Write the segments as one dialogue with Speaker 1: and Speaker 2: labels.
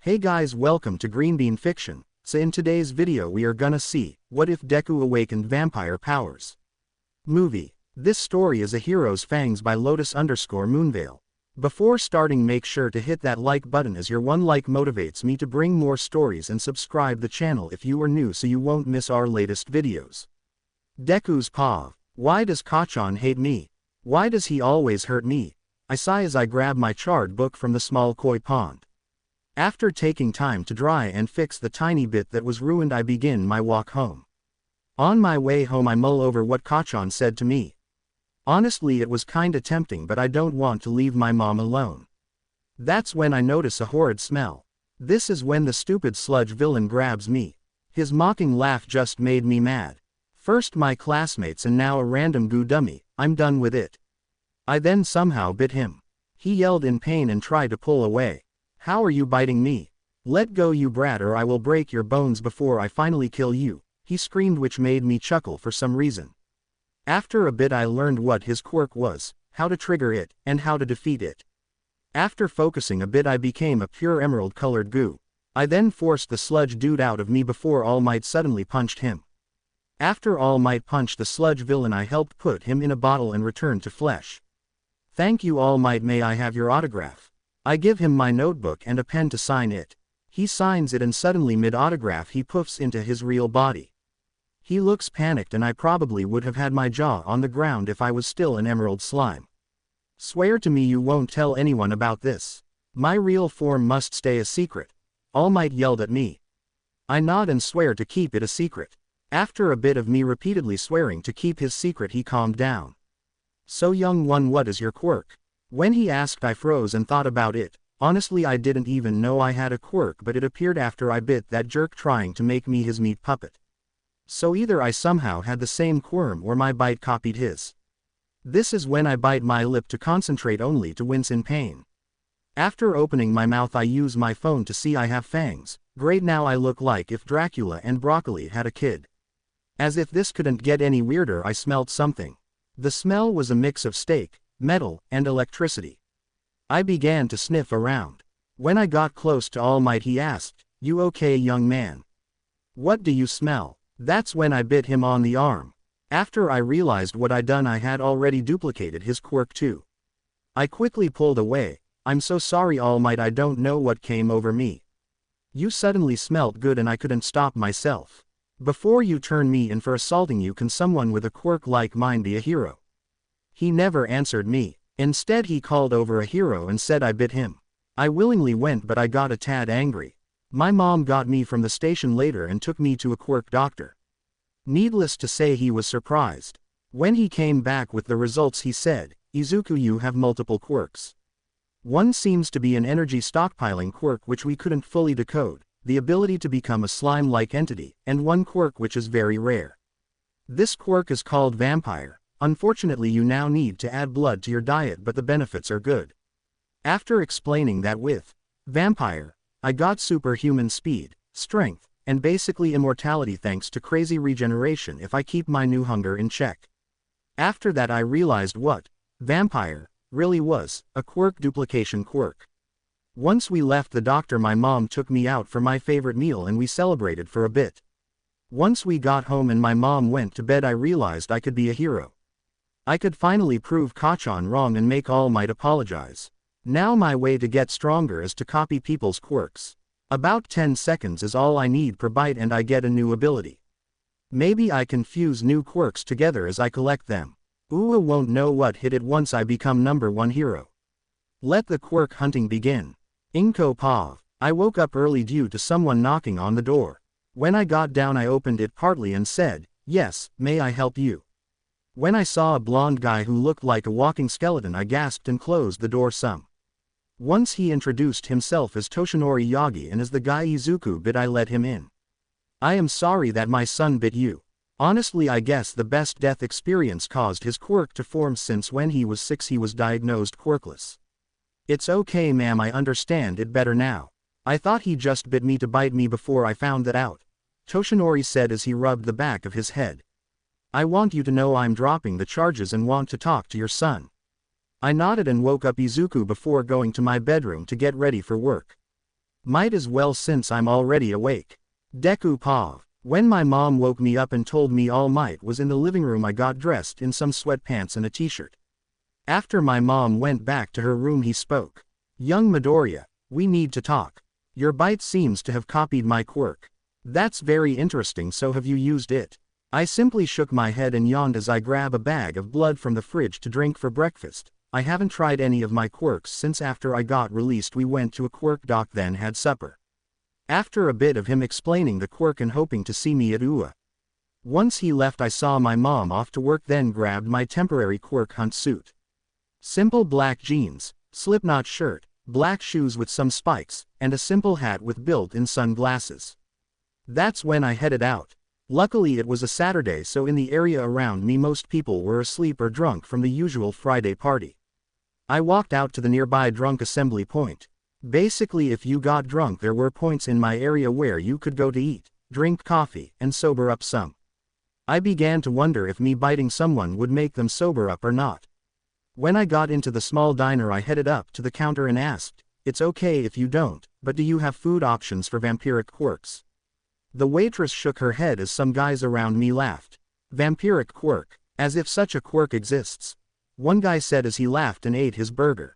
Speaker 1: Hey guys, welcome to Green Bean Fiction. So in today's video we are gonna see, what if Deku awakened vampire powers? Movie. This story is a hero's Fangs by Lotus_Moonveil. Before starting, make sure to hit that like button, as your one like motivates me to bring more stories, and subscribe the channel if you are new so you won't miss our latest videos. Deku's paw. Why does Kachan hate me? Why does he always hurt me? I sigh as I grab my charred book from the small koi pond. After taking time to dry and fix the tiny bit that was ruined, I begin my walk home. On my way home I mull over what Kachan said to me. Honestly, it was kinda tempting, but I don't want to leave my mom alone. That's when I notice a horrid smell. This is when the stupid sludge villain grabs me. His mocking laugh just made me mad. First my classmates and now a random goo dummy. I'm done with it. I then somehow bit him. He yelled in pain and tried to pull away. How are you biting me? Let go, you brat, or I will break your bones before I finally kill you, he screamed, which made me chuckle for some reason. After a bit I learned what his quirk was, how to trigger it, and how to defeat it. After focusing a bit I became a pure emerald-colored goo. I then forced the sludge dude out of me before All Might suddenly punched him. After All Might punched the sludge villain, I helped put him in a bottle and returned to flesh. Thank you, All Might, may I have your autograph? I give him my notebook and a pen to sign it. He signs it and suddenly mid-autograph he poofs into his real body. He looks panicked and I probably would have had my jaw on the ground if I was still an emerald slime. Swear to me you won't tell anyone about this. My real form must stay a secret. All Might yelled at me. I nod and swear to keep it a secret. After a bit of me repeatedly swearing to keep his secret, he calmed down. So young one, what is your quirk? When he asked I froze and thought about it. Honestly, I didn't even know I had a quirk, but it appeared after I bit that jerk trying to make me his meat puppet. So either I somehow had the same quirm or my bite copied his. This is when I bite my lip to concentrate, only to wince in pain. After opening my mouth I use my phone to see I have fangs. Great, now I look like if Dracula and broccoli had a kid. As if this couldn't get any weirder, I smelt something. The smell was a mix of steak, metal, and electricity. I began to sniff around. When I got close to All Might he asked, "You okay, young man? What do you smell?" That's when I bit him on the arm. After I realized what I'd done, I had already duplicated his quirk too. I quickly pulled away. I'm so sorry, All Might, I don't know what came over me. You suddenly smelt good and I couldn't stop myself. Before you turn me in for assaulting you, can someone with a quirk like mine be a hero? He never answered me. Instead he called over a hero and said I bit him. I willingly went, but I got a tad angry. My mom got me from the station later and took me to a quirk doctor. Needless to say, he was surprised. When he came back with the results he said, "Izuku, you have multiple quirks. One seems to be an energy stockpiling quirk which we couldn't fully decode, the ability to become a slime-like entity, and one quirk which is very rare. This quirk is called vampire. Unfortunately, you now need to add blood to your diet, but the benefits are good." After explaining that with vampire, I got superhuman speed, strength, and basically immortality thanks to crazy regeneration if I keep my new hunger in check. After that I realized what vampire really was, a quirk duplication quirk. Once we left the doctor, my mom took me out for my favorite meal and we celebrated for a bit. Once we got home and my mom went to bed, I realized I could be a hero. I could finally prove Kachan wrong and make All Might apologize. Now my way to get stronger is to copy people's quirks. About 10 seconds is all I need per bite and I get a new ability. Maybe I can fuse new quirks together as I collect them. Ooh, I won't know what hit it once I become #1 hero. Let the quirk hunting begin. Inko Pav. I woke up early due to someone knocking on the door. When I got down I opened it partly and said, "Yes, may I help you?" When I saw a blonde guy who looked like a walking skeleton, I gasped and closed the door some. Once he introduced himself as Toshinori Yagi and as the guy Izuku bit, I let him in. "I am sorry that my son bit you. Honestly, I guess the best death experience caused his quirk to form, since when he was 6 he was diagnosed quirkless." "It's okay ma'am, I understand it better now. I thought he just bit me to bite me before I found that out," Toshinori said as he rubbed the back of his head. "I want you to know I'm dropping the charges and want to talk to your son." I nodded and woke up Izuku before going to my bedroom to get ready for work. Might as well since I'm already awake. Deku pav. When my mom woke me up and told me All Might was in the living room, I got dressed in some sweatpants and a t-shirt. After my mom went back to her room, he spoke. Young Midoriya, we need to talk. Your bite seems to have copied my quirk. That's very interesting, so have you used it? I simply shook my head and yawned as I grab a bag of blood from the fridge to drink for breakfast. I haven't tried any of my quirks since after I got released we went to a quirk dock then had supper. After a bit of him explaining the quirk and hoping to see me at UA. Once he left I saw my mom off to work, then grabbed my temporary quirk hunt suit. Simple black jeans, slipknot shirt, black shoes with some spikes, and a simple hat with built-in sunglasses. That's when I headed out. Luckily it was a Saturday, so in the area around me most people were asleep or drunk from the usual Friday party. I walked out to the nearby drunk assembly point. Basically if you got drunk there were points in my area where you could go to eat, drink coffee, and sober up some. I began to wonder if me biting someone would make them sober up or not. When I got into the small diner I headed up to the counter and asked, "It's okay if you don't, but do you have food options for vampiric quirks?" The waitress shook her head as some guys around me laughed. Vampiric quirk, as if such a quirk exists. One guy said as he laughed and ate his burger.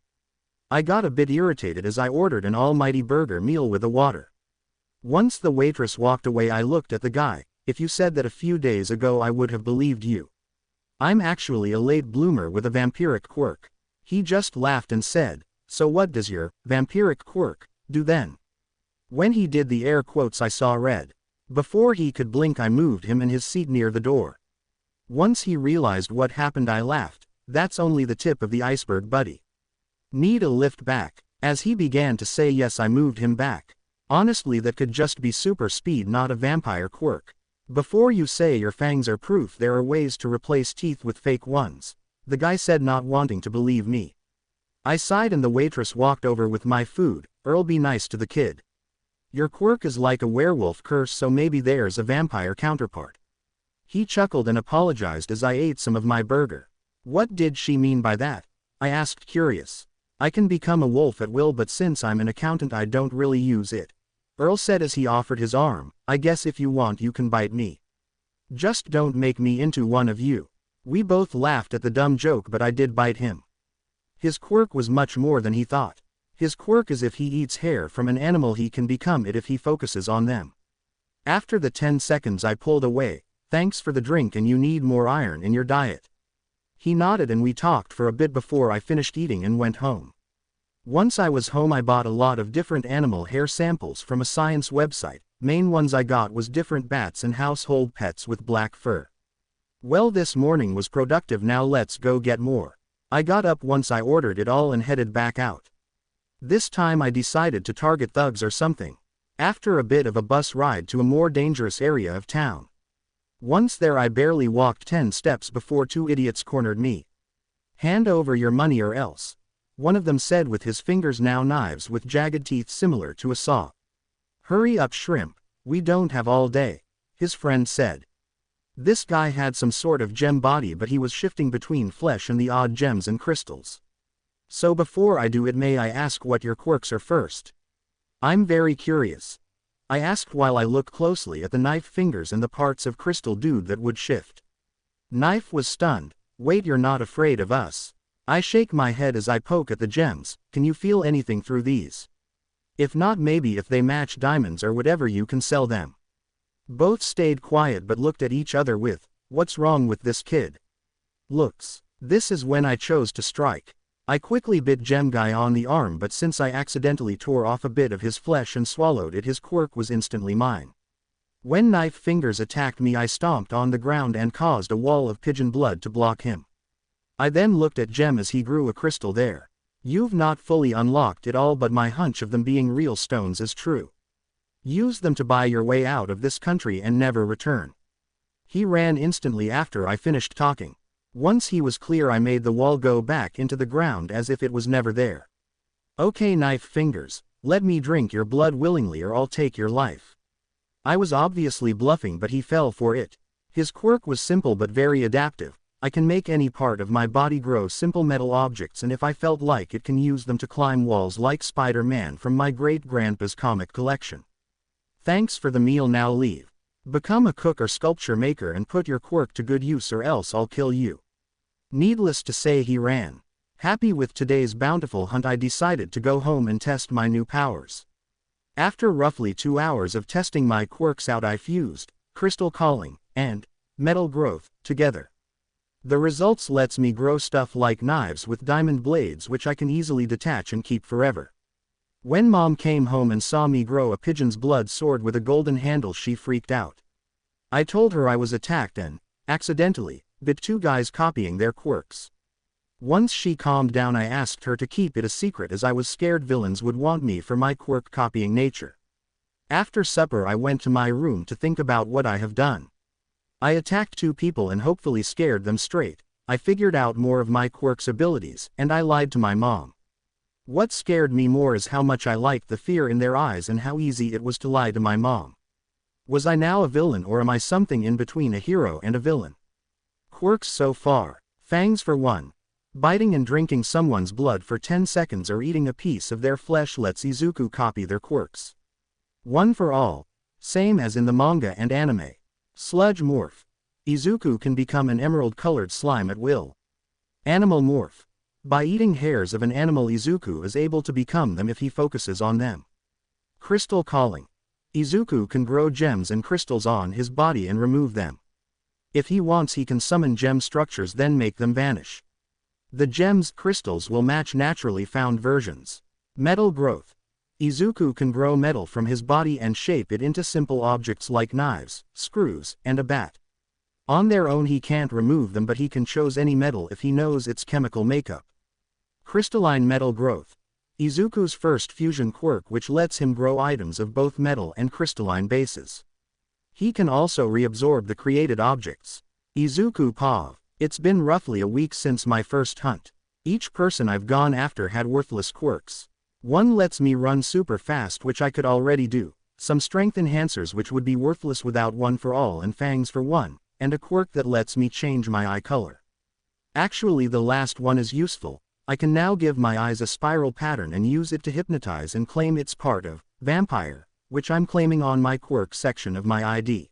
Speaker 1: I got a bit irritated as I ordered an almighty burger meal with a water. Once the waitress walked away I looked at the guy. "If you said that a few days ago I would have believed you. I'm actually a late bloomer with a vampiric quirk." He just laughed and said, "So what does your vampiric quirk do then?" When he did the air quotes I saw red. Before he could blink I moved him in his seat near the door. Once he realized what happened I laughed. "That's only the tip of the iceberg, buddy. Need a lift back?" As he began to say yes I moved him back. Honestly that could just be super speed, not a vampire quirk. "Before you say your fangs are proof, there are ways to replace teeth with fake ones," the guy said, not wanting to believe me. I sighed and the waitress walked over with my food. "Earl, be nice to the kid. Your quirk is like a werewolf curse, so maybe there's a vampire counterpart." He chuckled and apologized as I ate some of my burger. "What did she mean by that?" I asked, curious. "I can become a wolf at will, but since I'm an accountant I don't really use it," Earl said as he offered his arm. "I guess if you want you can bite me. Just don't make me into one of you." We both laughed at the dumb joke, but I did bite him. His quirk was much more than he thought. His quirk is if he eats hair from an animal he can become it if he focuses on them. After the 10 seconds I pulled away. "Thanks for the drink, and you need more iron in your diet." He nodded and we talked for a bit before I finished eating and went home. Once I was home I bought a lot of different animal hair samples from a science website. Main ones I got was different bats and household pets with black fur. Well, this morning was productive, now let's go get more. I got up once I ordered it all and headed back out. This time I decided to target thugs or something. After a bit of a bus ride to a more dangerous area of town. Once there I barely walked 10 steps before 2 idiots cornered me. "Hand over your money or else," one of them said with his fingers now knives with jagged teeth similar to a saw. "Hurry up, shrimp, we don't have all day," his friend said. This guy had some sort of gem body, but he was shifting between flesh and the odd gems and crystals. "So before I do it, may I ask what your quirks are first?" "I'm very curious," I asked while I looked closely at the knife fingers and the parts of crystal dude that would shift. Knife was stunned. "Wait, you're not afraid of us?" I shake my head as I poke at the gems. "Can you feel anything through these? If not, maybe if they match diamonds or whatever you can sell them." Both stayed quiet but looked at each other with, "What's wrong with this kid?" looks. This is when I chose to strike. I quickly bit Gem Guy on the arm, but since I accidentally tore off a bit of his flesh and swallowed it, his quirk was instantly mine. When Knife Fingers attacked me I stomped on the ground and caused a wall of pigeon blood to block him. I then looked at Gem as he grew a crystal there. "You've not fully unlocked it all, but my hunch of them being real stones is true. Use them to buy your way out of this country and never return." He ran instantly after I finished talking. Once he was clear I made the wall go back into the ground as if it was never there. "Okay, Knife Fingers, let me drink your blood willingly or I'll take your life." I was obviously bluffing, but he fell for it. His quirk was simple but very adaptive. I can make any part of my body grow simple metal objects, and if I felt like it, can use them to climb walls like Spider-Man from my great-grandpa's comic collection. Thanks for the meal, now leave. Become a cook or sculpture maker and put your quirk to good use, or else I'll kill you. Needless to say, he ran. Happy with today's bountiful hunt, I decided to go home and test my new powers. After roughly 2 hours of testing my quirks out, I fused crystal calling and metal growth together. The results lets me grow stuff like knives with diamond blades, which I can easily detach and keep forever. When Mom came home and saw me grow a pigeon's blood sword with a golden handle, she freaked out. I told her I was attacked and, accidentally, bit 2 guys copying their quirks. Once she calmed down, I asked her to keep it a secret, as I was scared villains would want me for my quirk copying nature. After supper, I went to my room to think about what I have done. I attacked 2 people and hopefully scared them straight. I figured out more of my quirk's abilities, and I lied to my mom. What scared me more is how much I liked the fear in their eyes and how easy it was to lie to my mom. Was I now a villain, or am I something in between a hero and a villain? Quirks so far. Fangs for 1. Biting and drinking someone's blood for 10 seconds or eating a piece of their flesh lets Izuku copy their quirks. 1 for all. Same as in the manga and anime. Sludge morph. Izuku can become an emerald-colored slime at will. Animal morph. By eating hairs of an animal, Izuku is able to become them if he focuses on them. Crystal calling. Izuku can grow gems and crystals on his body and remove them. If he wants, he can summon gem structures, then make them vanish. The gems, crystals will match naturally found versions. Metal growth. Izuku can grow metal from his body and shape it into simple objects like knives, screws, and a bat. On their own he can't remove them, but he can choose any metal if he knows its chemical makeup. Crystalline metal growth. Izuku's first fusion quirk, which lets him grow items of both metal and crystalline bases. He can also reabsorb the created objects. Izuku Pav. It's been roughly a week since my first hunt. Each person I've gone after had worthless quirks. 1 lets me run super fast, which I could already do, some strength enhancers which would be worthless without 1 for all, and fangs for 1, and a quirk that lets me change my eye color. Actually, the last one is useful. I can now give my eyes a spiral pattern and use it to hypnotize and claim it's part of vampire, which I'm claiming on my quirk section of my ID.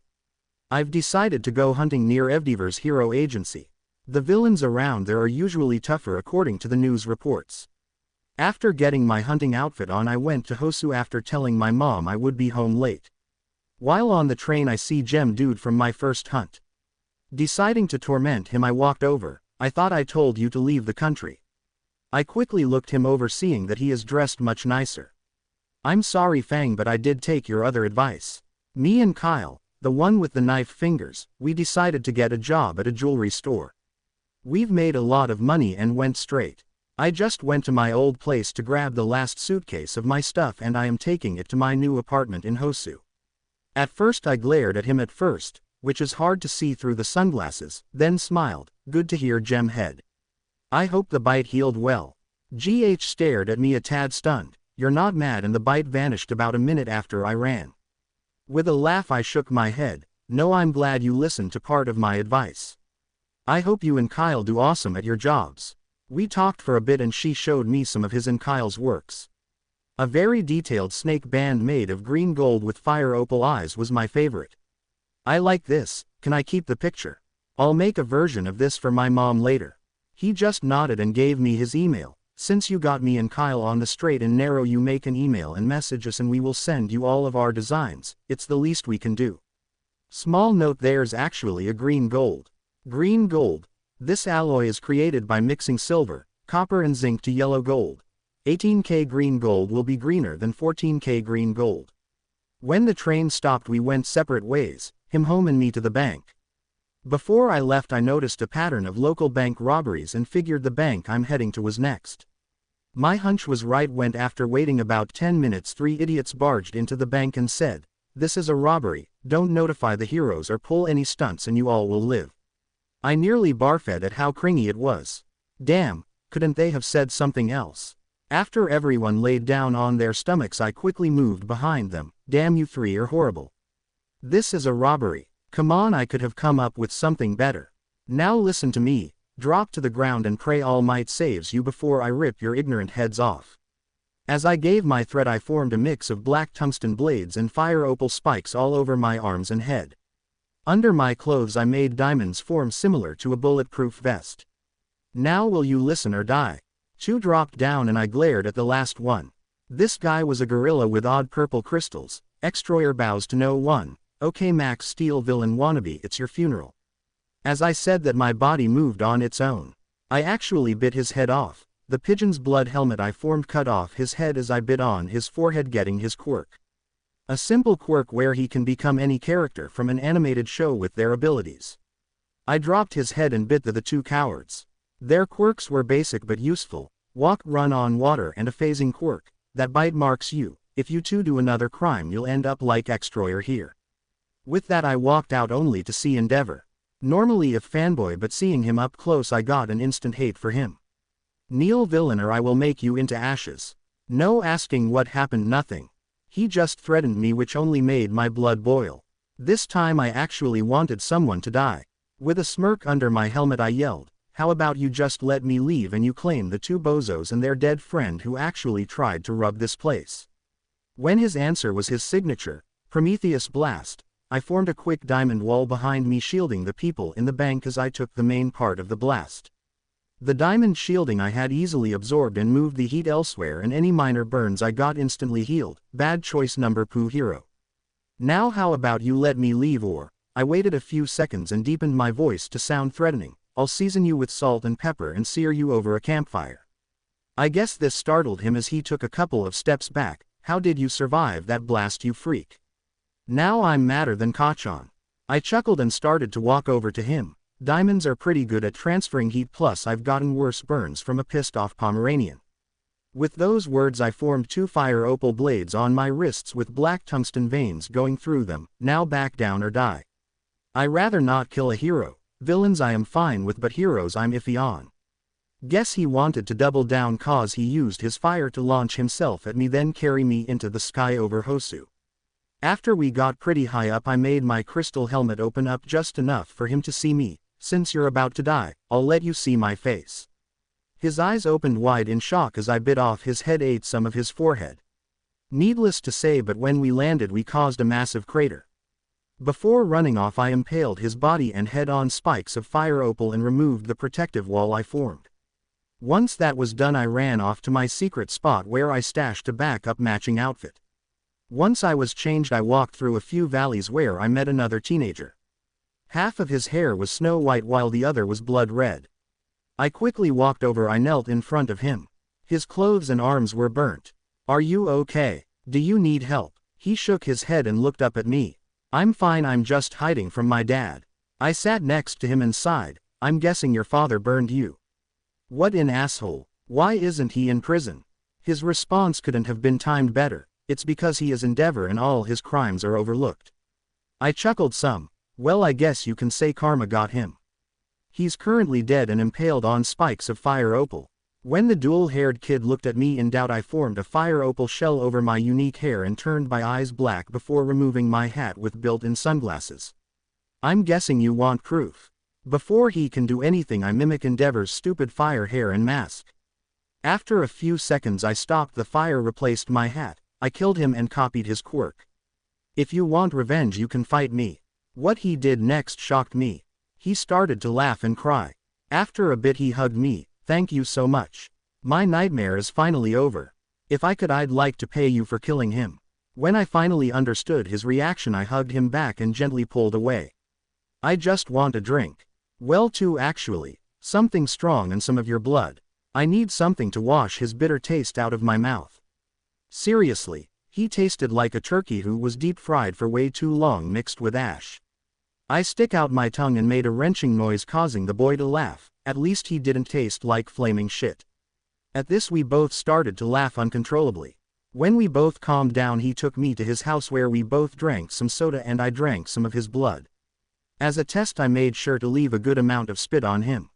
Speaker 1: I've decided to go hunting near Rebirth's hero agency. The villains around there are usually tougher according to the news reports. After getting my hunting outfit on, I went to Hosu after telling my mom I would be home late. While on the train, I see Gem Dude from my first hunt. Deciding to torment him, I walked over. I thought I told you to leave the country. I quickly looked him over, seeing that he is dressed much nicer. I'm sorry, Fang, but I did take your other advice. Me and Kyle, the one with the knife fingers, we decided to get a job at a jewelry store. We've made a lot of money and went straight. I just went to my old place to grab the last suitcase of my stuff, and I am taking it to my new apartment in Hosu. At first I glared at him at first, which is hard to see through the sunglasses, then smiled. Good to hear, Gem Head. I hope the bite healed well. GH stared at me a tad stunned. You're not mad? And the bite vanished about a minute after I ran. With a laugh I shook my head. No, I'm glad you listened to part of my advice. I hope you and Kyle do awesome at your jobs. We talked for a bit and she showed me some of his and Kyle's works. A very detailed snake band made of green gold with fire opal eyes was my favorite. I like this. Can I keep the picture? I'll make a version of this for my mom later. He just nodded and gave me his email. Since you got me and Kyle on the straight and narrow, you make an email and message us and we will send you all of our designs. It's the least we can do. Small note, there's actually a green gold. Green gold. This alloy is created by mixing silver, copper and zinc to yellow gold. 18K green gold will be greener than 14K green gold. When the train stopped, we went separate ways, him home and me to the bank. Before I left, I noticed a pattern of local bank robberies and figured the bank I'm heading to was next. My hunch was right. Went after waiting about 10 minutes, 3 idiots barged into the bank and said, "This is a robbery, don't notify the heroes or pull any stunts and you all will live." I nearly barfed at how cringy it was. Damn, couldn't they have said something else? After everyone laid down on their stomachs, I quickly moved behind them. Damn, you 3 are horrible. This is a robbery. Come on, I could have come up with something better. Now listen to me, drop to the ground and pray All Might saves you before I rip your ignorant heads off. As I gave my threat I formed a mix of black tungsten blades and fire opal spikes all over my arms and head. Under my clothes I made diamonds form similar to a bulletproof vest. Now will you listen or die? 2 dropped down and I glared at the last one. This guy was a gorilla with odd purple crystals. Extroyer bows to no one. Okay Max Steel villain wannabe, it's your funeral. As I said that my body moved on its own. I actually bit his head off. The pigeon's blood helmet I formed cut off his head as I bit on his forehead, getting his quirk. A simple quirk where he can become any character from an animated show with their abilities. I dropped his head and bit the 2 cowards. Their quirks were basic but useful. Walk, run on water, and a phasing quirk. That bite marks you. If you 2 do another crime you'll end up like Extroyer here. With that I walked out only to see Endeavor. Normally a fanboy, but seeing him up close I got an instant hate for him. Kneel villain or I will make you into ashes. No asking what happened, nothing. He just threatened me, which only made my blood boil. This time I actually wanted someone to die. With a smirk under my helmet I yelled, how about you just let me leave and you claim the 2 bozos and their dead friend who actually tried to rub this place. When his answer was his signature, Prometheus Blast, I formed a quick diamond wall behind me, shielding the people in the bank as I took the main part of the blast. The diamond shielding I had easily absorbed and moved the heat elsewhere, and any minor burns I got instantly healed. Bad choice number 2 hero. Now how about you let me leave or? I waited a few seconds and deepened my voice to sound threatening. I'll season you with salt and pepper and sear you over a campfire. I guess this startled him as he took a couple of steps back. How did you survive that blast, you freak? Now I'm madder than Kachan. I chuckled and started to walk over to him. Diamonds are pretty good at transferring heat, plus I've gotten worse burns from a pissed off Pomeranian. With those words I formed 2 fire opal blades on my wrists with black tungsten veins going through them. Now back down or die. I rather not kill a hero. Villains I am fine with, but heroes I'm iffy on. Guess he wanted to double down cause he used his fire to launch himself at me, then carry me into the sky over Hosu. After we got pretty high up I made my crystal helmet open up just enough for him to see me. Since you're about to die, I'll let you see my face. His eyes opened wide in shock as I bit off his head, ate some of his forehead. Needless to say, but when we landed we caused a massive crater. Before running off I impaled his body and head on spikes of fire opal and removed the protective wall I formed. Once that was done I ran off to my secret spot where I stashed a backup matching outfit. Once I was changed I walked through a few valleys where I met another teenager. Half of his hair was snow white while the other was blood red. I quickly walked over, I knelt in front of him. His clothes and arms were burnt. Are you okay? Do you need help? He shook his head and looked up at me. I'm fine, I'm just hiding from my dad. I sat next to him and sighed. I'm guessing your father burned you. What an asshole. Why isn't he in prison? His response couldn't have been timed better. It's because he is Endeavor and all his crimes are overlooked. I chuckled some. Well, I guess you can say karma got him. He's currently dead and impaled on spikes of fire opal. When the dual-haired kid looked at me in doubt I formed a fire opal shell over my unique hair and turned my eyes black before removing my hat with built-in sunglasses. I'm guessing you want proof. Before he can do anything I mimic Endeavor's stupid fire hair and mask. After a few seconds I stopped the fire, replaced my hat. I killed him and copied his quirk. If you want revenge you can fight me. What he did next shocked me. He started to laugh and cry. After a bit he hugged me. Thank you so much. My nightmare is finally over. If I could I'd like to pay you for killing him. When I finally understood his reaction I hugged him back and gently pulled away. I just want a drink. Well, two actually. Something strong and some of your blood. I need something to wash his bitter taste out of my mouth. Seriously, he tasted like a turkey who was deep fried for way too long mixed with ash. I stick out my tongue and made a wrenching noise causing the boy to laugh. At least he didn't taste like flaming shit. At this we both started to laugh uncontrollably. When we both calmed down he took me to his house where we both drank some soda and I drank some of his blood. As a test I made sure to leave a good amount of spit on him.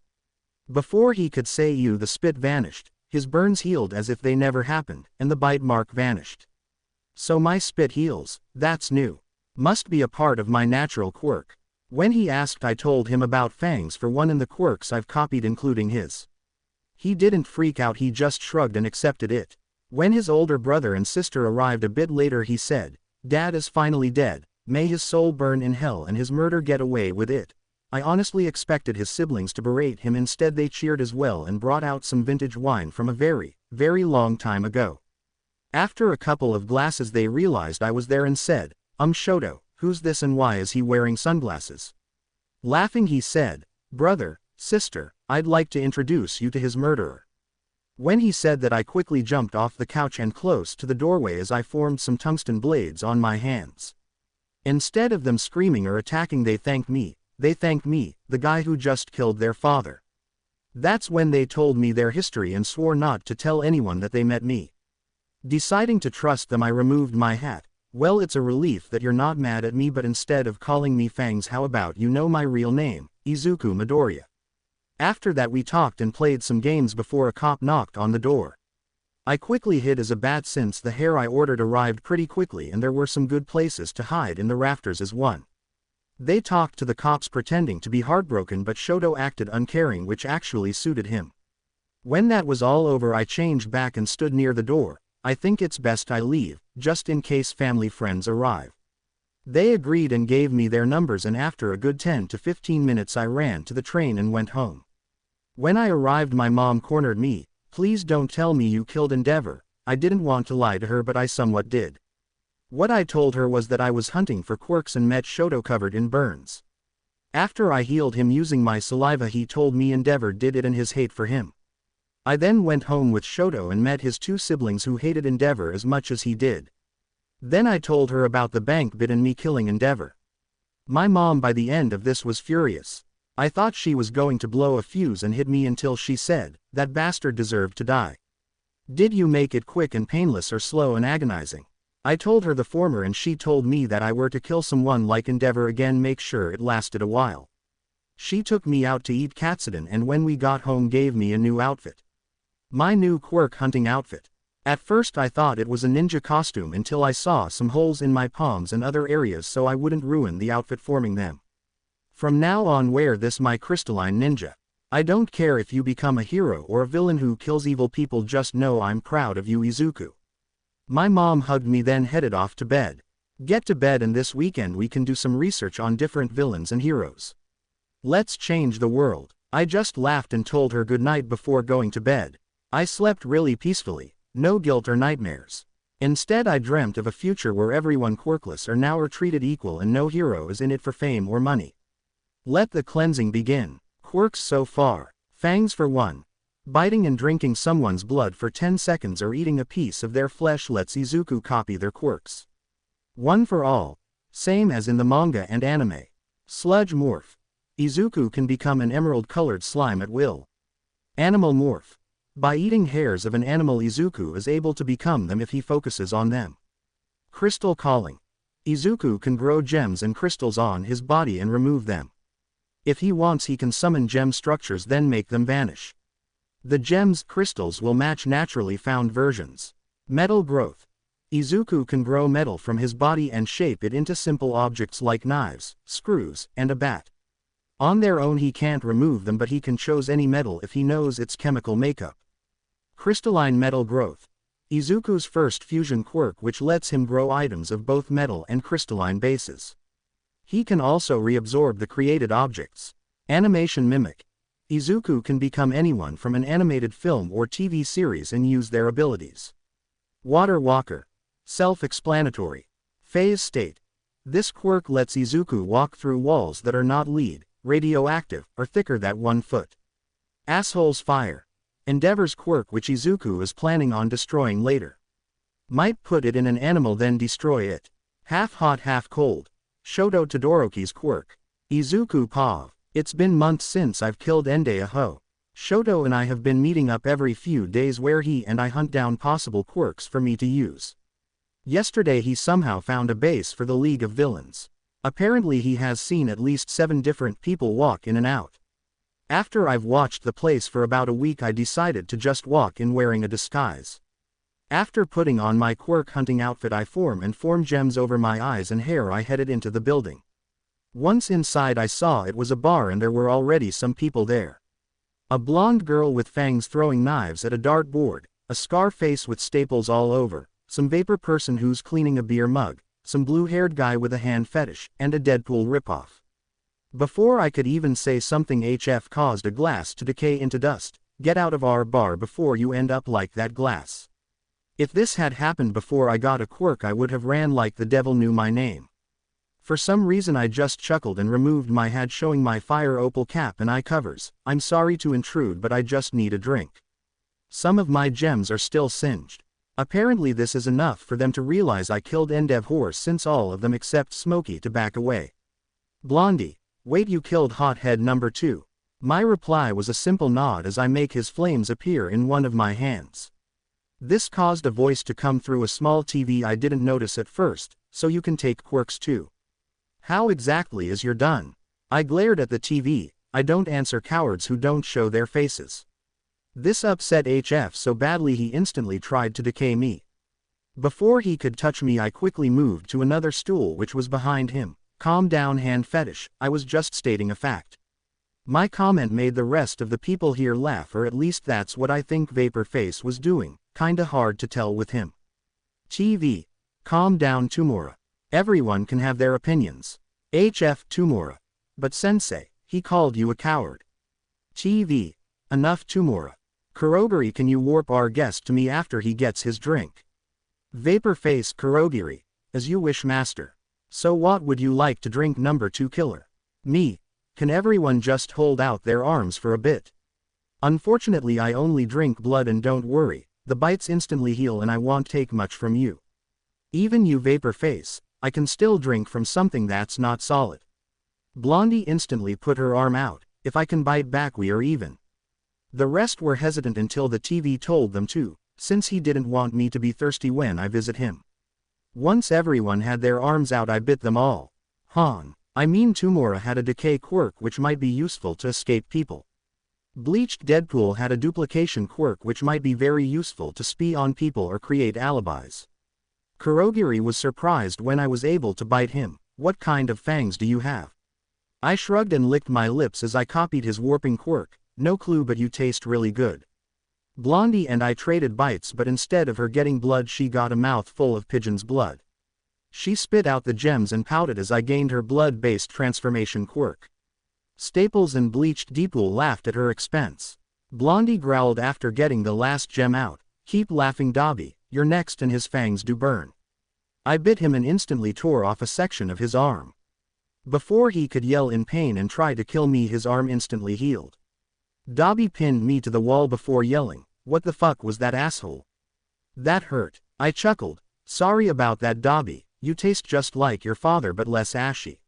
Speaker 1: Before he could say ew the spit vanished, his burns healed as if they never happened, and the bite mark vanished. So my spit heals, that's new. Must be a part of my natural quirk. When he asked, I told him about Fangs for one and the quirks I've copied including his. He didn't freak out, he just shrugged and accepted it. When his older brother and sister arrived a bit later, he said, "Dad is finally dead, may his soul burn in hell and his murder get away with it." I honestly expected his siblings to berate him, instead they cheered as well and brought out some vintage wine from a very, very long time ago. After a couple of glasses they realized I was there and said, Shoto, who's this and why is he wearing sunglasses?" Laughing he said, "Brother, sister, I'd like to introduce you to his murderer." When he said that I quickly jumped off the couch and close to the doorway as I formed some tungsten blades on my hands. Instead of them screaming or attacking they thanked me, the guy who just killed their father. That's when they told me their history and swore not to tell anyone that they met me. Deciding to trust them I removed my hat. "Well, it's a relief that you're not mad at me, but instead of calling me Fangs, how about you know my real name, Izuku Midoriya." After that we talked and played some games before a cop knocked on the door. I quickly hid as a bat since the hair I ordered arrived pretty quickly and there were some good places to hide in the rafters as one. They talked to the cops pretending to be heartbroken, but Shoto acted uncaring, which actually suited him. When that was all over I changed back and stood near the door. "I think it's best I leave, just in case family friends arrive." They agreed and gave me their numbers, and after a good 10 to 15 minutes I ran to the train and went home. When I arrived my mom cornered me. "Please don't tell me you killed Endeavor." I didn't want to lie to her, but I somewhat did. What I told her was that I was hunting for quirks and met Shoto covered in burns. After I healed him using my saliva he told me Endeavor did it and his hate for him. I then went home with Shoto and met his two siblings who hated Endeavor as much as he did. Then I told her about the bank bid and me killing Endeavor. My mom by the end of this was furious. I thought she was going to blow a fuse and hit me until she said, "That bastard deserved to die." "Did you make it quick and painless or slow and agonizing?" I told her the former and she told me that I were to kill someone like Endeavor again, make sure it lasted a while. She took me out to eat katsudon and when we got home gave me a new outfit. My new quirk hunting outfit. At first I thought it was a ninja costume until I saw some holes in my palms and other areas, so I wouldn't ruin the outfit forming them. From now on wear this my crystalline ninja. I don't care if you become a hero or a villain who kills evil people, just know I'm proud of you, Izuku. My mom hugged me then headed off to bed. Get to bed and this weekend we can do some research on different villains and heroes. Let's change the world. I just laughed and told her good night before going to bed. I slept really peacefully, no guilt or nightmares. Instead I dreamt of a future where everyone quirkless are now treated equal and no hero is in it for fame or money. Let the cleansing begin. Quirks so far. Fangs for 1. Biting and drinking someone's blood for 10 seconds or eating a piece of their flesh lets Izuku copy their quirks. One for all. Same as in the manga and anime. Sludge morph. Izuku can become an emerald-colored slime at will. Animal morph. By eating hairs of an animal Izuku is able to become them if he focuses on them. Crystal calling. Izuku can grow gems and crystals on his body and remove them. If he wants he can summon gem structures then make them vanish. The gems crystals will match naturally found versions. Metal growth. Izuku can grow metal from his body and shape it into simple objects like knives, screws, and a bat. On their own he can't remove them, but he can choose any metal if he knows its chemical makeup. Crystalline metal growth. Izuku's first fusion quirk which lets him grow items of both metal and crystalline bases. He can also reabsorb the created objects. Animation mimic. Izuku can become anyone from an animated film or TV series and use their abilities. Water walker. Self-explanatory. Phase state. This quirk lets Izuku walk through walls that are not lead, radioactive, or thicker than 1 foot. Asshole's fire. Endeavor's quirk which Izuku is planning on destroying later. Might put it in an animal then destroy it. Half hot half cold. Shoto Todoroki's quirk. Izuku Pav. It's been months since I've killed Endeaho. Shoto and I have been meeting up every few days where he and I hunt down possible quirks for me to use. Yesterday he somehow found a base for the League of Villains. Apparently he has seen at least 7 different people walk in and out. After I've watched the place for about a week I decided to just walk in wearing a disguise. After putting on my quirk hunting outfit I form gems over my eyes and hair. I headed into the building. Once inside I saw it was a bar and there were already some people there. A blonde girl with fangs throwing knives at a dartboard, a scar face with staples all over, some vapor person who's cleaning a beer mug, some blue-haired guy with a hand fetish, and a Deadpool ripoff. Before I could even say something, HF caused a glass to decay into dust. Get out of our bar before you end up like that glass. If this had happened before I got a quirk, I would have ran like the devil knew my name. For some reason I just chuckled and removed my hat, showing my fire opal cap and eye covers. I'm sorry to intrude, but I just need a drink. Some of my gems are still singed. Apparently this is enough for them to realize I killed Endev Horse, since all of them except Smokey to back away. Blondie, wait, you killed Hothead number 2. My reply was a simple nod as I make his flames appear in one of my hands. This caused a voice to come through a small TV. I didn't notice at first, so you can take quirks too. How exactly is your done? I glared at the TV. I don't answer cowards who don't show their faces. This upset HF so badly he instantly tried to decay me. Before he could touch me, I quickly moved to another stool which was behind him. Calm down, hand fetish, I was just stating a fact. My comment made the rest of the people here laugh, or at least that's what I think Vapor Face was doing. Kinda hard to tell with him. TV. Calm down, Tumora. Everyone can have their opinions. HF Tumora. But sensei, he called you a coward. TV. Enough, Tumora. Kurogiri, can you warp our guest to me after he gets his drink? Vapor Face. Kurogiri. As you wish, master. So what would you like to drink, number 2 killer? Me. Can everyone just hold out their arms for a bit? Unfortunately I only drink blood, and don't worry, the bites instantly heal and I won't take much from you. Even you, Vapor Face, I can still drink from something that's not solid. Blondie instantly put her arm out. If I can bite back, we are even. The rest were hesitant until the TV told them to, since he didn't want me to be thirsty when I visit him. Once everyone had their arms out, I bit them all. Tumora had a decay quirk which might be useful to escape people. Bleached Deadpool had a duplication quirk which might be very useful to spy on people or create alibis. Kurogiri was surprised when I was able to bite him. What kind of fangs do you have? I shrugged and licked my lips as I copied his warping quirk. No clue, but you taste really good. Blondie and I traded bites, but instead of her getting blood, she got a mouth full of pigeon's blood. She spit out the gems and pouted as I gained her blood-based transformation quirk. Staples and Bleached Deadpool laughed at her expense. Blondie growled after getting the last gem out. Keep laughing, Dobby, you're next and his fangs do burn. I bit him and instantly tore off a section of his arm. Before he could yell in pain and try to kill me, his arm instantly healed. Dobby pinned me to the wall before yelling, "What the fuck was that, asshole?" That hurt. I chuckled. Sorry about that, Dobby. You taste just like your father but less ashy.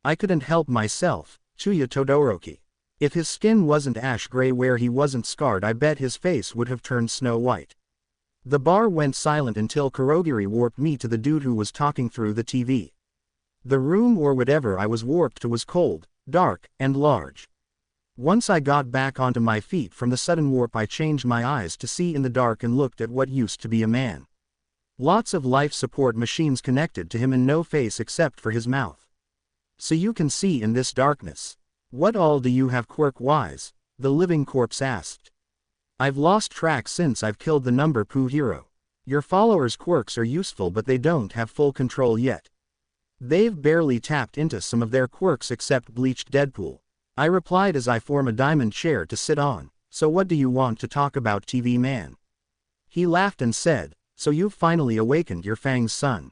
Speaker 1: I couldn't help myself. Chuya Todoroki. If his skin wasn't ash gray where he wasn't scarred, I bet his face would have turned snow white. The bar went silent until Kurogiri warped me to the dude who was talking through the TV. The room, or whatever I was warped to, was cold, dark, and large. Once I got back onto my feet from the sudden warp, I changed my eyes to see in the dark and looked at what used to be a man. Lots of life support machines connected to him and no face except for his mouth. So you can see in this darkness. What all do you have quirk-wise? The living corpse asked. I've lost track since I've killed the number Pooh hero. Your followers' quirks are useful, but they don't have full control yet. They've barely tapped into some of their quirks except Bleached Deadpool. I replied as I form a diamond chair to sit on. So what do you want to talk about, TV man? He laughed and said, so you've finally awakened your Fangs, son.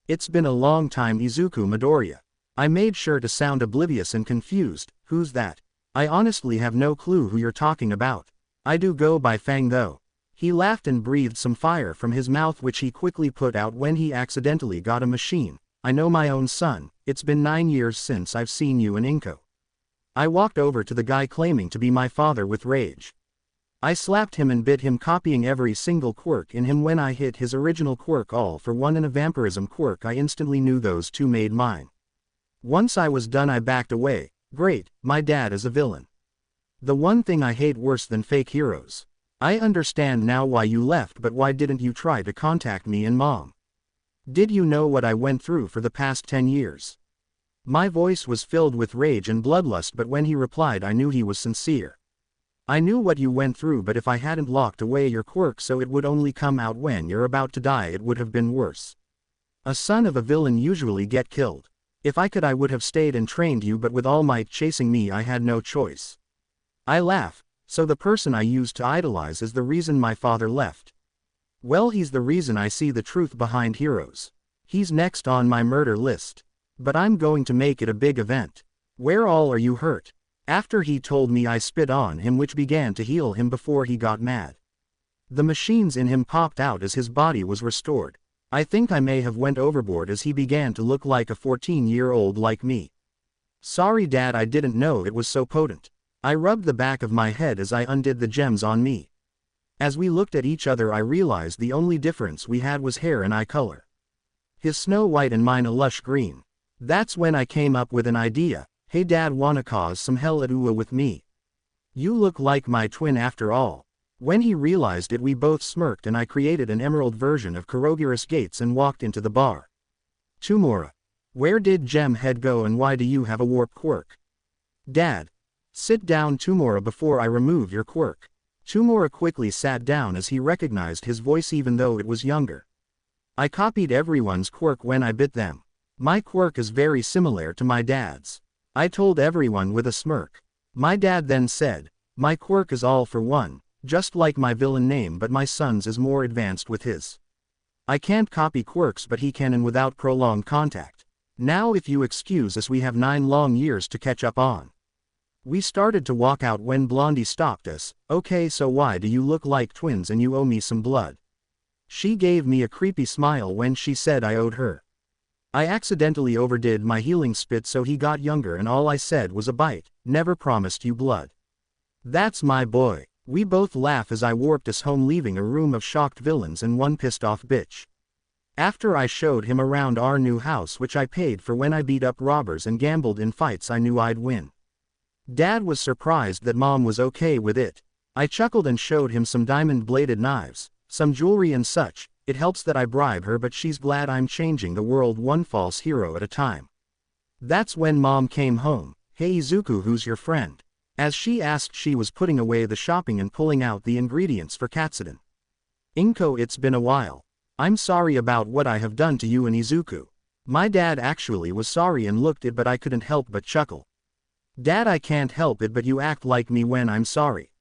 Speaker 1: It's been a long time, Izuku Midoriya. I made sure to sound oblivious and confused. Who's that? I honestly have no clue who you're talking about. I do go by Fang though. He laughed and breathed some fire from his mouth which he quickly put out when he accidentally got a machine. I know my own son. It's been 9 years since I've seen you in Inko. I walked over to the guy claiming to be my father with rage. I slapped him and bit him, copying every single quirk in him. When I hit his original quirk all for one and a vampirism quirk, I instantly knew those two made mine. Once I was done, I backed away. Great, my dad is a villain. The one thing I hate worse than fake heroes. I understand now why you left, but why didn't you try to contact me and mom? Did you know what I went through for the past 10 years? My voice was filled with rage and bloodlust, but when he replied I knew he was sincere. I knew what you went through, but if I hadn't locked away your quirk so it would only come out when you're about to die, it would have been worse. A son of a villain usually get killed. If I could I would have stayed and trained you, but with All Might chasing me I had no choice. I laugh. So the person I used to idolize is the reason my father left. Well, he's the reason I see the truth behind heroes. He's next on my murder list. But I'm going to make it a big event. Where all are you hurt? After he told me I spit on him, which began to heal him before he got mad. The machines in him popped out as his body was restored. I think I may have went overboard as he began to look like a 14-year-old like me. Sorry Dad, I didn't know it was so potent. I rubbed the back of my head as I undid the gems on me. As we looked at each other I realized the only difference we had was hair and eye color. His snow white and mine a lush green. That's when I came up with an idea. Hey Dad, wanna cause some hell at UA with me? You look like my twin after all. When he realized it we both smirked and I created an emerald version of Kurogiras Gates and walked into the bar. Tomura. Where did Gem Head go and why do you have a warp quirk? Dad. Sit down Tomura before I remove your quirk. Tomura quickly sat down as he recognized his voice even though it was younger. I copied everyone's quirk when I bit them. My quirk is very similar to my dad's. I told everyone with a smirk. My dad then said, my quirk is all for one, just like my villain name, but my son's is more advanced with his. I can't copy quirks but he can, and without prolonged contact. Now if you excuse us, we have 9 long years to catch up on. We started to walk out when Blondie stopped us. Okay, so why do you look like twins and you owe me some blood? She gave me a creepy smile when she said I owed her. I accidentally overdid my healing spit so he got younger and all I said was a bite, never promised you blood. That's my boy. We both laugh as I warped us home, leaving a room of shocked villains and one pissed off bitch. After I showed him around our new house, which I paid for when I beat up robbers and gambled in fights I knew I'd win. Dad was surprised that Mom was okay with it. I chuckled and showed him some diamond-bladed knives, some jewelry and such. It helps that I bribe her, but she's glad I'm changing the world one false hero at a time. That's when Mom came home. Hey Izuku, who's your friend? As she asked, she was putting away the shopping and pulling out the ingredients for katsudon. Inko, it's been a while. I'm sorry about what I have done to you and Izuku. My dad actually was sorry and looked it, but I couldn't help but chuckle. Dad, I can't help it, but you act like me when I'm sorry.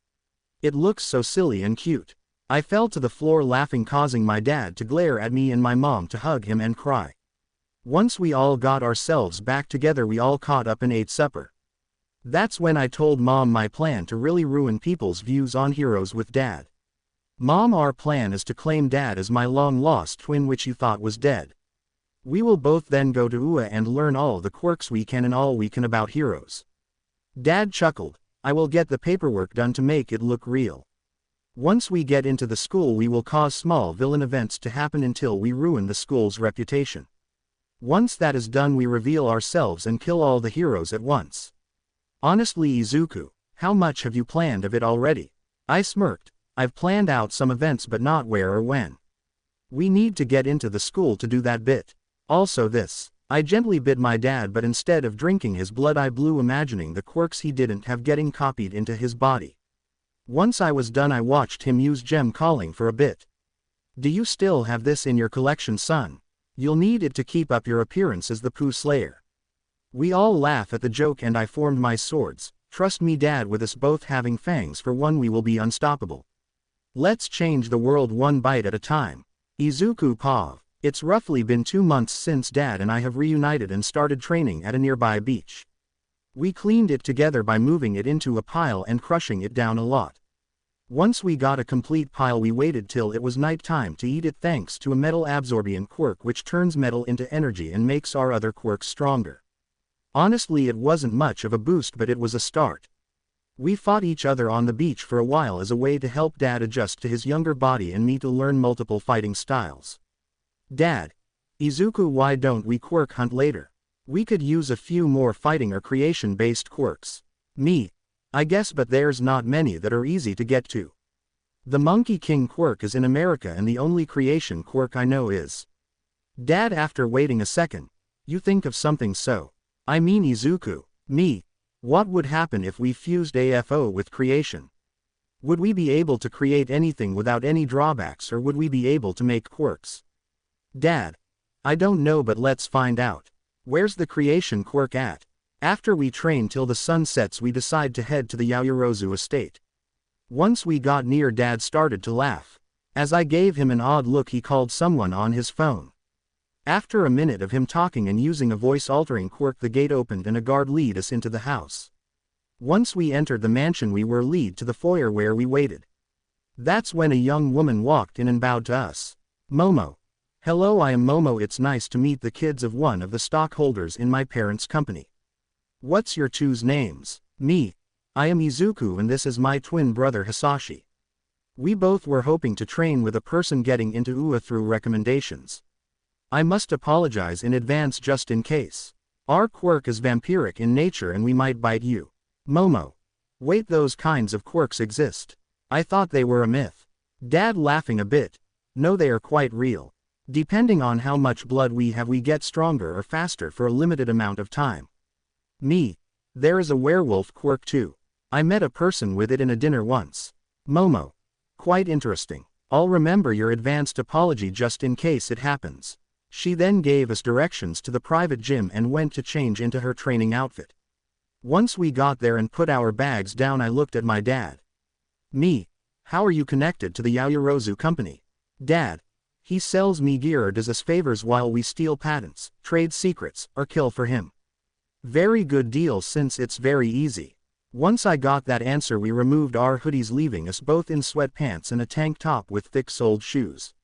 Speaker 1: It looks so silly and cute. I fell to the floor laughing, causing my dad to glare at me and my mom to hug him and cry. Once we all got ourselves back together, we all caught up and ate supper. That's when I told Mom my plan to really ruin people's views on heroes with Dad. Mom, our plan is to claim Dad as my long-lost twin which you thought was dead. We will both then go to UA and learn all the quirks we can and all we can about heroes. Dad chuckled. I will get the paperwork done to make it look real. Once we get into the school we will cause small villain events to happen until we ruin the school's reputation. Once that is done we reveal ourselves and kill all the heroes at once. Honestly Izuku, how much have you planned of it already? I smirked. I've planned out some events but not where or when. We need to get into the school to do that bit. Also this. I gently bit my dad, but instead of drinking his blood I blew, imagining the quirks he didn't have getting copied into his body. Once I was done I watched him use gem calling for a bit. Do you still have this in your collection, son? You'll need it to keep up your appearance as the Pooh Slayer. We all laugh at the joke and I formed my swords. Trust me Dad, with us both having fangs for one we will be unstoppable. Let's change the world one bite at a time. Izuku Pav. It's roughly been 2 months since Dad and I have reunited and started training at a nearby beach. We cleaned it together by moving it into a pile and crushing it down a lot. Once we got a complete pile we waited till it was night time to eat it, thanks to a metal absorbian quirk which turns metal into energy and makes our other quirks stronger. Honestly it wasn't much of a boost, but it was a start. We fought each other on the beach for a while as a way to help Dad adjust to his younger body and me to learn multiple fighting styles. Dad. Izuku, why don't we quirk hunt later? We could use a few more fighting or creation-based quirks. Me. I guess, but there's not many that are easy to get to. The Monkey King quirk is in America and the only creation quirk I know is. Dad, after waiting a second. You think of something, so. I mean Izuku. Me. What would happen if we fused AFO with creation? Would we be able to create anything without any drawbacks, or would we be able to make quirks? Dad. I don't know, but let's find out. Where's the creation quirk at? After we train till the sun sets, we decide to head to the Yaoyorozu estate. Once we got near, Dad started to laugh. As I gave him an odd look, he called someone on his phone. After a minute of him talking and using a voice-altering quirk, the gate opened and a guard led us into the house. Once we entered the mansion, we were led to the foyer where we waited. That's when a young woman walked in and bowed to us. Momo. Hello, I am Momo. It's nice to meet the kids of one of the stockholders in my parents' company. What's your two's names? Me. I am Izuku, and this is my twin brother Hisashi. We both were hoping to train with a person getting into UA through recommendations. I must apologize in advance just in case. Our quirk is vampiric in nature and we might bite you. Momo. Wait, those kinds of quirks exist. I thought they were a myth. Dad laughing a bit. No, they are quite real. Depending on how much blood we have, we get stronger or faster for a limited amount of time. Me. There is a werewolf quirk too. I met a person with it in a dinner once. Momo. Quite interesting. I'll remember your advanced apology just in case it happens. She then gave us directions to the private gym and went to change into her training outfit. Once we got there and put our bags down, I looked at my dad. Me. How are you connected to the Yaoyorozu company? Dad. He sells me gear or does us favors while we steal patents, trade secrets, or kill for him. Very good deal since it's very easy. Once I got that answer, we removed our hoodies, leaving us both in sweatpants and a tank top with thick-soled shoes.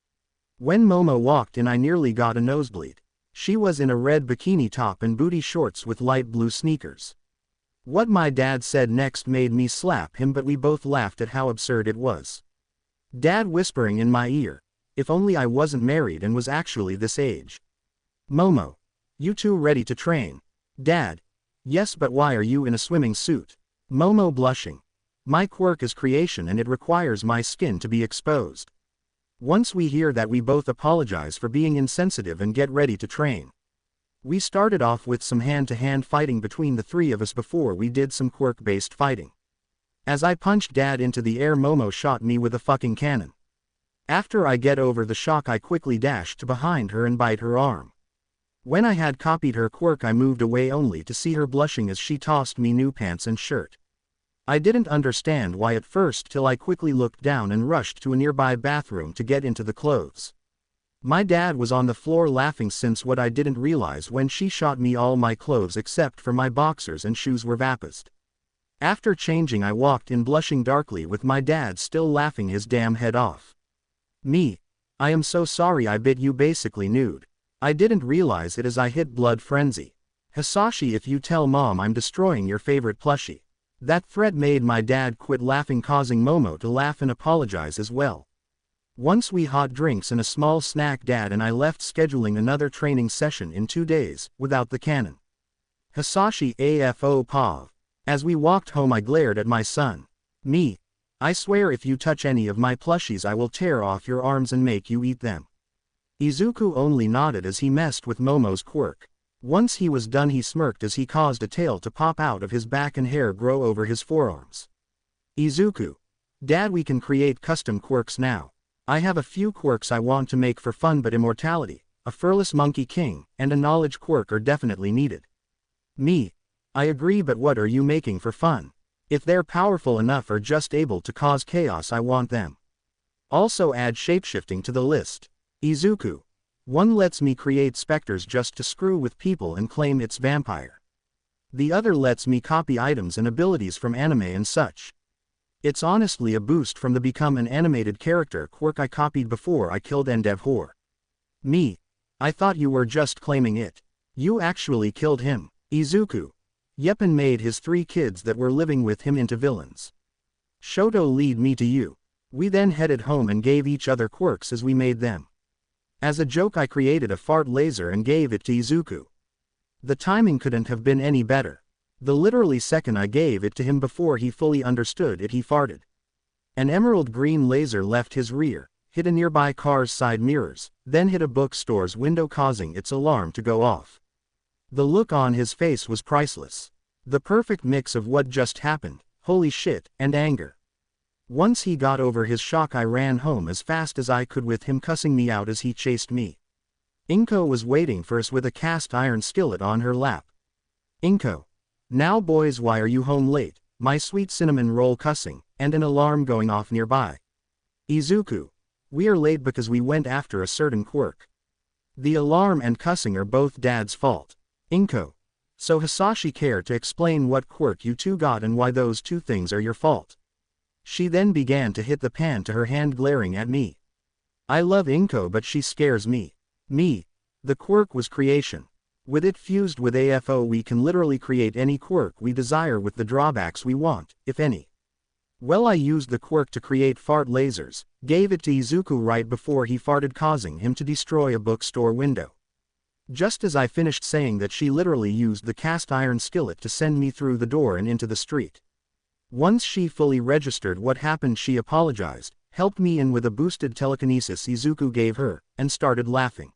Speaker 1: When Momo walked in, I nearly got a nosebleed. She was in a red bikini top and booty shorts with light blue sneakers. What my dad said next made me slap him, but we both laughed at how absurd it was. Dad whispering in my ear, if only I wasn't married and was actually this age. Momo. You two ready to train? Dad. Yes, but why are you in a swimming suit? Momo blushing. My quirk is creation and it requires my skin to be exposed. Once we hear that, we both apologize for being insensitive and get ready to train. We started off with some hand-to-hand fighting between the three of us before we did some quirk-based fighting. As I punched Dad into the air, Momo shot me with a fucking cannon. After I get over the shock, I quickly dashed to behind her and bite her arm. When I had copied her quirk, I moved away only to see her blushing as she tossed me new pants and shirt. I didn't understand why at first till I quickly looked down and rushed to a nearby bathroom to get into the clothes. My dad was on the floor laughing since what I didn't realize when she shot me, all my clothes except for my boxers and shoes were vaporized. After changing, I walked in blushing darkly with my dad still laughing his damn head off. Me. I am so sorry I bit you basically nude. I didn't realize it as I hit blood frenzy. Hisashi, if you tell Mom I'm destroying your favorite plushie. That threat made my dad quit laughing, causing Momo to laugh and apologize as well. Once we hot drinks and a small snack, Dad and I left, scheduling another training session in 2 days, without the cannon. Hisashi AFO POV. As we walked home, I glared at my son. Me. I swear if you touch any of my plushies, I will tear off your arms and make you eat them. Izuku only nodded as he messed with Momo's quirk. Once he was done, he smirked as he caused a tail to pop out of his back and hair grow over his forearms. Izuku. Dad, we can create custom quirks now. I have a few quirks I want to make for fun, but immortality, a furless monkey king, and a knowledge quirk are definitely needed. Me. I agree, but what are you making for fun? If they're powerful enough or just able to cause chaos, I want them. Also add shapeshifting to the list. Izuku. One lets me create specters just to screw with people and claim it's vampire. The other lets me copy items and abilities from anime and such. It's honestly a boost from the become an animated character quirk I copied before I killed Endeavor. Me. I thought you were just claiming it. You actually killed him. Izuku. Yep, and made his 3 kids that were living with him into villains. Shoto, lead me to you. We then headed home and gave each other quirks as we made them. As a joke, I created a fart laser and gave it to Izuku. The timing couldn't have been any better. The literally second I gave it to him before he fully understood it, he farted. An emerald green laser left his rear, hit a nearby car's side mirrors, then hit a bookstore's window, causing its alarm to go off. The look on his face was priceless. The perfect mix of what just happened, holy shit, and anger. Once he got over his shock, I ran home as fast as I could with him cussing me out as he chased me. Inko was waiting for us with a cast iron skillet on her lap. Inko. Now boys, why are you home late? My sweet cinnamon roll cussing, and an alarm going off nearby. Izuku. We are late because we went after a certain quirk. The alarm and cussing are both Dad's fault. Inko. So Hisashi care to explain what quirk you two got and why those two things are your fault. She then began to hit the pan to her hand, glaring at me. I love Inko, but she scares me. Me. The quirk was creation. With it fused with AFO, we can literally create any quirk we desire with the drawbacks we want, if any. Well, I used the quirk to create fart lasers, gave it to Izuku right before he farted, causing him to destroy a bookstore window. Just as I finished saying that, she literally used the cast iron skillet to send me through the door and into the street. Once she fully registered what happened, she apologized, helped me in with a boosted telekinesis Izuku gave her, and started laughing.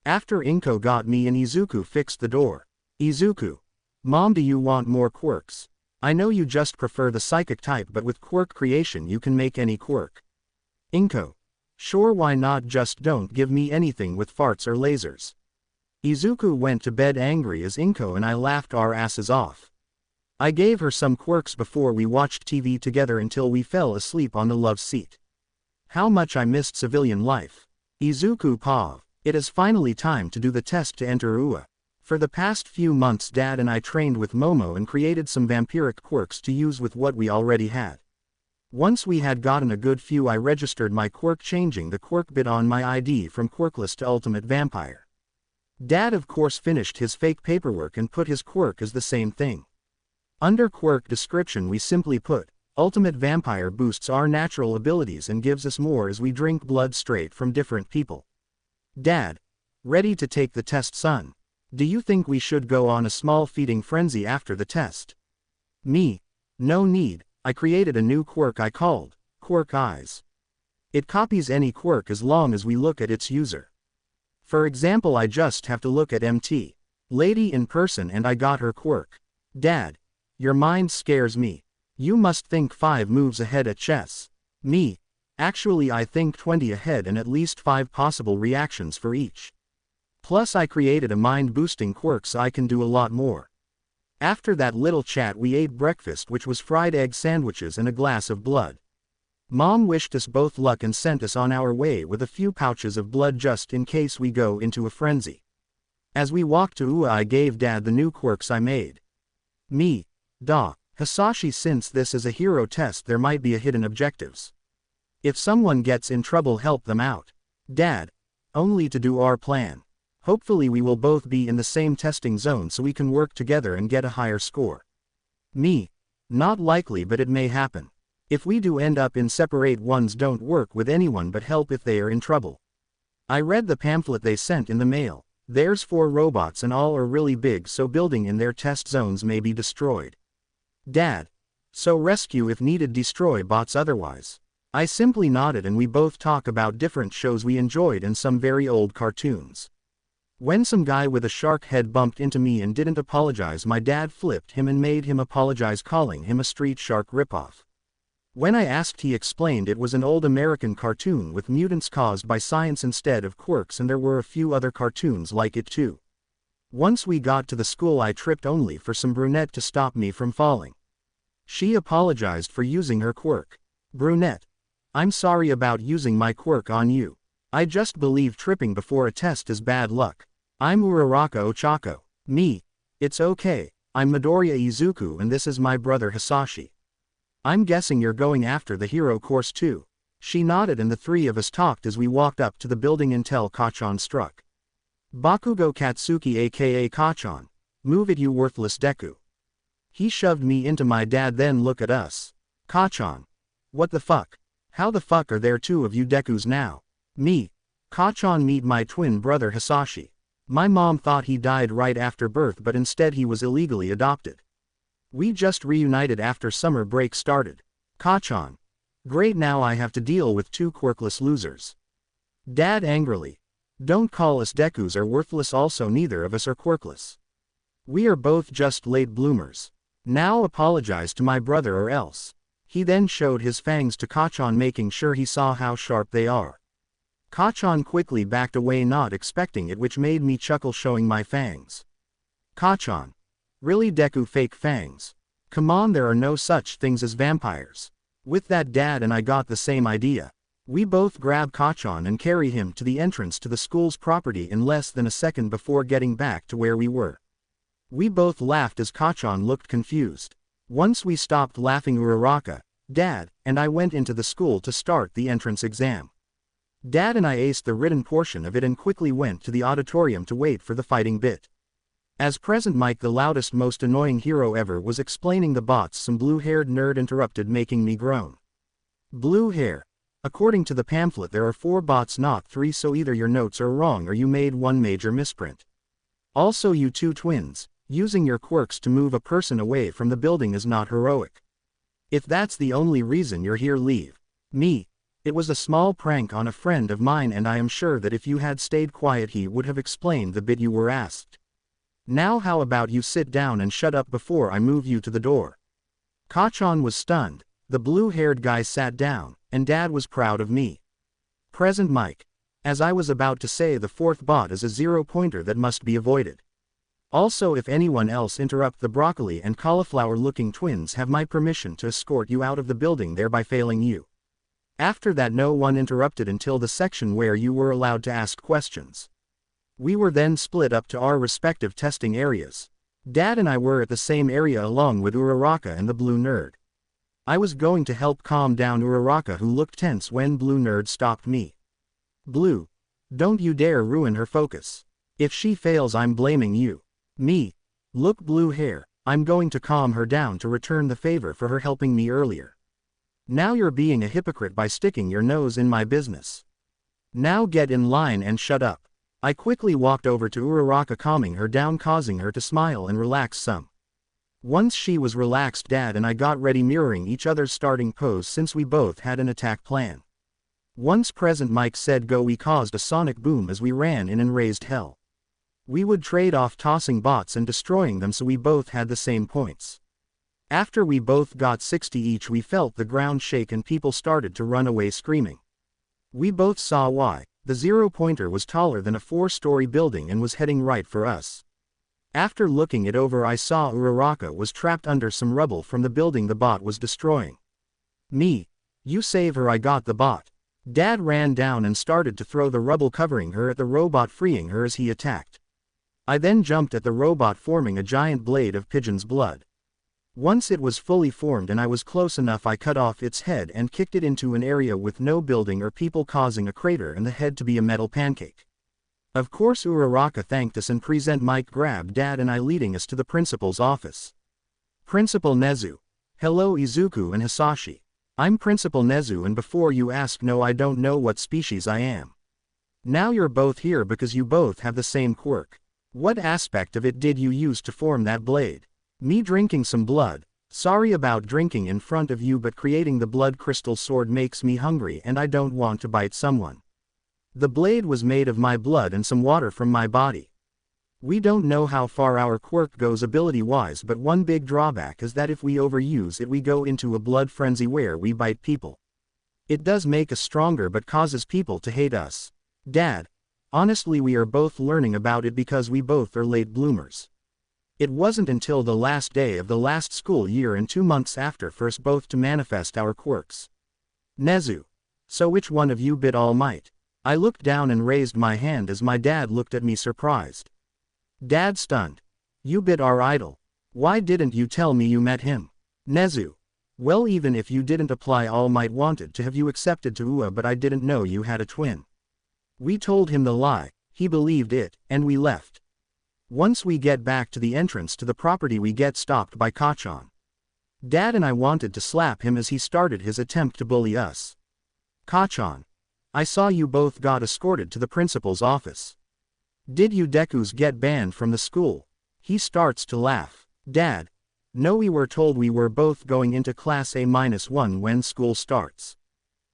Speaker 1: After Inko got me and Izuku fixed the door. Izuku. Mom, do you want more quirks? I know you just prefer the psychic type, but with quirk creation you can make any quirk. Inko. Sure, why not, just don't give me anything with farts or lasers. Izuku went to bed angry as Inko and I laughed our asses off. I gave her some quirks before we watched TV together until we fell asleep on the love seat. How much I missed civilian life. Izuku Pav. It is finally time to do the test to enter UA. For the past few months Dad and I trained with Momo and created some vampiric quirks to use with what we already had. Once we had gotten a good few, I registered my quirk, changing the quirk bit on my ID from quirkless to ultimate vampire. Dad of course finished his fake paperwork and put his quirk as the same thing. Under quirk description we simply put, ultimate vampire boosts our natural abilities and gives us more as we drink blood straight from different people. Dad. Ready to take the test, son? Do you think we should go on a small feeding frenzy after the test? Me. No need, I created a new quirk I called Quirk Eyes. It copies any quirk as long as we look at its user. For example, I just have to look at MT Lady in person and I got her quirk. Dad. Your mind scares me. You must think 5 moves ahead at chess. Me. Actually, I think 20 ahead and at least 5 possible reactions for each. Plus I created a mind-boosting quirk so I can do a lot more. After that little chat we ate breakfast, which was fried egg sandwiches and a glass of blood. Mom wished us both luck and sent us on our way with a few pouches of blood just in case we go into a frenzy. As we walked to UA, I gave Dad the new quirks I made. Me. Da. Hisashi, since this is a hero test there might be a hidden objectives. If someone gets in trouble, help them out. Dad. Only to do our plan. Hopefully we will both be in the same testing zone so we can work together and get a higher score. Me. Not likely, but it may happen. If we do end up in separate ones, don't work with anyone but help if they are in trouble. I read the pamphlet they sent in the mail. There's 4 robots and all are really big, so building in their test zones may be destroyed. Dad. So rescue if needed, destroy bots otherwise. I simply nodded and we both talk about different shows we enjoyed and some very old cartoons. When some guy with a shark head bumped into me and didn't apologize, my dad flipped him and made him apologize, calling him a street shark ripoff. When I asked, he explained it was an old American cartoon with mutants caused by science instead of quirks, and there were a few other cartoons like it too. Once we got to the school I tripped only for some brunette to stop me from falling. She apologized for using her quirk. Brunette. I'm sorry about using my quirk on you. I just believe tripping before a test is bad luck. I'm Uraraka Ochako. Me. It's okay, I'm Midoriya Izuku and this is my brother Hisashi. I'm guessing you're going after the hero course too. She nodded and the 3 of us talked as we walked up to the building until Kachan struck. Bakugo Katsuki aka Kachan. Move it, you worthless Deku. He shoved me into my dad, then look at us. Kachan. What the fuck? How the fuck are there 2 of you Dekus now? Me. Kachan, meet my twin brother Hisashi. My mom thought he died right after birth, but instead he was illegally adopted. We just reunited after summer break started. Kachan. Great, now I have to deal with 2 quirkless losers. Dad angrily. Don't call us Dekus are worthless, also neither of us are quirkless. We are both just late bloomers. Now apologize to my brother or else. He then showed his fangs to Kachan, making sure he saw how sharp they are. Kachan quickly backed away, not expecting it, which made me chuckle, showing my fangs. Kachan. Really, Deku, fake fangs? Come on, there are no such things as vampires. With that, Dad and I got the same idea. We both grab Kachan and carry him to the entrance to the school's property in less than a second before getting back to where we were. We both laughed as Kachan looked confused. Once we stopped laughing, Uraraka, Dad, and I went into the school to start the entrance exam. Dad and I aced the written portion of it and quickly went to the auditorium to wait for the fighting bit. As present Mike, the loudest, most annoying hero ever, was explaining the bots, some blue-haired nerd interrupted, making me groan. Blue hair. According to the pamphlet, there are 4 bots, not 3, so either your notes are wrong or you made one major misprint. Also, you 2 twins, using your quirks to move a person away from the building is not heroic. If that's the only reason you're here, leave. Me. It was a small prank on a friend of mine, and I am sure that if you had stayed quiet he would have explained the bit you were asked. Now how about you sit down and shut up before I move you to the door? Kachan was stunned. The blue-haired guy sat down, and Dad was proud of me. Present Mike. As I was about to say, the 4th bot is a 0-pointer that must be avoided. Also, if anyone else interrupt, the broccoli and cauliflower-looking twins have my permission to escort you out of the building, thereby failing you. After that, no one interrupted until the section where you were allowed to ask questions. We were then split up to our respective testing areas. Dad and I were at the same area along with Uraraka and the blue nerd. I was going to help calm down Uraraka, who looked tense when blue nerd stopped me. Blue. Don't you dare ruin her focus. If she fails, I'm blaming you. Me. Look, blue hair, I'm going to calm her down to return the favor for her helping me earlier. Now you're being a hypocrite by sticking your nose in my business. Now get in line and shut up. I quickly walked over to Uraraka, calming her down, causing her to smile and relax some. Once she was relaxed, Dad and I got ready, mirroring each other's starting pose since we both had an attack plan. Once present Mike said go, we caused a sonic boom as we ran in and raised hell. We would trade off tossing bots and destroying them, so we both had the same points. After we both got 60 each, we felt the ground shake and people started to run away screaming. We both saw why. The 0-pointer was taller than a 4-story building and was heading right for us. After looking it over, I saw Uraraka was trapped under some rubble from the building the bot was destroying. Me. You save her, I got the bot. Dad ran down and started to throw the rubble covering her at the robot, freeing her as he attacked. I then jumped at the robot, forming a giant blade of pigeon's blood. Once it was fully formed and I was close enough, I cut off its head and kicked it into an area with no building or people, causing a crater and the head to be a metal pancake. Of course, Uraraka thanked us, and present Mike grabbed Dad and I, leading us to the principal's office. Principal Nezu. Hello Izuku and Hisashi. I'm Principal Nezu, and before you ask, no, I don't know what species I am. Now you're both here because you both have the same quirk. What aspect of it did you use to form that blade? Me. Drinking some blood. Sorry about drinking in front of you, but creating the blood crystal sword makes me hungry and I don't want to bite someone. The blade was made of my blood and some water from my body. We don't know how far our quirk goes ability-wise, but one big drawback is that if we overuse it, we go into a blood frenzy where we bite people. It does make us stronger but causes people to hate us. Dad. Honestly, we are both learning about it because we both are late bloomers. It wasn't until the last day of the last school year and 2 months after first both to manifest our quirks. Nezu. So which one of you bit All Might? I looked down and raised my hand as my dad looked at me surprised. Dad stunned. You bit our idol. Why didn't you tell me you met him? Nezu. Well, even if you didn't apply, All Might wanted to have you accepted to UA, but I didn't know you had a twin. We told him the lie, he believed it, and we left. Once we get back to the entrance to the property, we get stopped by Kachan. Dad and I wanted to slap him as he started his attempt to bully us. Kachan. I saw you both got escorted to the principal's office. Did you Dekus get banned from the school? He starts to laugh. Dad. No, we were told we were both going into class A-1 when school starts.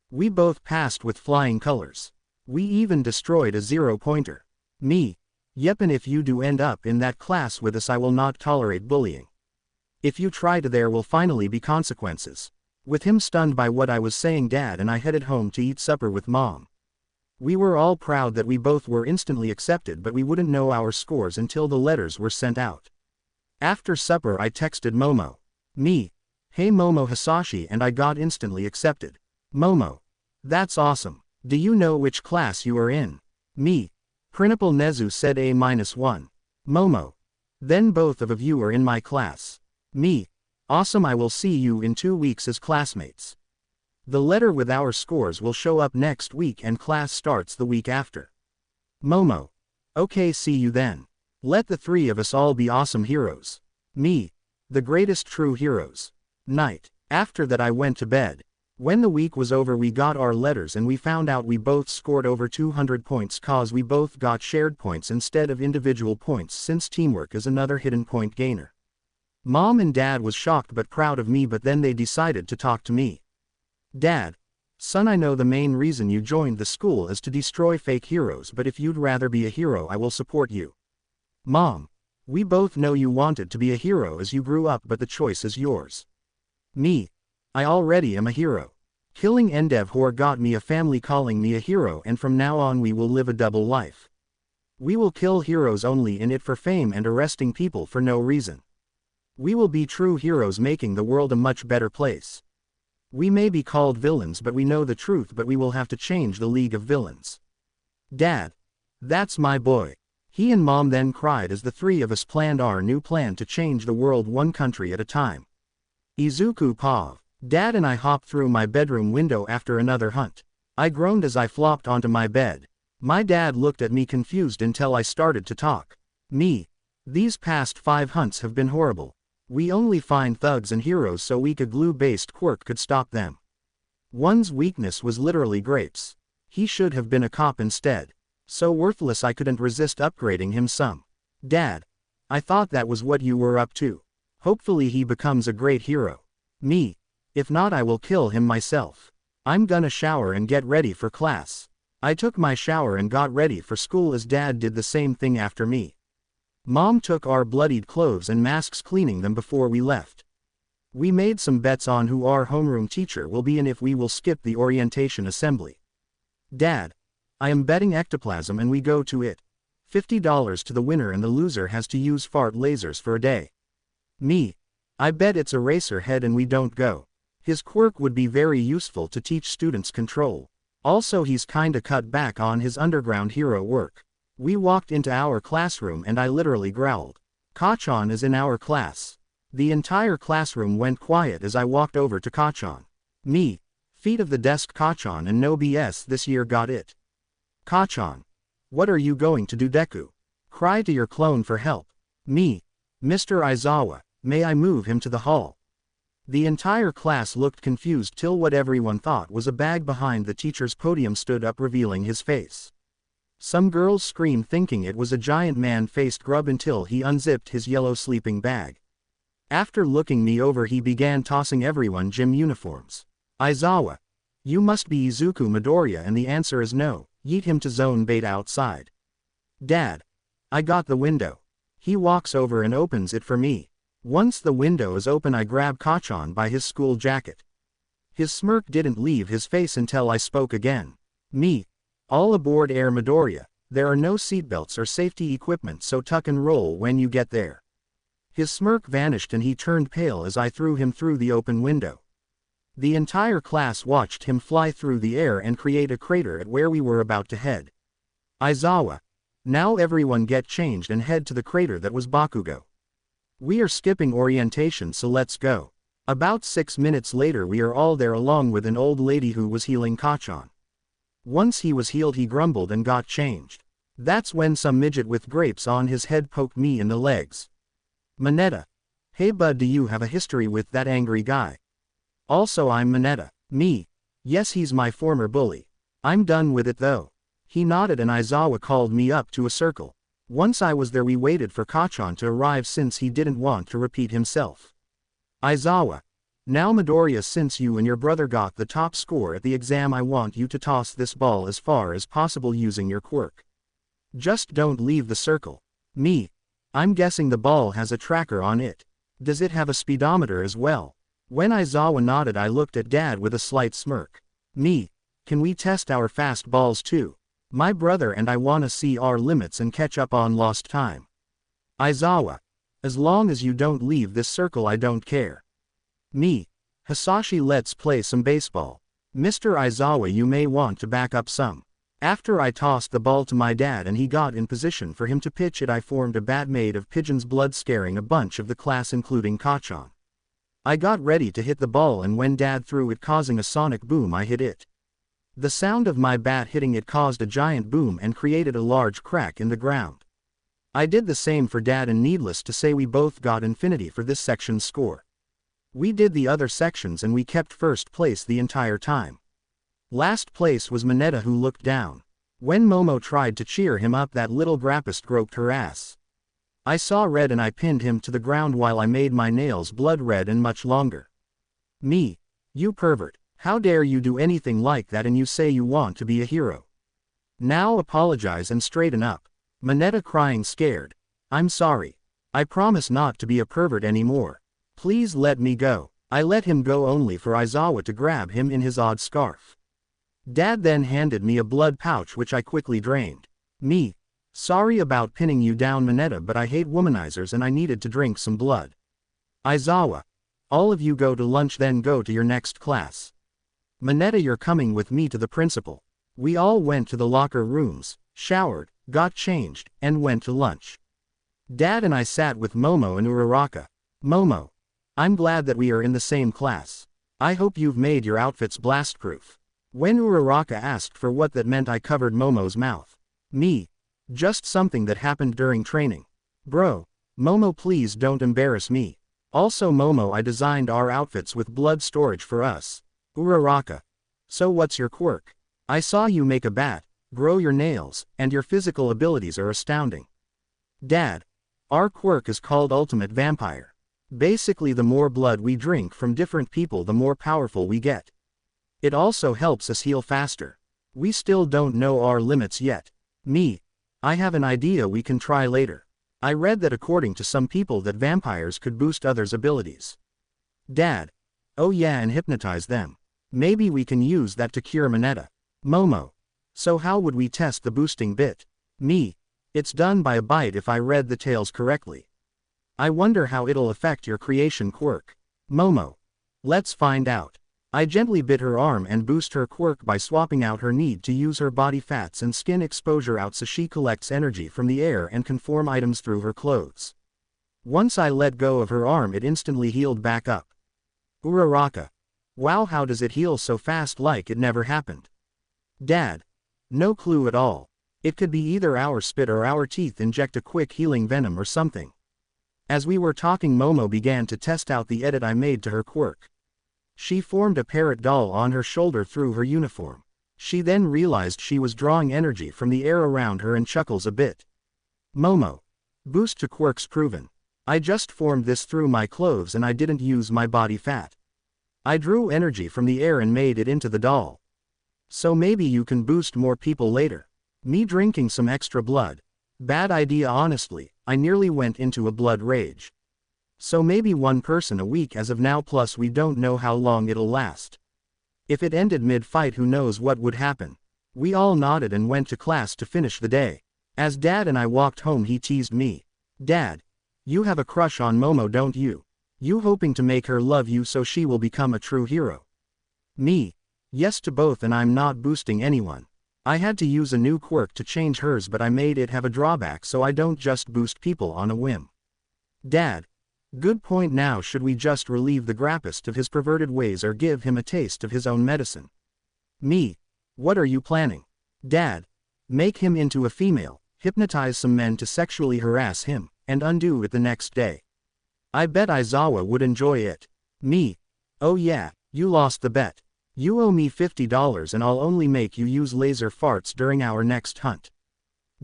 Speaker 1: We both passed with flying colors. We even destroyed a 0-pointer. Me. Yep, and if you do end up in that class with us, I will not tolerate bullying. If you try to, there will finally be consequences. With him stunned by what I was saying, Dad and I headed home to eat supper with Mom. We were all proud that we both were instantly accepted, but we wouldn't know our scores until the letters were sent out. After supper I texted Momo. Me. Hey Momo Hisashi, and I got instantly accepted. Momo. That's awesome. Do you know which class you are in? Me. Principal Nezu said A-1. Momo. Then both of you are in my class. Me. Awesome, I will see you in 2 weeks as classmates. The letter with our scores will show up next week and class starts the week after. Momo. Okay, see you then. Let the 3 of us all be awesome heroes. Me. The greatest true heroes. Night. After that I went to bed. When the week was over, we got our letters and we found out we both scored over 200 points cause we both got shared points instead of individual points, since teamwork is another hidden point gainer. Mom and Dad was shocked but proud of me, but then they decided to talk to me. Dad. Son, I know the main reason you joined the school is to destroy fake heroes, but if you'd rather be a hero, I will support you. Mom. We both know you wanted to be a hero as you grew up, but the choice is yours. Me. I already am a hero. Killing Endeavor got me a family calling me a hero, and from now on we will live a double life. We will kill heroes only in it for fame and arresting people for no reason. We will be true heroes, making the world a much better place. We may be called villains, but we know the truth, but we will have to change the League of Villains. Dad. That's my boy. He and Mom then cried as the 3 of us planned our new plan to change the world one country at a time. Izuku Pav. Dad and I hopped through my bedroom window after another hunt. I groaned as I flopped onto my bed. My dad looked at me confused until I started to talk. Me. These past 5 hunts have been horrible. We only find thugs and heroes so weak a glue-based quirk could stop them. One's weakness was literally grapes. He should have been a cop instead. So worthless I couldn't resist upgrading him some. Dad. I thought that was what you were up to. Hopefully he becomes a great hero. Me. If not, I will kill him myself. I'm gonna shower and get ready for class. I took my shower and got ready for school as Dad did the same thing after me. Mom took our bloodied clothes and masks, cleaning them before we left. We made some bets on who our homeroom teacher will be and if we will skip the orientation assembly. Dad. I am betting ectoplasm and we go to it. $50 to the winner, and the loser has to use fart lasers for a day. Me. I bet it's Eraserhead and we don't go. His quirk would be very useful to teach students control. Also, he's kinda cut back on his underground hero work. We walked into our classroom and I literally growled. Kachan is in our class. The entire classroom went quiet as I walked over to Kachan. Me. Feet of the desk Kachan, and no BS, this year got it. Kachan. What are you going to do, Deku? Cry to your clone for help. Me. Mr. Aizawa, may I move him to the hall? The entire class looked confused till what everyone thought was a bag behind the teacher's podium stood up, revealing his face. Some girls screamed thinking it was a giant man-faced grub until he unzipped his yellow sleeping bag. After looking me over, he began tossing everyone gym uniforms. Aizawa. You must be Izuku Midoriya, and the answer is no. Yeet him to zone bait outside. Dad. I got the window. He walks over and opens it for me. Once the window is open, I grab Kachan by his school jacket. His smirk didn't leave his face until I spoke again. Me. All aboard Air Midoriya. There are no seatbelts or safety equipment, so tuck and roll when you get there. His smirk vanished and he turned pale as I threw him through the open window. The entire class watched him fly through the air and create a crater at where we were about to head. Aizawa. Now everyone get changed and head to the crater that was Bakugo. We are skipping orientation, so let's go. About 6 minutes later we are all there along with an old lady who was healing Kachan. Once he was healed, he grumbled and got changed. That's when some midget with grapes on his head poked me in the legs. Manetta. Hey bud, do you have a history with that angry guy? Also, I'm Manetta. Me. Yes, he's my former bully. I'm done with it though. He nodded and Aizawa called me up to a circle. Once I was there, we waited for Kachan to arrive since he didn't want to repeat himself. Aizawa. Now Midoriya, since you and your brother got the top score at the exam, I want you to toss this ball as far as possible using your quirk. Just don't leave the circle. Me. I'm guessing the ball has a tracker on it. Does it have a speedometer as well? When Aizawa nodded, I looked at Dad with a slight smirk. Me. Can we test our fast balls too? My brother and I wanna see our limits and catch up on lost time. Aizawa. As long as you don't leave this circle, I don't care. Me. Hisashi, let's play some baseball. Mr. Aizawa, you may want to back up some. After I tossed the ball to my dad and he got in position for him to pitch it, I formed a bat made of pigeon's blood, scaring a bunch of the class including Kachan. I got ready to hit the ball, and when Dad threw it, causing a sonic boom, I hit it. The sound of my bat hitting it caused a giant boom and created a large crack in the ground. I did the same for Dad, and needless to say we both got infinity for this section's score. We did the other sections and we kept first place the entire time. Last place was Manetta, who looked down. When Momo tried to cheer him up, that little grappist groped her ass. I saw red and I pinned him to the ground while I made my nails blood red and much longer. Me. You pervert. How dare you do anything like that, and you say you want to be a hero. Now apologize and straighten up. Manetta, crying scared. I'm sorry. I promise not to be a pervert anymore. Please let me go. I let him go only for Aizawa to grab him in his odd scarf. Dad then handed me a blood pouch which I quickly drained. Me. Sorry about pinning you down, Manetta, but I hate womanizers and I needed to drink some blood. Aizawa. All of you go to lunch, then go to your next class. Manetta, you're coming with me to the principal. We all went to the locker rooms, showered, got changed, and went to lunch. Dad and I sat with Momo and Uraraka. Momo. I'm glad that we are in the same class. I hope you've made your outfits blast-proof. When Uraraka asked for what that meant, I covered Momo's mouth. Me. Just something that happened during training. Bro. Momo, please don't embarrass me. Also Momo, I designed our outfits with blood storage for us. Uraraka. So what's your quirk? I saw you make a bat, grow your nails, and your physical abilities are astounding. Dad. Our quirk is called Ultimate Vampire. Basically, the more blood we drink from different people, the more powerful we get. It also helps us heal faster. We still don't know our limits yet. Me. I have an idea we can try later. I read that according to some people that vampires could boost others' abilities. Dad. Oh yeah, and hypnotize them. Maybe we can use that to cure Manetta. Momo. So how would we test the boosting bit? Me. It's done by a bite if I read the tales correctly. I wonder how it'll affect your creation quirk. Momo. Let's find out. I gently bit her arm and boost her quirk by swapping out her need to use her body fats and skin exposure out so she collects energy from the air and can form items through her clothes. Once I let go of her arm, it instantly healed back up. Uraraka. Wow, how does it heal so fast, like it never happened? Dad. No clue at all. It could be either our spit or our teeth inject a quick healing venom or something. As we were talking, Momo began to test out the edit I made to her quirk. She formed a parrot doll on her shoulder through her uniform. She then realized she was drawing energy from the air around her and chuckles a bit. Momo. Boost to quirks proven. I just formed this through my clothes and I didn't use my body fat. I drew energy from the air and made it into the doll. So maybe you can boost more people later. Me, drinking some extra blood. Bad idea, honestly. I nearly went into a blood rage. So maybe one person a week as of now, plus we don't know how long it'll last. If it ended mid-fight, who knows what would happen. We all nodded and went to class to finish the day. As Dad and I walked home, he teased me. Dad. You have a crush on Momo, don't you? You hoping to make her love you so she will become a true hero? Me. Yes to both, and I'm not boosting anyone. I had to use a new quirk to change hers, but I made it have a drawback so I don't just boost people on a whim. Dad. Good point. Now should we just relieve the grappist of his perverted ways or give him a taste of his own medicine? Me. What are you planning? Dad. Make him into a female, hypnotize some men to sexually harass him, and undo it the next day. I bet Aizawa would enjoy it. Me. Oh yeah, you lost the bet. You owe me $50 and I'll only make you use laser farts during our next hunt.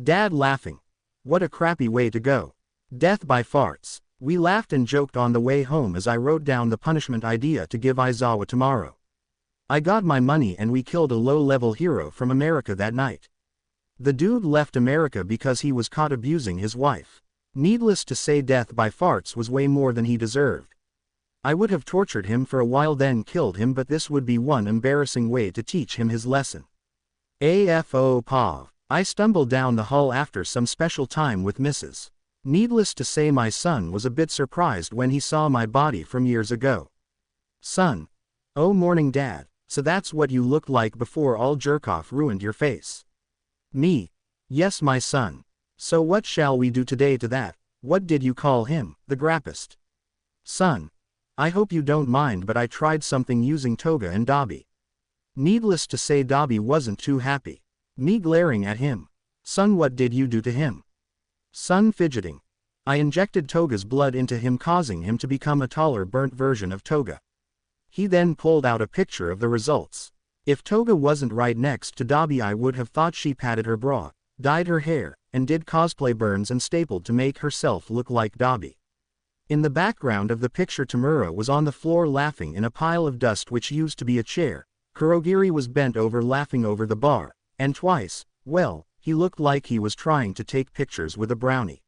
Speaker 1: Dad, laughing. What a crappy way to go. Death by farts. We laughed and joked on the way home as I wrote down the punishment idea to give Aizawa tomorrow. I got my money and we killed a low-level hero from America that night. The dude left America because he was caught abusing his wife. Needless to say, death by farts was way more than he deserved. I would have tortured him for a while then killed him, but this would be one embarrassing way to teach him his lesson. AFO POV. I stumbled down the hall after some special time with Mrs. Needless to say, my son was a bit surprised when he saw my body from years ago. Son. Oh, morning dad. So that's what you looked like before all jerk-off ruined your face. Me. Yes, my son. So what shall we do today to that? What did you call him, the grappist? Son. I hope you don't mind, but I tried something using Toga and Dobby. Needless to say, Dobby wasn't too happy. Me glaring at him. Son, what did you do to him? Son fidgeting. I injected Toga's blood into him, causing him to become a taller, burnt version of Toga. He then pulled out a picture of the results. If Toga wasn't right next to Dobby, I would have thought she padded her bra, dyed her hair, and did cosplay burns and stapled to make herself look like Dobby. In the background of the picture, Tamura was on the floor laughing in a pile of dust which used to be a chair. Kurogiri was bent over laughing over the bar, and twice, well, he looked like he was trying to take pictures with a brownie.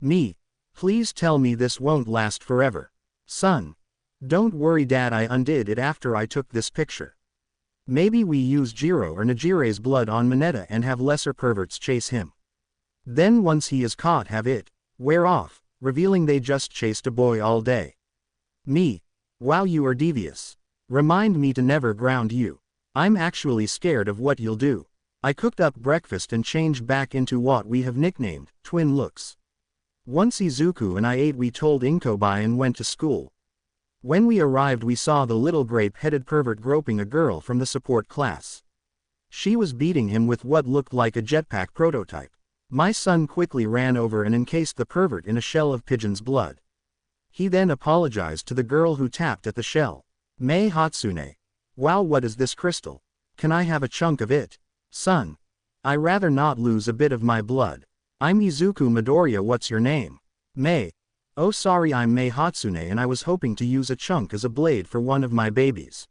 Speaker 1: Me. Please tell me this won't last forever. Son. Don't worry dad, I undid it after I took this picture. Maybe we use Jiro or Najire's blood on Manetta and have lesser perverts chase him. Then once he is caught, have it wear off, revealing they just chased a boy all day. Me. Wow, you are devious. Remind me to never ground you. I'm actually scared of what you'll do. I cooked up breakfast and changed back into what we have nicknamed twin looks. Once Izuku and I ate, we told Inko bye and went to school. When we arrived, we saw the little grape-headed pervert groping a girl from the support class. She was beating him with what looked like a jetpack prototype. My son quickly ran over and encased the pervert in a shell of pigeon's blood. He then apologized to the girl who tapped at the shell. Mei Hatsune. Wow, what is this crystal? Can I have a chunk of it? Son. I rather not lose a bit of my blood. I'm Izuku Midoriya, what's your name? Mei. Oh sorry, I'm Mei Hatsune and I was hoping to use a chunk as a blade for one of my babies.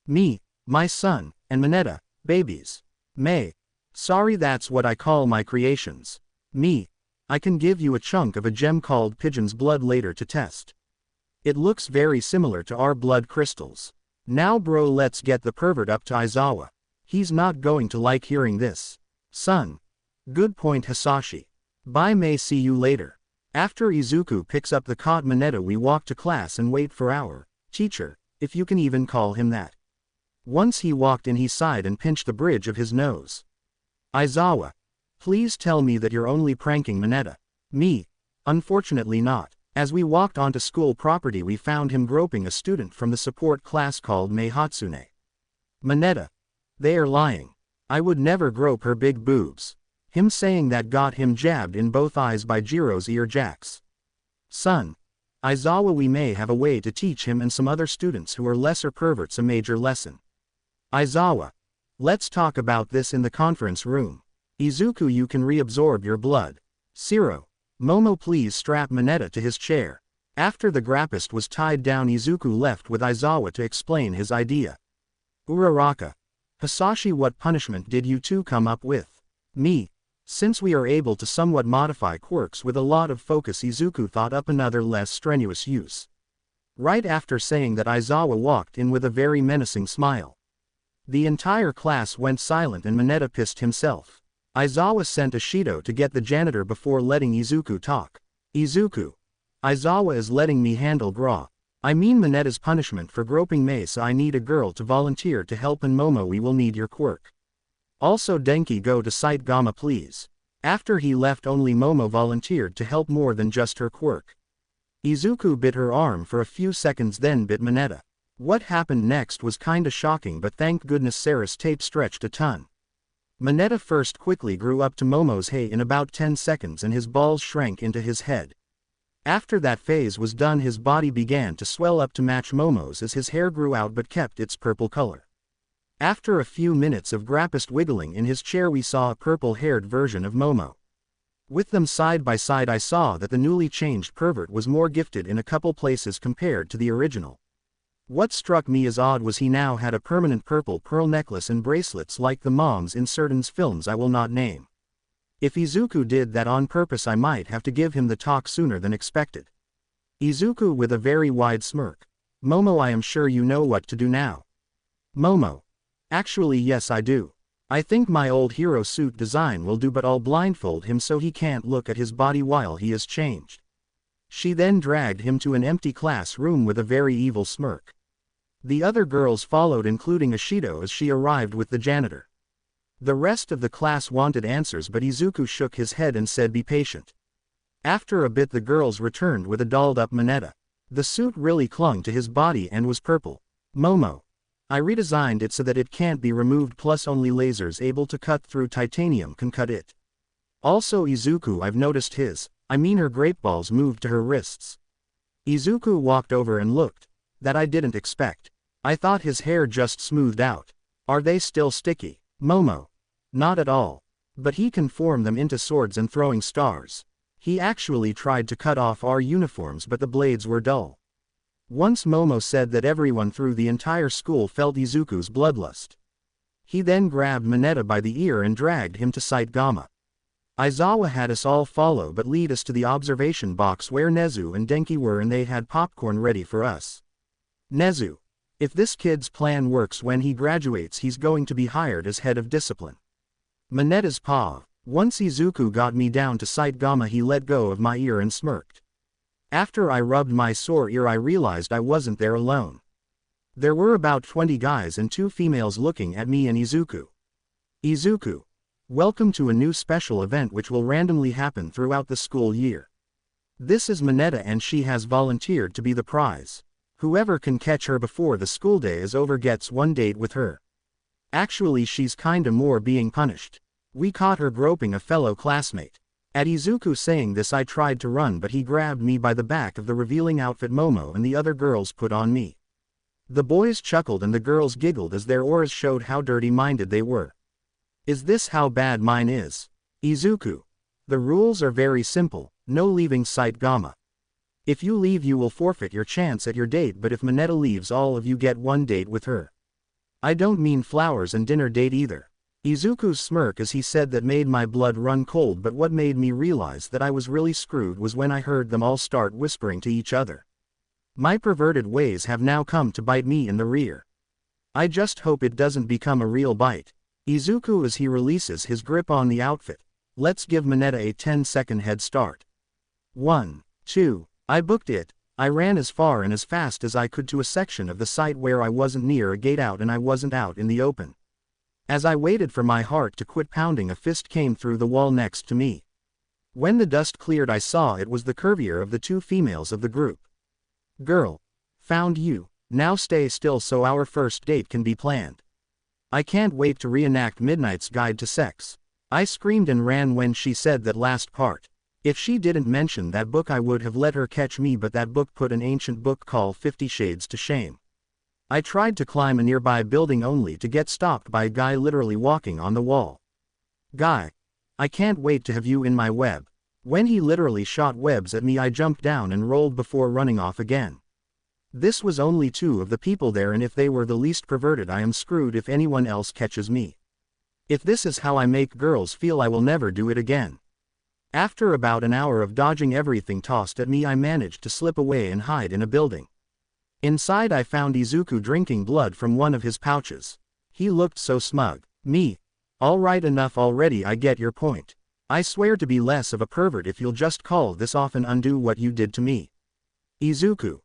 Speaker 1: Me, my son, and Manetta, babies. Mei. Sorry, that's what I call my creations. Me. I can give you a chunk of a gem called pigeon's blood later to test. It looks very similar to our blood crystals. Now bro, let's get the pervert up to Aizawa. He's not going to like hearing this. Son. Good point, Hisashi. Bye Mei, see you later. After Izuku picks up the caught Manetta, we walk to class and wait for our teacher, if you can even call him that. Once he walked in, he sighed and pinched the bridge of his nose. Aizawa. Please tell me that you're only pranking Manetta. Me. Unfortunately not. As we walked onto school property, we found him groping a student from the support class called Mei Hatsune. Manetta. They are lying. I would never grope her big boobs. Him saying that got him jabbed in both eyes by Jiro's ear jacks. Son. Aizawa, we may have a way to teach him and some other students who are lesser perverts a major lesson. Aizawa. Let's talk about this in the conference room. Izuku, you can reabsorb your blood. Shiro. Momo, please strap Manetta to his chair. After the grappist was tied down, Izuku left with Aizawa to explain his idea. Uraraka. Hisashi, what punishment did you two come up with? Me. Since we are able to somewhat modify quirks with a lot of focus, Izuku thought up another less strenuous use. Right after saying that, Aizawa walked in with a very menacing smile. The entire class went silent and Manetta pissed himself. Aizawa sent Ashido to get the janitor before letting Izuku talk. Izuku. Aizawa is letting me handle Gra. I mean Manetta's punishment for groping Mei, so I need a girl to volunteer to help, and Momo, we will need your quirk. Also Denki, go to Site Gamma please. After he left, only Momo volunteered to help more than just her quirk. Izuku bit her arm for a few seconds, then bit Manetta. What happened next was kinda shocking, but thank goodness Sarah's tape stretched a ton. Manetta first quickly grew up to Momo's hay in about 10 seconds and his balls shrank into his head. After that phase was done, his body began to swell up to match Momo's as his hair grew out but kept its purple color. After a few minutes of grappist wiggling in his chair, we saw a purple-haired version of Momo. With them side by side, I saw that the newly changed pervert was more gifted in a couple places compared to the original. What struck me as odd was he now had a permanent purple pearl necklace and bracelets like the moms in certain films I will not name. If Izuku did that on purpose, I might have to give him the talk sooner than expected. Izuku with a very wide smirk. Momo, I am sure you know what to do now. Momo. Actually yes I do. I think my old hero suit design will do, but I'll blindfold him so he can't look at his body while he is changed. She then dragged him to an empty classroom with a very evil smirk. The other girls followed, including Ashido, as she arrived with the janitor. The rest of the class wanted answers, but Izuku shook his head and said, be patient. After a bit the girls returned with a dolled up Manetta. The suit really clung to his body and was purple. Momo. I redesigned it so that it can't be removed, plus only lasers able to cut through titanium can cut it. Also Izuku, I've noticed her grape balls moved to her wrists. Izuku walked over and looked. That I didn't expect. I thought his hair just smoothed out. Are they still sticky? Momo. Not at all. But he can form them into swords and throwing stars. He actually tried to cut off our uniforms, but the blades were dull. Once Momo said that everyone through the entire school felt Izuku's bloodlust. He then grabbed Manetta by the ear and dragged him to Site Gamma. Aizawa had us all follow but lead us to the observation box where Nezu and Denki were, and they had popcorn ready for us. Nezu. If this kid's plan works, when he graduates he's going to be hired as head of discipline. Manetta's paw. Once Izuku got me down to Site Gamma he let go of my ear and smirked. After I rubbed my sore ear I realized I wasn't there alone. There were about 20 guys and 2 females looking at me and Izuku. Izuku. Welcome to a new special event which will randomly happen throughout the school year. This is Manetta and she has volunteered to be the prize. Whoever can catch her before the school day is over gets 1 date with her. Actually she's kinda more being punished. We caught her groping a fellow classmate. At Izuku saying this I tried to run, but he grabbed me by the back of the revealing outfit Momo and the other girls put on me. The boys chuckled and the girls giggled as their auras showed how dirty-minded they were. Is this how bad mine is? Izuku. The rules are very simple, no leaving Site Gamma. If you leave you will forfeit your chance at your date, but if Manetta leaves all of you get 1 date with her. I don't mean flowers and dinner date either. Izuku's smirk as he said that made my blood run cold, but what made me realize that I was really screwed was when I heard them all start whispering to each other. My perverted ways have now come to bite me in the rear. I just hope it doesn't become a real bite. Izuku as he releases his grip on the outfit. Let's give Manetta a 10-second head start. 1, 2, I booked it. I ran as far and as fast as I could to a section of the site where I wasn't near a gate out and I wasn't out in the open. As I waited for my heart to quit pounding, a fist came through the wall next to me. When the dust cleared I saw it was the curvier of the 2 females of the group. Girl. Found you. Now stay still so our first date can be planned. I can't wait to reenact Midnight's Guide to Sex. I screamed and ran when she said that last part. If she didn't mention that book I would have let her catch me, but that book put an ancient book called 50 Shades to shame. I tried to climb a nearby building only to get stopped by a guy literally walking on the wall. Guy. I can't wait to have you in my web. When he literally shot webs at me I jumped down and rolled before running off again. This was only 2 of the people there, and if they were the least perverted I am screwed if anyone else catches me. If this is how I make girls feel I will never do it again. After about an hour of dodging everything tossed at me I managed to slip away and hide in a building. Inside I found Izuku drinking blood from one of his pouches. He looked so smug. Me. Alright, enough already, I get your point. I swear to be less of a pervert if you'll just call this off and undo what you did to me. Izuku.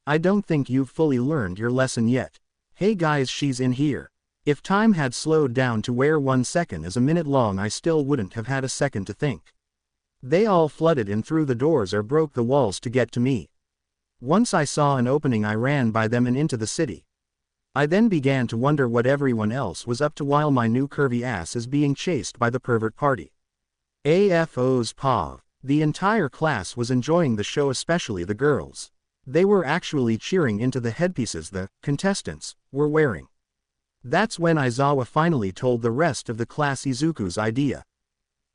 Speaker 1: I don't think you've fully learned your lesson yet. Hey guys, she's in here. If time had slowed down to where 1 second is a minute long I still wouldn't have had a second to think. They all flooded in through the doors or broke the walls to get to me. Once I saw an opening I ran by them and into the city. I then began to wonder what everyone else was up to while my new curvy ass is being chased by the pervert party. AFO's POV. The entire class was enjoying the show, especially the girls. They were actually cheering into the headpieces the contestants were wearing. That's when Aizawa finally told the rest of the class Izuku's idea.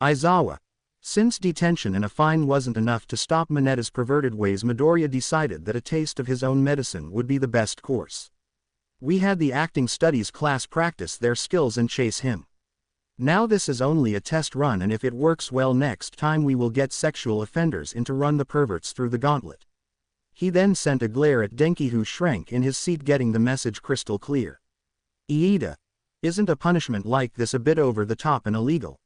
Speaker 1: Aizawa. Since detention and a fine wasn't enough to stop Manetta's perverted ways, Midoriya decided that a taste of his own medicine would be the best course. We had the acting studies class practice their skills and chase him. Now this is only a test run, and if it works well next time we will get sexual offenders in to run the perverts through the gauntlet. He then sent a glare at Denki, who shrank in his seat, getting the message crystal clear. Iida. Isn't a punishment like this a bit over the top and illegal?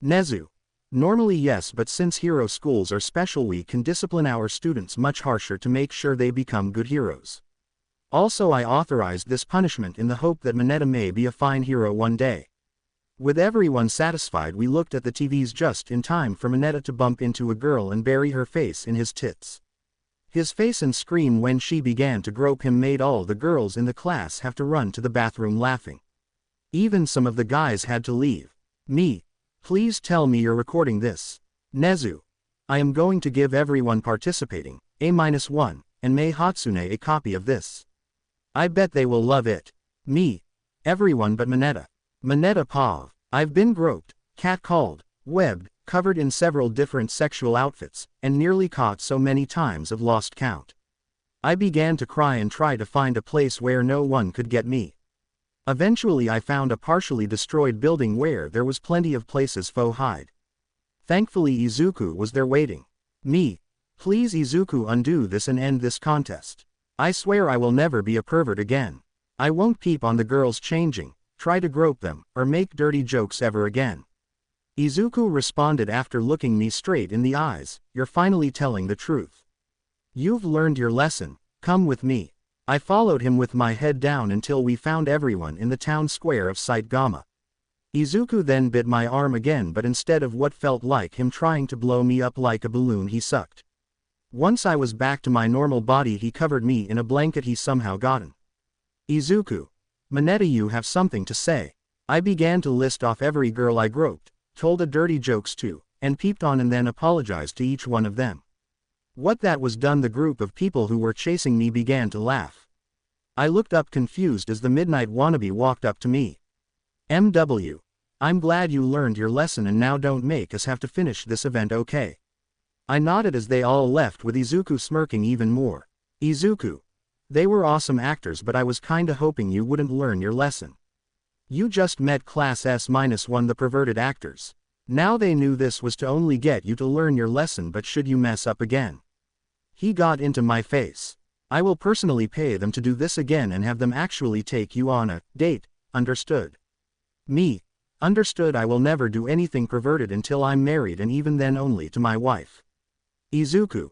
Speaker 1: Nezu. Normally yes, but since hero schools are special we can discipline our students much harsher to make sure they become good heroes. Also I authorized this punishment in the hope that Manetta may be a fine hero one day. With everyone satisfied we looked at the TVs just in time for Manetta to bump into a girl and bury her face in his tits. His face and scream when she began to grope him made all the girls in the class have to run to the bathroom laughing. Even some of the guys had to leave. Me. Please tell me you're recording this. Nezu. I am going to give everyone participating, A-1, and Mei Hatsune a copy of this. I bet they will love it. Me. Everyone but Manetta. Manetta Pav. I've been groped, catcalled, webbed, covered in several different sexual outfits, and nearly caught so many times I've lost count. I began to cry and try to find a place where no one could get me. Eventually I found a partially destroyed building where there was plenty of places faux hide. Thankfully Izuku was there waiting. Me. Please Izuku, undo this and end this contest. I swear I will never be a pervert again. I won't peep on the girls changing, try to grope them, or make dirty jokes ever again. Izuku responded after looking me straight in the eyes, you're finally telling the truth. You've learned your lesson, come with me. I followed him with my head down until we found everyone in the town square of Saitama. Izuku then bit my arm again, but instead of what felt like him trying to blow me up like a balloon he sucked. Once I was back to my normal body he covered me in a blanket he somehow gotten. Izuku. Manetta, you have something to say. I began to list off every girl I groped, told a dirty jokes to, and peeped on and then apologized to each one of them. What that was done, the group of people who were chasing me began to laugh. I looked up confused as the midnight wannabe walked up to me. MW. I'm glad you learned your lesson and now don't make us have to finish this event, okay? I nodded as they all left with Izuku smirking even more. Izuku. They were awesome actors, but I was kinda hoping you wouldn't learn your lesson. You just met class S-1, the perverted actors. Now they knew this was to only get you to learn your lesson, but should you mess up again. He got into my face. I will personally pay them to do this again and have them actually take you on a date, understood? Me. Understood. I will never do anything perverted until I'm married, and even then only to my wife. Izuku.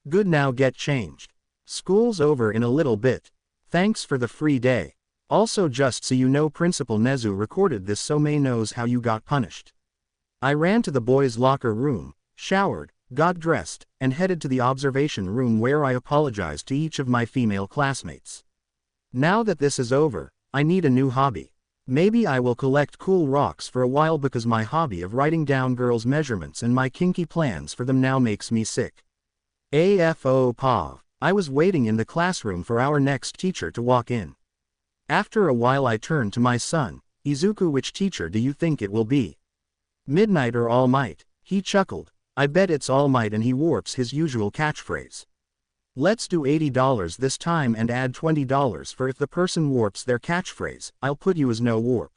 Speaker 1: Good, now get changed. School's over in a little bit. Thanks for the free day. Also, just so you know, Principal Nezu recorded this so Mei knows how you got punished. I ran to the boys' locker room, showered, got dressed, and headed to the observation room where I apologized to each of my female classmates. Now that this is over, I need a new hobby. Maybe I will collect cool rocks for a while because my hobby of writing down girls' measurements and my kinky plans for them now makes me sick. AFO Pav. I was waiting in the classroom for our next teacher to walk in. After a while I turned to my son. Izuku, which teacher do you think it will be? Midnight or All Might? He chuckled. I bet it's All Might, and he warps his usual catchphrase. Let's do $80 this time and add $20 for if the person warps their catchphrase. I'll put you as no warp.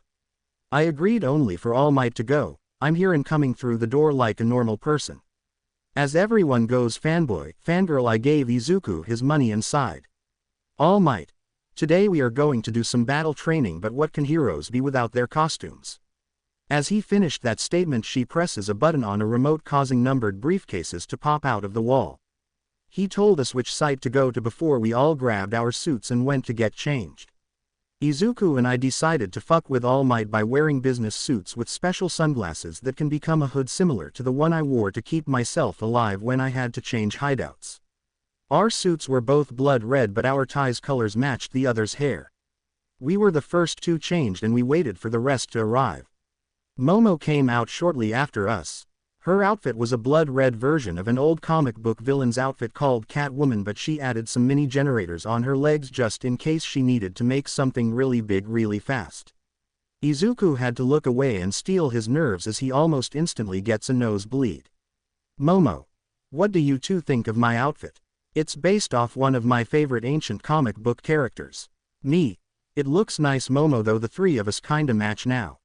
Speaker 1: I agreed, only for All Might to go. I'm here and coming through the door like a normal person. As everyone goes fanboy, fangirl, I gave Izuku his money and sighed. All Might. Today we are going to do some battle training, but what can heroes be without their costumes? As he finished that statement, she presses a button on a remote, causing numbered briefcases to pop out of the wall. He told us which site to go to before we all grabbed our suits and went to get changed. Izuku and I decided to fuck with All Might by wearing business suits with special sunglasses that can become a hood similar to the one I wore to keep myself alive when I had to change hideouts. Our suits were both blood red, but our ties' colors matched the other's hair. We were the first two changed and we waited for the rest to arrive. Momo came out shortly after us. Her outfit was a blood-red version of an old comic book villain's outfit called Catwoman, but she added some mini generators on her legs just in case she needed to make something really big really fast. Izuku had to look away and steel his nerves as he almost instantly gets a nosebleed. Momo. What do you two think of my outfit? It's based off one of my favorite ancient comic book characters. Me. It looks nice, Momo, though the three of us kinda match now.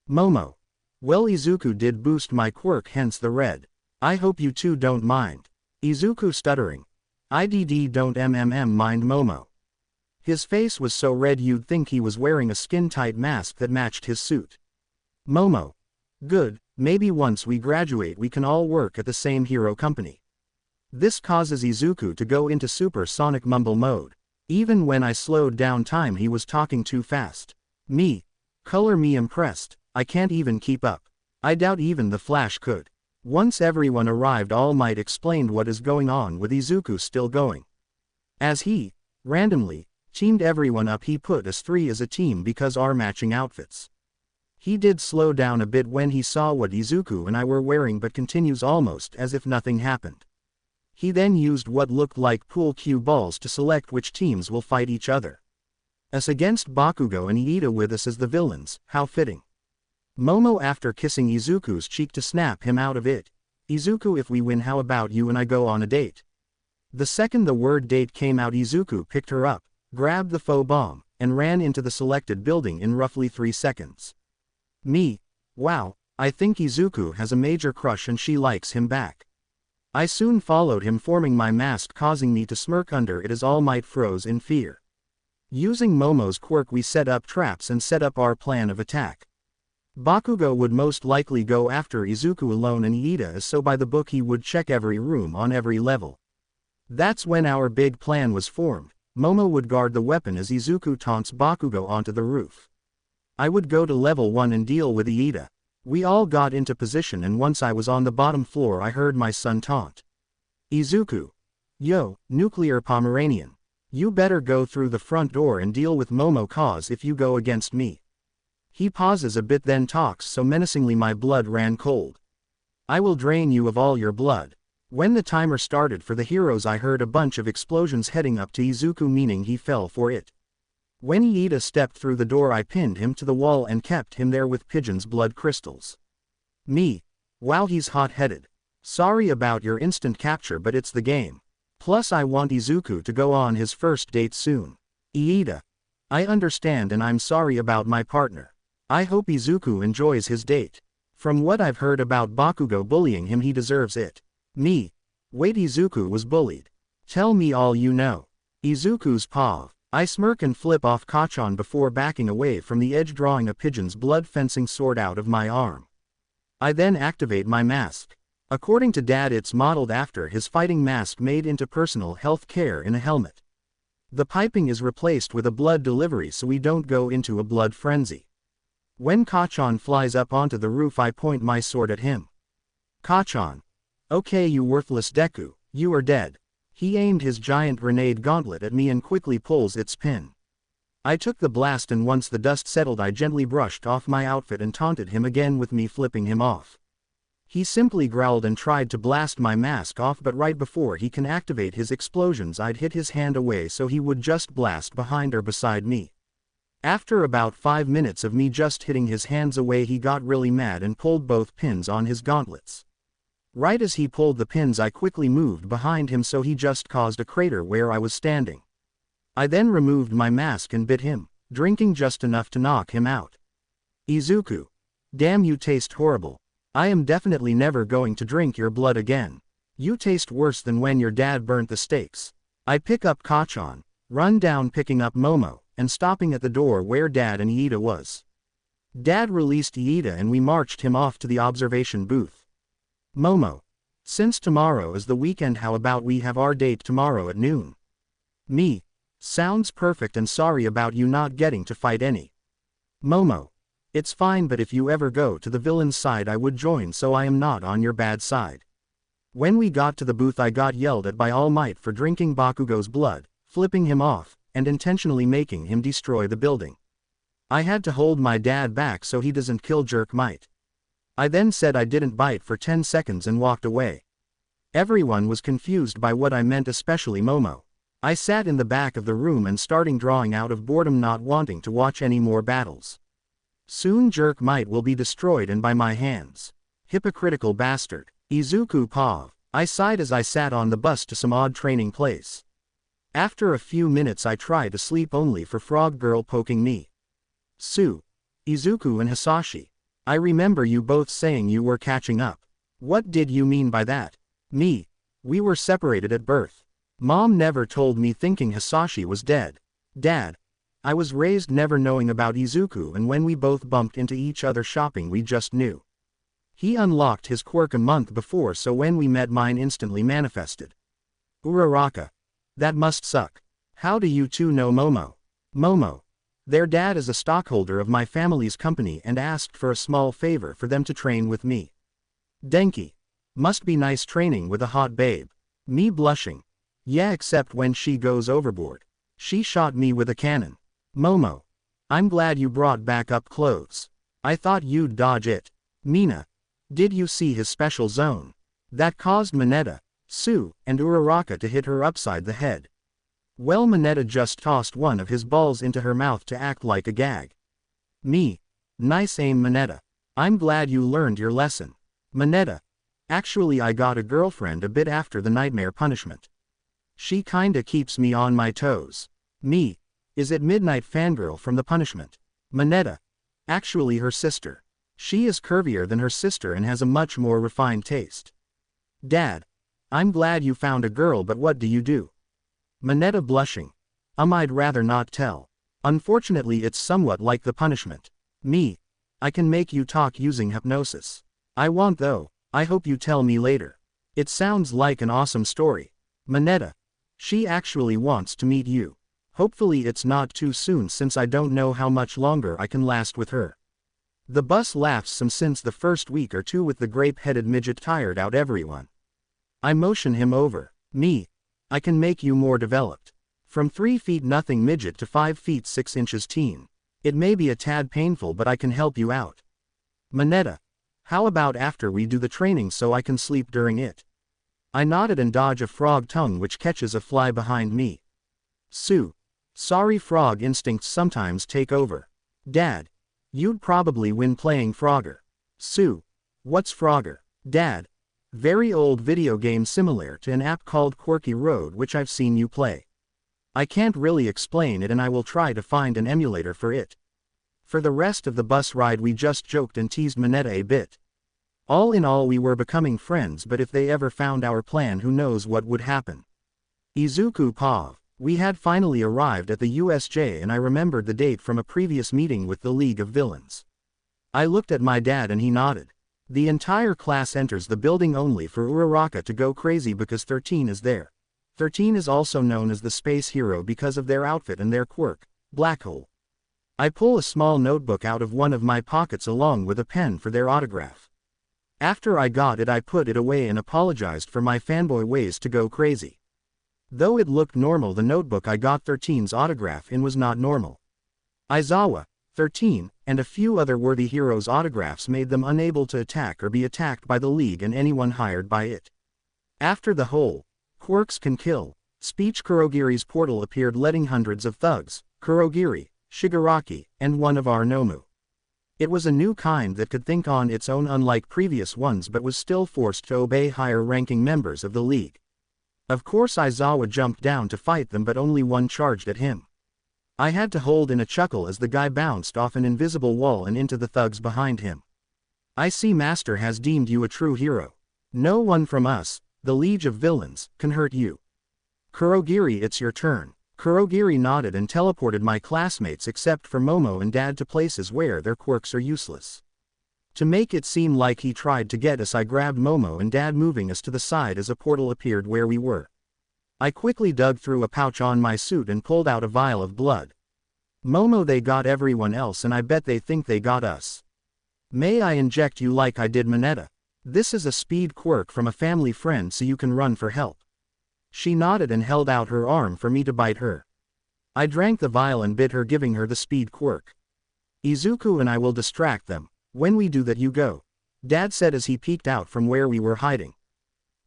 Speaker 1: Momo. Well, Izuku did boost my quirk, hence the red. I hope you two don't mind. Izuku stuttering. IDD don't mind Momo. His face was so red you'd think he was wearing a skin-tight mask that matched his suit. Momo. Good, maybe once we graduate we can all work at the same hero company. This causes Izuku to go into supersonic mumble mode. Even when I slowed down time he was talking too fast. Me. Color me impressed, I can't even keep up. I doubt even the Flash could. Once everyone arrived, All Might explained what is going on with Izuku still going. As he, randomly, teamed everyone up, he put us three as a team because our matching outfits. He did slow down a bit when he saw what Izuku and I were wearing, but continues almost as if nothing happened. He then used what looked like pool cue balls to select which teams will fight each other. Us against Bakugo and Iida with us as the villains, how fitting. Momo after kissing Izuku's cheek to snap him out of it. Izuku, if we win, how about you and I go on a date? The second the word date came out, Izuku picked her up, grabbed the faux bomb, and ran into the selected building in roughly 3 seconds. Me. Wow, I think Izuku has a major crush and she likes him back. I soon followed him, forming my mask, causing me to smirk under it as All Might froze in fear. Using Momo's quirk we set up traps and set up our plan of attack. Bakugo would most likely go after Izuku alone and Iida, as so by the book he would check every room on every level. That's when our big plan was formed. Momo would guard the weapon as Izuku taunts Bakugo onto the roof. I would go to level 1 and deal with Iida. We all got into position, and once I was on the bottom floor I heard my son taunt Izuku. Yo, nuclear Pomeranian. You better go through the front door and deal with Momo, cause if you go against me. He pauses a bit then talks so menacingly my blood ran cold. I will drain you of all your blood. When the timer started for the heroes I heard a bunch of explosions heading up to Izuku, meaning he fell for it. When Iida stepped through the door I pinned him to the wall and kept him there with pigeon's blood crystals. Me. Wow, he's hot-headed. Sorry about your instant capture, but it's the game. Plus I want Izuku to go on his first date soon. Iida. I understand and I'm sorry about my partner. I hope Izuku enjoys his date. From what I've heard about Bakugo bullying him, he deserves it. Me. Wait, Izuku was bullied. Tell me all you know. Izuku's paw. I smirk and flip off Kachan before backing away from the edge, drawing a pigeon's blood fencing sword out of my arm. I then activate my mask. According to Dad, it's modeled after his fighting mask made into personal health care in a helmet. The piping is replaced with a blood delivery so we don't go into a blood frenzy. When Kachan flies up onto the roof I point my sword at him. Kachan. Okay, you worthless Deku, you are dead. He aimed his giant grenade gauntlet at me and quickly pulls its pin. I took the blast and once the dust settled I gently brushed off my outfit and taunted him again with me flipping him off. He simply growled and tried to blast my mask off, but right before he can activate his explosions I'd hit his hand away so he would just blast behind or beside me. After about 5 minutes of me just hitting his hands away he got really mad and pulled both pins on his gauntlets. Right as he pulled the pins I quickly moved behind him so he just caused a crater where I was standing. I then removed my mask and bit him, drinking just enough to knock him out. Izuku. Damn, you taste horrible. I am definitely never going to drink your blood again. You taste worse than when your dad burnt the steaks. I pick up Kachan, run down picking up Momo, and stopping at the door where Dad and Iida was. Dad released Iida and we marched him off to the observation booth. Momo. Since tomorrow is the weekend, how about we have our date tomorrow at noon? Me. Sounds perfect, and sorry about you not getting to fight any. Momo. It's fine, but if you ever go to the villain's side I would join so I am not on your bad side. When we got to the booth I got yelled at by All Might for drinking Bakugo's blood, flipping him off, and intentionally making him destroy the building. I had to hold my dad back so he doesn't kill Jerk Might. I then said I didn't bite for 10 seconds and walked away. Everyone was confused by what I meant, especially Momo. I sat in the back of the room and starting drawing out of boredom, not wanting to watch any more battles. Soon Jerk Might will be destroyed and by my hands. Hypocritical bastard. Izuku Pav. I sighed as I sat on the bus to some odd training place. After a few minutes I tried to sleep only for Frog Girl poking me. Sue. Izuku and Hisashi. I remember you both saying you were catching up. What did you mean by that? Me. We were separated at birth. Mom never told me thinking Hisashi was dead. Dad. I was raised never knowing about Izuku, and when we both bumped into each other shopping we just knew. He unlocked his quirk a month before, so when we met mine instantly manifested. Uraraka. That must suck. How do you two know Momo? Momo. Their dad is a stockholder of my family's company and asked for a small favor for them to train with me. Denki. Must be nice training with a hot babe. Me blushing. Yeah, except when she goes overboard. She shot me with a cannon. Momo. I'm glad you brought back up clothes. I thought you'd dodge it. Mina. Did you see his special zone? That caused Manetta, Sue, and Uraraka to hit her upside the head. Well, Manetta just tossed one of his balls into her mouth to act like a gag. Me. Nice aim, Manetta. I'm glad you learned your lesson. Manetta. Actually, I got a girlfriend a bit after the nightmare punishment. She kinda keeps me on my toes. Me. Is it Midnight Fangirl from the punishment? Manetta. Actually, her sister. She is curvier than her sister and has a much more refined taste. Dad. I'm glad you found a girl, but what do you do? Manetta blushing. I'd rather not tell. Unfortunately, it's somewhat like the punishment. Me. I can make you talk using hypnosis. I won't though. I hope you tell me later. It sounds like an awesome story. Manetta. She actually wants to meet you. Hopefully it's not too soon, since I don't know how much longer I can last with her. The bus laughs some, since the first week or two with the grape-headed midget tired out everyone. I motion him over. Me. I can make you more developed. From 3 feet nothing midget to 5 feet 6 inches teen. It may be a tad painful, but I can help you out. Manetta. How about after we do the training so I can sleep during it? I nodded and dodge a frog tongue which catches a fly behind me. Sue. Sorry, frog instincts sometimes take over. Dad. You'd probably win playing Frogger. Sue. What's Frogger? Dad. Very old video game similar to an app called Quirky Road, which I've seen you play. I can't really explain it, and I will try to find an emulator for it. For the rest of the bus ride we just joked and teased Manetta a bit. All in all, we were becoming friends, but if they ever found our plan, who knows what would happen. Izuku Pav. We had finally arrived at the USJ, and I remembered the date from a previous meeting with the League of Villains. I looked at my dad and he nodded. The entire class enters the building only for Uraraka to go crazy because 13 is there. 13 is also known as the Space Hero because of their outfit and their quirk, Black Hole. I pull a small notebook out of one of my pockets along with a pen for their autograph. After I got it, I put it away and apologized for my fanboy ways to go crazy. Though it looked normal, the notebook I got 13's autograph in was not normal. Aizawa, 13, and a few other worthy heroes' autographs made them unable to attack or be attacked by the League and anyone hired by it. After the whole "quirks can kill" speech, Kurogiri's portal appeared, letting hundreds of thugs, Kurogiri, Shigaraki, and one of our Nomu. It was a new kind that could think on its own, unlike previous ones, but was still forced to obey higher-ranking members of the League. Of course, Aizawa jumped down to fight them, but only one charged at him. I had to hold in a chuckle as the guy bounced off an invisible wall and into the thugs behind him. I see Master has deemed you a true hero. No one from us, the League of Villains, can hurt you. Kurogiri, it's your turn. Kurogiri nodded and teleported my classmates except for Momo and Dad to places where their quirks are useless. To make it seem like he tried to get us, I grabbed Momo and Dad, moving us to the side as a portal appeared where we were. I quickly dug through a pouch on my suit and pulled out a vial of blood. Momo, they got everyone else, and I bet they think they got us. May I inject you like I did Manetta? This is a speed quirk from a family friend, so you can run for help. She nodded and held out her arm for me to bite her. I drank the vial and bit her, giving her the speed quirk. Izuku and I will distract them. When we do that, you go, Dad said as he peeked out from where we were hiding.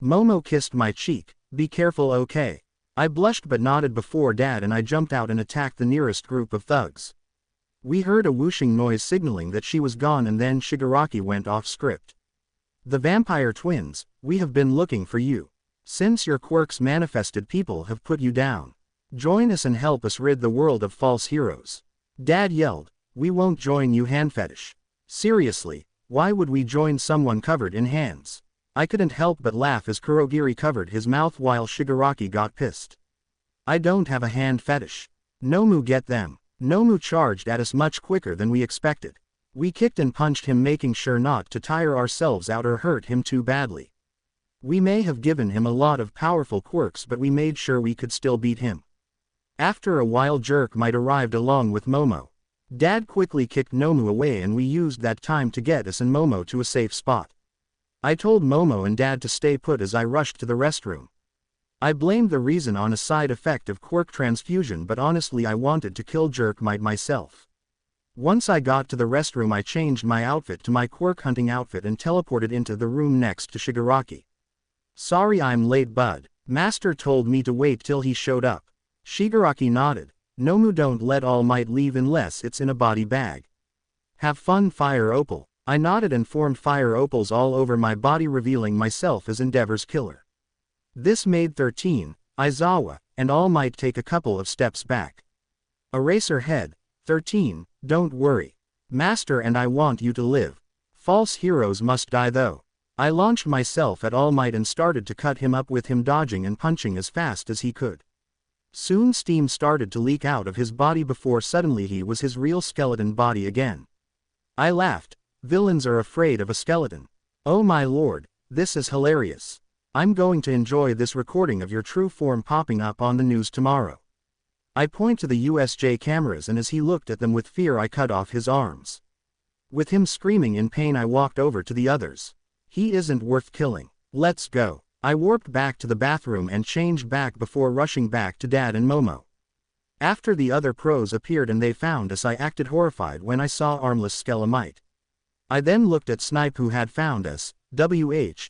Speaker 1: Momo kissed my cheek. Be careful, okay? I blushed but nodded before Dad and I jumped out and attacked the nearest group of thugs. We heard a whooshing noise signaling that she was gone, and then Shigaraki went off script. The vampire twins, we have been looking for you. Since your quirks manifested, people have put you down. Join us and help us rid the world of false heroes. Dad yelled. We won't join you, hand fetish. Seriously, why would we join someone covered in hands? I couldn't help but laugh as Kurogiri covered his mouth while Shigaraki got pissed. I don't have a hand fetish. Nomu, get them. Nomu charged at us much quicker than we expected. We kicked and punched him, making sure not to tire ourselves out or hurt him too badly. We may have given him a lot of powerful quirks, but we made sure we could still beat him. After a while, Jerk might arrived along with Momo. Dad quickly kicked Nomu away and we used that time to get us and Momo to a safe spot. I told Momo and Dad to stay put as I rushed to the restroom. I blamed the reason on a side effect of quirk transfusion, but honestly I wanted to kill Jerk myself. Once I got to the restroom, I changed my outfit to my quirk hunting outfit and teleported into the room next to Shigaraki. Sorry I'm late, bud. Master told me to wait till he showed up. Shigaraki nodded. Nomu, don't let All Might leave unless it's in a body bag. Have fun, Fire Opal. I nodded and formed fire opals all over my body, revealing myself as Endeavor's killer. This made 13, Aizawa, and All Might take a couple of steps back. Eraserhead, 13, don't worry. Master and I want you to live. False heroes must die though. I launched myself at All Might and started to cut him up, with him dodging and punching as fast as he could. Soon steam started to leak out of his body before suddenly he was his real skeleton body again. I laughed. Villains are afraid of a skeleton. Oh my lord, this is hilarious. I'm going to enjoy this recording of your true form popping up on the news tomorrow. I point to the USJ cameras, and as he looked at them with fear I cut off his arms. With him screaming in pain I walked over to the others. He isn't worth killing. Let's go. I warped back to the bathroom and changed back before rushing back to Dad and Momo. After the other pros appeared and they found us, I acted horrified when I saw armless Skelemite. I then looked at Snipe, who had found us. WH,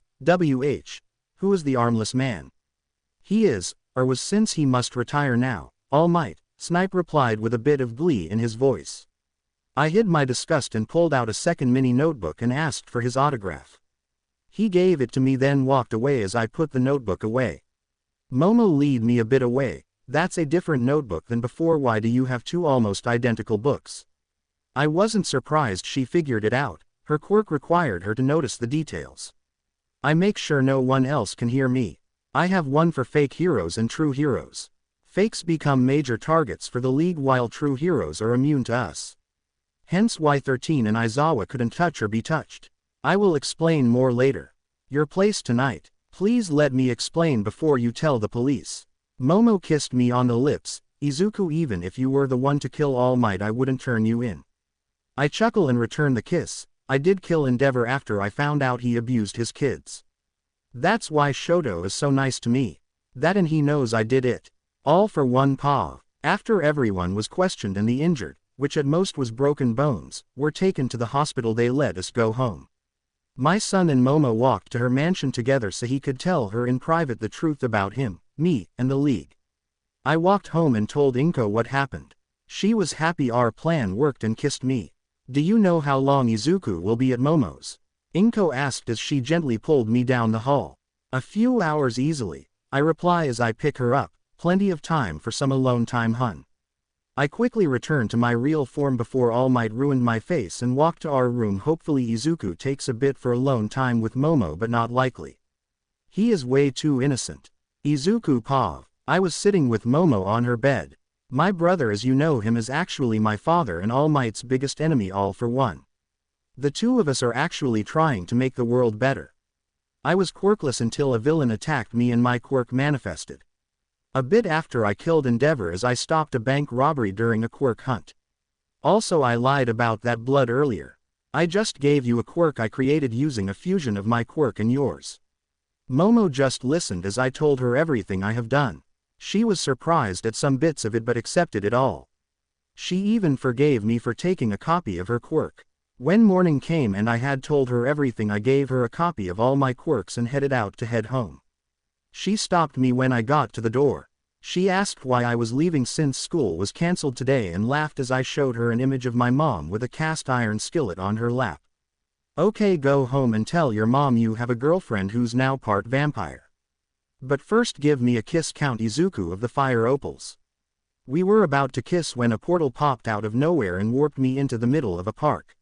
Speaker 1: who is the armless man? He is, or was, since he must retire now. All Might, Snipe replied with a bit of glee in his voice. I hid my disgust and pulled out a second mini notebook and asked for his autograph. He gave it to me, then walked away as I put the notebook away. Momo, lead me a bit away. That's a different notebook than before. Why do you have two almost identical books? I wasn't surprised she figured it out. Her quirk required her to notice the details. I make sure no one else can hear me. I have one for fake heroes and true heroes. Fakes become major targets for the League while true heroes are immune to us. Hence why 13 and Aizawa couldn't touch or be touched. I will explain more later. Your place tonight. Please let me explain before you tell the police. Momo kissed me on the lips. Izuku, even if you were the one to kill All Might I wouldn't turn you in. I chuckle and return the kiss. I did kill Endeavor after I found out he abused his kids. That's why Shoto is so nice to me. That, and he knows I did it. All for one paw. After everyone was questioned and the injured, which at most was broken bones, were taken to the hospital, they let us go home. My son and Momo walked to her mansion together so he could tell her in private the truth about him, me, and the League. I walked home and told Inko what happened. She was happy our plan worked and kissed me. Do you know how long Izuku will be at Momo's? Inko asked as she gently pulled me down the hall. A few hours easily, I reply as I pick her up. Plenty of time for some alone time, hun. I quickly returned to my real form before All Might ruined my face and walked to our room. Hopefully Izuku takes a bit for alone time with Momo, but not likely. He is way too innocent. Izuku pav. I was sitting with Momo on her bed. My brother, as you know him, is actually my father and All Might's biggest enemy, all for one. The two of us are actually trying to make the world better. I was quirkless until a villain attacked me and my quirk manifested. A bit after I killed Endeavor as I stopped a bank robbery during a quirk hunt. Also, I lied about that blood earlier. I just gave you a quirk I created using a fusion of my quirk and yours. Momo just listened as I told her everything I have done. She was surprised at some bits of it but accepted it all. She even forgave me for taking a copy of her quirk. When morning came and I had told her everything, I gave her a copy of all my quirks and headed out to head home. She stopped me when I got to the door. She asked why I was leaving since school was cancelled today and laughed as I showed her an image of my mom with a cast iron skillet on her lap. Okay, go home and tell your mom you have a girlfriend who's now part vampire. But first give me a kiss, Count Izuku of the Fire Opals. We were about to kiss when a portal popped out of nowhere and warped me into the middle of a park.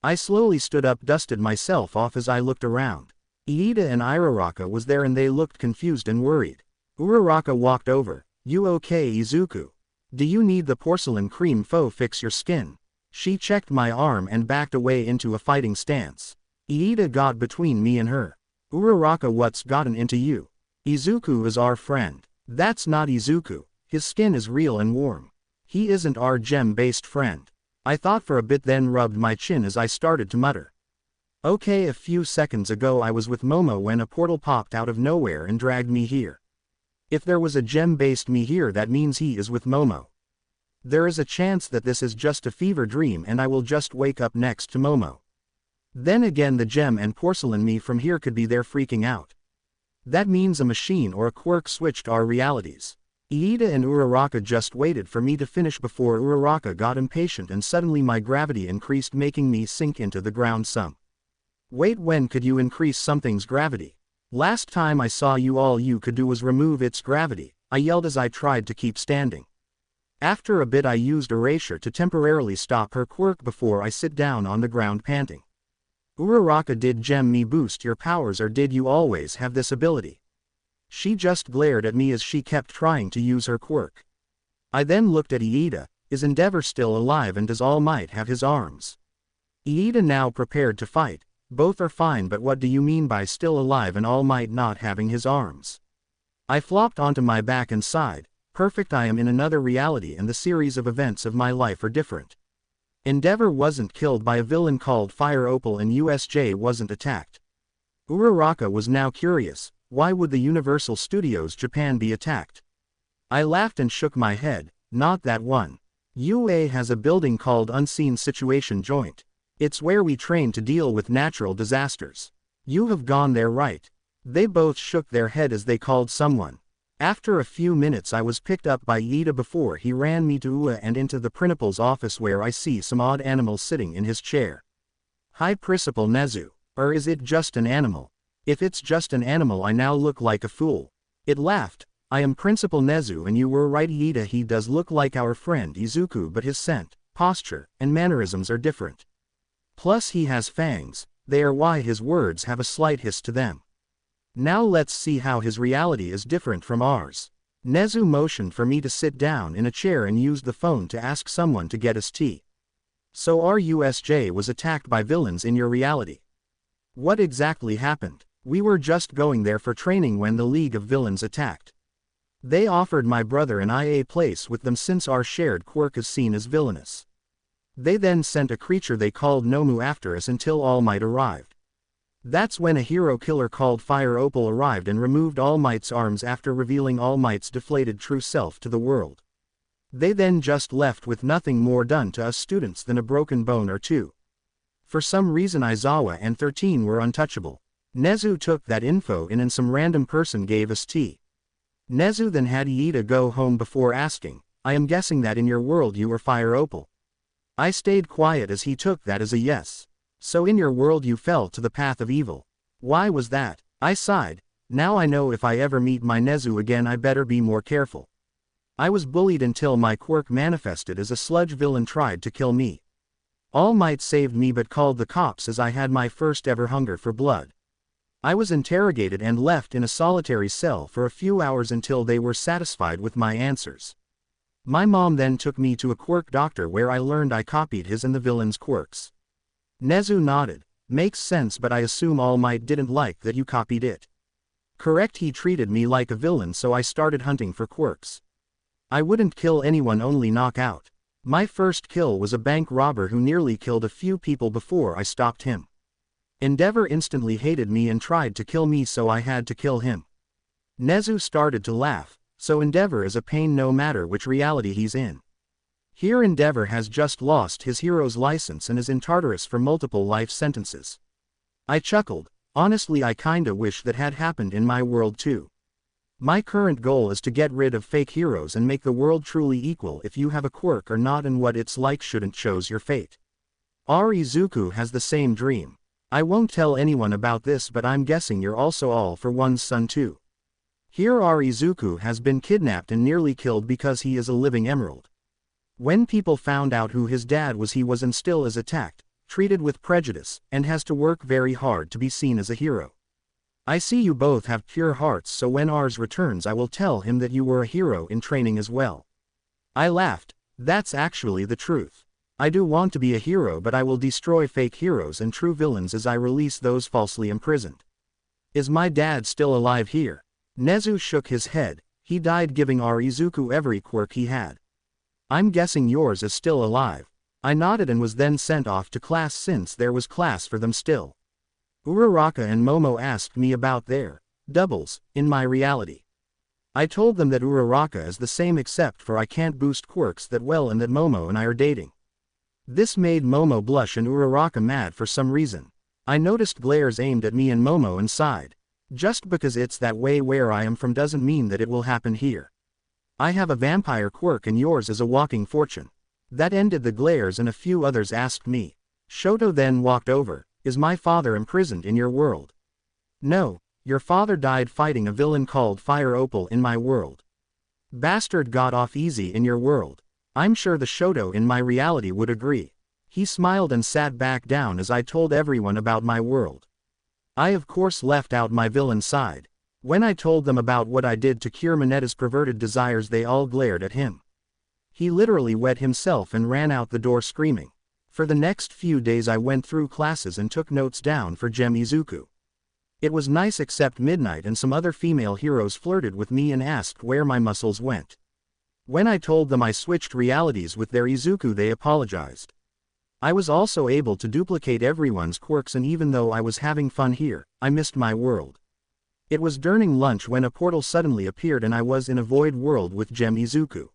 Speaker 1: I slowly stood up, dusted myself off as I looked around. Iida and Uraraka was there and they looked confused and worried. Uraraka walked over. You okay, Izuku? Do you need the porcelain cream fix your skin? She checked my arm and backed away into a fighting stance. Iida got between me and her. Uraraka, what's gotten into you? Izuku is our friend. That's not Izuku. His skin is real and warm. He isn't our gem-based friend. I thought for a bit, then rubbed my chin as I started to mutter. Okay, a few seconds ago I was with Momo when a portal popped out of nowhere and dragged me here. If there was a gem-based me here, that means he is with Momo. There is a chance that this is just a fever dream and I will just wake up next to Momo. Then again, the gem and porcelain me from here could be there freaking out. That means a machine or a quirk switched our realities. Iida and Uraraka just waited for me to finish before Uraraka got impatient and suddenly my gravity increased, making me sink into the ground some. Wait, when could you increase something's gravity? Last time I saw you, all you could do was remove its gravity, I yelled as I tried to keep standing. After a bit I used erasure to temporarily stop her quirk before I sit down on the ground panting. Uraraka, did gem me boost your powers or did you always have this ability? She just glared at me as she kept trying to use her quirk. I then looked at Iida. Is Endeavor still alive and does All Might have his arms? Iida now prepared to fight. Both are fine, but what do you mean by still alive and All Might not having his arms? I flopped onto my back and sighed. Perfect, I am in another reality and the series of events of my life are different. Endeavor wasn't killed by a villain called Fire Opal and USJ wasn't attacked. Uraraka was now curious. Why would the Universal Studios Japan be attacked? I laughed and shook my head. Not that one. UA has a building called Unseen Situation Joint. It's where we train to deal with natural disasters. You have gone there, right? They both shook their head as they called someone. After a few minutes I was picked up by Iida before he ran me to UA and into the principal's office where I see some odd animal sitting in his chair. Hi, Principal Nezu. Or is it just an animal? If it's just an animal I now look like a fool. It laughed. I am Principal Nezu and you were right, Iida. He does look like our friend Izuku, but his scent, posture, and mannerisms are different. Plus he has fangs. They are why his words have a slight hiss to them. Now let's see how his reality is different from ours. Nezu motioned for me to sit down in a chair and used the phone to ask someone to get us tea. So our USJ was attacked by villains in your reality. What exactly happened? We were just going there for training when the League of Villains attacked. They offered my brother and I a place with them since our shared quirk is seen as villainous. They then sent a creature they called Nomu after us until All Might arrived. That's when a hero killer called Fire Opal arrived and removed All Might's arms after revealing All Might's deflated true self to the world. They then just left with nothing more done to us students than a broken bone or two. For some reason Aizawa and 13 were untouchable. Nezu took that info in and some random person gave us tea. Nezu then had Iida go home before asking, I am guessing that in your world you were Fire Opal. I stayed quiet as he took that as a yes. So in your world you fell to the path of evil. Why was that? I sighed. Now I know if I ever meet my Nezu again I better be more careful. I was bullied until my quirk manifested as a sludge villain tried to kill me. All Might saved me but called the cops as I had my first ever hunger for blood. I was interrogated and left in a solitary cell for a few hours until they were satisfied with my answers. My mom then took me to a quirk doctor where I learned I copied his and the villain's quirks. Nezu nodded. Makes sense, but I assume All Might didn't like that you copied it. Correct, he treated me like a villain so I started hunting for quirks. I wouldn't kill anyone, only knock out. My first kill was a bank robber who nearly killed a few people before I stopped him. Endeavor instantly hated me and tried to kill me so I had to kill him. Nezu started to laugh. So Endeavor is a pain no matter which reality he's in. Here Endeavor has just lost his hero's license and is in Tartarus for multiple life sentences. I chuckled. Honestly, I kinda wish that had happened in my world too. My current goal is to get rid of fake heroes and make the world truly equal if you have a quirk or not, and what it's like shouldn't choose your fate. Izuku has the same dream. I won't tell anyone about this, but I'm guessing you're also All for One's son too. Here Izuku has been kidnapped and nearly killed because he is a living emerald. When people found out who his dad was, he was and still is attacked, treated with prejudice, and has to work very hard to be seen as a hero. I see you both have pure hearts, so when ours returns I will tell him that you were a hero in training as well. I laughed. That's actually the truth. I do want to be a hero, but I will destroy fake heroes and true villains as I release those falsely imprisoned. Is my dad still alive here? Nezu shook his head. He died giving our Izuku every quirk he had. I'm guessing yours is still alive. I nodded and was then sent off to class since there was class for them still. Uraraka and Momo asked me about their doubles in my reality. I told them that Uraraka is the same except for I can't boost quirks that well and that Momo and I are dating. This made Momo blush and Uraraka mad for some reason. I noticed glares aimed at me and Momo and sighed. Just because it's that way where I am from doesn't mean that it will happen here. I have a vampire quirk and yours is a walking fortune. That ended the glares and a few others asked me. Shoto then walked over. Is my father imprisoned in your world? No, your father died fighting a villain called Fire Opal in my world. Bastard got off easy in your world. I'm sure the Shoto in my reality would agree. He smiled and sat back down as I told everyone about my world. I of course left out my villain side. When I told them about what I did to cure Manetta's perverted desires they all glared at him. He literally wet himself and ran out the door screaming. For the next few days I went through classes and took notes down for Gem Izuku. It was nice except midnight and some other female heroes flirted with me and asked where my muscles went. When I told them I switched realities with their Izuku they apologized. I was also able to duplicate everyone's quirks and even though I was having fun here, I missed my world. It was during lunch when a portal suddenly appeared and I was in a void world with Gem Izuku.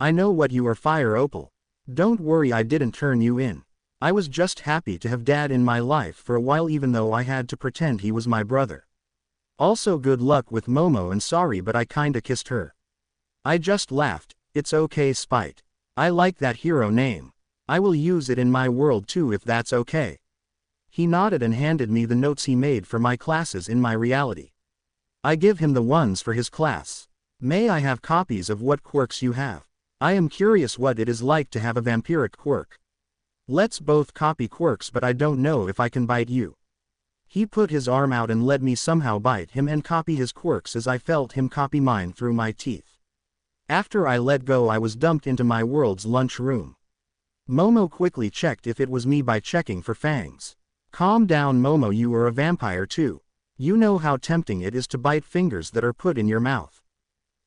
Speaker 1: I know what you are, Fire Opal. Don't worry, I didn't turn you in. I was just happy to have Dad in my life for a while even though I had to pretend he was my brother. Also good luck with Momo and sorry but I kinda kissed her. I just laughed. It's okay, Spite. I like that hero name. I will use it in my world too if that's okay. He nodded and handed me the notes he made for my classes in my reality. I give him the ones for his class. May I have copies of what quirks you have? I am curious what it is like to have a vampiric quirk. Let's both copy quirks but I don't know if I can bite you. He put his arm out and let me somehow bite him and copy his quirks as I felt him copy mine through my teeth. After I let go I was dumped into my world's lunch room. Momo quickly checked if it was me by checking for Fangs. Calm down Momo, you are a vampire too. You know how tempting it is to bite fingers that are put in your mouth.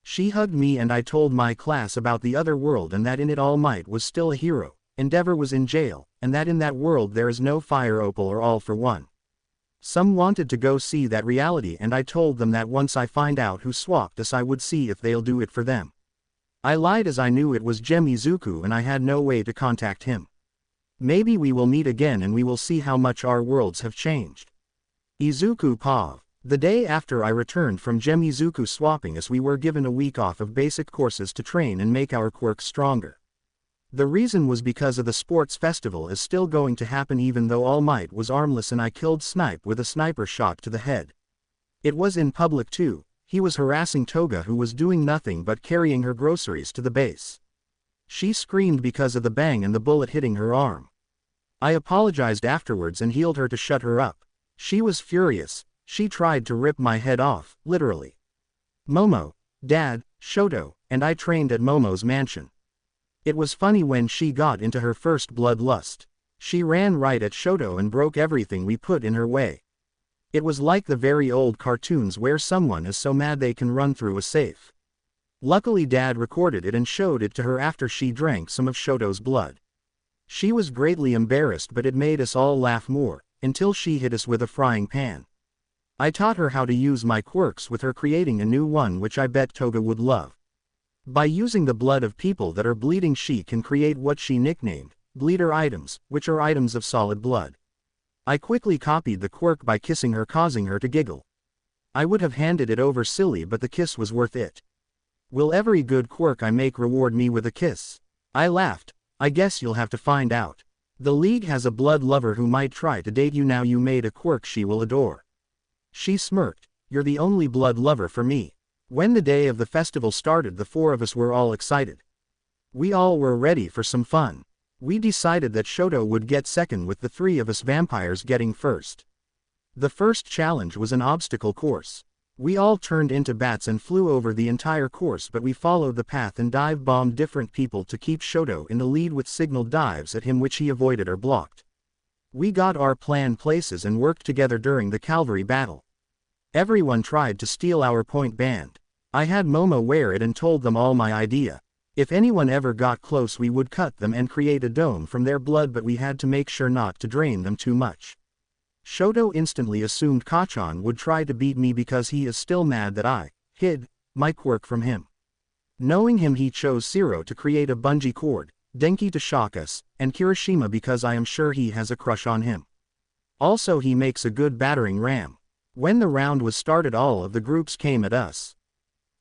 Speaker 1: She hugged me and I told my class about the other world and that in it All Might was still a hero, Endeavor was in jail, and that in that world there is no Fire Opal or All for One. Some wanted to go see that reality and I told them that once I find out who swapped us I would see if they'll do it for them. I lied as I knew it was Gem Izuku and I had no way to contact him. Maybe we will meet again and we will see how much our worlds have changed. Izuku Pav. The day after I returned from Gem Izuku swapping us we were given a week off of basic courses to train and make our quirks stronger. The reason was because of the sports festival is still going to happen even though All Might was armless and I killed Snipe with a sniper shot to the head. It was in public too. He was harassing Toga who was doing nothing but carrying her groceries to the base. She screamed because of the bang and the bullet hitting her arm. I apologized afterwards and healed her to shut her up. She was furious. She tried to rip my head off, literally. Momo, Dad, Shoto, and I trained at Momo's mansion. It was funny when she got into her first bloodlust. She ran right at Shoto and broke everything we put in her way. It was like the very old cartoons where someone is so mad they can run through a safe. Luckily Dad recorded it and showed it to her after she drank some of Shoto's blood. She was greatly embarrassed but it made us all laugh more, until she hit us with a frying pan. I taught her how to use my quirks with her creating a new one which I bet Toga would love. By using the blood of people that are bleeding she can create what she nicknamed, bleeder items, which are items of solid blood. I quickly copied the quirk by kissing her causing her to giggle. I would have handed it over silly but the kiss was worth it. Will every good quirk I make reward me with a kiss? I laughed. I guess you'll have to find out. The League has a blood lover who might try to date you now you made a quirk she will adore. She smirked. You're the only blood lover for me. When the day of the festival started the four of us were all excited. We all were ready for some fun. We decided that Shoto would get second with the three of us vampires getting first. The first challenge was an obstacle course. We all turned into bats and flew over the entire course, but we followed the path and dive-bombed different people to keep Shoto in the lead with signaled dives at him which he avoided or blocked. We got our planned places and worked together during the cavalry battle. Everyone tried to steal our point band. I had Momo wear it and told them all my idea. If anyone ever got close we would cut them and create a dome from their blood, but we had to make sure not to drain them too much. Shoto instantly assumed Kachan would try to beat me because he is still mad that I hid my quirk from him. Knowing him, he chose Zero to create a bungee cord, Denki to shock us, and Kirishima because I am sure he has a crush on him. Also, he makes a good battering ram. When the round was started, all of the groups came at us.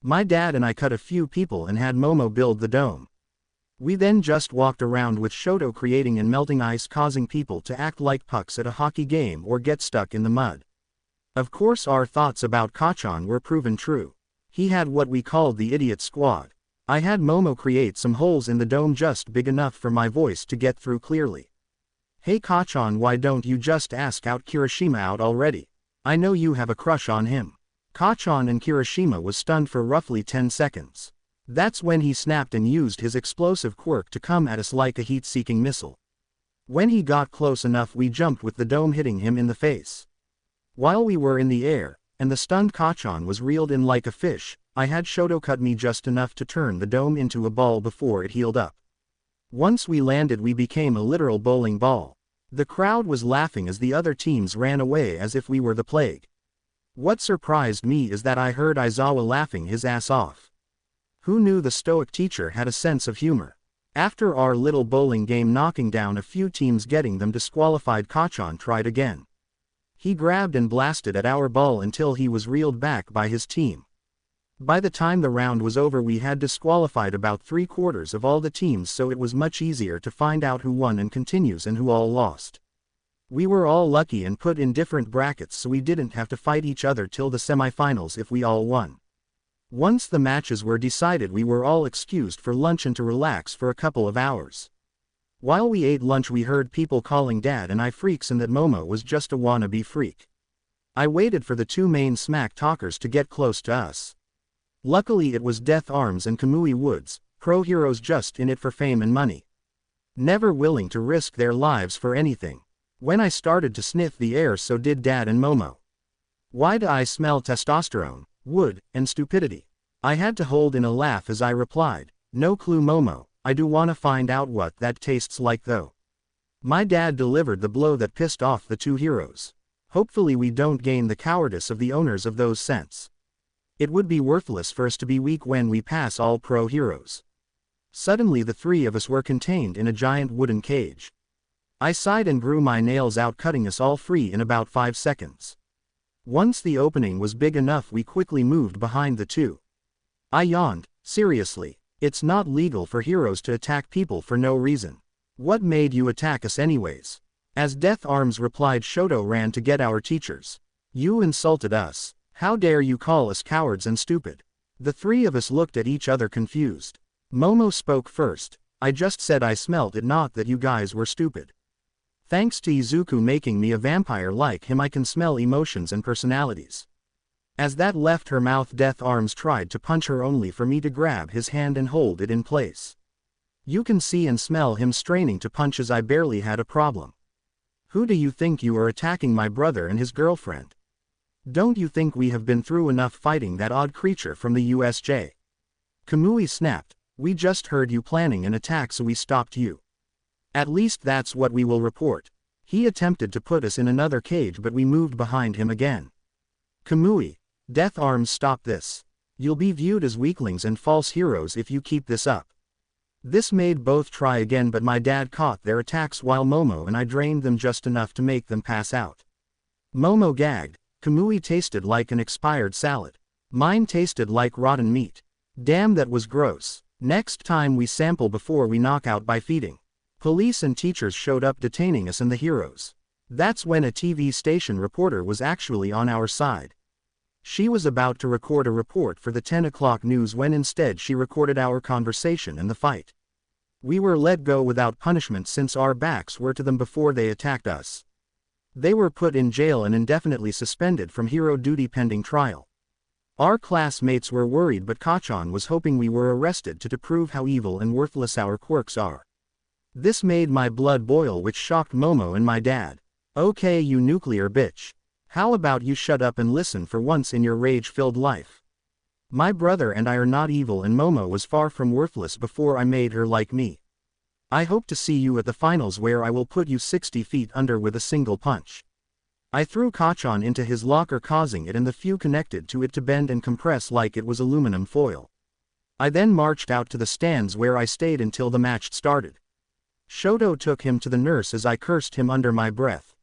Speaker 1: My dad and I cut a few people and had Momo build the dome. We then just walked around with Shoto creating and melting ice, causing people to act like pucks at a hockey game or get stuck in the mud. Of course, our thoughts about Kachan were proven true. He had what we called the idiot squad. I had Momo create some holes in the dome just big enough for my voice to get through clearly. Hey Kachan, why don't you just ask out Kirishima out already? I know you have a crush on him. Kachan and Kirishima was stunned for roughly 10 seconds. That's when he snapped and used his explosive quirk to come at us like a heat-seeking missile. When he got close enough, we jumped with the dome hitting him in the face. While we were in the air, and the stunned Kachan was reeled in like a fish, I had Shoto cut me just enough to turn the dome into a ball before it healed up. Once we landed, we became a literal bowling ball. The crowd was laughing as the other teams ran away as if we were the plague. What surprised me is that I heard Aizawa laughing his ass off. Who knew the stoic teacher had a sense of humor? After our little bowling game knocking down a few teams, getting them disqualified, Kachan tried again. He grabbed and blasted at our ball until he was reeled back by his team. By the time the round was over, we had disqualified about 3/4 of all the teams, so it was much easier to find out who won and continues and who all lost. We were all lucky and put in different brackets, so we didn't have to fight each other till the semifinals if we all won. Once the matches were decided, we were all excused for lunch and to relax for a couple of hours. While we ate lunch, we heard people calling Dad and I freaks and that Momo was just a wannabe freak. I waited for the two main smack talkers to get close to us. Luckily it was Death Arms and Kamui Woods, pro heroes just in it for fame and money. Never willing to risk their lives for anything. When I started to sniff the air, so did Dad and Momo. Why do I smell testosterone, wood, and stupidity? I had to hold in a laugh as I replied, no clue Momo, I do wanna find out what that tastes like though. My dad delivered the blow that pissed off the two heroes. Hopefully we don't gain the cowardice of the owners of those scents. It would be worthless for us to be weak when we pass all pro heroes. Suddenly the three of us were contained in a giant wooden cage. I sighed and grew my nails out, cutting us all free in about 5 seconds. Once the opening was big enough, we quickly moved behind the two. I yawned. Seriously, it's not legal for heroes to attack people for no reason. What made you attack us anyways? As Death Arms replied, Shoto ran to get our teachers. You insulted us. How dare you call us cowards and stupid? The three of us looked at each other confused. Momo spoke first. I just said I smelled it, not that you guys were stupid. Thanks to Izuku making me a vampire like him, I can smell emotions and personalities. As that left her mouth, Death Arms tried to punch her, only for me to grab his hand and hold it in place. You can see and smell him straining to punch as I barely had a problem. Who do you think you are, attacking my brother and his girlfriend? Don't you think we have been through enough fighting that odd creature from the USJ? Kamui snapped. We just heard you planning an attack, so we stopped you. At least that's what we will report. He attempted to put us in another cage, but we moved behind him again. Kamui, Death Arms, stop this. You'll be viewed as weaklings and false heroes if you keep this up. This made both try again, but my dad caught their attacks while Momo and I drained them just enough to make them pass out. Momo gagged. Kamui tasted like an expired salad. Mine tasted like rotten meat. Damn, that was gross. Next time we sample before we knock out by feeding. Police and teachers showed up, detaining us and the heroes. That's when a TV station reporter was actually on our side. She was about to record a report for the 10 o'clock news when instead she recorded our conversation and the fight. We were let go without punishment since our backs were to them before they attacked us. They were put in jail and indefinitely suspended from hero duty pending trial. Our classmates were worried, but Kachan was hoping we were arrested to prove how evil and worthless our quirks are. This made my blood boil, which shocked Momo and my dad. Okay, you nuclear bitch. How about you shut up and listen for once in your rage-filled life? My brother and I are not evil, and Momo was far from worthless before I made her like me. I hope to see you at the finals, where I will put you 60 feet under with a single punch. I threw Kachan into his locker, causing it and the few connected to it to bend and compress like it was aluminum foil. I then marched out to the stands, where I stayed until the match started. Shoto took him to the nurse as I cursed him under my breath.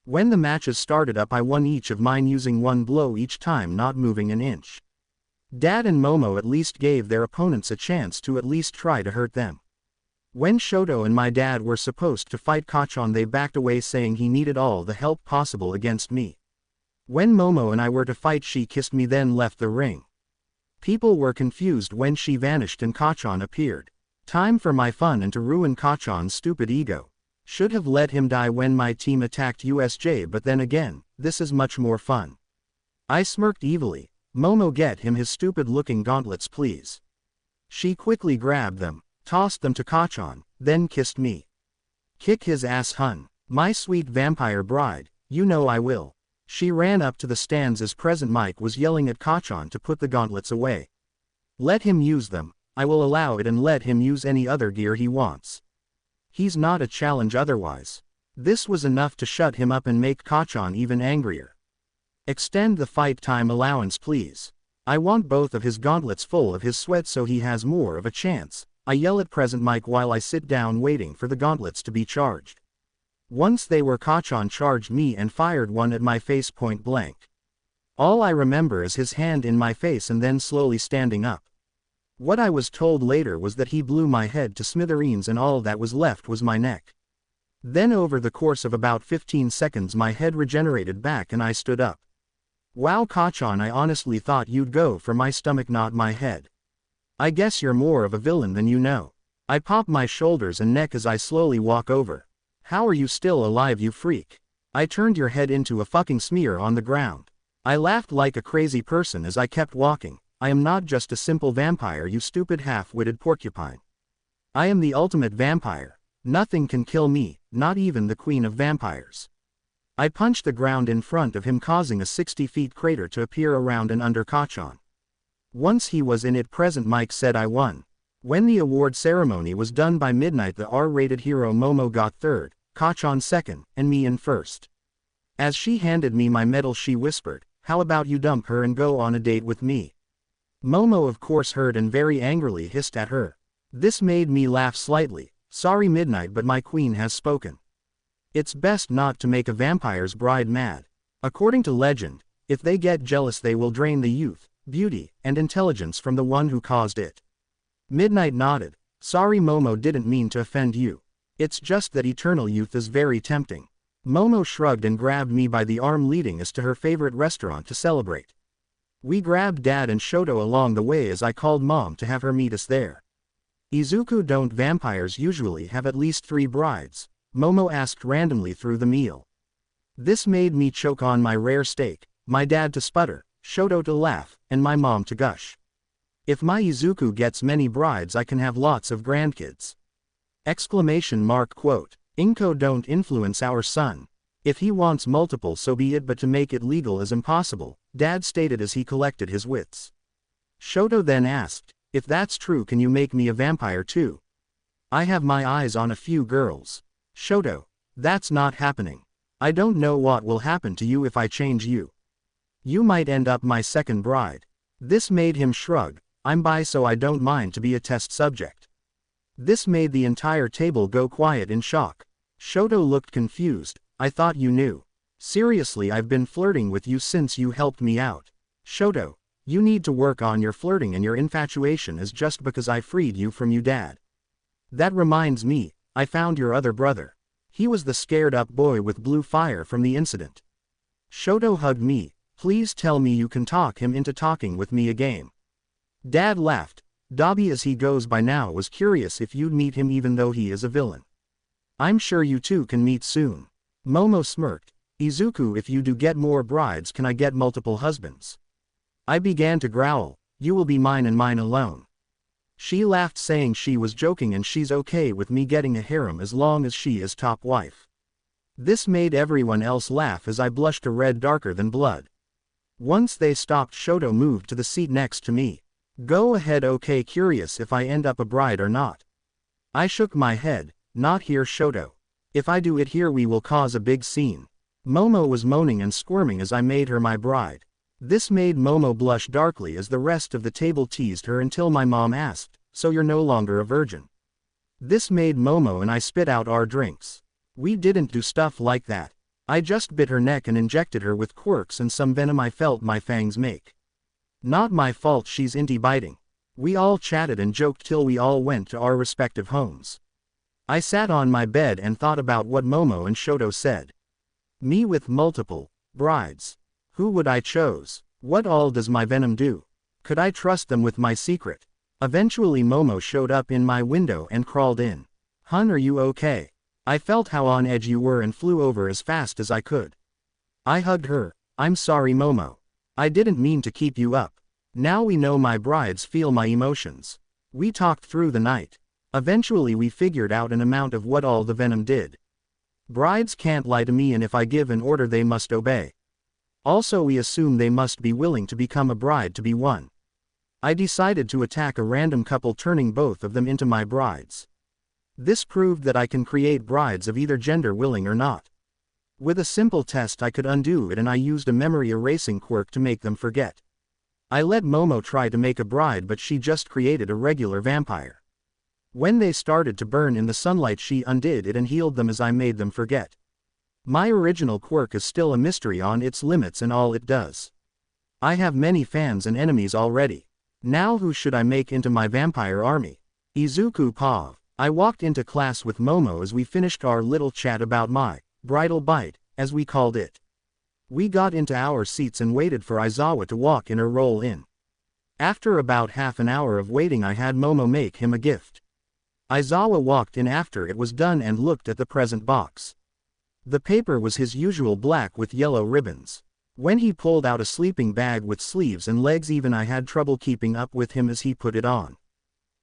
Speaker 1: When the matches started up, I won each of mine using one blow each time, not moving an inch. Dad and Momo at least gave their opponents a chance to at least try to hurt them. When Shoto and my dad were supposed to fight Kachan, they backed away, saying he needed all the help possible against me. When Momo and I were to fight, she kissed me then left the ring. People were confused when she vanished and Kachan appeared. Time for my fun and to ruin Kachan's stupid ego. Should have let him die when my team attacked USJ, but then again, this is much more fun. I smirked evilly. Momo, get him his stupid looking gauntlets please. She quickly grabbed them, tossed them to Kachan, then kissed me. Kick his ass, hun. My sweet vampire bride, you know I will. She ran up to the stands as President Mike was yelling at Kachan to put the gauntlets away. Let him use them, I will allow it, and let him use any other gear he wants. He's not a challenge otherwise. This was enough to shut him up and make Kachan even angrier. Extend the fight time allowance please. I want both of his gauntlets full of his sweat so he has more of a chance. I yell at President Mike while I sit down waiting for the gauntlets to be charged. Once they were, Kachan charged me and fired one at my face point blank. All I remember is his hand in my face and then slowly standing up. What I was told later was that he blew my head to smithereens and all that was left was my neck. Then over the course of about 15 seconds my head regenerated back and I stood up. Wow, Kachan, I honestly thought you'd go for my stomach, not my head. I guess you're more of a villain than you know. I pop my shoulders and neck as I slowly walk over. How are you still alive, you freak? I turned your head into a fucking smear on the ground. I laughed like a crazy person as I kept walking. I am not just a simple vampire, you stupid half-witted porcupine. I am the ultimate vampire. Nothing can kill me, not even the queen of vampires. I punched the ground in front of him, causing a 60 feet crater to appear around and under Kachan. Once he was in it, President Mike said I won. When the award ceremony was done by midnight, the R-rated hero Momo got third, Kachan second, and me in first. As she handed me my medal, she whispered, "How about you dump her and go on a date with me?" Momo of course heard and very angrily hissed at her. This made me laugh slightly. Sorry Midnight, but my queen has spoken. It's best not to make a vampire's bride mad. According to legend, if they get jealous they will drain the youth, beauty, and intelligence from the one who caused it. Midnight nodded. Sorry Momo, didn't mean to offend you. It's just that eternal youth is very tempting. Momo shrugged and grabbed me by the arm, leading us to her favorite restaurant to celebrate. We grabbed Dad and Shoto along the way as I called Mom to have her meet us there. Izuku, don't vampires usually have at least 3 brides? Momo asked randomly through the meal. This made me choke on my rare steak, my dad to sputter, Shoto to laugh, and my mom to gush. If my Izuku gets many brides, I can have lots of grandkids. Exclamation mark quote. Inko, don't influence our son. If he wants multiple, so be it, but to make it legal is impossible, Dad stated as he collected his wits. Shoto then asked, if that's true, can you make me a vampire too? I have my eyes on a few girls. Shoto, that's not happening. I don't know what will happen to you if I change you. You might end up my second bride. This made him shrug. I'm bi, so I don't mind to be a test subject. This made the entire table go quiet in shock. Shoto looked confused. I thought you knew. Seriously, I've been flirting with you since you helped me out. Shoto, you need to work on your flirting, and your infatuation is just because I freed you from you, Dad. That reminds me, I found your other brother. He was the scared up boy with blue fire from the incident. Shoto hugged me. Please tell me you can talk him into talking with me a game. Dad laughed. Dobby as he goes by now was curious if you'd meet him even though he is a villain. I'm sure you two can meet soon. Momo smirked. Izuku, if you do get more brides, can I get multiple husbands? I began to growl. You will be mine and mine alone. She laughed, saying she was joking and she's okay with me getting a harem as long as she is top wife. This made everyone else laugh as I blushed a red darker than blood. Once they stopped, Shoto moved to the seat next to me. Go ahead, okay, curious if I end up a bride or not. I shook my head. Not here, Shoto. If I do it here we will cause a big scene. Momo was moaning and squirming as I made her my bride. This made Momo blush darkly as the rest of the table teased her until my mom asked, so you're no longer a virgin? This made Momo and I spit out our drinks. We didn't do stuff like that. I just bit her neck and injected her with quirks and some venom I felt my fangs make. Not my fault she's into biting. We all chatted and joked till we all went to our respective homes. I sat on my bed and thought about what Momo and Shoto said. Me with multiple brides. Who would I chose? What all does my venom do? Could I trust them with my secret? Eventually Momo showed up in my window and crawled in. Hun, are you okay? I felt how on edge you were and flew over as fast as I could. I hugged her. I'm sorry, Momo. I didn't mean to keep you up. Now we know my brides feel my emotions. We talked through the night. Eventually we figured out an amount of what all the venom did. Brides can't lie to me, and if I give an order they must obey. Also we assume they must be willing to become a bride to be one. I decided to attack a random couple, turning both of them into my brides. This proved that I can create brides of either gender, willing or not. With a simple test I could undo it, and I used a memory erasing quirk to make them forget. I let Momo try to make a bride, but she just created a regular vampire. When they started to burn in the sunlight she undid it and healed them as I made them forget. My original quirk is still a mystery on its limits and all it does. I have many fans and enemies already. Now who should I make into my vampire army? Izuku Pav. I walked into class with Momo as we finished our little chat about my bridal bite, as we called it. We got into our seats and waited for Aizawa to walk in or roll in. After about half an hour of waiting I had Momo make him a gift. Aizawa walked in after it was done and looked at the present box. The paper was his usual black with yellow ribbons. When he pulled out a sleeping bag with sleeves and legs, even I had trouble keeping up with him as he put it on.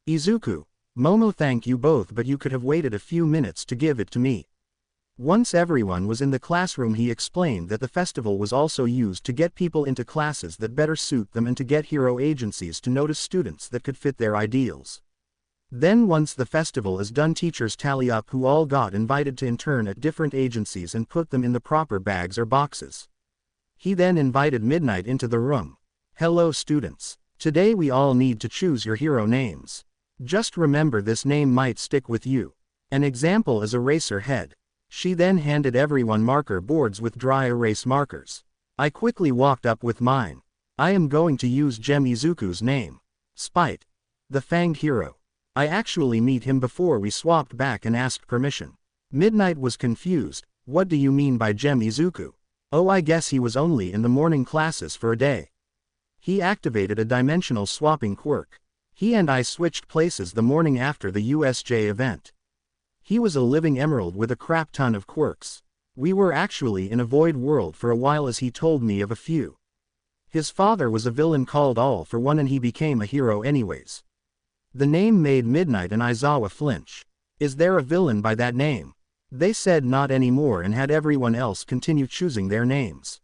Speaker 1: Izuku, Momo, thank you both, but you could have waited a few minutes to give it to me. Once everyone was in the classroom he explained that the festival was also used to get people into classes that better suit them and to get hero agencies to notice students that could fit their ideals. Then once the festival is done teachers tally up who all got invited to intern at different agencies and put them in the proper bags or boxes. He then invited Midnight into the room. Hello students. Today we all need to choose your hero names. Just remember this name might stick with you. An example is Eraserhead. She then handed everyone marker boards with dry erase markers. I quickly walked up with mine. I am going to use Gem Izuku's name. Spite. The Fanged Hero. I actually meet him before we swapped back and asked permission. Midnight was confused. What do you mean by Gem Izuku? Oh, I guess he was only in the morning classes for a day. He activated a dimensional swapping quirk. He and I switched places the morning after the USJ event. He was a living emerald with a crap ton of quirks. We were actually in a void world for a while as he told me of a few. His father was a villain called All for One and he became a hero anyways. The name made Midnight and Aizawa flinch. Is there a villain by that name? They said not anymore and had everyone else continue choosing their names.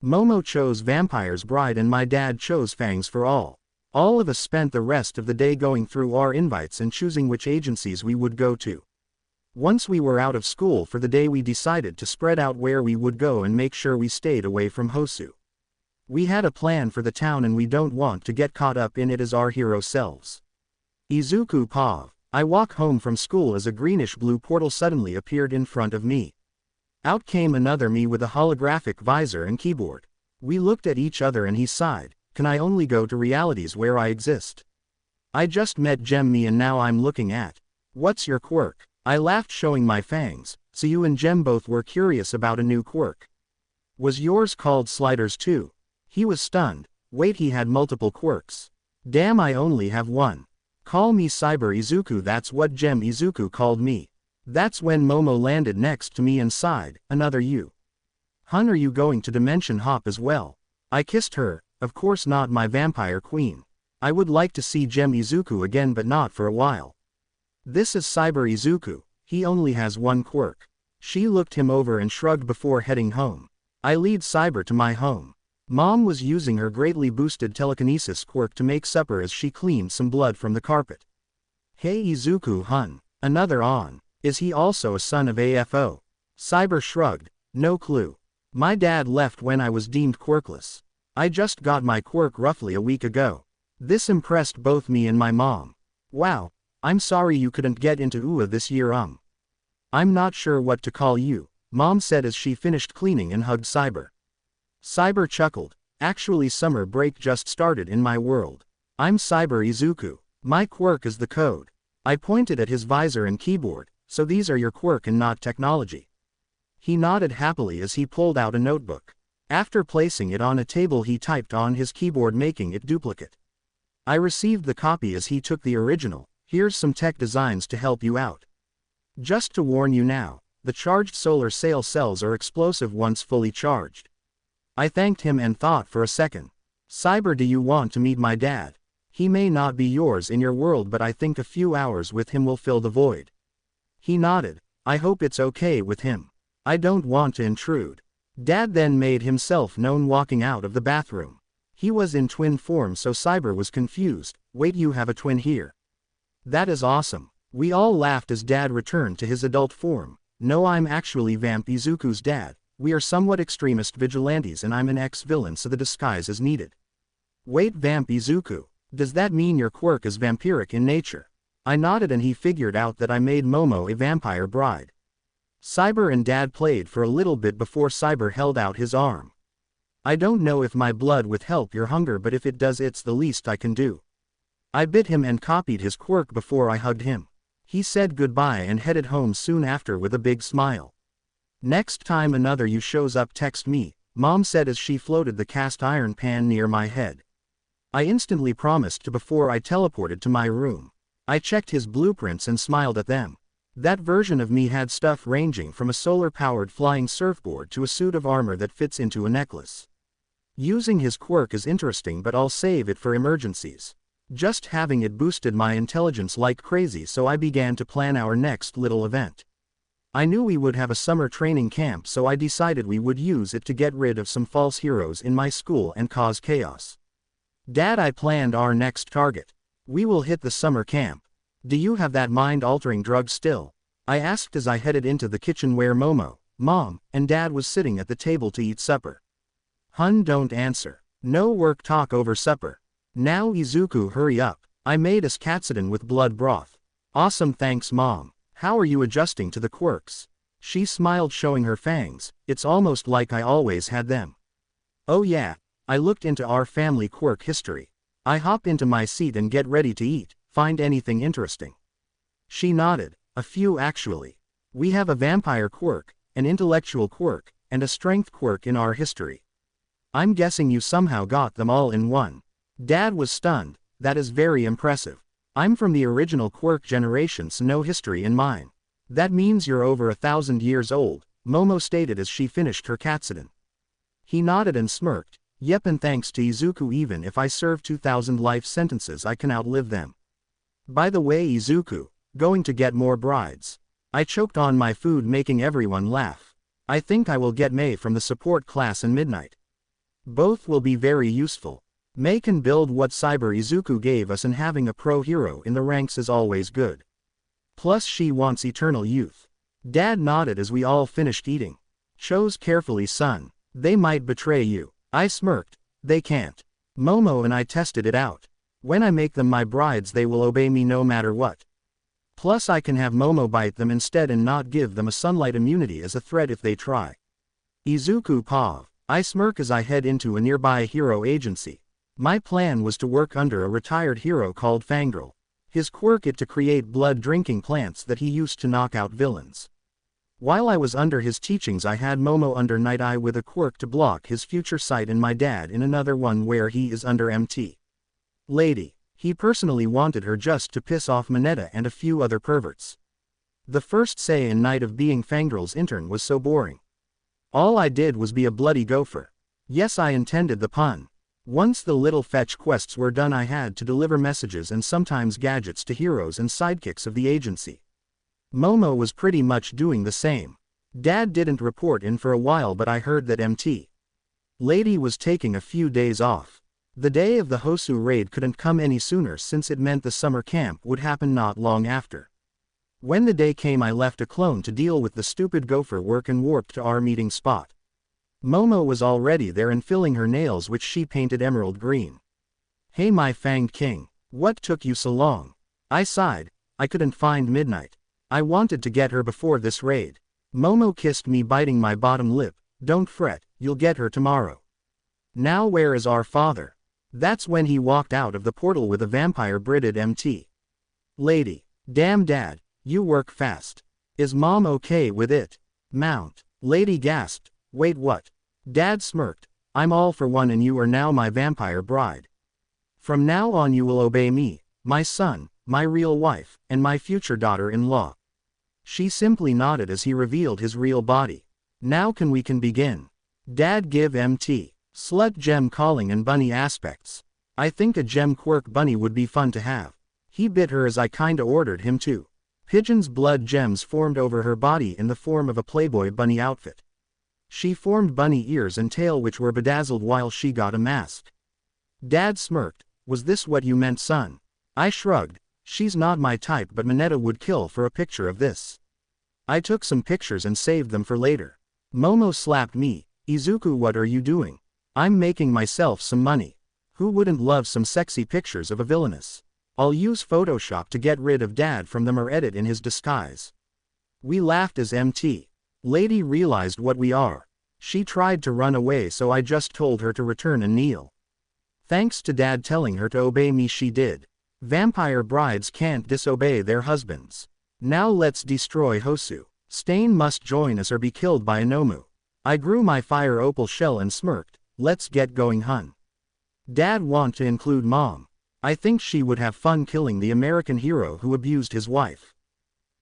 Speaker 1: Momo chose Vampire's Bride and my dad chose Fangs for All. All of us spent the rest of the day going through our invites and choosing which agencies we would go to. Once we were out of school for the day we decided to spread out where we would go and make sure we stayed away from Hosu. We had a plan for the town and we don't want to get caught up in it as our hero selves. Izuku Pav. I walk home from school as a greenish-blue portal suddenly appeared in front of me. Out came another me with a holographic visor and keyboard. We looked at each other and he sighed. Can I only go to realities where I exist? I just met Gem Me and now I'm looking at. What's your quirk? I laughed showing my fangs. So you and Gem both were curious about a new quirk. Was yours called Sliders too? He was stunned. Wait, he had multiple quirks. Damn, I only have one. Call me Cyber Izuku, that's what Gem Izuku called me. That's when Momo landed next to me and sighed, another you. Hun, are you going to dimension hop as well? I kissed her, of course not, my vampire queen. I would like to see Gem Izuku again but not for a while. This is Cyber Izuku, he only has one quirk. She looked him over and shrugged before heading home. I lead Cyber to my home. Mom was using her greatly boosted telekinesis quirk to make supper as she cleaned some blood from the carpet. Hey Izuku hun, another on. Is he also a son of AFO? Cyber shrugged, no clue. My dad left when I was deemed quirkless. I just got my quirk roughly a week ago. This impressed both me and my mom. Wow, I'm sorry you couldn't get into UA this year. I'm not sure what to call you, Mom said as she finished cleaning and hugged Cyber. Cyber chuckled, actually summer break just started in my world. I'm Cyber Izuku. My quirk is the code. I pointed at his visor and keyboard, so these are your quirk and not technology. He nodded happily as he pulled out a notebook. After placing it on a table he typed on his keyboard making it duplicate. I received the copy as he took the original. Here's some tech designs to help you out. Just to warn you now, the charged solar sail cells are explosive once fully charged. I thanked him and thought for a second. Cyber, do you want to meet my dad? He may not be yours in your world but I think a few hours with him will fill the void. He nodded. I hope it's okay with him. I don't want to intrude. Dad then made himself known walking out of the bathroom. He was in twin form so Cyber was confused. Wait, you have a twin here? That is awesome. We all laughed as Dad returned to his adult form. No, I'm actually Vamp Izuku's dad. We are somewhat extremist vigilantes and I'm an ex-villain so the disguise is needed. Wait, Vamp Izuku, does that mean your quirk is vampiric in nature? I nodded and he figured out that I made Momo a vampire bride. Cyber and Dad played for a little bit before Cyber held out his arm. I don't know if my blood would help your hunger but if it does it's the least I can do. I bit him and copied his quirk before I hugged him. He said goodbye and headed home soon after with a big smile. Next time another you shows up text me, Mom said as she floated the cast iron pan near my head. I instantly promised to before I teleported to my room. I checked his blueprints and smiled at them. That version of me had stuff ranging from a solar-powered flying surfboard to a suit of armor that fits into a necklace. Using his quirk is interesting but I'll save it for emergencies. Just having it boosted my intelligence like crazy so I began to plan our next little event. I knew we would have a summer training camp so I decided we would use it to get rid of some false heroes in my school and cause chaos. Dad, I planned our next target. We will hit the summer camp. Do you have that mind-altering drug still? I asked as I headed into the kitchen where Momo, Mom, and Dad was sitting at the table to eat supper. Hun, don't answer. No work talk over supper. Now Izuku, hurry up. I made us katsudon with blood broth. Awesome, thanks Mom. How are you adjusting to the quirks? She smiled showing her fangs. It's almost like I always had them. Oh yeah. I looked into our family quirk history. I hop into my seat and get ready to eat. Find anything interesting? She nodded. A few actually. We have a vampire quirk, an intellectual quirk, and a strength quirk in our history. I'm guessing you somehow got them all in one. Dad was stunned. That is very impressive. I'm from the original quirk generation so no history in mine. That means you're over 1,000 years old, Momo stated as she finished her katsudon. He nodded and smirked. Yep, and thanks to Izuku even if I serve 2,000 life sentences I can outlive them. By the way Izuku, going to get more brides. I choked on my food making everyone laugh. I think I will get May from the support class and Midnight. Both will be very useful. May can build what Cyber Izuku gave us and having a pro hero in the ranks is always good. Plus she wants eternal youth. Dad nodded as we all finished eating. Chose carefully son. They might betray you. I smirked. They can't. Momo and I tested it out. When I make them my brides they will obey me no matter what. Plus I can have Momo bite them instead and not give them a sunlight immunity as a threat if they try. Izuku Pav. I smirk as I head into a nearby hero agency. My plan was to work under a retired hero called Fangrel. His quirk it to create blood-drinking plants that he used to knock out villains. While I was under his teachings I had Momo under Night Eye with a quirk to block his future sight and my dad in another one where he is under MT. Lady. He personally wanted her just to piss off Manetta and a few other perverts. The first say in night of being Fangirl's intern was so boring. All I did was be a bloody gopher. Yes, I intended the pun. Once the little fetch quests were done, I had to deliver messages and sometimes gadgets to heroes and sidekicks of the agency. Momo was pretty much doing the same. Dad didn't report in for a while, but I heard that MT Lady was taking a few days off. The day of the Hosu raid couldn't come any sooner since it meant the summer camp would happen not long after. When the day came, I left a clone to deal with the stupid gopher work and warped to our meeting spot. Momo was already there and filling her nails, which she painted emerald green. "Hey my fanged king, what took you so long?" I sighed. I couldn't find Midnight. I wanted to get her before this raid. Momo kissed me, biting my bottom lip. "Don't fret, you'll get her tomorrow." "Now where is our father?" That's when he walked out of the portal with a vampire Britted MT Lady. "Damn Dad, you work fast. Is Mom okay with it?" Mount. Lady gasped. "Wait, what?" Dad smirked. "I'm all for one, and you are now my vampire bride. From now on you will obey me, my son, my real wife, and my future daughter-in-law." She simply nodded as he revealed his real body. "Now can begin." Dad give MT Slut gem calling and bunny aspects. I think a gem quirk bunny would be fun to have. He bit her as I kinda ordered him to. Pigeon's blood gems formed over her body in the form of a Playboy bunny outfit. She formed bunny ears and tail, which were bedazzled while she got a mask. Dad smirked. "Was this what you meant, son?" I shrugged. "She's not my type, but Manetta would kill for a picture of this." I took some pictures and saved them for later. Momo slapped me. "Izuku, what are you doing?" "I'm making myself some money. Who wouldn't love some sexy pictures of a villainess? I'll use Photoshop to get rid of Dad from them or edit in his disguise." We laughed as MT Lady realized what we are. She tried to run away, so I just told her to return and kneel. Thanks to Dad telling her to obey me, she did. Vampire brides can't disobey their husbands. Now let's destroy Hosu. Stain must join us or be killed by Inomu. I grew my fire opal shell and smirked. "Let's get going, hun." Dad want to include Mom. I think she would have fun killing the American hero who abused his wife.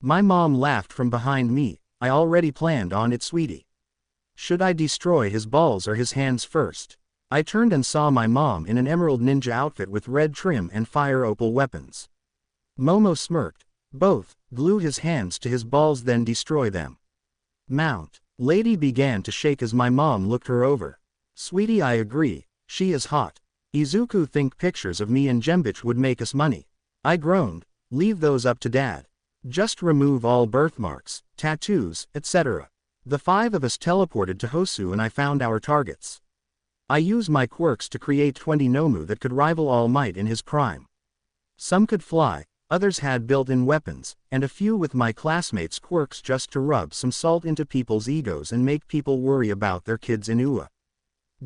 Speaker 1: My mom laughed from behind me. "I already planned on it, sweetie." Should I destroy his balls or his hands first? I turned and saw my mom in an emerald ninja outfit with red trim and fire opal weapons. Momo smirked. "Both. Glue his hands to his balls, then destroy them." Mount. Lady began to shake as my mom looked her over. "Sweetie, I agree. She is hot. Izuku think pictures of me and Gembitch would make us money." I groaned. "Leave those up to Dad. Just remove all birthmarks, tattoos, etc." The 5 of us teleported to Hosu and I found our targets. I used my quirks to create 20 Nomu that could rival All Might in his prime. Some could fly, others had built-in weapons, and a few with my classmates' quirks just to rub some salt into people's egos and make people worry about their kids in UA.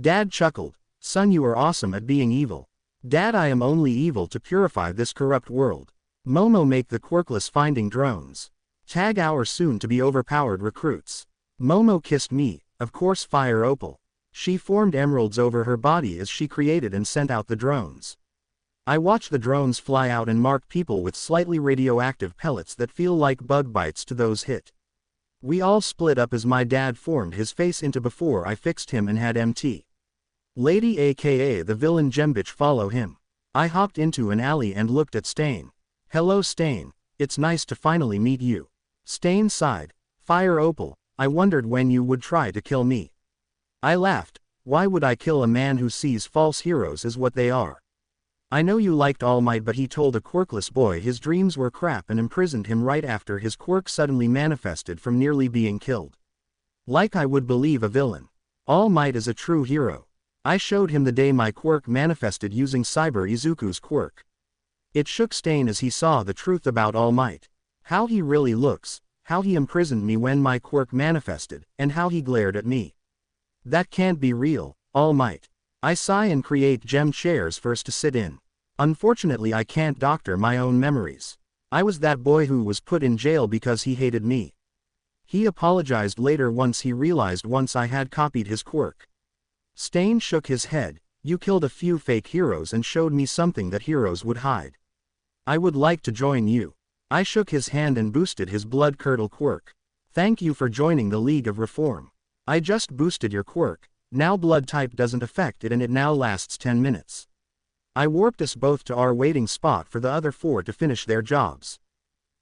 Speaker 1: Dad chuckled. "Son, you are awesome at being evil." "Dad, I am only evil to purify this corrupt world." Momo make the quirkless finding drones. Tag our soon-to-be overpowered recruits. Momo kissed me, of course fire opal. She formed emeralds over her body as she created and sent out the drones. I watch the drones fly out and mark people with slightly radioactive pellets that feel like bug bites to those hit. We all split up as my dad formed his face into before I fixed him and had MT Lady aka the villain Gembitch follow him. I hopped into an alley and looked at Stain. "Hello Stain, it's nice to finally meet you." Stain sighed. "Fire opal, I wondered when you would try to kill me." I laughed. "Why would I kill a man who sees false heroes as what they are? I know you liked All Might, but he told a quirkless boy his dreams were crap and imprisoned him right after his quirk suddenly manifested from nearly being killed. Like I would believe a villain. All Might is a true hero. I showed him the day my quirk manifested using Cyber Izuku's quirk. It shook Stain as he saw the truth about All Might. How he really looks, how he imprisoned me when my quirk manifested, and how he glared at me. That can't be real, All Might. I sigh and create gem chairs first to sit in. Unfortunately, I can't doctor my own memories. I was that boy who was put in jail because he hated me. He apologized later once he realized I had copied his quirk. Stain shook his head. You killed a few fake heroes and showed me something that heroes would hide. I would like to join you. I shook his hand and boosted his blood-curdle quirk. Thank you for joining the League of Reform. I just boosted your quirk, now blood type doesn't affect it and it now lasts 10 minutes. I warped us both to our waiting spot for the other 4 to finish their jobs.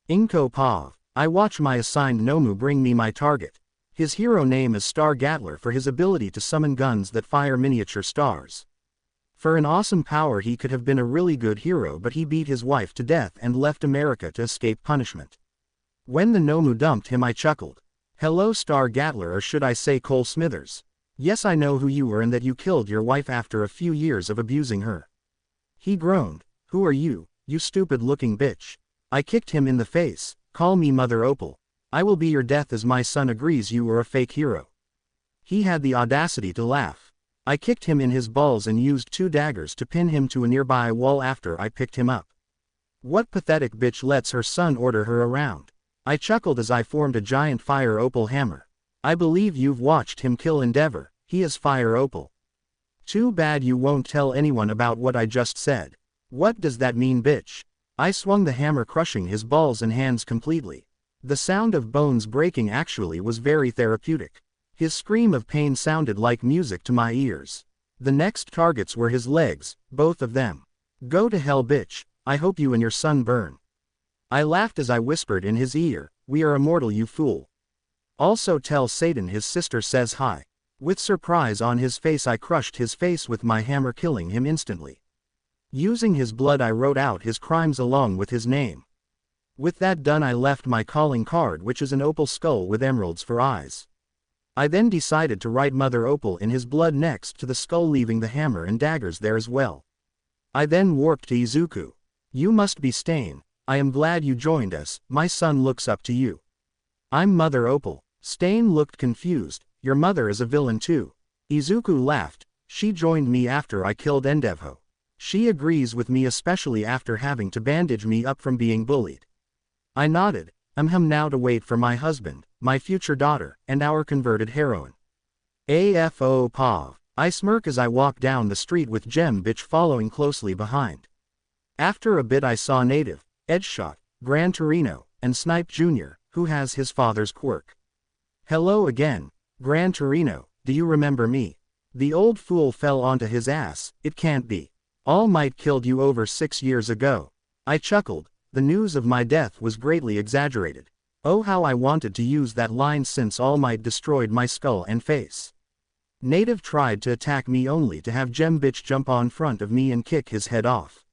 Speaker 1: Inko Pav. I watch my assigned Nomu bring me my target. His hero name is Star Gatler for his ability to summon guns that fire miniature stars. For an awesome power he could have been a really good hero, but he beat his wife to death and left America to escape punishment. When the Nomu dumped him I chuckled. Hello Star Gatler, or should I say Cole Smithers. Yes, I know who you are and that you killed your wife after a few years of abusing her. He groaned. Who are you, you stupid looking bitch? I kicked him in the face. Call me Mother Opal. I will be your death as my son agrees you are a fake hero. He had the audacity to laugh. I kicked him in his balls and used 2 daggers to pin him to a nearby wall after I picked him up. What pathetic bitch lets her son order her around? I chuckled as I formed a giant Fire Opal hammer. I believe you've watched him kill Endeavor, he is Fire Opal. Too bad you won't tell anyone about what I just said. What does that mean, bitch? I swung the hammer, crushing his balls and hands completely. The sound of bones breaking actually was very therapeutic. His scream of pain sounded like music to my ears. The next targets were his legs, both of them. Go to hell, bitch, I hope you and your son burn. I laughed as I whispered in his ear, we are immortal, you fool. Also tell Satan his sister says hi. With surprise on his face I crushed his face with my hammer, killing him instantly. Using his blood I wrote out his crimes along with his name. With that done I left my calling card, which is an opal skull with emeralds for eyes. I then decided to write Mother Opal in his blood next to the skull, leaving the hammer and daggers there as well. I then warped to Izuku. You must be Stain. I am glad you joined us, my son looks up to you. I'm Mother Opal. Stain looked confused, your mother is a villain too. Izuku laughed, she joined me after I killed Endeavor. She agrees with me, especially after having to bandage me up from being bullied. I nodded. I'm now to wait for my husband, my future daughter, and our converted heroine. AFO Pav. I smirk as I walk down the street with Gem Bitch following closely behind. After a bit I saw Native, Edgeshot, Gran Torino, and Snipe Jr., who has his father's quirk. Hello again, Gran Torino, do you remember me? The old fool fell onto his ass, it can't be. All Might killed you over 6 years ago. I chuckled, the news of my death was greatly exaggerated. Oh, how I wanted to use that line since All Might destroyed my skull and face. Native tried to attack me only to have Gem Bitch jump on front of me and kick his head off.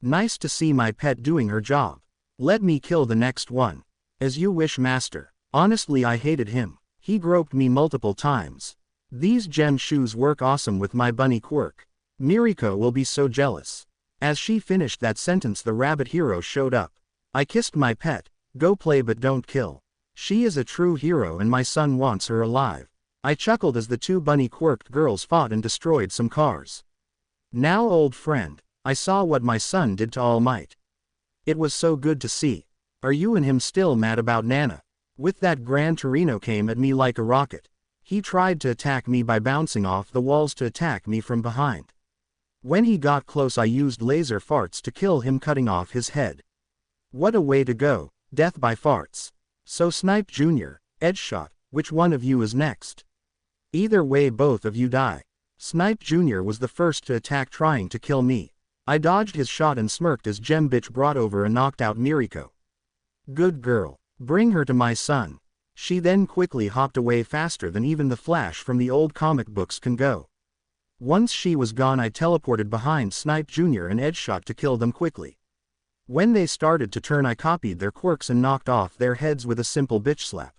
Speaker 1: Nice to see my pet doing her job. Let me kill the next one. As you wish, master. Honestly, I hated him. He groped me multiple times. These gem shoes work awesome with my bunny quirk. Miriko will be so jealous. As she finished that sentence the rabbit hero showed up. I kissed my pet. Go play but don't kill. She is a true hero and my son wants her alive. I chuckled as the 2 bunny quirked girls fought and destroyed some cars. Now, old friend, I saw what my son did to All Might. It was so good to see. Are you and him still mad about Nana? With that, Gran Torino came at me like a rocket. He tried to attack me by bouncing off the walls to attack me from behind. When he got close I used laser farts to kill him, cutting off his head. What a way to go, death by farts. So Snipe Jr., Edgeshot, which one of you is next? Either way both of you die. Snipe Jr. was the first to attack, trying to kill me. I dodged his shot and smirked as Gem Bitch brought over and knocked out Miriko. Good girl. Bring her to my son. She then quickly hopped away faster than even the Flash from the old comic books can go. Once she was gone I teleported behind Snipe Jr. and Edgeshot to kill them quickly. When they started to turn I copied their quirks and knocked off their heads with a simple bitch slap.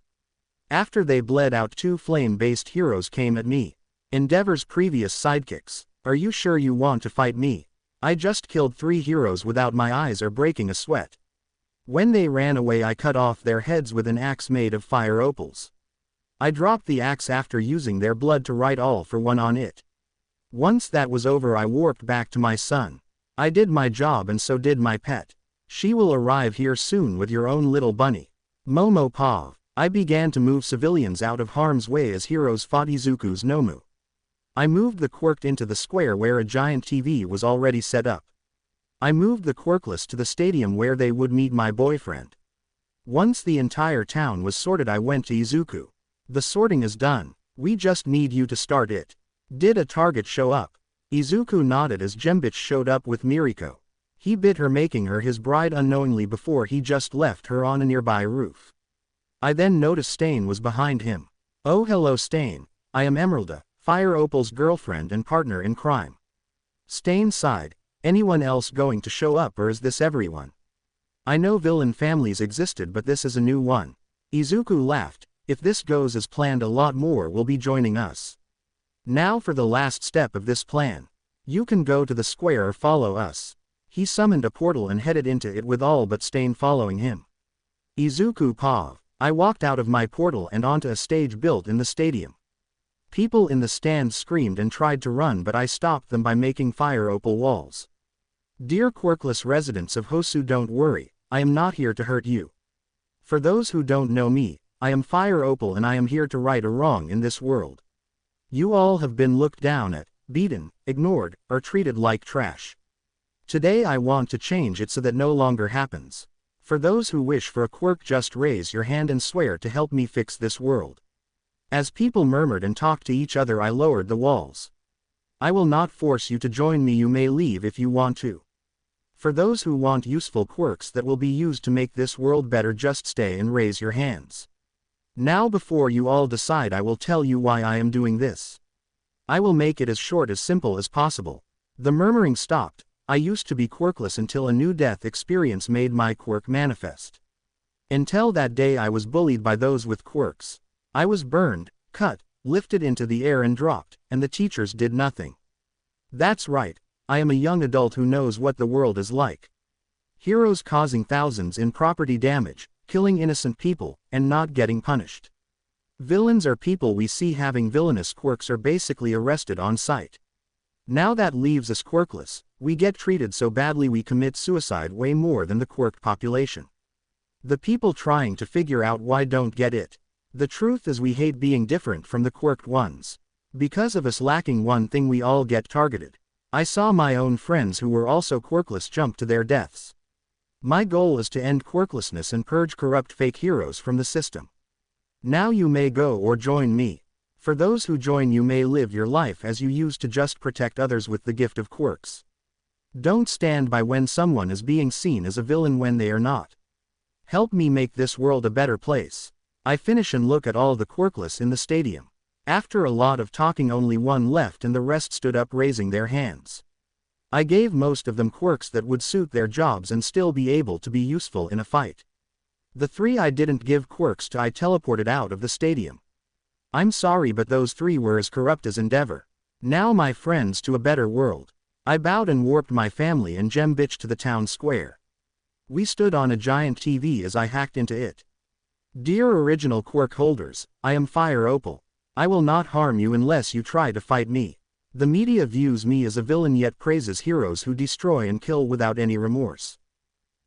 Speaker 1: After they bled out 2 flame-based heroes came at me. Endeavor's previous sidekicks. Are you sure you want to fight me? I just killed 3 heroes without my eyes are breaking a sweat. When they ran away I cut off their heads with an axe made of fire opals. I dropped the axe after using their blood to write all for one on it. Once that was over I warped back to my son. I did my job and so did my pet. She will arrive here soon with your own little bunny. Momo Pav. I began to move civilians out of harm's way as heroes fought Izuku's Nomu. I moved the quirk into the square where a giant TV was already set up. I moved the quirkless to the stadium where they would meet my boyfriend. Once the entire town was sorted, I went to Izuku. The sorting is done. We just need you to start it. Did a target show up? Izuku nodded as Gembich showed up with Miriko. He bid her, making her his bride unknowingly before he just left her on a nearby roof. I then noticed Stain was behind him. Oh hello Stain, I am Emeralda, Fire Opal's girlfriend and partner in crime. Stain sighed. Anyone else going to show up, or is this everyone? I know villain families existed, but this is a new one. Izuku laughed. If this goes as planned, a lot more will be joining us. Now for the last step of this plan. You can go to the square or follow us. He summoned a portal and headed into it with all but Stain following him. Izuku paused. I walked out of my portal and onto a stage built in the stadium. People in the stands screamed and tried to run, but I stopped them by making fire opal walls. Dear quirkless residents of Hosu, don't worry, I am not here to hurt you. For those who don't know me, I am Fire Opal and I am here to right a wrong in this world. You all have been looked down at, beaten, ignored, or treated like trash. Today I want to change it so that no longer happens. For those who wish for a quirk, just raise your hand and swear to help me fix this world. As people murmured and talked to each other, I lowered the walls. I will not force you to join me, you may leave if you want to. For those who want useful quirks that will be used to make this world better, just stay and raise your hands. Now before you all decide, I will tell you why I am doing this. I will make it as short as simple as possible. The murmuring stopped. I used to be quirkless until a new death experience made my quirk manifest. Until that day I was bullied by those with quirks. I was burned, cut, lifted into the air and dropped, and the teachers did nothing. That's right, I am a young adult who knows what the world is like. Heroes causing thousands in property damage, killing innocent people, and not getting punished. Villains are people we see having villainous quirks, are basically arrested on sight. Now that leaves us quirkless. We get treated so badly we commit suicide way more than the quirk population. The people trying to figure out why don't get it. The truth is we hate being different from the quirked ones. Because of us lacking one thing we all get targeted. I saw my own friends who were also quirkless jump to their deaths. My goal is to end quirklessness and purge corrupt fake heroes from the system. Now you may go or join me. For those who join, you may live your life as you used to, just protect others with the gift of quirks. Don't stand by when someone is being seen as a villain when they are not. Help me make this world a better place. I finish and look at all the quirkless in the stadium. After a lot of talking, only one left and the rest stood up raising their hands. I gave most of them quirks that would suit their jobs and still be able to be useful in a fight. The 3 I didn't give quirks to I teleported out of the stadium. I'm sorry, but those 3 were as corrupt as Endeavor. Now my friends, to a better world. I bowed and warped my family and Gembich to the town square. We stood on a giant TV as I hacked into it. Dear original quirk holders, I am Fire Opal. I will not harm you unless you try to fight me. The media views me as a villain yet praises heroes who destroy and kill without any remorse.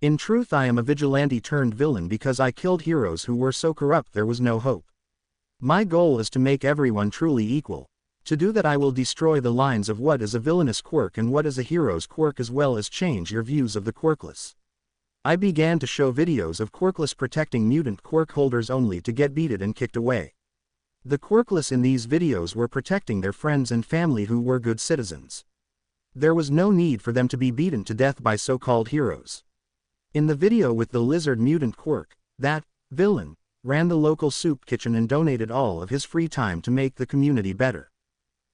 Speaker 1: In truth, I am a vigilante turned villain because I killed heroes who were so corrupt there was no hope. My goal is to make everyone truly equal. To do that I will destroy the lines of what is a villainous quirk and what is a hero's quirk, as well as change your views of the quirkless. I began to show videos of quirkless protecting mutant quirk holders only to get beaten and kicked away. The quirkless in these videos were protecting their friends and family who were good citizens. There was no need for them to be beaten to death by so-called heroes. In the video with the lizard mutant quirk, that villain ran the local soup kitchen and donated all of his free time to make the community better.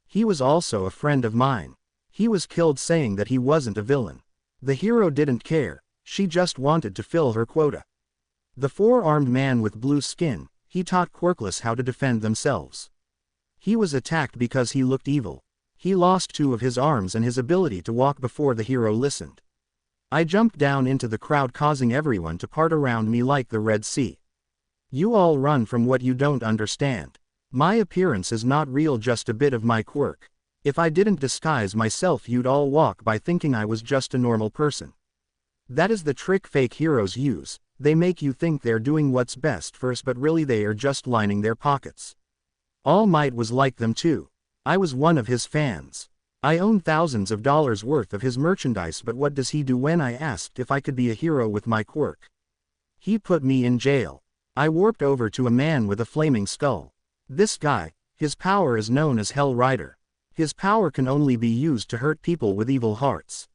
Speaker 1: He was also a friend of mine. He was killed saying that he wasn't a villain. The hero didn't care, she just wanted to fill her quota. The 4-armed man with blue skin, he taught quirkless how to defend themselves. He was attacked because he looked evil. He lost 2 of his arms and his ability to walk before the hero listened. I jumped down into the crowd, causing everyone to part around me like the Red Sea. You all run from what you don't understand. My appearance is not real, just a bit of my quirk. If I didn't disguise myself, you'd all walk by thinking I was just a normal person. That is the trick fake heroes use. They make you think they're doing what's best for us, but really they are just lining their pockets. All Might was like them too. I was one of his fans. I own thousands of dollars worth of his merchandise, but what does he do when I asked if I could be a hero with my quirk? He put me in jail. I warped over to a man with a flaming skull. This guy, his power is known as Hell Rider. His power can only be used to hurt people with evil hearts.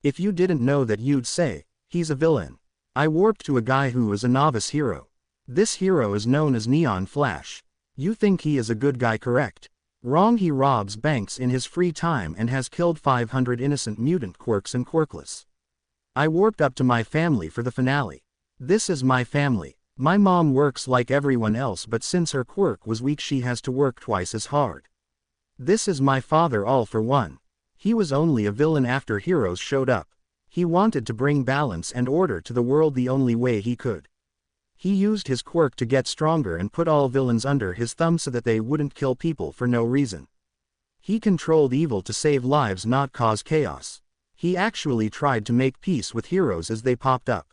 Speaker 1: If you didn't know that, you'd say, he's a villain. I warped to a guy who is a novice hero. This hero is known as Neon Flash. You think he is a good guy, correct? Wrong, he robs banks in his free time and has killed 500 innocent mutant quirks and quirkless. I warped up to my family for the finale. This is my family. My mom works like everyone else, but since her quirk was weak, she has to work twice as hard. This is my father, all for one. He was only a villain after heroes showed up. He wanted to bring balance and order to the world the only way he could. He used his quirk to get stronger and put all villains under his thumb so that they wouldn't kill people for no reason. He controlled evil to save lives, not cause chaos. He actually tried to make peace with heroes as they popped up.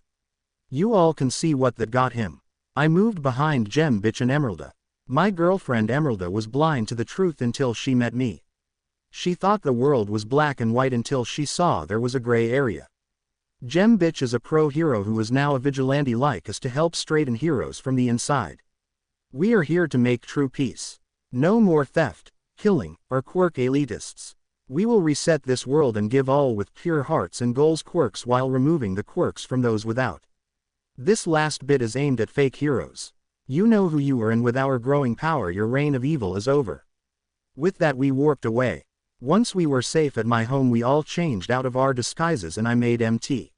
Speaker 1: You all can see what that got him. I moved behind Gem Bitch and Emeralda. My girlfriend Emeralda was blind to the truth until she met me. She thought the world was black and white until she saw there was a gray area. Gem Bitch is a pro hero who is now a vigilante like us to help straighten heroes from the inside. We are here to make true peace. No more theft, killing, or quirk elitists. We will reset this world and give all with pure hearts and goals quirks while removing the quirks from those without. This last bit is aimed at fake heroes. You know who you are, and with our growing power your reign of evil is over. With that we warped away. Once we were safe at my home, we all changed out of our disguises and I made MT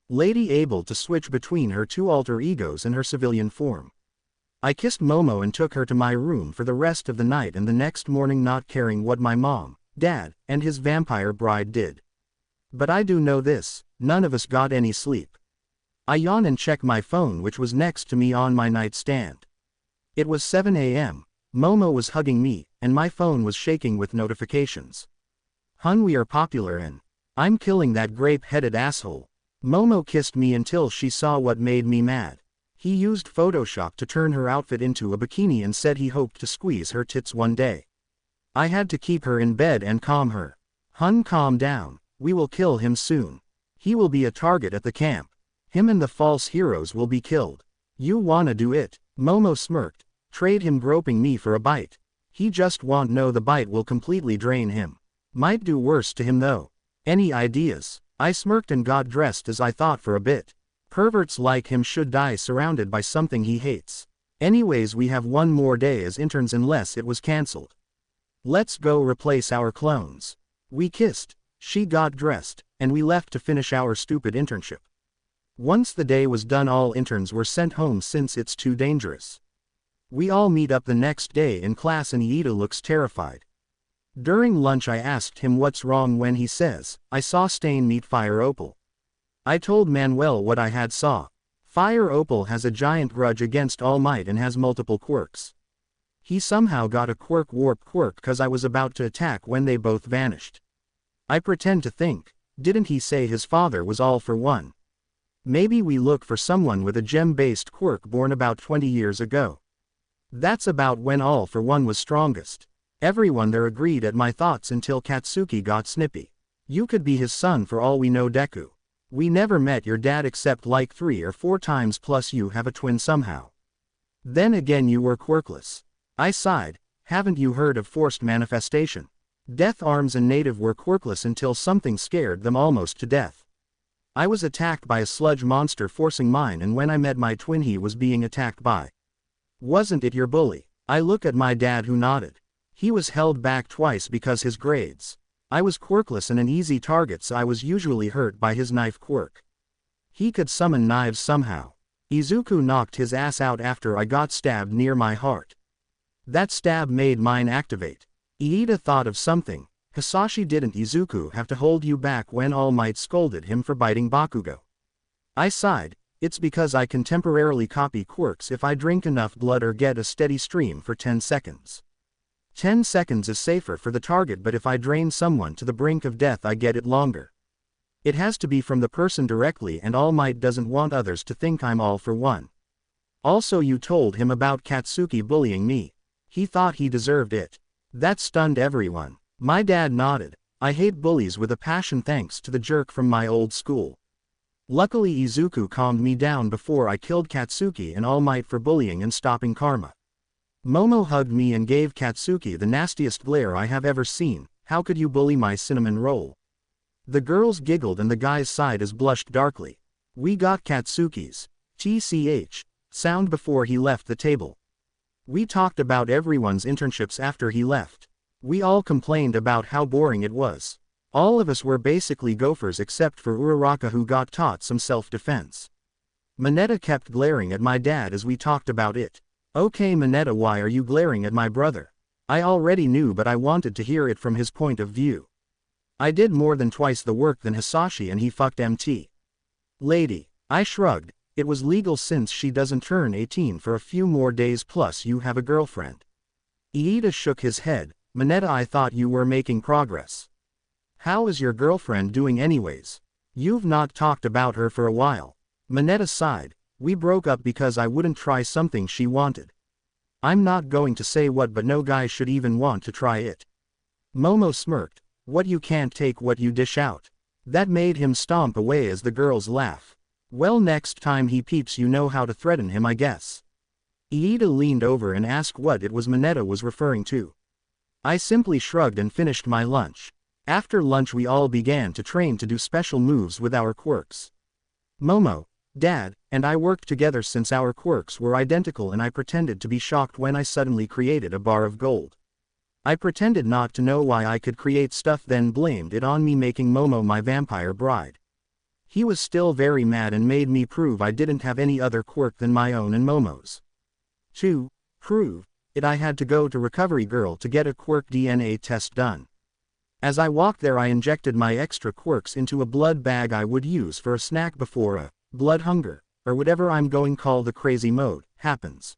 Speaker 1: Lady able to switch between her two alter egos and her civilian form. I kissed Momo and took her to my room for the rest of the night and the next morning, not caring what my mom, dad, and his vampire bride did. But I do know this, none of us got any sleep. I yawn and check my phone, which was next to me on my nightstand. It was 7 a.m. Momo was hugging me, and my phone was shaking with notifications. Hun, we are popular and I'm killing that grape-headed asshole. Momo kissed me until she saw what made me mad. He used Photoshop to turn her outfit into a bikini and said he hoped to squeeze her tits one day. I had to keep her in bed and calm her. Hun, calm down, we will kill him soon. He will be a target at the camp. Him and the false heroes will be killed. You wanna do it? Momo smirked. Trade him groping me for a bite. He just won't know the bite will completely drain him. Might do worse to him though. Any ideas? I smirked and got dressed as I thought for a bit. Perverts like him should die surrounded by something he hates. Anyways, we have one more day as interns unless it was cancelled. Let's go replace our clones. We kissed, she got dressed, and we left to finish our stupid internship. Once the day was done, all interns were sent home since it's too dangerous. We all meet up the next day in class and Iida looks terrified. During lunch I asked him what's wrong when he says, I saw Stain meet Fire Opal. I told Manuel what I had saw. Fire Opal has a giant grudge against All Might and has multiple quirks. He somehow got a quirk warp quirk cause I was about to attack when they both vanished. I pretend to think, didn't he say his father was all for one? Maybe we look for someone with a gem-based quirk born about 20 years ago. That's about when All for One was strongest. Everyone there agreed at my thoughts until Katsuki got snippy. You could be his son for all we know, Deku. We never met your dad except like 3 or 4 times, plus you have a twin somehow. Then again you were quirkless. I sighed, haven't you heard of forced manifestation? Death Arms and Native were quirkless until something scared them almost to death. I was attacked by a sludge monster forcing mine, and when I met my twin he was being attacked by. Wasn't it your bully? I look at my dad who nodded. He was held back twice because his grades. I was quirkless and an easy target, so I was usually hurt by his knife quirk. He could summon knives somehow. Izuku knocked his ass out after I got stabbed near my heart. That stab made mine activate. Iida thought of something. Hisashi, didn't Izuku have to hold you back when All Might scolded him for biting Bakugo? I sighed. It's because I can temporarily copy quirks if I drink enough blood or get a steady stream for 10 seconds. 10 seconds is safer for the target, but if I drain someone to the brink of death I get it longer. It has to be from the person directly, and All Might doesn't want others to think I'm all for one. Also, you told him about Katsuki bullying me. He thought he deserved it. That stunned everyone. My dad nodded. I hate bullies with a passion thanks to the jerk from my old school. Luckily Izuku calmed me down before I killed Katsuki and All Might for bullying and stopping karma. Momo hugged me and gave Katsuki the nastiest glare I have ever seen. How could you bully my cinnamon roll? The girls giggled and the guys sighed as blushed darkly. We got Katsuki's TCH sound before he left the table. We talked about everyone's internships after he left. We all complained about how boring it was. All of us were basically gophers except for Uraraka, who got taught some self-defense. Manetta kept glaring at my dad as we talked about it. Okay Manetta, why are you glaring at my brother? I already knew, but I wanted to hear it from his point of view. I did more than twice the work than Hisashi and he fucked MT. Lady. I shrugged. It was legal since she doesn't turn 18 for a few more days, plus you have a girlfriend. Iida shook his head. Manetta, I thought you were making progress. How is your girlfriend doing anyways? You've not talked about her for a while. Manetta sighed. We broke up because I wouldn't try something she wanted. I'm not going to say what, but no guy should even want to try it. Momo smirked. What, you can't take what you dish out? That made him stomp away as the girls laugh. Well, next time he peeps you know how to threaten him, I guess. Iida leaned over and asked what it was Manetta was referring to. I simply shrugged and finished my lunch. After lunch we all began to train to do special moves with our quirks. Momo, Dad, and I worked together since our quirks were identical, and I pretended to be shocked when I suddenly created a bar of gold. I pretended not to know why I could create stuff, then blamed it on me making Momo my vampire bride. He was still very mad and made me prove I didn't have any other quirk than my own and Momo's. To prove it, I had to go to Recovery Girl to get a quirk DNA test done. As I walked there I injected my extra quirks into a blood bag I would use for a snack before a blood hunger, or whatever I'm going call the crazy mode, happens.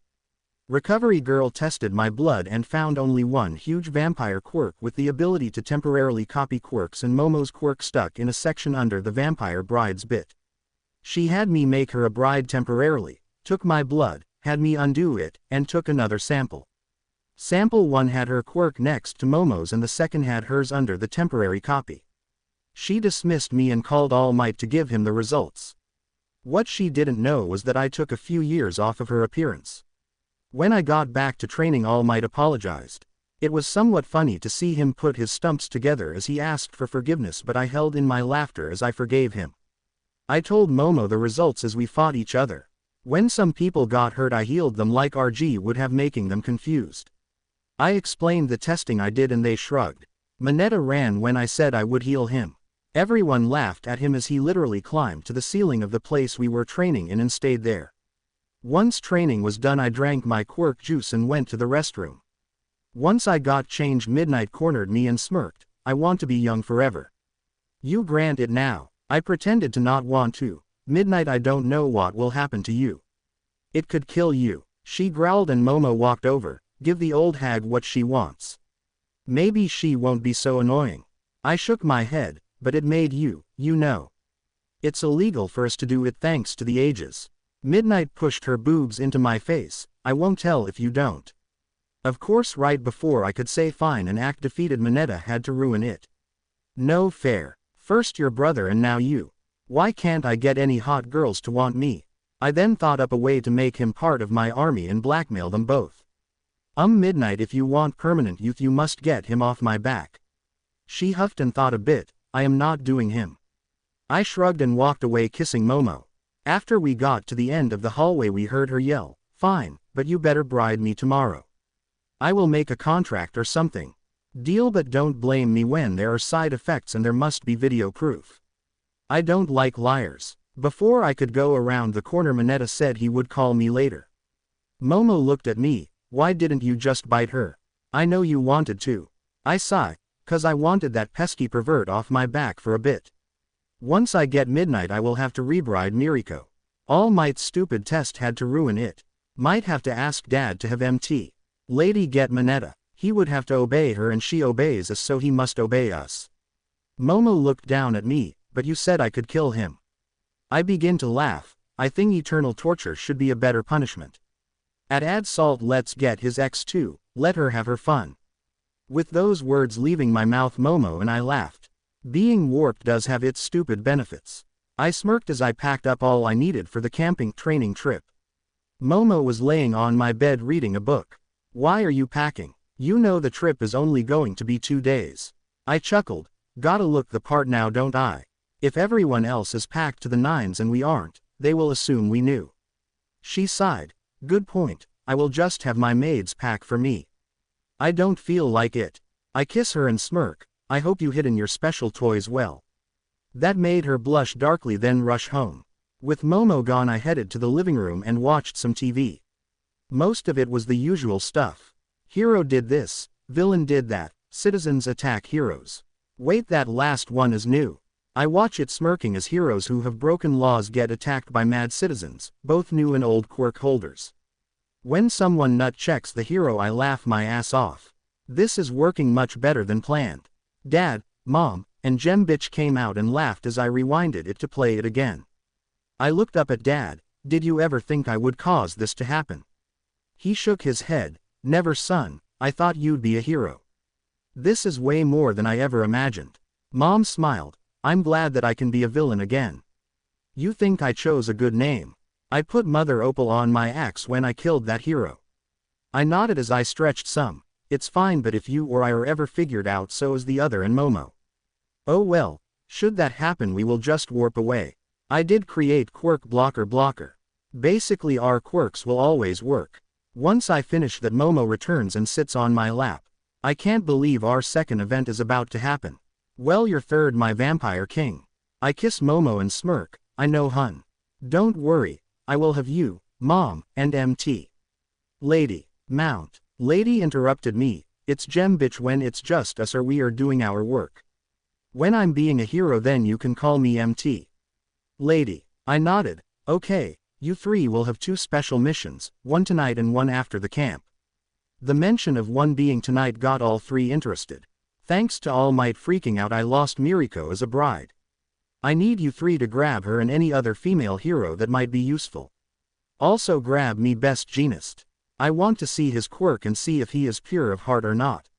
Speaker 1: Recovery Girl tested my blood and found only one huge vampire quirk with the ability to temporarily copy quirks, and Momo's quirk stuck in a section under the vampire bride's bit. She had me make her a bride temporarily, took my blood, had me undo it, and took another sample. Sample 1 had her quirk next to Momo's and the second had hers under the temporary copy. She dismissed me and called All Might to give him the results. What she didn't know was that I took a few years off of her appearance. When I got back to training, All Might apologized. It was somewhat funny to see him put his stumps together as he asked for forgiveness, but I held in my laughter as I forgave him. I told Momo the results as we fought each other. When some people got hurt I healed them like RG would have, making them confused. I explained the testing I did and they shrugged. Manetta ran when I said I would heal him. Everyone laughed at him as he literally climbed to the ceiling of the place we were training in and stayed there. Once training was done I drank my quirk juice and went to the restroom. Once I got changed, Midnight cornered me and smirked. I want to be young forever. You grant it now. I pretended to not want to. Midnight, I don't know what will happen to you. It could kill you. She growled and Momo walked over. Give the old hag what she wants. Maybe she won't be so annoying. I shook my head, but it made you know. It's illegal for us to do it thanks to the ages. Midnight pushed her boobs into my face. I won't tell if you don't. Of course, right before I could say fine and act defeated, Manetta had to ruin it. No fair. First your brother and now you. Why can't I get any hot girls to want me? I then thought up a way to make him part of my army and blackmail them both. Midnight, if you want permanent youth you must get him off my back. She huffed and thought a bit. I am not doing him. I shrugged and walked away kissing Momo. After we got to the end of the hallway we heard her yell, "Fine, but you better bride me tomorrow. I will make a contract or something. Deal, but don't blame me when there are side effects and there must be video proof. I don't like liars." Before I could go around the corner Manetta said he would call me later. Momo looked at me. Why didn't you just bite her? I know you wanted to. I sighed, 'cause I wanted that pesky pervert off my back for a bit. Once I get Midnight I will have to rebride Miriko. All Might's stupid test had to ruin it. Might have to ask Dad to have MT. Lady get Manetta. He would have to obey her and she obeys us, so he must obey us. Momo looked down at me. But you said I could kill him. I begin to laugh. I think eternal torture should be a better punishment. Add salt, let's get his ex too, let her have her fun. With those words leaving my mouth, Momo and I laughed. Being warped does have its stupid benefits. I smirked as I packed up all I needed for the camping training trip. Momo was laying on my bed reading a book. Why are you packing? You know the trip is only going to be 2 days. I chuckled. Gotta look the part now, don't I? If everyone else is packed to the nines and we aren't, they will assume we knew. She sighed. Good point, I will just have my maids pack for me. I don't feel like it. I kiss her and smirk. I hope you hidden your special toys well. That made her blush darkly, then rush home. With Momo gone, I headed to the living room and watched some TV. Most of it was the usual stuff. Hero did this, villain did that, citizens attack heroes. Wait, that last one is new. I watch it smirking as heroes who have broken laws get attacked by mad citizens, both new and old quirk holders. When someone nut checks the hero, I laugh my ass off. This is working much better than planned. Dad, Mom, and Gem Bitch came out and laughed as I rewinded it to play it again. I looked up at Dad. Did you ever think I would cause this to happen? He shook his head. Never, son, I thought you'd be a hero. This is way more than I ever imagined. Mom smiled. I'm glad that I can be a villain again. You think I chose a good name? I put Mother Opal on my axe when I killed that hero. I nodded as I stretched some. It's fine, but if you or I are ever figured out, so is the other and Momo. Oh well, should that happen we will just warp away. I did create quirk blocker. Basically our quirks will always work. Once I finish that, Momo returns and sits on my lap. I can't believe our second event is about to happen. Well, your third, my vampire king. I kiss Momo and smirk. I know, hun. Don't worry, I will have you, Mom, and MT. Lady, mount. Lady interrupted me. It's Gem Bitch when it's just us or we are doing our work. When I'm being a hero then you can call me MT. Lady. I nodded. Okay, you three will have 2 special missions, one tonight and one after the camp. The mention of one being tonight got all 3 interested. Thanks to All Might freaking out, I lost Miriko as a bride. I need you 3 to grab her and any other female hero that might be useful. Also grab me Best Jeanist. I want to see his quirk and see if he is pure of heart or not.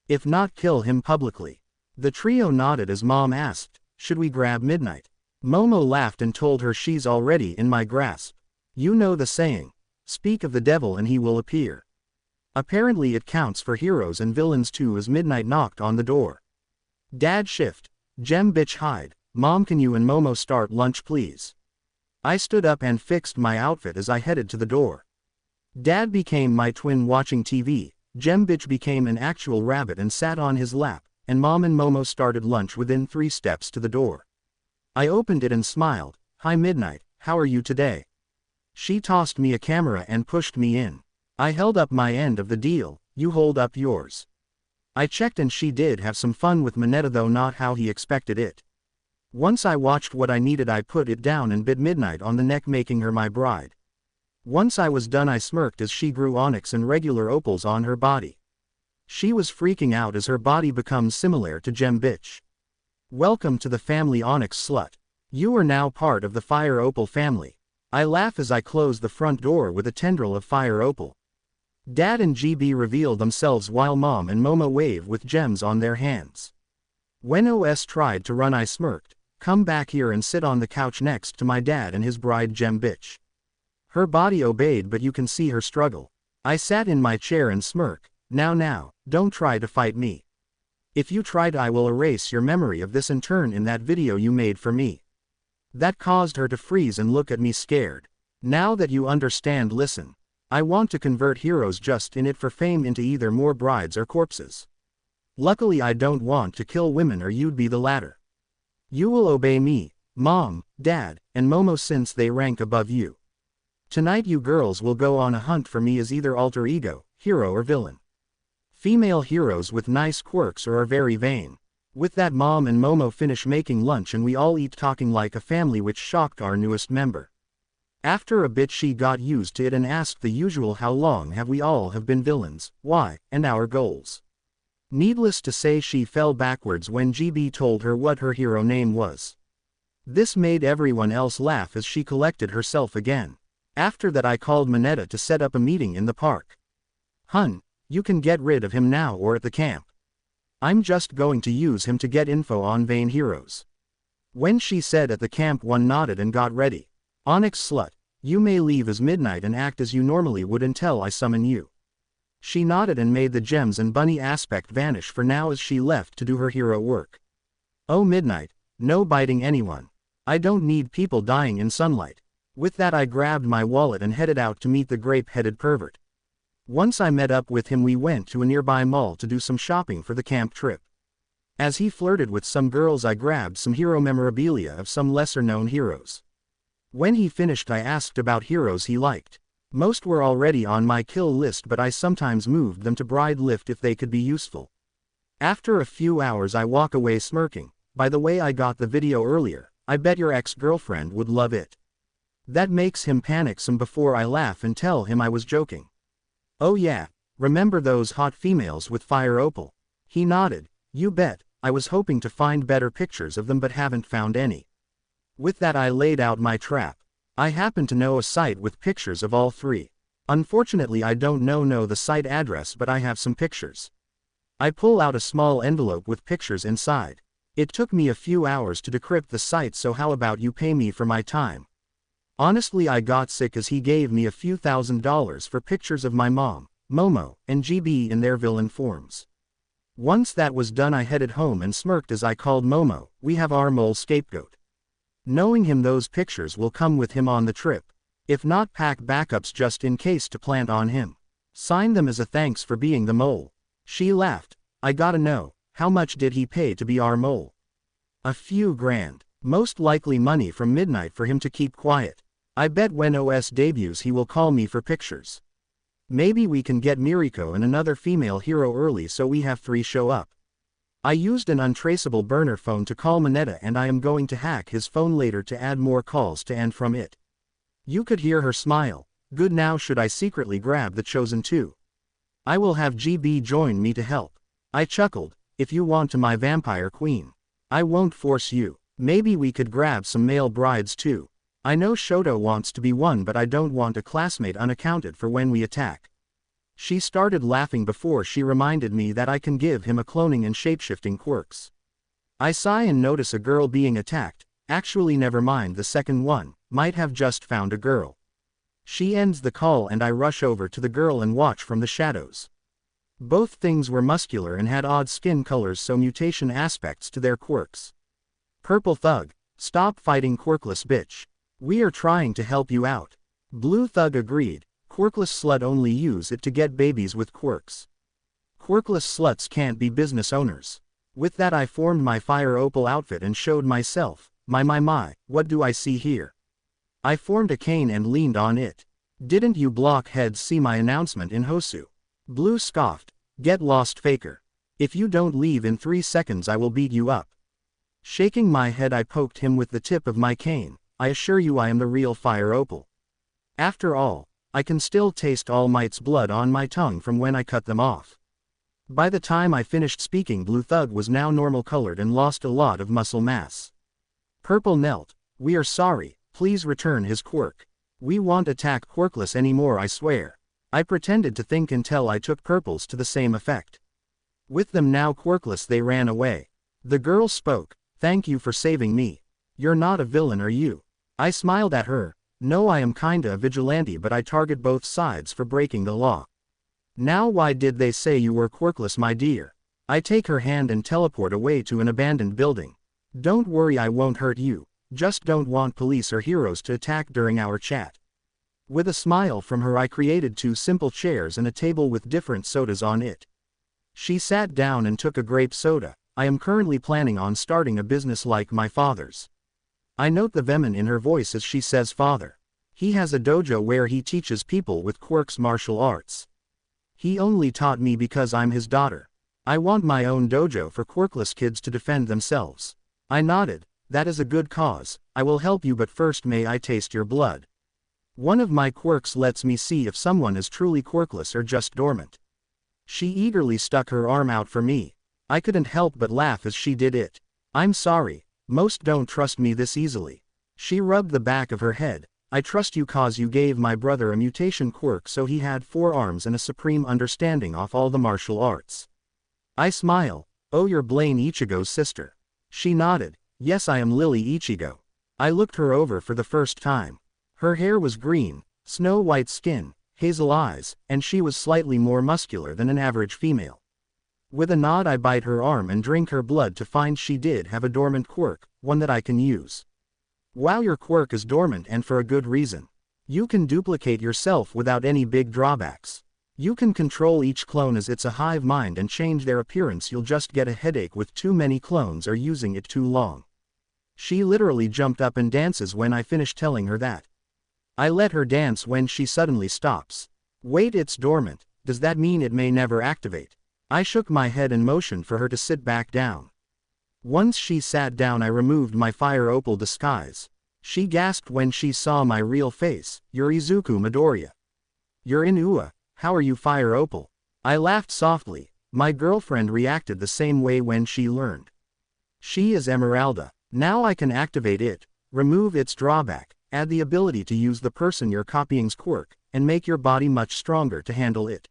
Speaker 1: If not, kill him publicly. The trio nodded as Mom asked, should we grab Midnight? Momo laughed and told her she's already in my grasp. You know the saying, speak of the devil and he will appear. Apparently it counts for heroes and villains too, as Midnight knocked on the door. Dad shift. Gem Bitch hide. Mom, can you and Momo start lunch please? I stood up and fixed my outfit as I headed to the door. Dad became my twin watching TV, Gem Bitch became an actual rabbit and sat on his lap, and Mom and Momo started lunch within 3 steps to the door. I opened it and smiled. Hi Midnight, how are you today? She tossed me a camera and pushed me in. I held up my end of the deal, you hold up yours. I checked and she did have some fun with Manetta, though not how he expected it. Once I watched what I needed, I put it down and bit Midnight on the neck, making her my bride. Once I was done, I smirked as she grew onyx and regular opals on her body. She was freaking out as her body becomes similar to Gem Bitch. Welcome to the family, onyx slut. You are now part of the Fire Opal family. I laugh as I close the front door with a tendril of Fire Opal. Dad and GB reveal themselves while Mom and Momo wave with gems on their hands. When OS tried to run, I smirked. Come back here and sit on the couch next to my dad and his bride Gem Bitch. Her body obeyed, but you can see her struggle. I sat in my chair and smirk. Now, don't try to fight me. If you tried, I will erase your memory of this and turn in that video you made for me. That caused her to freeze and look at me scared. Now that you understand, listen. I want to convert heroes just in it for fame into either more brides or corpses. Luckily I don't want to kill women, or you'd be the latter. You will obey me, Mom, Dad, and Momo since they rank above you. Tonight you girls will go on a hunt for me as either alter ego, hero or villain. Female heroes with nice quirks or are very vain. With that, Mom and Momo finish making lunch and we all eat talking like a family, which shocked our newest member. After a bit she got used to it and asked the usual, how long have we all have been villains, why, and our goals. Needless to say, she fell backwards when GB told her what her hero name was. This made everyone else laugh as she collected herself again. After that I called Manetta to set up a meeting in the park. Hun, you can get rid of him now or at the camp. I'm just going to use him to get info on vain heroes. When she said at the camp, one nodded and got ready. Onyx slut, you may leave as Midnight and act as you normally would until I summon you. She nodded and made the gems and bunny aspect vanish for now as she left to do her hero work. Oh Midnight, no biting anyone. I don't need people dying in sunlight. With that I grabbed my wallet and headed out to meet the grape-headed pervert. Once I met up with him, we went to a nearby mall to do some shopping for the camp trip. As he flirted with some girls, I grabbed some hero memorabilia of some lesser-known heroes. When he finished, I asked about heroes he liked. Most were already on my kill list, but I sometimes moved them to bride lift if they could be useful. After a few hours I walk away smirking. By the way, I got the video earlier. I bet your ex-girlfriend would love it. That makes him panic some before I laugh and tell him I was joking. Oh yeah, remember those hot females with fire opal? He nodded. You bet. I was hoping to find better pictures of them but haven't found any. With that I laid out my trap. I happen to know a site with pictures of all three. Unfortunately I don't know the site address, but I have some pictures. I pull out a small envelope with pictures inside. It took me a few hours to decrypt the site, so how about you pay me for my time? Honestly I got sick as he gave me a few $1,000s for pictures of my mom, Momo, and GB in their villain forms. Once that was done I headed home and smirked as I called Momo. We have our mole scapegoat. Knowing him, those pictures will come with him on the trip. If not, pack backups just in case to plant on him. Sign them as a thanks for being the mole. She laughed. I gotta know, how much did he pay to be our mole? A few grand. Most likely money from Midnight for him to keep quiet. I bet when OS debuts he will call me for pictures. Maybe we can get Miriko and another female hero early so we have 3 show up. I used an untraceable burner phone to call Manetta, and I am going to hack his phone later to add more calls to and from it. You could hear her smile. Good, now should I secretly grab the chosen 2? I will have GB join me to help. I chuckled. If you want to, my vampire queen. I won't force you. Maybe we could grab some male brides too. I know Shoto wants to be one, but I don't want a classmate unaccounted for when we attack. She started laughing before she reminded me that I can give him a cloning and shapeshifting quirks. I sigh and notice a girl being attacked. Actually never mind, the second one. Might have just found a girl. She ends the call and I rush over to the girl and watch from the shadows. Both things were muscular and had odd skin colors, so mutation aspects to their quirks. Purple Thug, stop fighting quirkless bitch. We are trying to help you out. Blue Thug agreed. Quirkless slut only use it to get babies with quirks. Quirkless sluts can't be business owners. With that I formed my fire opal outfit and showed myself. My, what do I see here? I formed a cane and leaned on it. Didn't you blockheads see my announcement in Hosu? Blue scoffed. Get lost, faker. If you don't leave in 3 seconds I will beat you up. Shaking my head I poked him with the tip of my cane. I assure you I am the real fire opal. After all, I can still taste All Might's blood on my tongue from when I cut them off. By the time I finished speaking, Blue Thug was now normal colored and lost a lot of muscle mass. Purple knelt. We are sorry, please return his quirk. We won't attack quirkless anymore, I swear. I pretended to think until I took Purple's to the same effect. With them now quirkless they ran away. The girl spoke. Thank you for saving me. You're not a villain, are you? I smiled at her. No, I am kinda a vigilante, but I target both sides for breaking the law. Now why did they say you were quirkless, my dear? I take her hand and teleport away to an abandoned building. Don't worry, I won't hurt you. Just don't want police or heroes to attack during our chat. With a smile from her I created 2 simple chairs and a table with different sodas on it. She sat down and took a grape soda. I am currently planning on starting a business like my father's. I note the venom in her voice as she says father. He has a dojo where he teaches people with quirks martial arts. He only taught me because I'm his daughter. I want my own dojo for quirkless kids to defend themselves. I nodded. That is a good cause. I will help you, but first may I taste your blood. One of my quirks lets me see if someone is truly quirkless or just dormant. She eagerly stuck her arm out for me. I couldn't help but laugh as she did it. I'm sorry. Most don't trust me this easily. She rubbed the back of her head. I trust you cause you gave my brother a mutation quirk so he had 4 arms and a supreme understanding of all the martial arts. I smile. Oh, you're Blaine Ichigo's sister. She nodded. Yes, I am Lily Ichigo. I looked her over for the first time. Her hair was green, snow-white skin, hazel eyes, and she was slightly more muscular than an average female. With a nod I bite her arm and drink her blood to find she did have a dormant quirk, one that I can use. Wow, your quirk is dormant and for a good reason. You can duplicate yourself without any big drawbacks. You can control each clone as it's a hive mind and change their appearance. You'll just get a headache with too many clones or using it too long. She literally jumped up and dances when I finish telling her that. I let her dance when she suddenly stops. Wait, it's dormant, does that mean it may never activate? I shook my head and motioned for her to sit back down. Once she sat down I removed my fire opal disguise. She gasped when she saw my real face. You're Izuku Midoriya. You're in Ua. How are you Fire Opal? I laughed softly. My girlfriend reacted the same way when she learned. She is Emeralda. Now I can activate it, remove its drawback, add the ability to use the person you're copying's quirk, and make your body much stronger to handle it.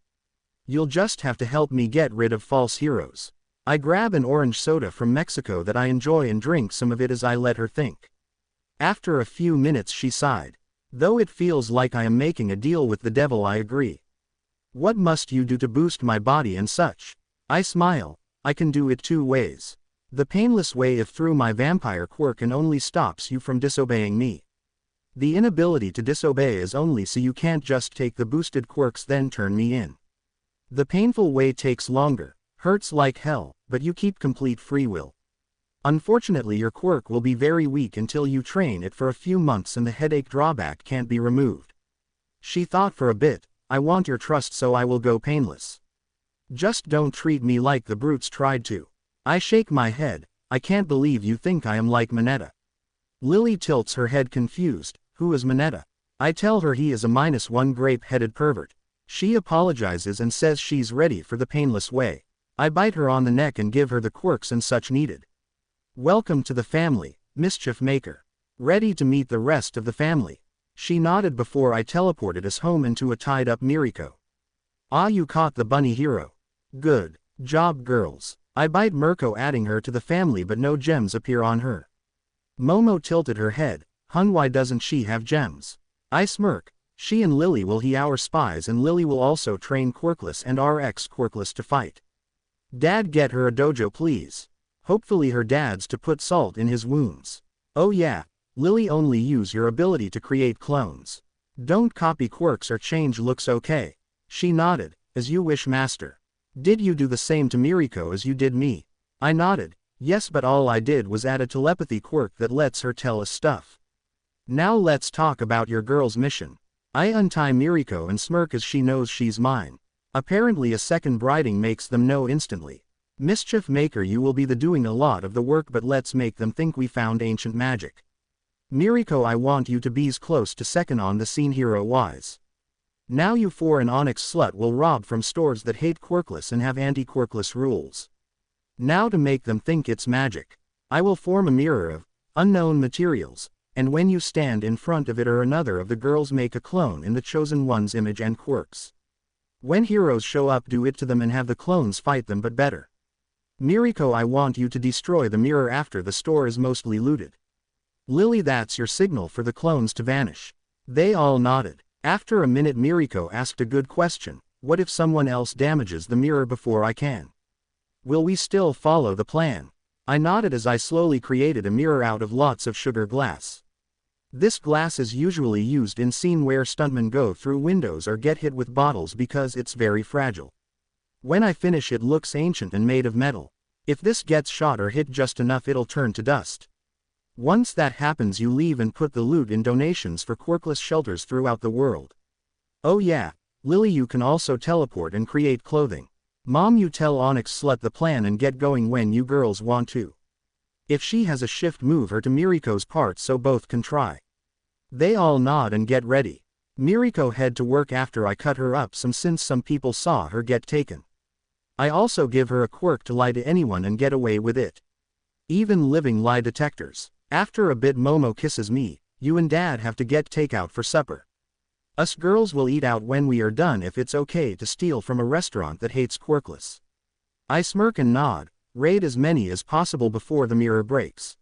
Speaker 1: You'll just have to help me get rid of false heroes. I grab an orange soda from Mexico that I enjoy and drink some of it as I let her think. After a few minutes she sighed. Though it feels like I am making a deal with the devil, I agree. What must you do to boost my body and such? I smile. I can do it two ways. The painless way if through my vampire quirk and only stops you from disobeying me. The inability to disobey is only so you can't just take the boosted quirks then turn me in. The painful way takes longer, hurts like hell, but you keep complete free will. Unfortunately your quirk will be very weak until you train it for a few months and the headache drawback can't be removed. She thought for a bit. I want your trust so I will go painless. Just don't treat me like the brutes tried to. I shake my head. I can't believe you think I am like Manetta. Lily tilts her head confused. Who is Manetta? I tell her he is a -1 grape-headed pervert. She apologizes and says she's ready for the painless way. I bite her on the neck and give her the quirks and such needed. Welcome to the family, Mischief Maker. Ready to meet the rest of the family. She nodded before I teleported us home into a tied-up Miriko. Ah, you caught the bunny hero. Good job, girls. I bite Mirko, adding her to the family, but no gems appear on her. Momo tilted her head. Hun, why doesn't she have gems? I smirk. She and Lily will be our spies, and Lily will also train Quirkless and RX Quirkless to fight. Dad, get her a dojo please. Hopefully her dad's to put salt in his wounds. Oh yeah. Lily, only use your ability to create clones. Don't copy quirks or change looks, okay? She nodded. As you wish, master. Did you do the same to Miriko as you did me? I nodded. Yes, but all I did was add a telepathy quirk that lets her tell us stuff. Now let's talk about your girl's mission. I untie Miriko and smirk as she knows she's mine. Apparently a second briding makes them know instantly. Mischief Maker, you will be the doing a lot of the work, but let's make them think we found ancient magic. Miriko, I want you to be's close to second on the scene hero-wise. Now you for an onyx slut will rob from stores that hate quirkless and have anti-quirkless rules. Now to make them think it's magic. I will form a mirror of unknown materials, and when you stand in front of it or another of the girls, make a clone in the chosen one's image and quirks. When heroes show up, do it to them and have the clones fight them, but better. Miriko, I want you to destroy the mirror after the store is mostly looted. Lily, that's your signal for the clones to vanish. They all nodded. After a minute Miriko asked a good question. What if someone else damages the mirror before I can? Will we still follow the plan? I nodded as I slowly created a mirror out of lots of sugar glass. This glass is usually used in scene where stuntmen go through windows or get hit with bottles because it's very fragile. When I finish it looks ancient and made of metal. If this gets shot or hit just enough it'll turn to dust. Once that happens you leave and put the loot in donations for quirkless shelters throughout the world. Oh yeah, Lily, you can also teleport and create clothing. Mom, you tell Onyx Slut the plan and get going when you girls want to. If she has a shift, move her to Miriko's part so both can try. They all nod and get ready. Miriko head to work after I cut her up some since some people saw her get taken. I also give her a quirk to lie to anyone and get away with it. Even living lie detectors. After a bit Momo kisses me. You and Dad have to get takeout for supper. Us girls will eat out when we are done if it's okay to steal from a restaurant that hates quirkless. I smirk and nod. Raid as many as possible before the mirror breaks.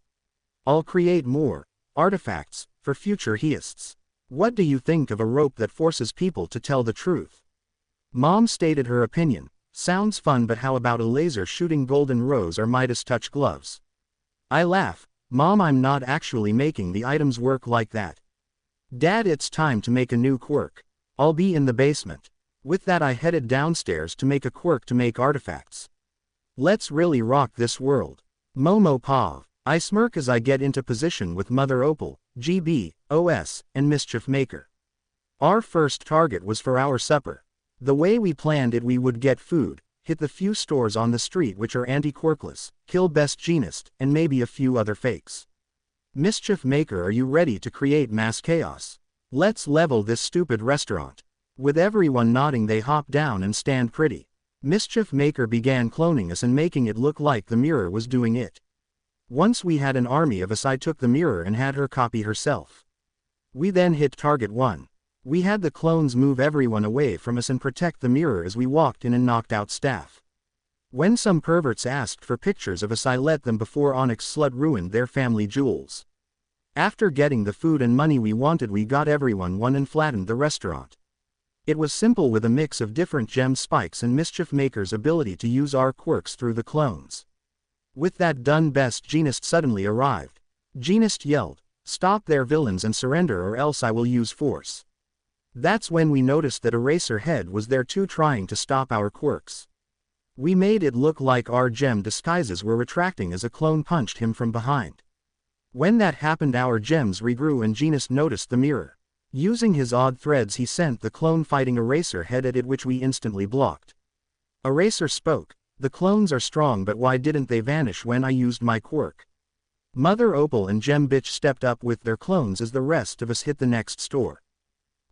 Speaker 1: I'll create more artifacts for future heists. What do you think of a rope that forces people to tell the truth? Mom stated her opinion. Sounds fun, but how about a laser shooting golden rose or Midas touch gloves? I laugh. Mom, I'm not actually making the items work like that. Dad, it's time to make a new quirk. I'll be in the basement. With that I headed downstairs to make a quirk to make artifacts. Let's really rock this world. Momo Pav. I smirk as I get into position with Mother Opal, GB, OS, and Mischief Maker. Our first target was for our supper. The way we planned it, we would get food, hit the few stores on the street which are anti-quirkless, kill Best Genist, and maybe a few other fakes. Mischief Maker, are you ready to create mass chaos? Let's level this stupid restaurant. With everyone nodding, they hop down and stand pretty. Mischief Maker began cloning us and making it look like the mirror was doing it. Once we had an army of us, I took the mirror and had her copy herself. We then hit target 1. We had the clones move everyone away from us and protect the mirror as we walked in and knocked out staff. When some perverts asked for pictures of us, I let them before Onyx Slut ruined their family jewels. After getting the food and money we wanted, we got everyone one and flattened the restaurant. It was simple with a mix of different gem spikes and Mischief Maker's ability to use our quirks through the clones. With that done, Best Genist suddenly arrived. Genist yelled, "Stop their villains and surrender or else I will use force." That's when we noticed that Eraserhead was there too, trying to stop our quirks. We made it look like our gem disguises were retracting as a clone punched him from behind. When that happened, our gems regrew and Genist noticed the mirror. Using his odd threads, he sent the clone fighting Eraserhead at it, which we instantly blocked. Eraser spoke, "The clones are strong, but why didn't they vanish when I used my quirk?" Mother Opal and Gem Bitch stepped up with their clones as the rest of us hit the next store.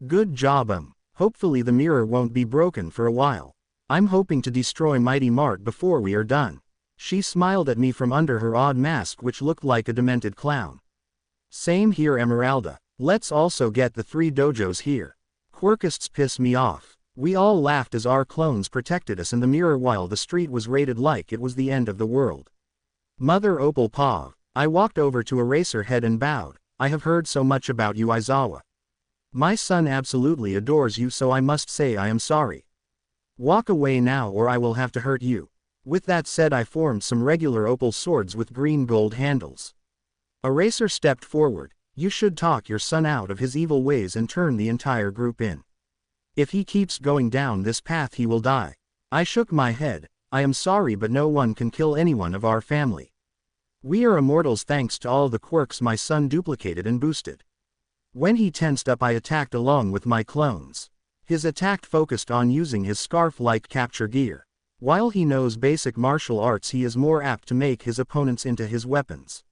Speaker 1: Good job. Hopefully the mirror won't be broken for a while. I'm hoping to destroy Mighty Mart before we are done. She smiled at me from under her odd mask, which looked like a demented clown. Same here, Emeralda. Let's also get the 3 dojos here. Quirkists piss me off. We all laughed as our clones protected us in the mirror while the street was raided like it was the end of the world. Mother Opal Pav. I walked over to Eraserhead and bowed. "I have heard so much about you, Aizawa. My son absolutely adores you, so I must say I am sorry. Walk away now or I will have to hurt you." With that said, I formed some regular opal swords with green gold handles. Eraser stepped forward. "You should talk your son out of his evil ways and turn the entire group in. If he keeps going down this path, he will die." I shook my head. "I am sorry, but no one can kill anyone of our family. We are immortals thanks to all the quirks my son duplicated and boosted." When he tensed up, I attacked along with my clones. His attack focused on using his scarf-like capture gear. While he knows basic martial arts, he is more apt to make his opponents into his weapons.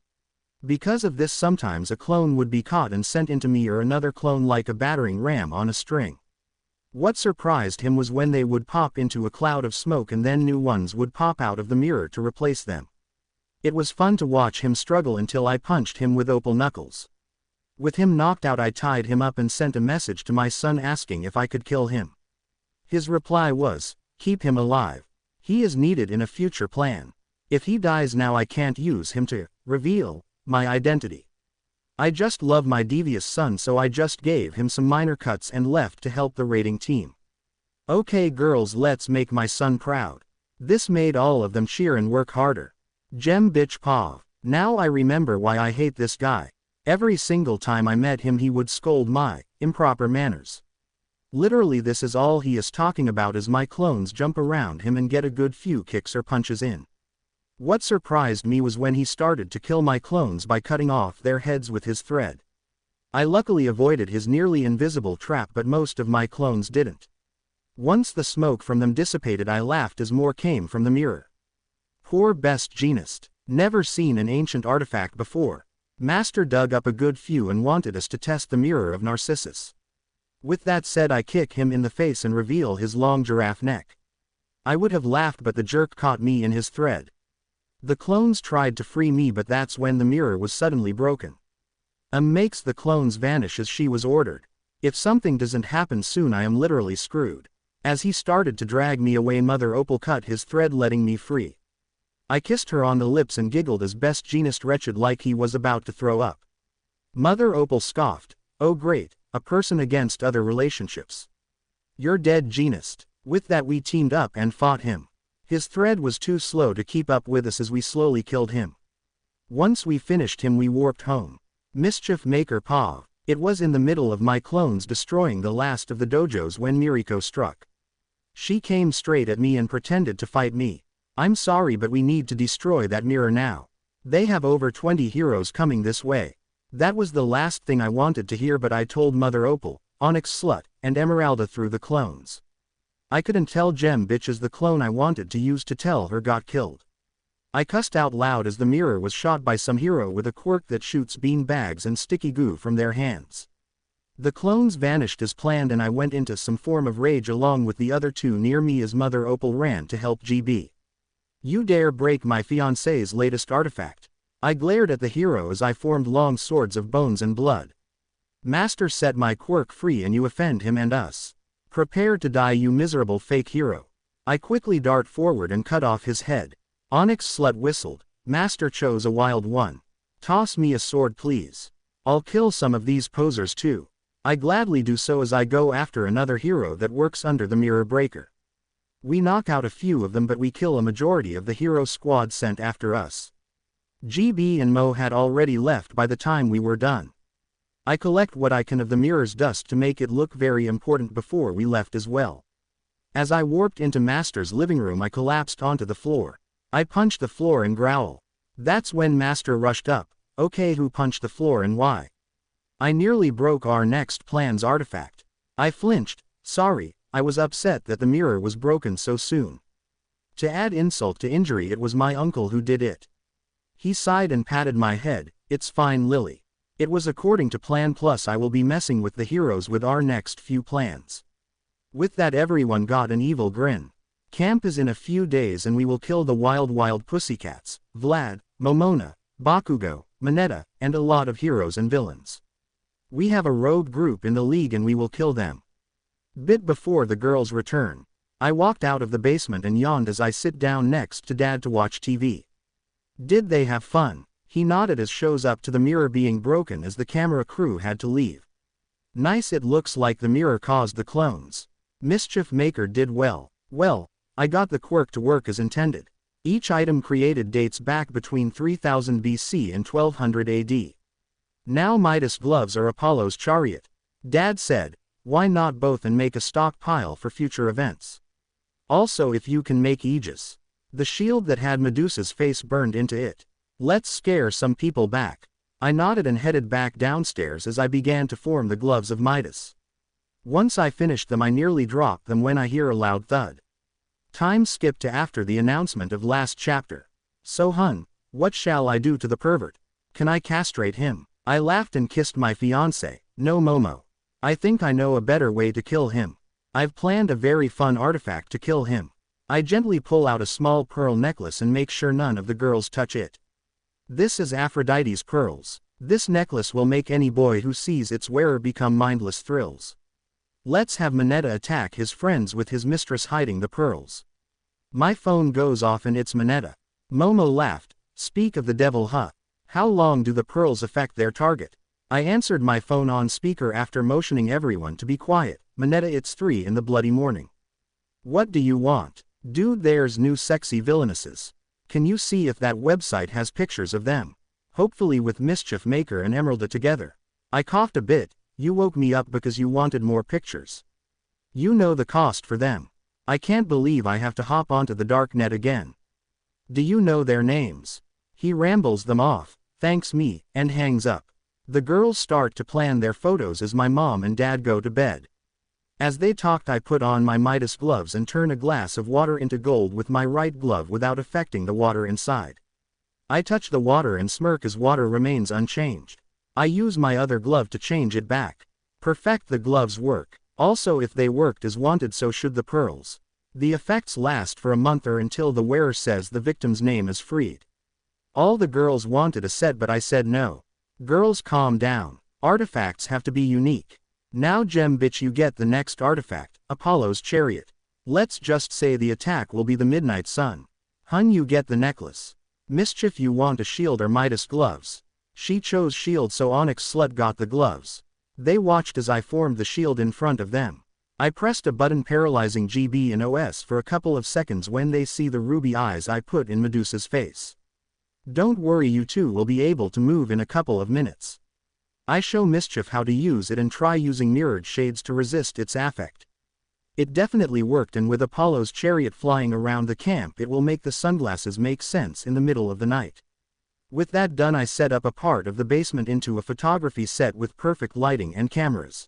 Speaker 1: Because of this, sometimes a clone would be caught and sent into me or another clone like a battering ram on a string. What surprised him was when they would pop into a cloud of smoke and then new ones would pop out of the mirror to replace them. It was fun to watch him struggle until I punched him with opal knuckles. With him knocked out, I tied him up and sent a message to my son asking if I could kill him. His reply was, "Keep him alive. He is needed in a future plan. If he dies now, I can't use him to reveal my identity." I just love my devious son, so I just gave him some minor cuts and left to help the raiding team. "Okay girls, let's make my son proud." This made all of them cheer and work harder. Gem Bitch Pav. Now I remember why I hate this guy. Every single time I met him, he would scold my improper manners. Literally, this is all he is talking about as my clones jump around him and get a good few kicks or punches in. What surprised me was when he started to kill my clones by cutting off their heads with his thread. I luckily avoided his nearly invisible trap, but most of my clones didn't. Once the smoke from them dissipated, I laughed as more came from the mirror. Poor Best Genist. Never seen an ancient artifact before. Master dug up a good few and wanted us to test the mirror of Narcissus. With that said, I kick him in the face and reveal his long giraffe neck. I would have laughed, but the jerk caught me in his thread. The clones tried to free me, but that's when the mirror was suddenly broken. Makes the clones vanish as she was ordered. If something doesn't happen soon, I am literally screwed. As he started to drag me away, Mother Opal cut his thread, letting me free. I kissed her on the lips and giggled as best Genist wretched like he was about to throw up. Mother Opal scoffed, "Oh great, a person against other relationships. You're dead Genist." With that we teamed up and fought him. His thread was too slow to keep up with us as we slowly killed him. Once we finished him we warped home. Mischief Maker Pav. It was in the middle of my clones destroying the last of the dojos when Miriko struck. She came straight at me and pretended to fight me. "I'm sorry but we need to destroy that mirror now. They have over 20 heroes coming this way." That was the last thing I wanted to hear, but I told Mother Opal, Onyx Slut, and Emeralda through the clones. I couldn't tell Gem Bitch as the clone I wanted to use to tell her got killed. I cussed out loud as the mirror was shot by some hero with a quirk that shoots bean bags and sticky goo from their hands. The clones vanished as planned and I went into some form of rage along with the other two near me as Mother Opal ran to help GB. "You dare break my fiancé's latest artifact." I glared at the hero as I formed long swords of bones and blood. "Master set my quirk free and you offend him and us. Prepare to die you miserable fake hero." I quickly dart forward and cut off his head. Onyx Slut whistled, "Master chose a wild one. Toss me a sword please. I'll kill some of these posers too." I gladly do so as I go after another hero that works under the mirror breaker. We knock out a few of them but we kill a majority of the hero squad sent after us. GB and Mo had already left by the time we were done. I collect what I can of the mirror's dust to make it look very important before we left as well. As I warped into Master's living room I collapsed onto the floor. I punched the floor and growl. That's when Master rushed up. "Okay, who punched the floor and why?" I nearly broke our next plan's artifact. I flinched. "Sorry, I was upset that the mirror was broken so soon." To add insult to injury, it was my uncle who did it. He sighed and patted my head. "It's fine Lily. It was according to plan, plus I will be messing with the heroes with our next few plans." With that everyone got an evil grin. Camp is in a few days and we will kill the wild pussycats, Vlad, Momona, Bakugo, Manetta, and a lot of heroes and villains. We have a rogue group in the league and we will kill them. Bit before the girls return. I walked out of the basement and yawned as I sit down next to Dad to watch TV. "Did they have fun?" He nodded as shows up to the mirror being broken as the camera crew had to leave. "Nice, it looks like the mirror caused the clones. Mischief Maker did well." Well, I got the quirk to work as intended. Each item created dates back between 3000 BC and 1200 AD. Now Midas gloves are Apollo's chariot. Dad said, "Why not both and make a stockpile for future events? Also if you can make Aegis. The shield that had Medusa's face burned into it. Let's scare some people back." I nodded and headed back downstairs as I began to form the gloves of Midas. Once I finished them I nearly dropped them when I hear a loud thud. Time skipped to after the announcement of last chapter. "So hun, what shall I do to the pervert? Can I castrate him?" I laughed and kissed my fiancé. "No Momo. I think I know a better way to kill him. I've planned a very fun artifact to kill him." I gently pull out a small pearl necklace and make sure none of the girls touch it. This is Aphrodite's pearls. This necklace will make any boy who sees its wearer become mindless thrills. Let's have Manetta attack his friends with his mistress hiding the pearls. My phone goes off and it's Manetta. Momo laughed. "Speak of the devil huh? How long do the pearls affect their target?" I answered my phone on speaker after motioning everyone to be quiet. "Manetta, it's 3 in the bloody morning. What do you want?" "Dude, there's new sexy villainesses. Can you see if that website has pictures of them? Hopefully with Mischief Maker and Emeralda together." I coughed a bit. "You woke me up because you wanted more pictures. You know the cost for them. I can't believe I have to hop onto the darknet again. Do you know their names?" He rambles them off, thanks me, and hangs up. The girls start to plan their photos as my mom and dad go to bed. As they talked I put on my Midas gloves and turn a glass of water into gold with my right glove without affecting the water inside. I touch the water and smirk as water remains unchanged. I use my other glove to change it back. Perfect, the gloves work. Also if they worked as wanted so should the pearls. The effects last for a month or until the wearer says the victim's name is freed. All the girls wanted a set but I said no. Girls, calm down. Artifacts have to be unique. Now Gem Bitch, you get the next artifact, Apollo's chariot. Let's just say the attack will be the midnight sun. Hun, you get the necklace. Mischief, you want a shield or Midas gloves. She chose shield, so Onyx slut got the gloves. They watched as I formed the shield in front of them. I pressed a button paralyzing GB and OS for a couple of seconds when they see the ruby eyes I put in Medusa's face. Don't worry, you two will be able to move in a couple of minutes. I show Mischief how to use it and try using mirrored shades to resist its affect. It definitely worked, and with Apollo's chariot flying around the camp it will make the sunglasses make sense in the middle of the night. With that done, I set up a part of the basement into a photography set with perfect lighting and cameras.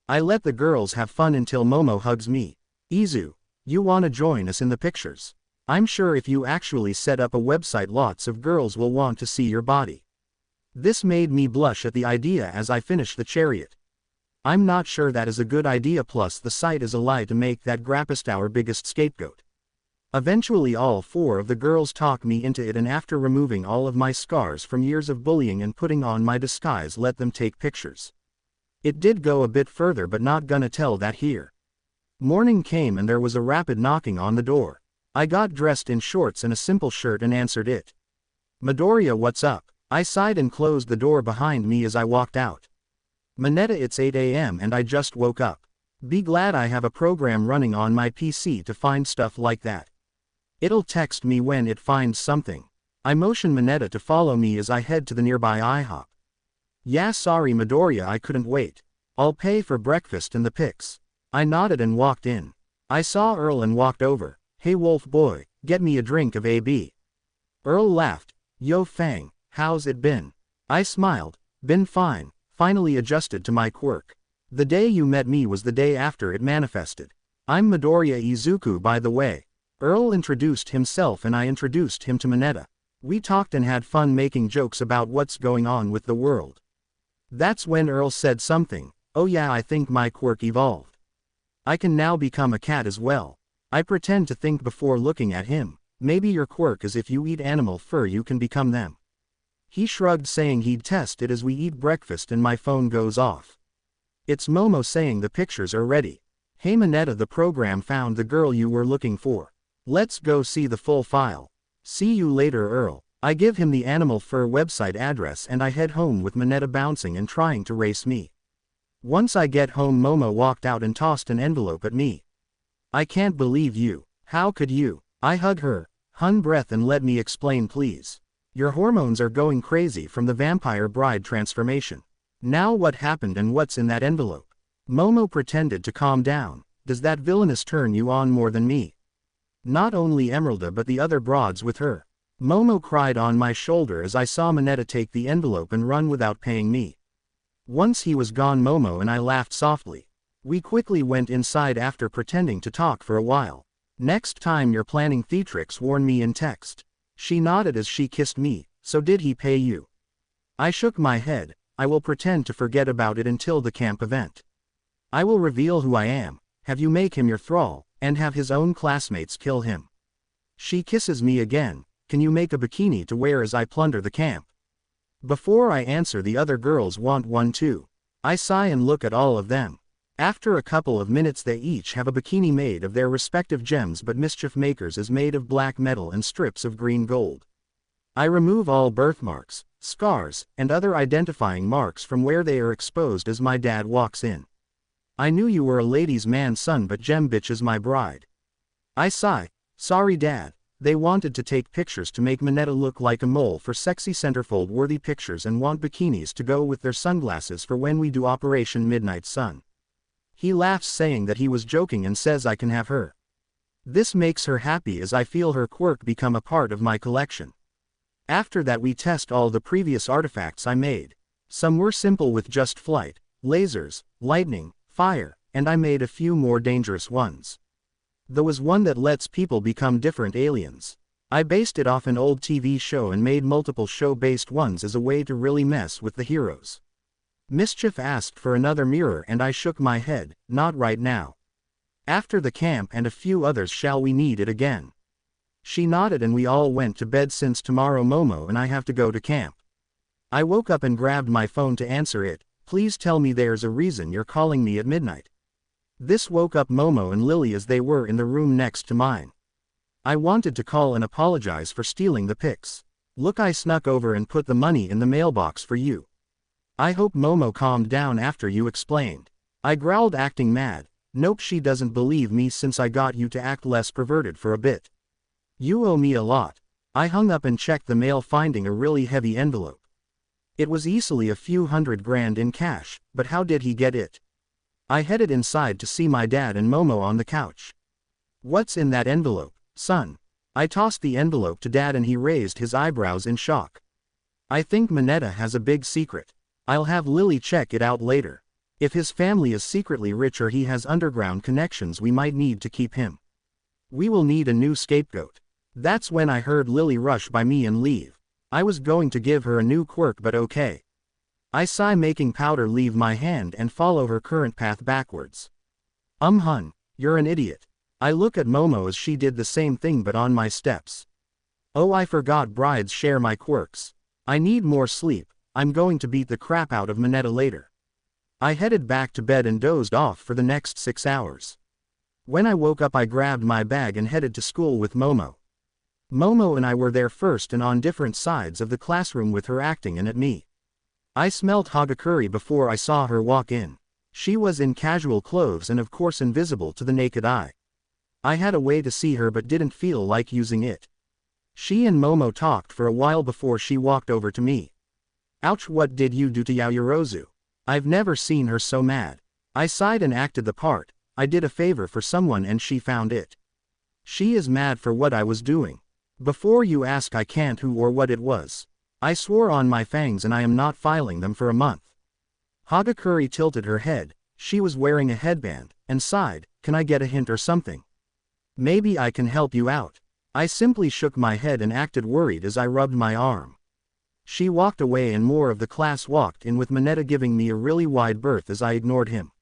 Speaker 1: I let the girls have fun until Momo hugs me. Izu, you wanna join us in the pictures? I'm sure if you actually set up a website lots of girls will want to see your body. This made me blush at the idea as I finished the chariot. I'm not sure that is a good idea, plus the site is a lie to make that Grappist our biggest scapegoat. Eventually all 4 of the girls talk me into it, and after removing all of my scars from years of bullying and putting on my disguise, let them take pictures. It did go a bit further, but not gonna tell that here. Morning came and there was a rapid knocking on the door. I got dressed in shorts and a simple shirt and answered it. Midoriya, what's up? I sighed and closed the door behind me as I walked out. Manetta, it's 8 AM and I just woke up. Be glad I have a program running on my PC to find stuff like that. It'll text me when it finds something. I motion Manetta to follow me as I head to the nearby IHOP. Yeah, sorry Midoriya, I couldn't wait. I'll pay for breakfast and the pics. I nodded and walked in. I saw Earl and walked over. Hey wolf boy, get me a drink of AB. Earl laughed. Yo Fang, how's it been? I smiled. Been fine, finally adjusted to my quirk. The day you met me was the day after it manifested. I'm Midoriya Izuku, by the way. Earl introduced himself and I introduced him to Manetta. We talked and had fun making jokes about what's going on with the world. That's when Earl said something. Oh yeah, I think my quirk evolved. I can now become a cat as well. I pretend to think before looking at him. Maybe your quirk is if you eat animal fur you can become them. He shrugged, saying he'd test it as we eat breakfast, and my phone goes off. It's Momo saying the pictures are ready. Hey Manetta, the program found the girl you were looking for. Let's go see the full file. See you later Earl. I give him the animal fur website address and I head home with Manetta bouncing and trying to race me. Once I get home, Momo walked out and tossed an envelope at me. I can't believe you. How could you? I hug her. Hun, breath and let me explain please. Your hormones are going crazy from the vampire bride transformation. Now what happened and what's in that envelope? Momo pretended to calm down. Does that villainess turn you on more than me? Not only Emeralda but the other broads with her. Momo cried on my shoulder as I saw Manetta take the envelope and run without paying me. Once he was gone, Momo and I laughed softly. We quickly went inside after pretending to talk for a while. Next time you're planning theatrics, warn me in text. She nodded as she kissed me. So did he pay you? I shook my head. I will pretend to forget about it until the camp event. I will reveal who I am, have you make him your thrall, and have his own classmates kill him. She kisses me again. Can you make a bikini to wear as I plunder the camp? Before I answer, the other girls want one too. I sigh and look at all of them. After a couple of minutes they each have a bikini made of their respective gems, but Mischief Maker's is made of black metal and strips of green gold. I remove all birthmarks, scars, and other identifying marks from where they are exposed as my dad walks in. I knew you were a ladies' man son, but Gem bitch is my bride. I sigh. Sorry dad. They wanted to take pictures to make Manetta look like a mole for sexy centerfold worthy pictures and want bikinis to go with their sunglasses for when we do Operation Midnight Sun. He laughs, saying that he was joking, and says I can have her. This makes her happy as I feel her quirk become a part of my collection. After that we test all the previous artifacts I made. Some were simple with just flight, lasers, lightning, fire, and I made a few more dangerous ones. There was one that lets people become different aliens. I based it off an old TV show and made multiple show-based ones as a way to really mess with the heroes. Mischief asked for another mirror and I shook my head, not right now. After the camp and a few others, shall we need it again? She nodded and we all went to bed since tomorrow Momo and I have to go to camp. I woke up and grabbed my phone to answer it. Please tell me there's a reason you're calling me at midnight. This woke up Momo and Lily as they were in the room next to mine. I wanted to call and apologize for stealing the pics. Look, I snuck over and put the money in the mailbox for you. I hope Momo calmed down after you explained. I growled, acting mad. Nope, she doesn't believe me since I got you to act less perverted for a bit. You owe me a lot. I hung up and checked the mail, finding a really heavy envelope. It was easily a few $100,000 in cash, but how did he get it? I headed inside to see my dad and Momo on the couch. What's in that envelope, son? I tossed the envelope to Dad and he raised his eyebrows in shock. I think Manetta has a big secret. I'll have Lily check it out later. If his family is secretly rich or he has underground connections, we might need to keep him. We will need a new scapegoat. That's when I heard Lily rush by me and leave. I was going to give her a new quirk, but okay. I sigh, making powder leave my hand and follow her current path backwards. Hun, you're an idiot. I look at Momo as she did the same thing but on my steps. Oh, I forgot brides share my quirks. I need more sleep. I'm going to beat the crap out of Manetta later. I headed back to bed and dozed off for the next 6 hours. When I woke up, I grabbed my bag and headed to school with Momo. Momo and I were there first and on different sides of the classroom, with her acting in at me. I smelled Hagakure before I saw her walk in. She was in casual clothes and of course invisible to the naked eye. I had a way to see her but didn't feel like using it. She and Momo talked for a while before she walked over to me. Ouch, what did you do to Yaoyorozu? I've never seen her so mad. I sighed and acted the part. I did a favor for someone and she found it. She is mad for what I was doing. Before you ask, I can't who or what it was. I swore on my fangs and I am not filing them for a month. Hagakure tilted her head. She was wearing a headband, and sighed, can I get a hint or something? Maybe I can help you out. I simply shook my head and acted worried as I rubbed my arm. She walked away and more of the class walked in, with Manetta giving me a really wide berth as I ignored him.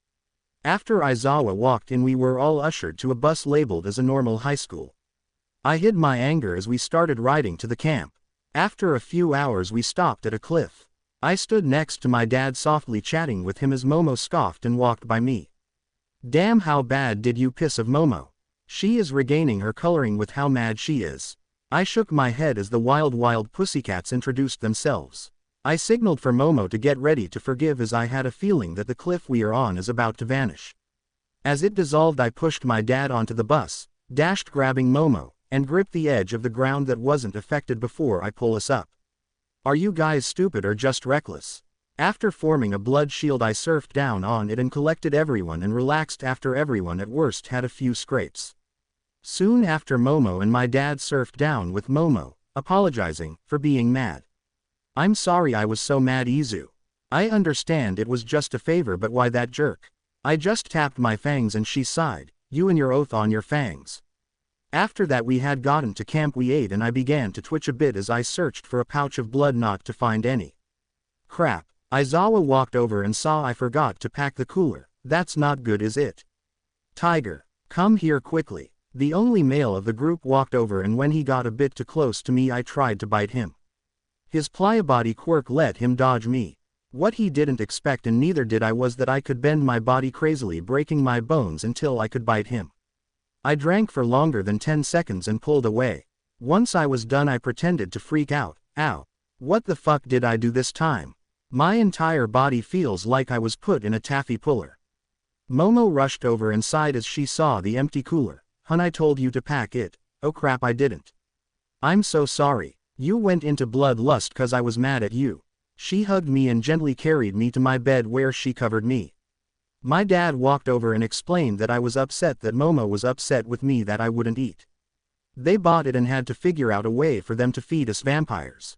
Speaker 1: After Aizawa walked in, we were all ushered to a bus labeled as a normal high school. I hid my anger as we started riding to the camp. After a few hours we stopped at a cliff. I stood next to my dad, softly chatting with him as Momo scoffed and walked by me. Damn, how bad did you piss of Momo? She is regaining her coloring with how mad she is. I shook my head as the wild pussycats introduced themselves. I signaled for Momo to get ready to forgive, as I had a feeling that the cliff we are on is about to vanish. As it dissolved, I pushed my dad onto the bus, dashed grabbing Momo, and gripped the edge of the ground that wasn't affected before I pull us up. Are you guys stupid or just reckless? After forming a blood shield, I surfed down on it and collected everyone and relaxed after everyone at worst had a few scrapes. Soon after, Momo and my dad surfed down with Momo, apologizing for being mad. I'm sorry I was so mad, Izu. I understand it was just a favor, but why that jerk? I just tapped my fangs and she sighed, you and your oath on your fangs. After that we had gotten to camp, we ate and I began to twitch a bit as I searched for a pouch of blood, not to find any. Crap. Aizawa walked over and saw I forgot to pack the cooler. That's not good, is it? Tiger, come here quickly. The only male of the group walked over, and when he got a bit too close to me I tried to bite him. His pliabody quirk let him dodge me. What he didn't expect, and neither did I, was that I could bend my body crazily, breaking my bones until I could bite him. I drank for longer than 10 seconds and pulled away. Once I was done I pretended to freak out. Ow. What the fuck did I do this time? My entire body feels like I was put in a taffy puller. Momo rushed over and sighed as she saw the empty cooler. Hun, I told you to pack it. Oh crap, I didn't. I'm so sorry. You went into bloodlust cause I was mad at you. She hugged me and gently carried me to my bed, where she covered me. My dad walked over and explained that I was upset that Momo was upset with me that I wouldn't eat. They bought it and had to figure out a way for them to feed us vampires.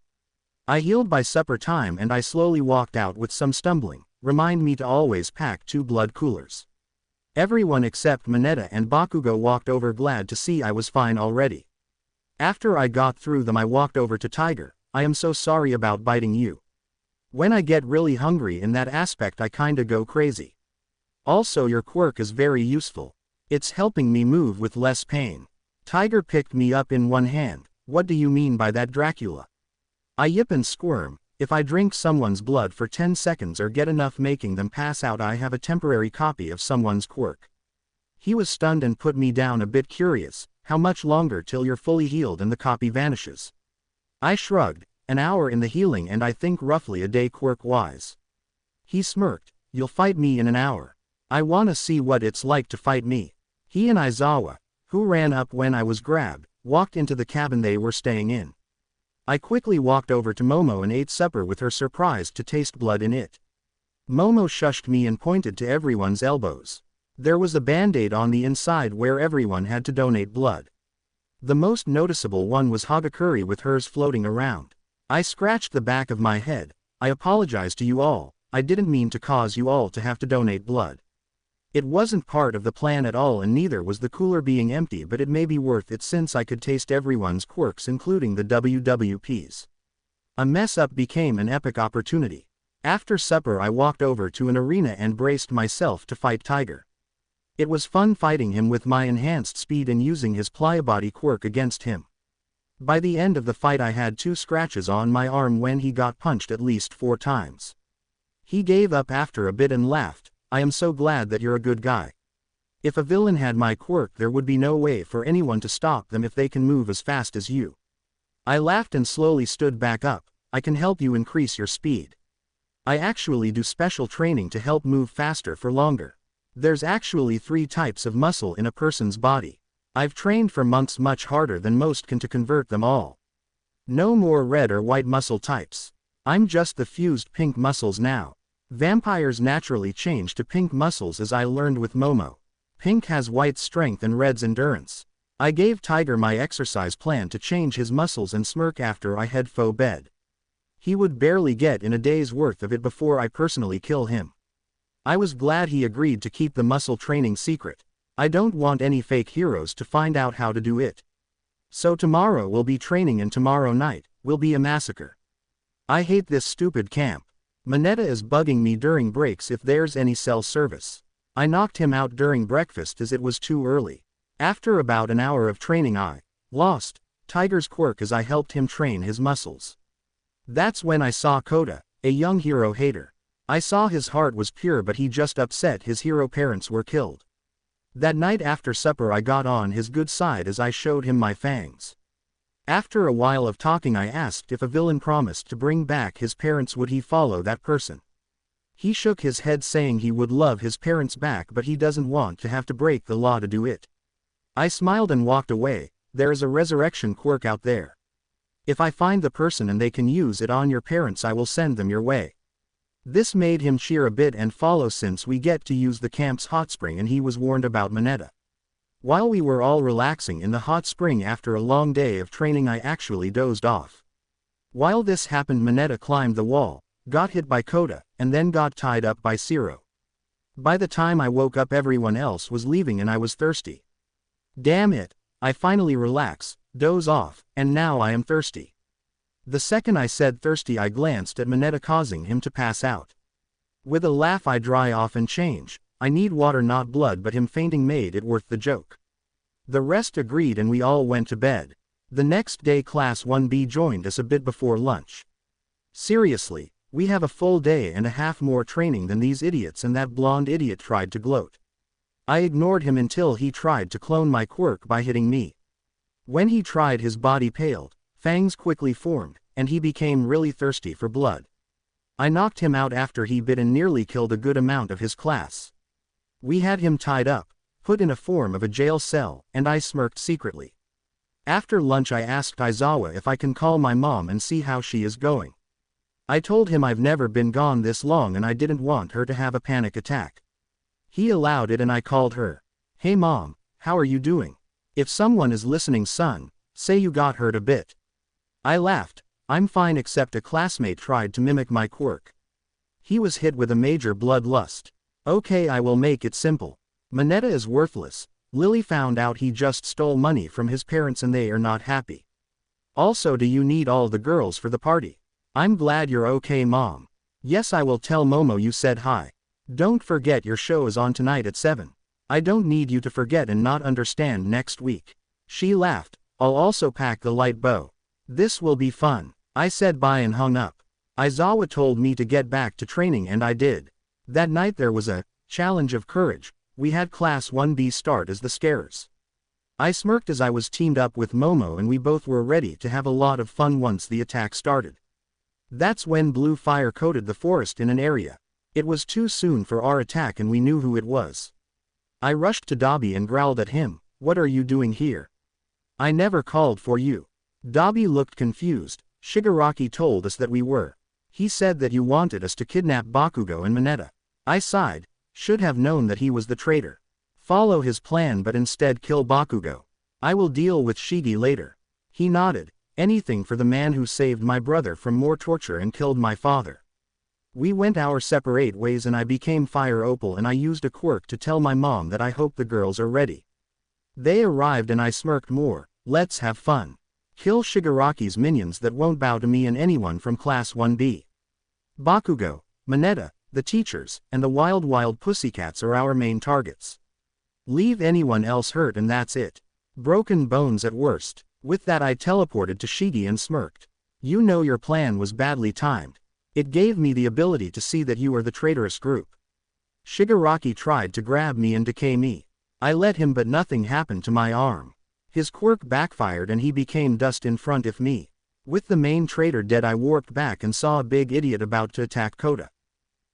Speaker 1: I healed by supper time and I slowly walked out with some stumbling. Remind me to always pack 2 blood coolers. Everyone except Manetta and Bakugo walked over, glad to see I was fine already. After I got through them I walked over to Tiger. I am so sorry about biting you. When I get really hungry in that aspect I kinda go crazy. Also, your quirk is very useful. It's helping me move with less pain. Tiger picked me up in one hand. What do you mean by that, Dracula? I yip and squirm. If I drink someone's blood for 10 seconds or get enough making them pass out, I have a temporary copy of someone's quirk. He was stunned and put me down a bit, curious. How much longer till you're fully healed and the copy vanishes? I shrugged. An hour in the healing and I think roughly a day quirk-wise. He smirked. You'll fight me in an hour. I wanna see what it's like to fight me. He and Aizawa, who ran up when I was grabbed, walked into the cabin they were staying in. I quickly walked over to Momo and ate supper with her, surprised to taste blood in it. Momo shushed me and pointed to everyone's elbows. There was a band-aid on the inside where everyone had to donate blood. The most noticeable one was Hagakuri with hers floating around. I scratched the back of my head. I apologize to you all. I didn't mean to cause you all to have to donate blood. It wasn't part of the plan at all and neither was the cooler being empty, but it may be worth it since I could taste everyone's quirks including the WWPs. A mess-up became an epic opportunity. After supper I walked over to an arena and braced myself to fight Tiger. It was fun fighting him with my enhanced speed and using his Pliabody quirk against him. By the end of the fight I had 2 scratches on my arm when he got punched at least 4 times. He gave up after a bit and laughed. I am so glad that you're a good guy. If a villain had my quirk there would be no way for anyone to stop them if they can move as fast as you. I laughed and slowly stood back up. I can help you increase your speed. I actually do special training to help move faster for longer. There's actually 3 types of muscle in a person's body. I've trained for months much harder than most can to convert them all. No more red or white muscle types. I'm just the fused pink muscles now. Vampires naturally change to pink muscles as I learned with Momo. Pink has white's strength and red's endurance. I gave Tiger my exercise plan to change his muscles and smirk after I had faux bed. He would barely get in a day's worth of it before I personally kill him. I was glad he agreed to keep the muscle training secret. I don't want any fake heroes to find out how to do it. So tomorrow will be training and tomorrow night will be a massacre. I hate this stupid camp. Manetta is bugging me during breaks if there's any cell service. I knocked him out during breakfast as it was too early. After about an hour of training I lost Tiger's quirk as I helped him train his muscles. That's when I saw Kota, a young hero hater. I saw his heart was pure but he just upset his hero parents were killed. That night after supper I got on his good side as I showed him my fangs. After a while of talking I asked if a villain promised to bring back his parents would he follow that person. He shook his head saying he would love his parents back but he doesn't want to have to break the law to do it. I smiled and walked away. There is a resurrection quirk out there. If I find the person and they can use it on your parents I will send them your way. This made him cheer a bit and follow since we get to use the camp's hot spring and he was warned about Manetta. While we were all relaxing in the hot spring after a long day of training I actually dozed off. While this happened Manetta climbed the wall, got hit by Kota, and then got tied up by Zero. By the time I woke up everyone else was leaving and I was thirsty. Damn it, I finally relax, doze off, and now I am thirsty. The second I said thirsty I glanced at Manetta causing him to pass out. With a laugh I dry off and change. I need water not blood but him fainting made it worth the joke. The rest agreed and we all went to bed. The next day Class 1B joined us a bit before lunch. Seriously, we have a full day and a half more training than these idiots and that blonde idiot tried to gloat. I ignored him until he tried to clone my quirk by hitting me. When he tried his body paled. Fangs quickly formed, and he became really thirsty for blood. I knocked him out after he bit and nearly killed a good amount of his class. We had him tied up, put in a form of a jail cell, and I smirked secretly. After lunch I asked Aizawa if I can call my mom and see how she is going. I told him I've never been gone this long and I didn't want her to have a panic attack. He allowed it and I called her. Hey mom, how are you doing? If someone is listening son, say you got hurt a bit. I laughed. I'm fine except a classmate tried to mimic my quirk. He was hit with a major bloodlust. Okay, I will make it simple. Manetta is worthless. Lily found out he just stole money from his parents and they are not happy. Also, do you need all the girls for the party? I'm glad you're okay mom. Yes, I will tell Momo you said hi. Don't forget your show is on tonight at 7. I don't need you to forget and not understand next week. She laughed. I'll also pack the light bow. This will be fun. I said bye and hung up. Aizawa told me to get back to training and I did. That night there was a challenge of courage. We had Class 1B start as the scarers. I smirked as I was teamed up with Momo and we both were ready to have a lot of fun once the attack started. That's when blue fire coated the forest in an area. It was too soon for our attack and we knew who it was. I rushed to Dabi and growled at him, "What are you doing here? I never called for you." Dabi looked confused. "Shigaraki told us that we were. He said that you wanted us to kidnap Bakugo and Manetta." I sighed. Should have known that he was the traitor. Follow his plan but instead kill Bakugo. I will deal with Shigi later. He nodded. Anything for the man who saved my brother from more torture and killed my father. We went our separate ways and I became Fire Opal and I used a quirk to tell my mom that I hope the girls are ready. They arrived and I smirked more. Let's have fun. Kill Shigaraki's minions that won't bow to me and anyone from Class 1B. Bakugo, Manetta, the teachers, and the wild pussycats are our main targets. Leave anyone else hurt and that's it. Broken bones at worst. With that I teleported to Shigi and smirked. You know your plan was badly timed. It gave me the ability to see that you are the traitorous group. Shigaraki tried to grab me and decay me. I let him but nothing happened to my arm. His quirk backfired and he became dust in front of me. With the main traitor dead I warped back and saw a big idiot about to attack Kota.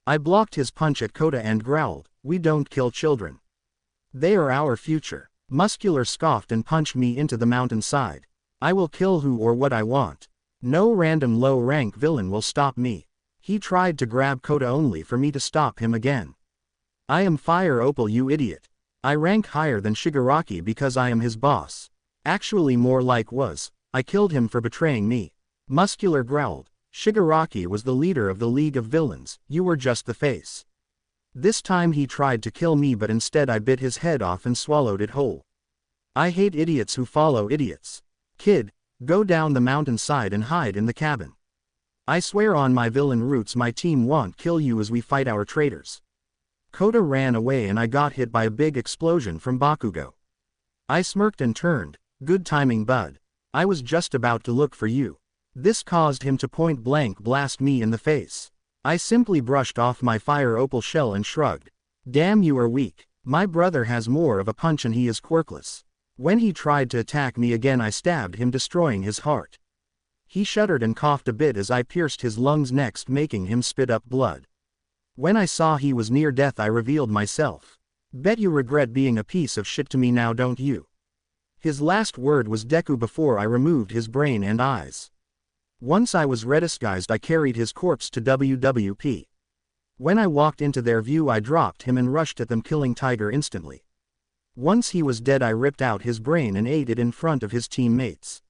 Speaker 1: I blocked his punch at Kota and growled, "We don't kill children. They are our future." Muscular scoffed and punched me into the mountainside. I will kill who or what I want. No random low-rank villain will stop me. He tried to grab Kota only for me to stop him again. I am Fire Opal, you idiot. I rank higher than Shigaraki because I am his boss. Actually more like was. I killed him for betraying me. Muscular growled. Shigaraki was the leader of the League of Villains, you were just the face. This time he tried to kill me but instead I bit his head off and swallowed it whole. I hate idiots who follow idiots. Kid, go down the mountainside and hide in the cabin. I swear on my villain roots my team won't kill you as we fight our traitors. Kota ran away and I got hit by a big explosion from Bakugo. I smirked and turned. Good timing, bud. I was just about to look for you. This caused him to point blank blast me in the face. I simply brushed off my Fire Opal shell and shrugged. Damn, you are weak. My brother has more of a punch and he is quirkless. When he tried to attack me again I stabbed him, destroying his heart. He shuddered and coughed a bit as I pierced his lungs, next making him spit up blood. When I saw he was near death I revealed myself. Bet you regret being a piece of shit to me now, don't you? His last word was Deku before I removed his brain and eyes. Once I was redisguised I carried his corpse to WWP. When I walked into their view I dropped him and rushed at them, killing Tiger instantly. Once he was dead I ripped out his brain and ate it in front of his teammates.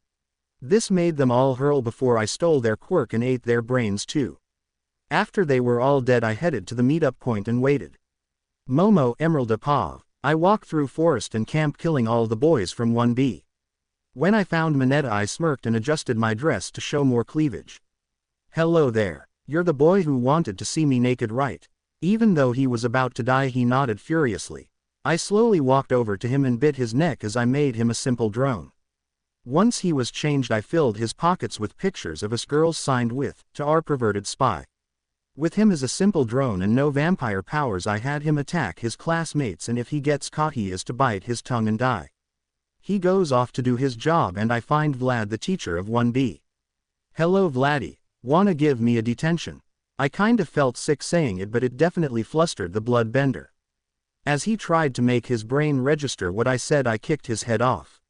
Speaker 1: This made them all hurl before I stole their quirk and ate their brains too. After they were all dead I headed to the meetup point and waited. Momo Emerald Pav. I walked through forest and camp killing all the boys from 1B. When I found Manetta I smirked and adjusted my dress to show more cleavage. Hello there. You're the boy who wanted to see me naked, right? Even though he was about to die he nodded furiously. I slowly walked over to him and bit his neck as I made him a simple drone. Once he was changed I filled his pockets with pictures of us girls signed with, "To our perverted spy." With him as a simple drone and no vampire powers I had him attack his classmates, and if he gets caught he is to bite his tongue and die. He goes off to do his job and I find Vlad, the teacher of 1B. Hello Vladdy, wanna give me a detention? I kinda felt sick saying it but it definitely flustered the bloodbender. As he tried to make his brain register what I said I kicked his head off.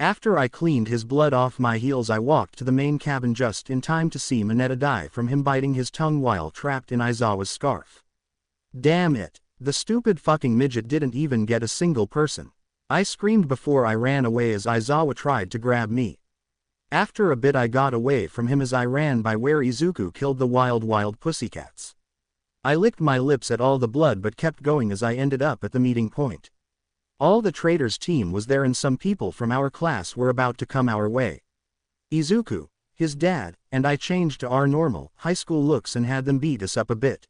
Speaker 1: After I cleaned his blood off my heels I walked to the main cabin just in time to see Manetta die from him biting his tongue while trapped in Aizawa's scarf. Damn it, the stupid fucking midget didn't even get a single person. I screamed before I ran away as Aizawa tried to grab me. After a bit I got away from him as I ran by where Izuku killed the wild pussycats. I licked my lips at all the blood but kept going as I ended up at the meeting point. All the traitors' team was there and some people from our class were about to come our way. Izuku, his dad, and I changed to our normal, high school looks and had them beat us up a bit.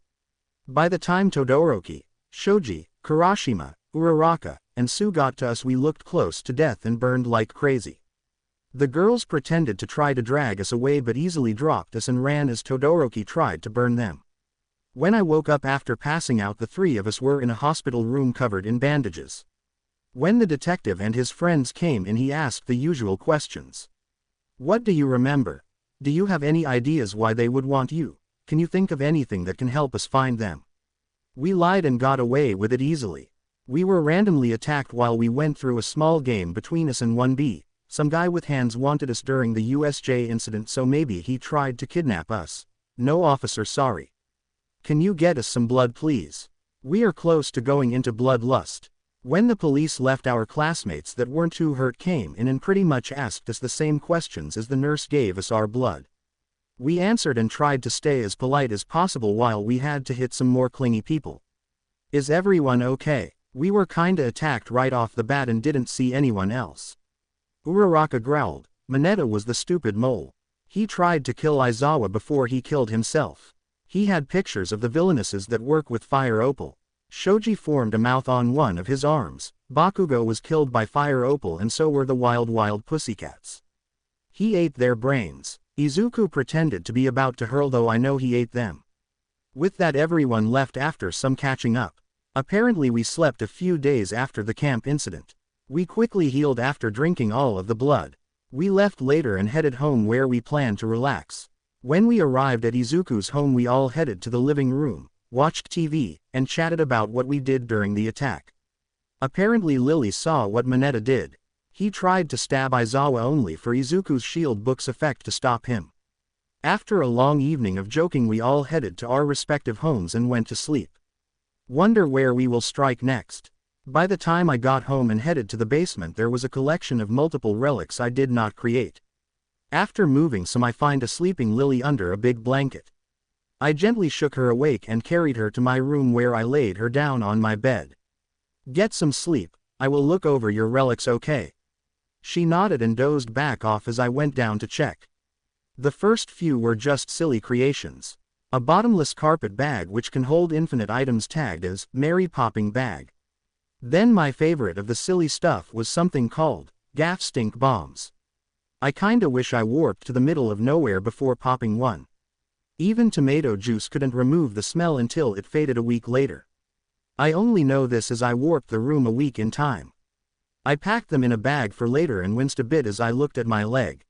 Speaker 1: By the time Todoroki, Shoji, Kurashima, Uraraka, and Sue got to us we looked close to death and burned like crazy. The girls pretended to try to drag us away but easily dropped us and ran as Todoroki tried to burn them. When I woke up after passing out the three of us were in a hospital room covered in bandages. When the detective and his friends came in, he asked the usual questions. What do you remember? Do you have any ideas why they would want you? Can you think of anything that can help us find them? We lied and got away with it easily. We were randomly attacked while we went through a small game between us and 1B. Some guy with hands wanted us during the USJ incident, so maybe he tried to kidnap us. No officer, sorry. Can you get us some blood, please? We are close to going into bloodlust. When the police left, our classmates that weren't too hurt came in and pretty much asked us the same questions as the nurse gave us our blood. We answered and tried to stay as polite as possible while we had to hit some more clingy people. Is everyone okay? We were kinda attacked right off the bat and didn't see anyone else. Uraraka growled. Manetta was the stupid mole. He tried to kill Aizawa before he killed himself. He had pictures of the villainesses that work with Fire Opal. Shoji formed a mouth on one of his arms. Bakugo was killed by Fire Opal, and so were the wild pussycats. He ate their brains. Izuku pretended to be about to hurl, though I know he ate them. With that, everyone left after some catching up. Apparently we slept a few days after the camp incident. We quickly healed after drinking all of the blood. We left later and headed home where we planned to relax. When we arrived at Izuku's home, we all headed to the living room, watched TV, and chatted about what we did during the attack. Apparently Lily saw what Manetta did. He tried to stab Aizawa only for Izuku's shield book's effect to stop him. After a long evening of joking, we all headed to our respective homes and went to sleep. Wonder where we will strike next. By the time I got home and headed to the basement, there was a collection of multiple relics I did not create. After moving some, I find a sleeping Lily under a big blanket. I gently shook her awake and carried her to my room, where I laid her down on my bed. Get some sleep, I will look over your relics, okay? She nodded and dozed back off as I went down to check. The first few were just silly creations. A bottomless carpet bag which can hold infinite items tagged as Mary Popping Bag. Then my favorite of the silly stuff was something called Gaff Stink Bombs. I kinda wish I warped to the middle of nowhere before popping one. Even tomato juice couldn't remove the smell until it faded a week later. I only know this as I warped the room a week in time. I packed them in a bag for later and winced a bit as I looked at my leg.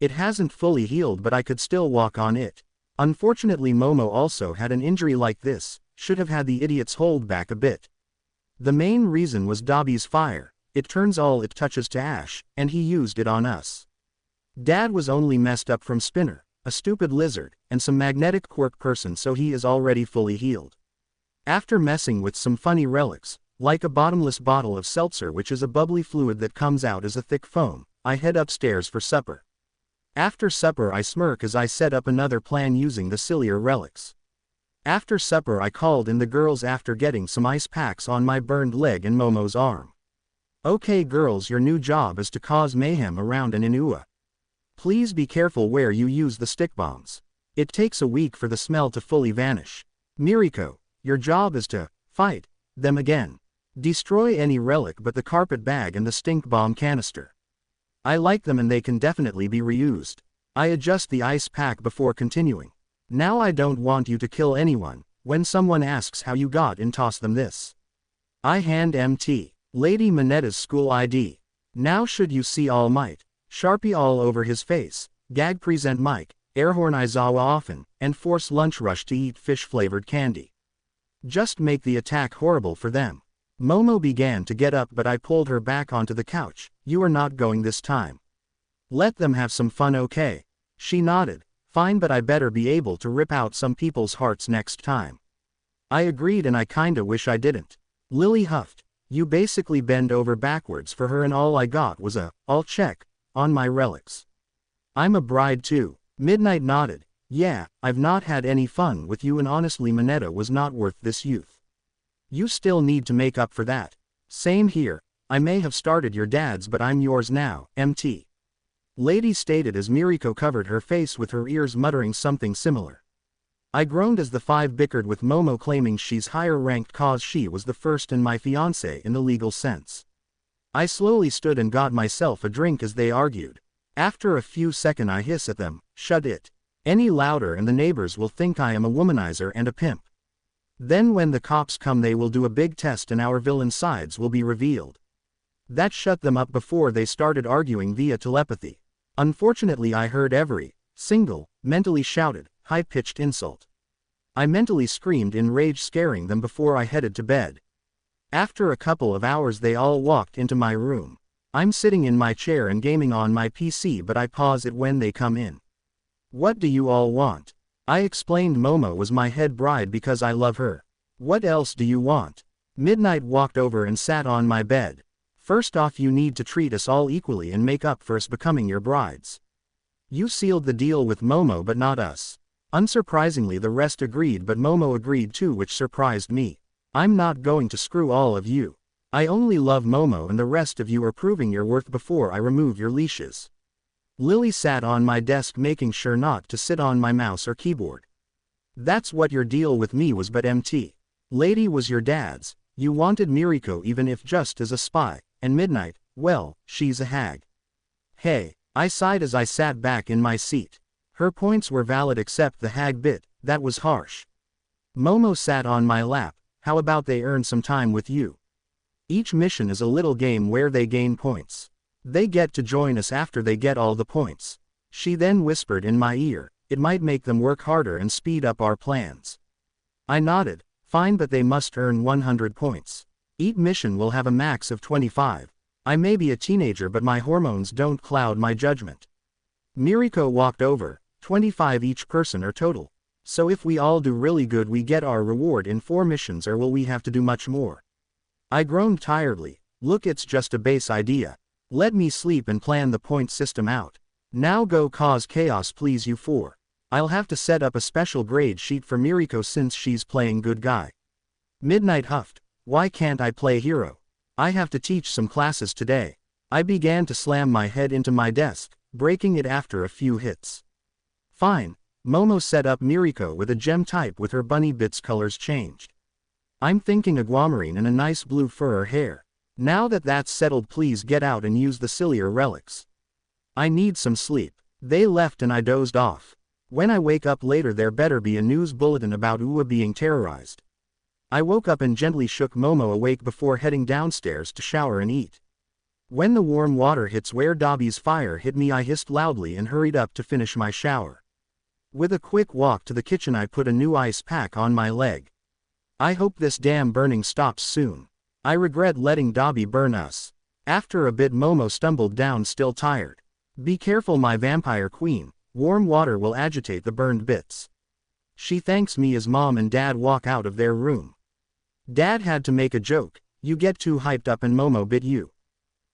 Speaker 1: It hasn't fully healed, but I could still walk on it. Unfortunately Momo also had an injury like this, should have had the idiots hold back a bit. The main reason was Dobby's fire. It turns all it touches to ash, and he used it on us. Dad was only messed up from Spinner, a stupid lizard, and some magnetic quirk person, so he is already fully healed. After messing with some funny relics, like a bottomless bottle of seltzer, which is a bubbly fluid that comes out as a thick foam, I head upstairs for supper. After supper I smirk as I set up another plan using the sillier relics. After supper I called in the girls after getting some ice packs on my burned leg and Momo's arm. Okay girls, your new job is to cause mayhem around an Inua. Please be careful where you use the stick bombs. It takes a week for the smell to fully vanish. Miriko, your job is to fight them again. Destroy any relic but the carpet bag and the stink bomb canister. I like them and they can definitely be reused. I adjust the ice pack before continuing. Now I don't want you to kill anyone. When someone asks how you got in, toss them this. I hand MT. Lady Manetta's school ID. Now should you see All Might. Sharpie all over his face. Gag present Mike. Airhorn Aizawa often, and force lunch rush to eat fish-flavored candy. Just make the attack horrible for them. Momo began to get up, but I pulled her back onto the couch. You are not going this time. Let them have some fun, okay? She nodded. Fine, but I better be able to rip out some people's hearts next time. I agreed, and I kinda wish I didn't. Lily huffed. You basically bend over backwards for her, and all I got was a, I'll check, on my relics. I'm a bride too. Midnight nodded. Yeah, I've not had any fun with you, and honestly Manetta was not worth this youth. You still need to make up for that. Same here. I may have started your dad's, but I'm yours now, MT. Lady stated as Miriko covered her face with her ears, muttering something similar. I groaned as the five bickered with Momo, claiming she's higher ranked cause she was the first and my fiancé in the legal sense. I slowly stood and got myself a drink as they argued. After a few seconds I hiss at them, shut it. Any louder and the neighbors will think I am a womanizer and a pimp. Then when the cops come they will do a big test and our villain sides will be revealed. That shut them up before they started arguing via telepathy. Unfortunately, I heard every single, mentally shouted, high-pitched insult. I mentally screamed in rage, scaring them before I headed to bed. After a couple of hours they all walked into my room. I'm sitting in my chair and gaming on my PC, but I pause it when they come in. What do you all want? I explained Momo was my head bride because I love her. What else do you want? Midnight walked over and sat on my bed. First off, you need to treat us all equally and make up for us becoming your brides. You sealed the deal with Momo but not us. Unsurprisingly, the rest agreed, but Momo agreed too, which surprised me. I'm not going to screw all of you. I only love Momo, and the rest of you are proving your worth before I remove your leashes. Lily sat on my desk, making sure not to sit on my mouse or keyboard. That's what your deal with me was, but MT. Lady was your dad's. You wanted Miriko even if just as a spy, and Midnight, well, she's a hag. Hey, I sighed as I sat back in my seat. Her points were valid except the hag bit, that was harsh. Momo sat on my lap. How about they earn some time with you? Each mission is a little game where they gain points. They get to join us after they get all the points. She then whispered in my ear, it might make them work harder and speed up our plans. I nodded, fine, but they must earn 100 points. Each mission will have a max of 25. I may be a teenager, but my hormones don't cloud my judgment. Miriko walked over, 25 each person are total. So if we all do really good, we get our reward in 4 missions, or will we have to do much more? I groaned tiredly. Look, it's just a base idea. Let me sleep and plan the point system out. Now go cause chaos, please, you 4. I'll have to set up a special grade sheet for Miriko since she's playing good guy. Midnight huffed. Why can't I play hero? I have to teach some classes today. I began to slam my head into my desk, breaking it after a few hits. Fine. Momo set up Miriko with a gem type with her bunny bits colors changed. I'm thinking aquamarine and a nice blue for her hair. Now that that's settled, please get out and use the sillier relics. I need some sleep. They left and I dozed off. When I wake up later, there better be a news bulletin about Ua being terrorized. I woke up and gently shook Momo awake before heading downstairs to shower and eat. When the warm water hits where Dobby's fire hit me, I hissed loudly and hurried up to finish my shower. With a quick walk to the kitchen, I put a new ice pack on my leg. I hope this damn burning stops soon. I regret letting Dobby burn us. After a bit, Momo stumbled down, still tired. Be careful, my vampire queen. Warm water will agitate the burned bits. She thanks me as Mom and Dad walk out of their room. Dad had to make a joke. You get too hyped up and Momo bit you.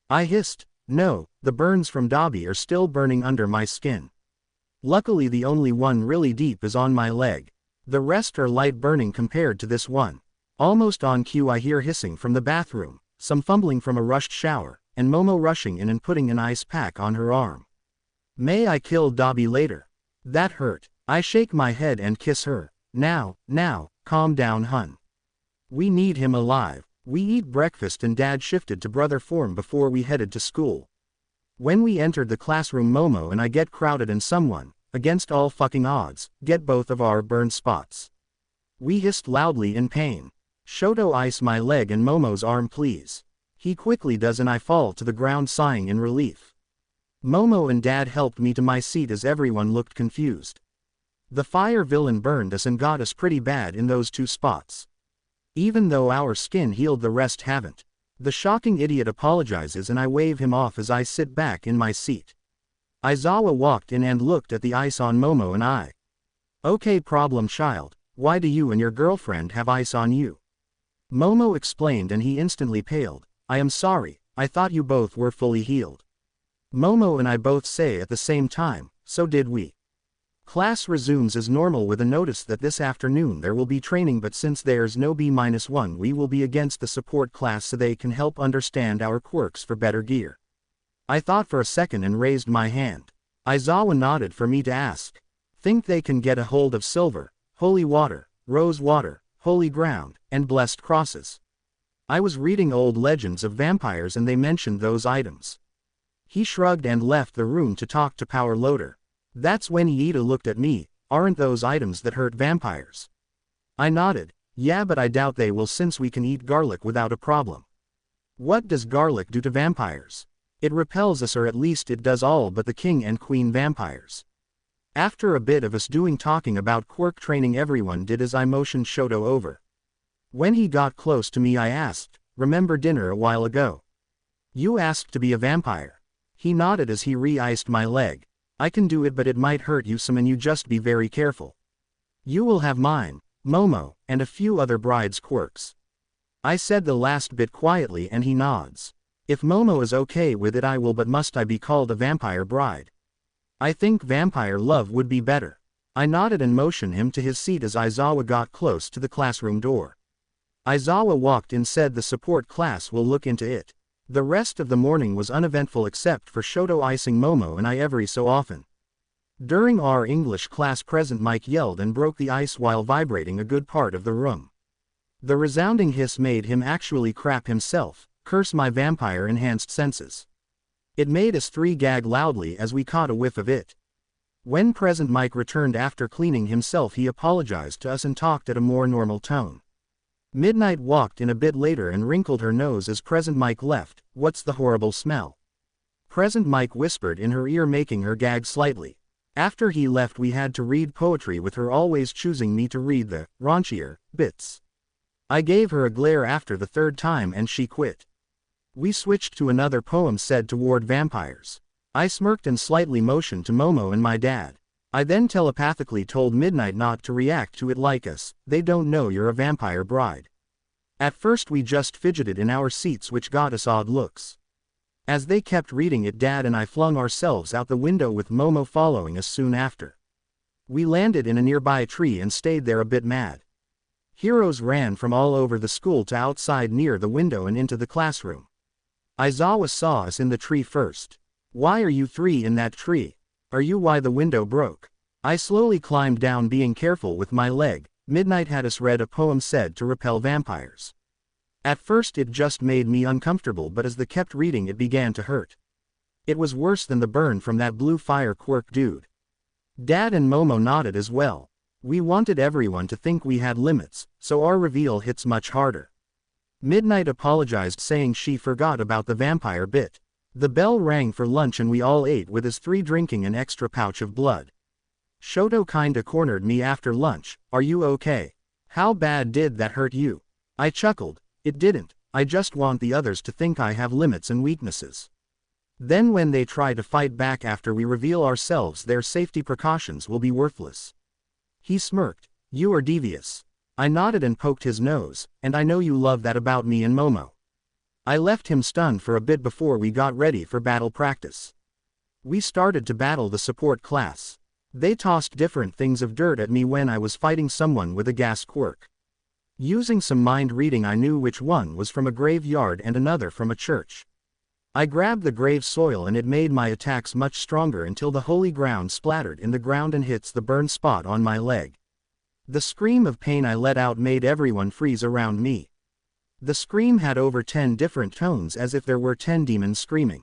Speaker 1: I hissed. No, the burns from Dobby are still burning under my skin. Luckily, the only one really deep is on my leg. The rest are light burning compared to this one. Almost on cue, I hear hissing from the bathroom, some fumbling from a rushed shower, and Momo rushing in and putting an ice pack on her arm. May I kill Dobby later? That hurt. I shake my head and kiss her. Now, calm down, hun. We need him alive. We eat breakfast and Dad shifted to brother form before we headed to school. When we entered the classroom, Momo and I get crowded and someone, against all fucking odds, get both of our burned spots. We hissed loudly in pain. Shoto, ice my leg and Momo's arm, please. He quickly does and I fall to the ground sighing in relief. Momo and Dad helped me to my seat as everyone looked confused. The fire villain burned us and got us pretty bad in those 2 spots. Even though our skin healed, the rest haven't. The shocking idiot apologizes and I wave him off as I sit back in my seat. Aizawa walked in and looked at the ice on Momo and I. Okay, problem child, why do you and your girlfriend have ice on you? Momo explained and he instantly paled. I am sorry, I thought you both were fully healed. Momo and I both say at the same time, so did we. Class resumes as normal with a notice that this afternoon there will be training, but since there's no B-1 we will be against the support class so they can help understand our quirks for better gear. I thought for a second and raised my hand. Aizawa nodded for me to ask. Think they can get a hold of silver, holy water, rose water, holy ground, and blessed crosses? I was reading old legends of vampires and they mentioned those items. He shrugged and left the room to talk to Power Loader. That's when Iida looked at me. Aren't those items that hurt vampires? I nodded. Yeah, but I doubt they will since we can eat garlic without a problem. What does garlic do to vampires? It repels us, or at least it does all but the king and queen vampires. After a bit of us doing talking about quirk training, everyone did as I motioned Shoto over. When he got close to me I asked, "Remember dinner a while ago? You asked to be a vampire." He nodded as he re-iced my leg. "I can do it, but it might hurt you some, and you just be very careful. You will have mine, Momo, and a few other brides' quirks." I said the last bit quietly and he nods. "If Momo is okay with it I will, but must I be called a vampire bride?" "I think vampire love would be better." I nodded and motioned him to his seat as Aizawa got close to the classroom door. Aizawa walked in, said the support class will look into it. The rest of the morning was uneventful except for Shoto icing Momo and I every so often. During our English class, Present Mike yelled and broke the ice while vibrating a good part of the room. The resounding hiss made him actually crap himself, curse my vampire-enhanced senses. It made us three gag loudly as we caught a whiff of it. When Present Mike returned after cleaning himself, he apologized to us and talked at a more normal tone. Midnight walked in a bit later and wrinkled her nose as Present Mike left. "What's the horrible smell?" Present Mike whispered in her ear, making her gag slightly. After he left we had to read poetry, with her always choosing me to read the raunchier bits. I gave her a glare after the third time and she quit. We switched to another poem said toward vampires. I smirked and slightly motioned to Momo and my dad. I then telepathically told Midnight not to react to it like us. "They don't know you're a vampire bride." At first we just fidgeted in our seats, which got us odd looks. As they kept reading it, Dad and I flung ourselves out the window with Momo following us soon after. We landed in a nearby tree and stayed there a bit mad. Heroes ran from all over the school to outside near the window and into the classroom. Aizawa saw us in the tree first. "Why are you three in that tree? Are you why the window broke?" I slowly climbed down, being careful with my leg. Midnight had us read a poem said to repel vampires. At first it just made me uncomfortable, but as they kept reading it began to hurt. It was worse than the burn from that blue fire quirk dude. Dad and Momo nodded as well. We wanted everyone to think we had limits, so our reveal hits much harder. Midnight apologized, saying she forgot about the vampire bit. The bell rang for lunch and we all ate, with us three drinking an extra pouch of blood. Shoto kinda cornered me after lunch. "Are you okay? How bad did that hurt you?" I chuckled. "It didn't, I just want the others to think I have limits and weaknesses. Then when they try to fight back after we reveal ourselves, their safety precautions will be worthless." He smirked. "You are devious." I nodded and poked his nose, "And I know you love that about me and Momo." I left him stunned for a bit before we got ready for battle practice. We started to battle the support class. They tossed different things of dirt at me when I was fighting someone with a gas quirk. Using some mind reading I knew which one was from a graveyard and another from a church. I grabbed the grave soil and it made my attacks much stronger until the holy ground splattered in the ground and hits the burned spot on my leg. The scream of pain I let out made everyone freeze around me. The scream had over 10 different tones, as if there were 10 demons screaming.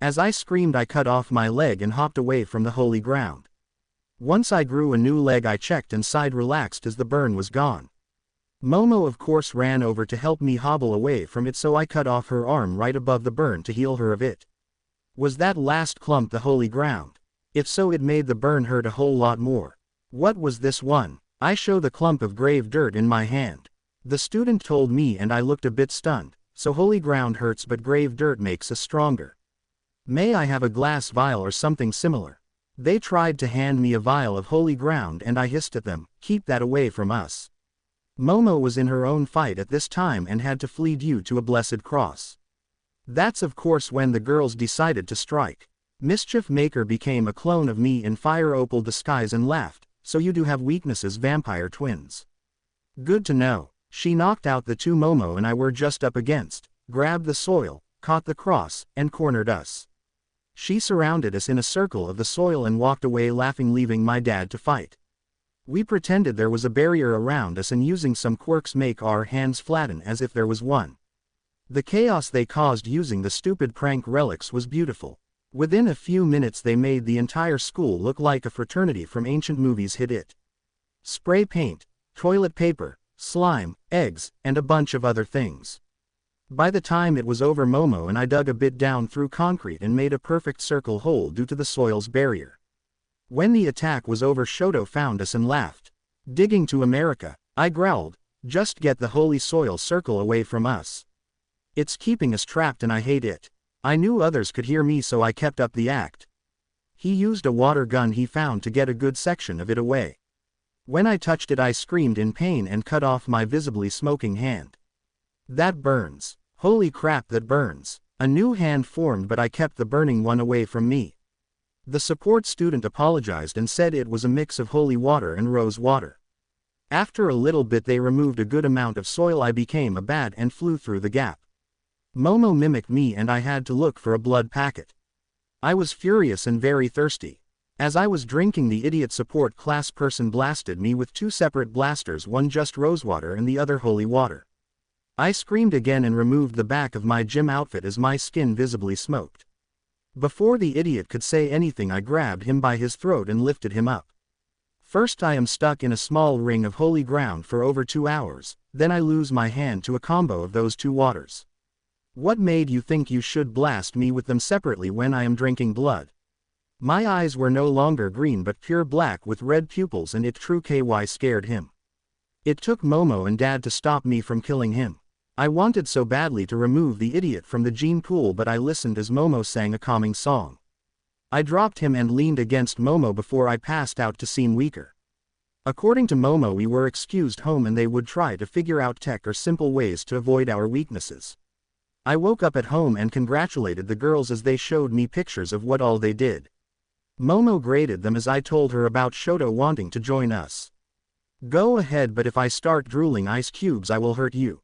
Speaker 1: As I screamed I cut off my leg and hopped away from the holy ground. Once I grew a new leg I checked and sighed relaxed as the burn was gone. Momo of course ran over to help me hobble away from it, so I cut off her arm right above the burn to heal her of it. Was that last clump the holy ground? If so, it made the burn hurt a whole lot more. What was this one? I show the clump of grave dirt in my hand. The student told me and I looked a bit stunned. "So holy ground hurts but grave dirt makes us stronger. May I have a glass vial or something similar?" They tried to hand me a vial of holy ground and I hissed at them, "Keep that away from us." Momo was in her own fight at this time and had to flee due to a blessed cross. That's of course when the girls decided to strike. Mischief Maker became a clone of me in fire opal disguise and laughed. "So you do have weaknesses, vampire twins. Good to know." She knocked out the two Momo and I were just up against, grabbed the soil, caught the cross, and cornered us. She surrounded us in a circle of the soil and walked away laughing, leaving my dad to fight. We pretended there was a barrier around us and using some quirks make our hands flatten as if there was one. The chaos they caused using the stupid prank relics was beautiful. Within a few minutes they made the entire school look like a fraternity from ancient movies. Hit it. Spray paint, toilet paper, slime, eggs, and a bunch of other things. By the time it was over, Momo and I dug a bit down through concrete and made a perfect circle hole due to the soil's barrier. When the attack was over, Shoto found us and laughed. "Digging to America," I growled. "Just get the holy soil circle away from us. It's keeping us trapped and I hate it." I knew others could hear me, so I kept up the act. He used a water gun he found to get a good section of it away. When I touched it, I screamed in pain and cut off my visibly smoking hand. "That burns. Holy crap, that burns." A new hand formed, but I kept the burning one away from me. The support student apologized and said it was a mix of holy water and rose water. After a little bit they removed a good amount of soil. I became a bat and flew through the gap. Momo mimicked me and I had to look for a blood packet. I was furious and very thirsty. As I was drinking, the idiot support class person blasted me with two separate blasters, one just rosewater and the other holy water. I screamed again and removed the back of my gym outfit as my skin visibly smoked. Before the idiot could say anything, I grabbed him by his throat and lifted him up. First I am stuck in a small ring of holy ground for over 2 hours, then I lose my hand to a combo of those two waters. What made you think you should blast me with them separately when I am drinking blood? My eyes were no longer green but pure black with red pupils, and it true KY scared him. It took Momo and Dad to stop me from killing him. I wanted so badly to remove the idiot from the gene pool, but I listened as Momo sang a calming song. I dropped him and leaned against Momo before I passed out to seem weaker. According to Momo, we were excused home and they would try to figure out tech or simple ways to avoid our weaknesses. I woke up at home and congratulated the girls as they showed me pictures of what all they did. Momo graded them as I told her about Shoto wanting to join us. "Go ahead, but if I start drooling ice cubes I will hurt you."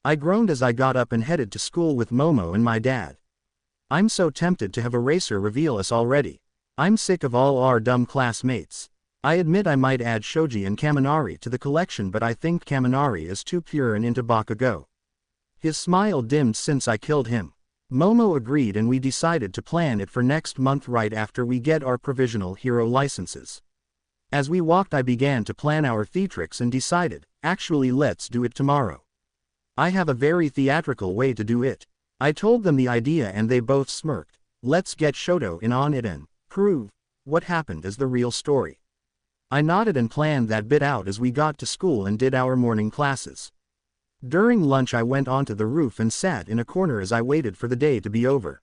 Speaker 1: I groaned as I got up and headed to school with Momo and my dad. I'm so tempted to have Eraser reveal us already. I'm sick of all our dumb classmates. I admit I might add Shoji and Kaminari to the collection, but I think Kaminari is too pure and into Bakugo. His smile dimmed since I killed him. Momo agreed and we decided to plan it for next month right after we get our provisional hero licenses. As we walked I began to plan our theatrics and decided, actually let's do it tomorrow. I have a very theatrical way to do it. I told them the idea and they both smirked. Let's get Shoto in on it and prove what happened as the real story. I nodded and planned that bit out as we got to school and did our morning classes. During lunch I went onto the roof and sat in a corner as I waited for the day to be over.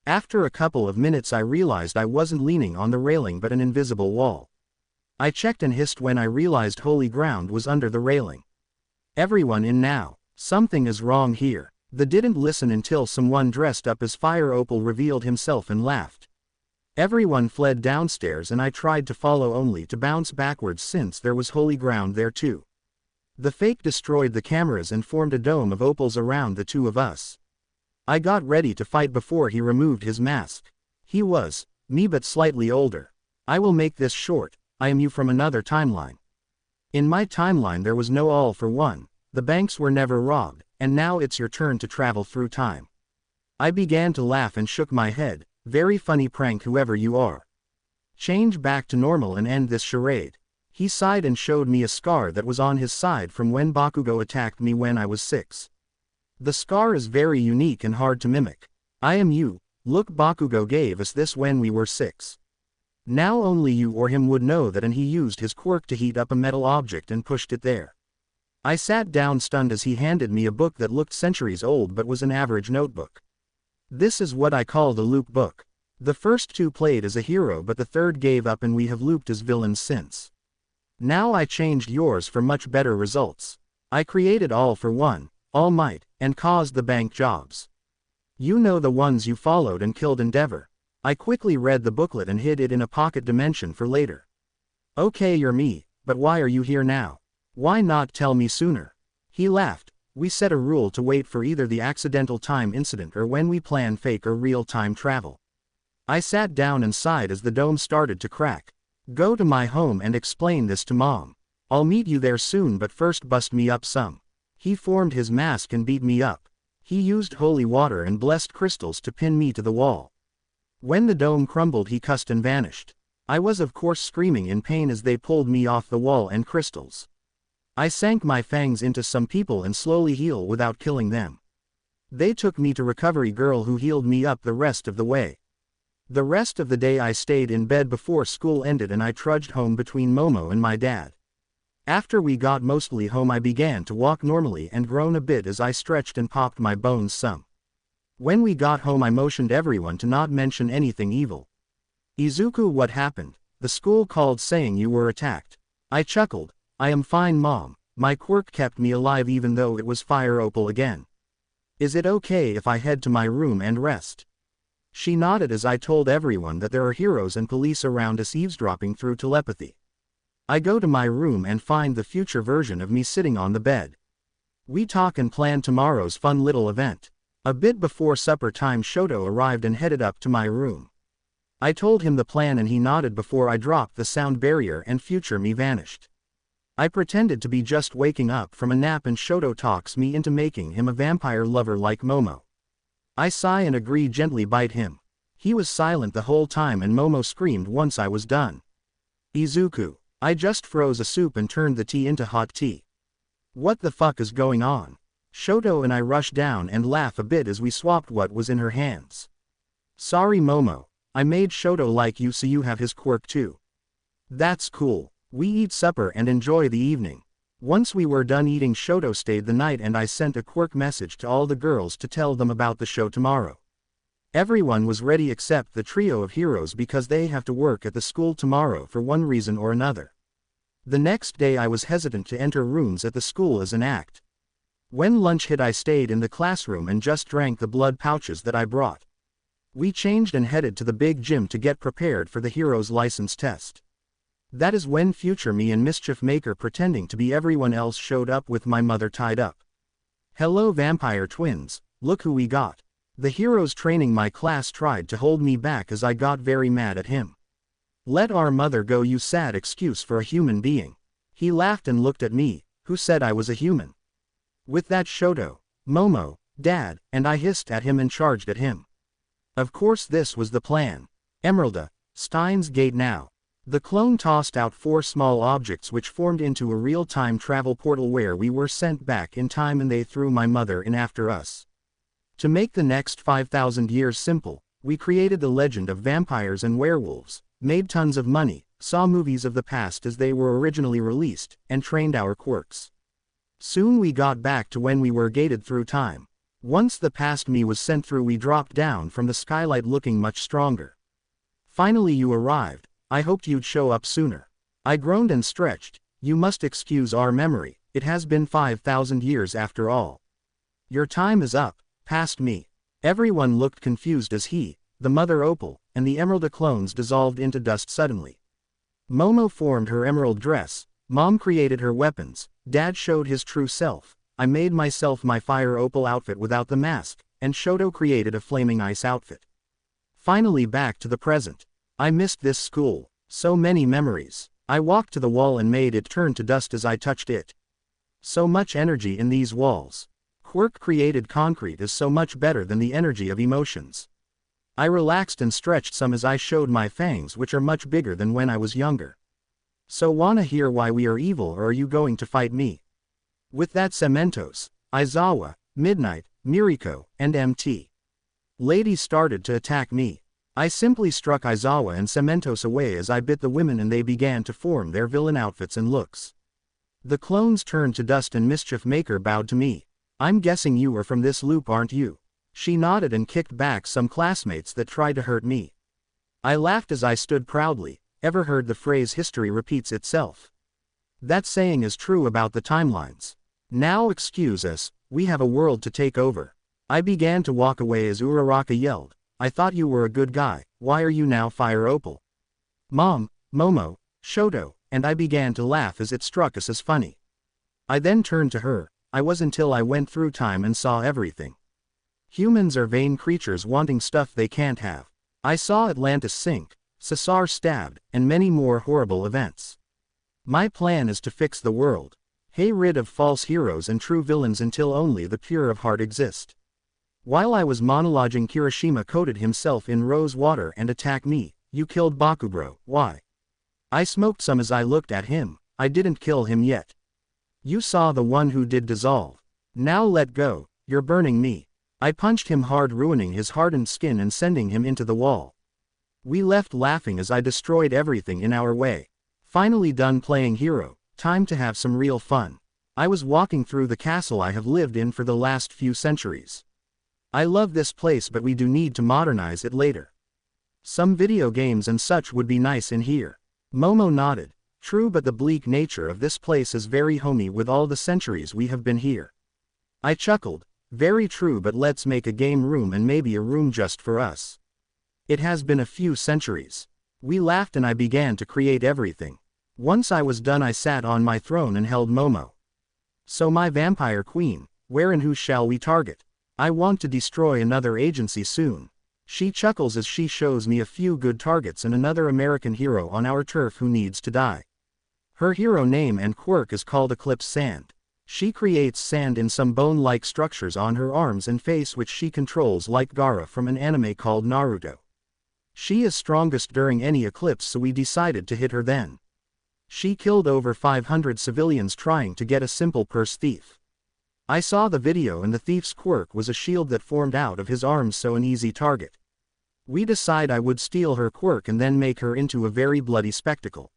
Speaker 1: After a couple of minutes I realized I wasn't leaning on the railing but an invisible wall. I checked and hissed when I realized holy ground was under the railing. "Everyone in now. Something is wrong here." They didn't listen until someone dressed up as Fire Opal revealed himself and laughed. Everyone fled downstairs and I tried to follow only to bounce backwards since there was holy ground there too. The fake destroyed the cameras and formed a dome of opals around the two of us. I got ready to fight before he removed his mask. He was me but slightly older. "I will make this short. I am you from another timeline. In my timeline there was no all for one. The banks were never robbed, and now it's your turn to travel through time." I began to laugh and shook my head. "Very funny prank, whoever you are. Change back to normal and end this charade." He sighed and showed me a scar that was on his side from when Bakugo attacked me when I was 6. The scar is very unique and hard to mimic. "I am you. Look, Bakugo gave us this when we were 6. Now only you or him would know that, and he used his quirk to heat up a metal object and pushed it there." I sat down stunned as he handed me a book that looked centuries old but was an average notebook. "This is what I call the loop book. The first 2 played as a hero but the third gave up and we have looped as villains since. Now I changed yours for much better results. I created All for One, All Might, and caused the bank jobs. You know the ones you followed and killed Endeavor." I quickly read the booklet and hid it in a pocket dimension for later. "Okay, you're me, but why are you here now? Why not tell me sooner?" He laughed. "We set a rule to wait for either the accidental time incident or when we plan fake or real time travel." I sat down and sighed as the dome started to crack. "Go to my home and explain this to Mom. I'll meet you there soon, but first bust me up some." He formed his mask and beat me up. He used holy water and blessed crystals to pin me to the wall. When the dome crumbled he cussed and vanished. I was of course screaming in pain as they pulled me off the wall and crystals. I sank my fangs into some people and slowly heal without killing them. They took me to recovery girl who healed me up the rest of the way. The rest of the day I stayed in bed before school ended and I trudged home between Momo and my dad. After we got mostly home I began to walk normally and groan a bit as I stretched and popped my bones some. When we got home I motioned everyone to not mention anything evil. Izuku, what happened? The school called saying you were attacked. I chuckled. I am fine mom, my quirk kept me alive even though it was fire opal again. Is it okay if I head to my room and rest? She nodded as I told everyone that there are heroes and police around us eavesdropping through telepathy. I go to my room and find the future version of me sitting on the bed. We talk and plan tomorrow's fun little event. A bit before supper time Shoto arrived and headed up to my room. I told him the plan and he nodded before I dropped the sound barrier and future me vanished. I pretended to be just waking up from a nap and Shoto talks me into making him a vampire lover like Momo. I sigh and agree, gently bite him. He was silent the whole time and Momo screamed once I was done. Izuku. I just froze a soup and turned the tea into hot tea. What the fuck is going on? Shoto and I rush down and laugh a bit as we swapped what was in her hands. Sorry Momo, I made Shoto like you so you have his quirk too. That's cool. We eat supper and enjoy the evening. Once we were done eating Shoto stayed the night and I sent a quirk message to all the girls to tell them about the show tomorrow. Everyone was ready except the trio of heroes because they have to work at the school tomorrow for one reason or another. The next day I was hesitant to enter rooms at the school as an act. When lunch hit I stayed in the classroom and just drank the blood pouches that I brought. We changed and headed to the big gym to get prepared for the hero's license test. That is when future me and mischief maker pretending to be everyone else showed up with my mother tied up. Hello vampire twins, look who we got. The heroes training my class tried to hold me back as I got very mad at him. Let our mother go, you sad excuse for a human being. He laughed and looked at me, who said I was a human. With that Shoto, Momo, Dad, and I hissed at him and charged at him. Of course this was the plan. Emeralda, Steins Gate now. The clone tossed out 4 small objects which formed into a real-time travel portal where we were sent back in time and they threw my mother in after us. To make the next 5,000 years simple, we created the legend of vampires and werewolves, made tons of money, saw movies of the past as they were originally released, and trained our quirks. Soon we got back to when we were gated through time. Once the past me was sent through we dropped down from the skylight looking much stronger. Finally you arrived, I hoped you'd show up sooner. I groaned and stretched, you must excuse our memory, it has been 5,000 years after all. Your time is up. Past me. Everyone looked confused as he, the mother opal, and the emerald clones dissolved into dust suddenly. Momo formed her emerald dress, Mom created her weapons, Dad showed his true self, I made myself my fire opal outfit without the mask, and Shoto created a flaming ice outfit. Finally back to the present. I missed this school, so many memories. I walked to the wall and made it turn to dust as I touched it. So much energy in these walls. Quirk created concrete is so much better than the energy of emotions. I relaxed and stretched some as I showed my fangs which are much bigger than when I was younger. So wanna hear why we are evil or are you going to fight me? With that Cementos, Aizawa, Midnight, Miriko, and MT. Ladies started to attack me. I simply struck Aizawa and Cementos away as I bit the women and they began to form their villain outfits and looks. The clones turned to dust and Mischief Maker bowed to me. I'm guessing you are from this loop, aren't you? She nodded and kicked back some classmates that tried to hurt me. I laughed as I stood proudly. Ever heard the phrase history repeats itself? That saying is true about the timelines. Now excuse us, we have a world to take over. I began to walk away as Uraraka yelled, I thought you were a good guy, why are you now fire opal? Mom, Momo, Shoto, and I began to laugh as it struck us as funny. I then turned to her. I was until I went through time and saw everything. Humans are vain creatures wanting stuff they can't have. I saw Atlantis sink, Caesar stabbed, and many more horrible events. My plan is to fix the world. Get rid of false heroes and true villains until only the pure of heart exist. While I was monologuing, Kirishima coated himself in rose water and attacked me. You killed Bakubro, why? I smoked some as I looked at him. I didn't kill him yet. You saw the one who did dissolve. Now let go, you're burning me. I punched him hard, ruining his hardened skin and sending him into the wall. We left laughing as I destroyed everything in our way. Finally done playing hero, time to have some real fun. I was walking through the castle I have lived in for the last few centuries. I love this place, but we do need to modernize it later. Some video games and such would be nice in here. Momo nodded. True, but the bleak nature of this place is very homey with all the centuries we have been here. I chuckled. Very true, but let's make a game room and maybe a room just for us. It has been a few centuries. We laughed and I began to create everything. Once I was done, I sat on my throne and held Momo. So my vampire queen, where and who shall we target? I want to destroy another agency soon. She chuckles as she shows me a few good targets and another American hero on our turf who needs to die. Her hero name and quirk is called Eclipse Sand. She creates sand in some bone-like structures on her arms and face, which she controls like Gaara from an anime called Naruto. She is strongest during any eclipse, so we decided to hit her then. She killed over 500 civilians trying to get a simple purse thief. I saw the video and the thief's quirk was a shield that formed out of his arms, so an easy target. We decide I would steal her quirk and then make her into a very bloody spectacle.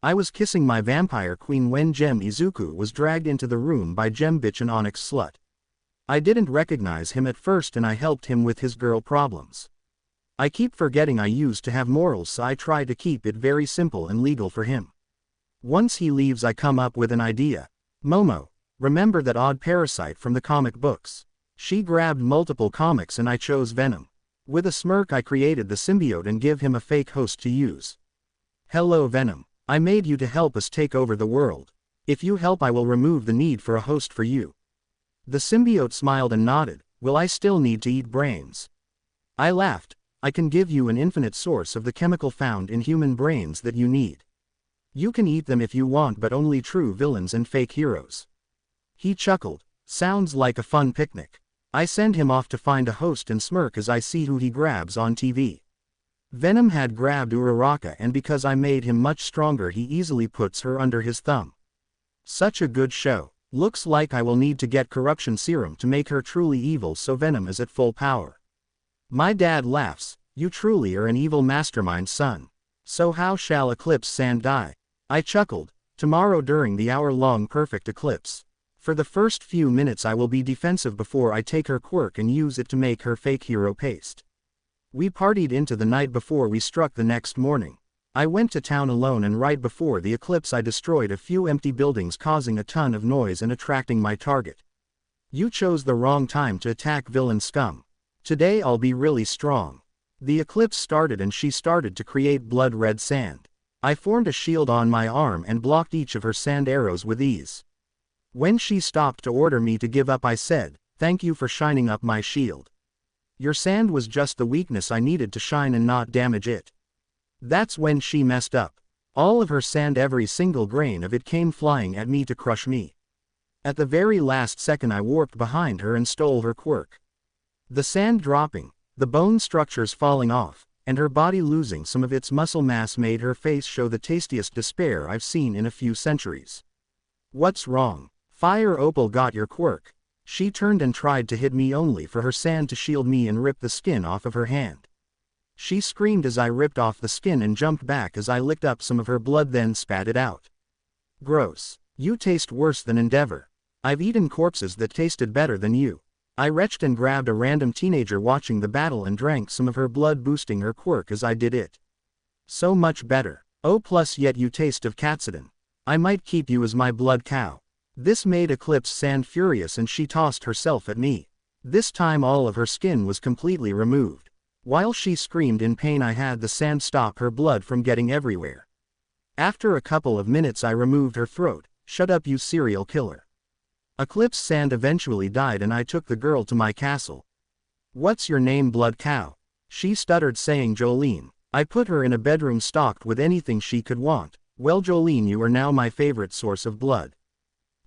Speaker 1: I was kissing my vampire queen when Gem Izuku was dragged into the room by Gem Bitch, an Onyx slut. I didn't recognize him at first and I helped him with his girl problems. I keep forgetting I used to have morals, so I try to keep it very simple and legal for him. Once he leaves, I come up with an idea. Momo, remember that odd parasite from the comic books? She grabbed multiple comics and I chose Venom. With a smirk I created the symbiote and give him a fake host to use. Hello Venom. I made you to help us take over the world. If you help, I will remove the need for a host for you. The symbiote smiled and nodded. Will I still need to eat brains? I laughed. I can give you an infinite source of the chemical found in human brains that you need. You can eat them if you want, but only true villains and fake heroes. He chuckled. Sounds like a fun picnic. I send him off to find a host and smirk as I see who he grabs on TV. Venom had grabbed Uraraka, and because I made him much stronger, he easily puts her under his thumb. Such a good show. Looks like I will need to get corruption serum to make her truly evil, so Venom is at full power. My dad laughs. You truly are an evil mastermind, son. So how shall Eclipse Sand die? I chuckled. Tomorrow during the hour-long perfect eclipse. For the first few minutes I will be defensive before I take her quirk and use it to make her fake hero paste. We partied into the night before we struck the next morning. I went to town alone, and right before the eclipse I destroyed a few empty buildings, causing a ton of noise and attracting my target. You chose the wrong time to attack villain scum. Today I'll be really strong. The eclipse started and she started to create blood red sand. I formed a shield on my arm and blocked each of her sand arrows with ease. When she stopped to order me to give up, I said, "Thank you for shining up my shield. Your sand was just the weakness I needed to shine and not damage it." That's when she messed up. All of her sand, every single grain of it, came flying at me to crush me. At the very last second I warped behind her and stole her quirk. The sand dropping, the bone structures falling off, and her body losing some of its muscle mass made her face show the tastiest despair I've seen in a few centuries. What's wrong? Fire Opal got your quirk. She turned and tried to hit me, only for her sand to shield me and rip the skin off of her hand. She screamed as I ripped off the skin and jumped back as I licked up some of her blood, then spat it out. Gross. You taste worse than Endeavor. I've eaten corpses that tasted better than you. I retched and grabbed a random teenager watching the battle and drank some of her blood, boosting her quirk as I did it. So much better. Oh, plus yet you taste of Katsudon. I might keep you as my blood cow. This made Eclipse Sand furious and she tossed herself at me. This time all of her skin was completely removed. While she screamed in pain, I had the sand stop her blood from getting everywhere. After a couple of minutes I removed her throat. Shut up, you serial killer. Eclipse Sand eventually died and I took the girl to my castle. What's your name, blood cow? She stuttered, saying Jolene. I put her in a bedroom stocked with anything she could want. Well Jolene, you are now my favorite source of blood.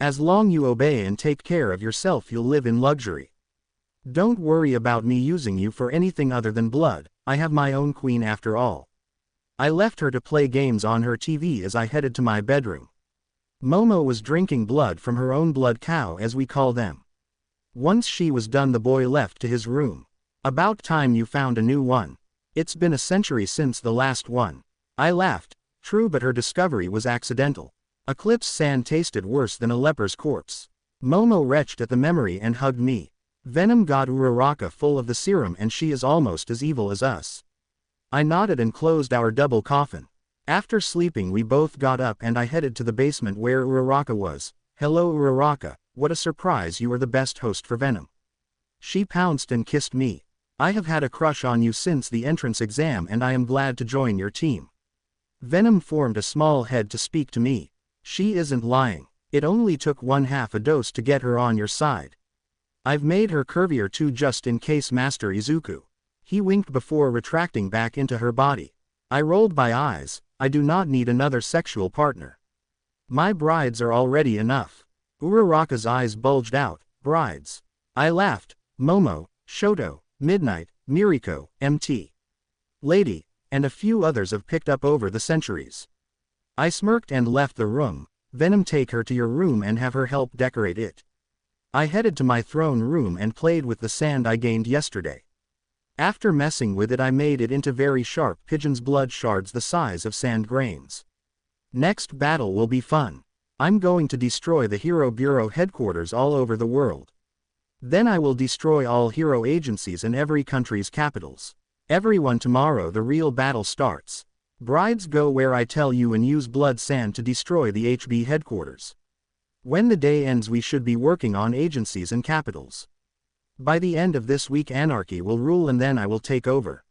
Speaker 1: As long you obey and take care of yourself, you'll live in luxury. Don't worry about me using you for anything other than blood. I have my own queen after all. I left her to play games on her TV as I headed to my bedroom. Momo was drinking blood from her own blood cow, as we call them. Once she was done the boy left to his room. About time you found a new one. It's been a century since the last one. I laughed. True, but her discovery was accidental. Eclipse sand tasted worse than a leper's corpse. Momo retched at the memory and hugged me. Venom got Uraraka full of the serum and she is almost as evil as us. I nodded and closed our double coffin. After sleeping we both got up and I headed to the basement where Uraraka was. Hello Uraraka, what a surprise, you are the best host for Venom. She pounced and kissed me. I have had a crush on you since the entrance exam and I am glad to join your team. Venom formed a small head to speak to me. She isn't lying. It only took 1/2 a dose to get her on your side. I've made her curvier too just in case, Master Izuku. He winked before retracting back into her body. I rolled my eyes. I do not need another sexual partner. My brides are already enough. Uraraka's eyes bulged out. Brides. I laughed. Momo, Shoto, Midnight, Miriko, MT. Lady, and a few others have picked up over the centuries. I smirked and left the room. Venom, take her to your room and have her help decorate it. I headed to my throne room and played with the sand I gained yesterday. After messing with it I made it into very sharp pigeon's blood shards the size of sand grains. Next battle will be fun. I'm going to destroy the Hero Bureau headquarters all over the world. Then I will destroy all hero agencies in every country's capitals. Everyone, tomorrow the real battle starts. Brides, go where I tell you and use blood sand to destroy the HB headquarters. When the day ends we should be working on agencies and capitals. By the end of this week anarchy will rule and then I will take over.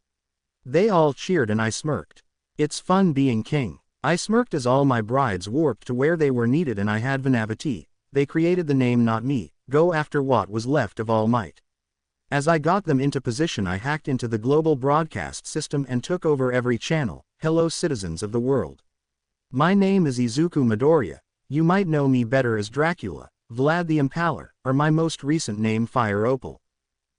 Speaker 1: They all cheered and I smirked. It's fun being king. I smirked as all my brides warped to where they were needed and I had Vanavati. They created the name, not me, go after what was left of All Might. As I got them into position I hacked into the global broadcast system and took over every channel. Hello citizens of the world. My name is Izuku Midoriya. You might know me better as Dracula, Vlad the Impaler, or my most recent name Fire Opal.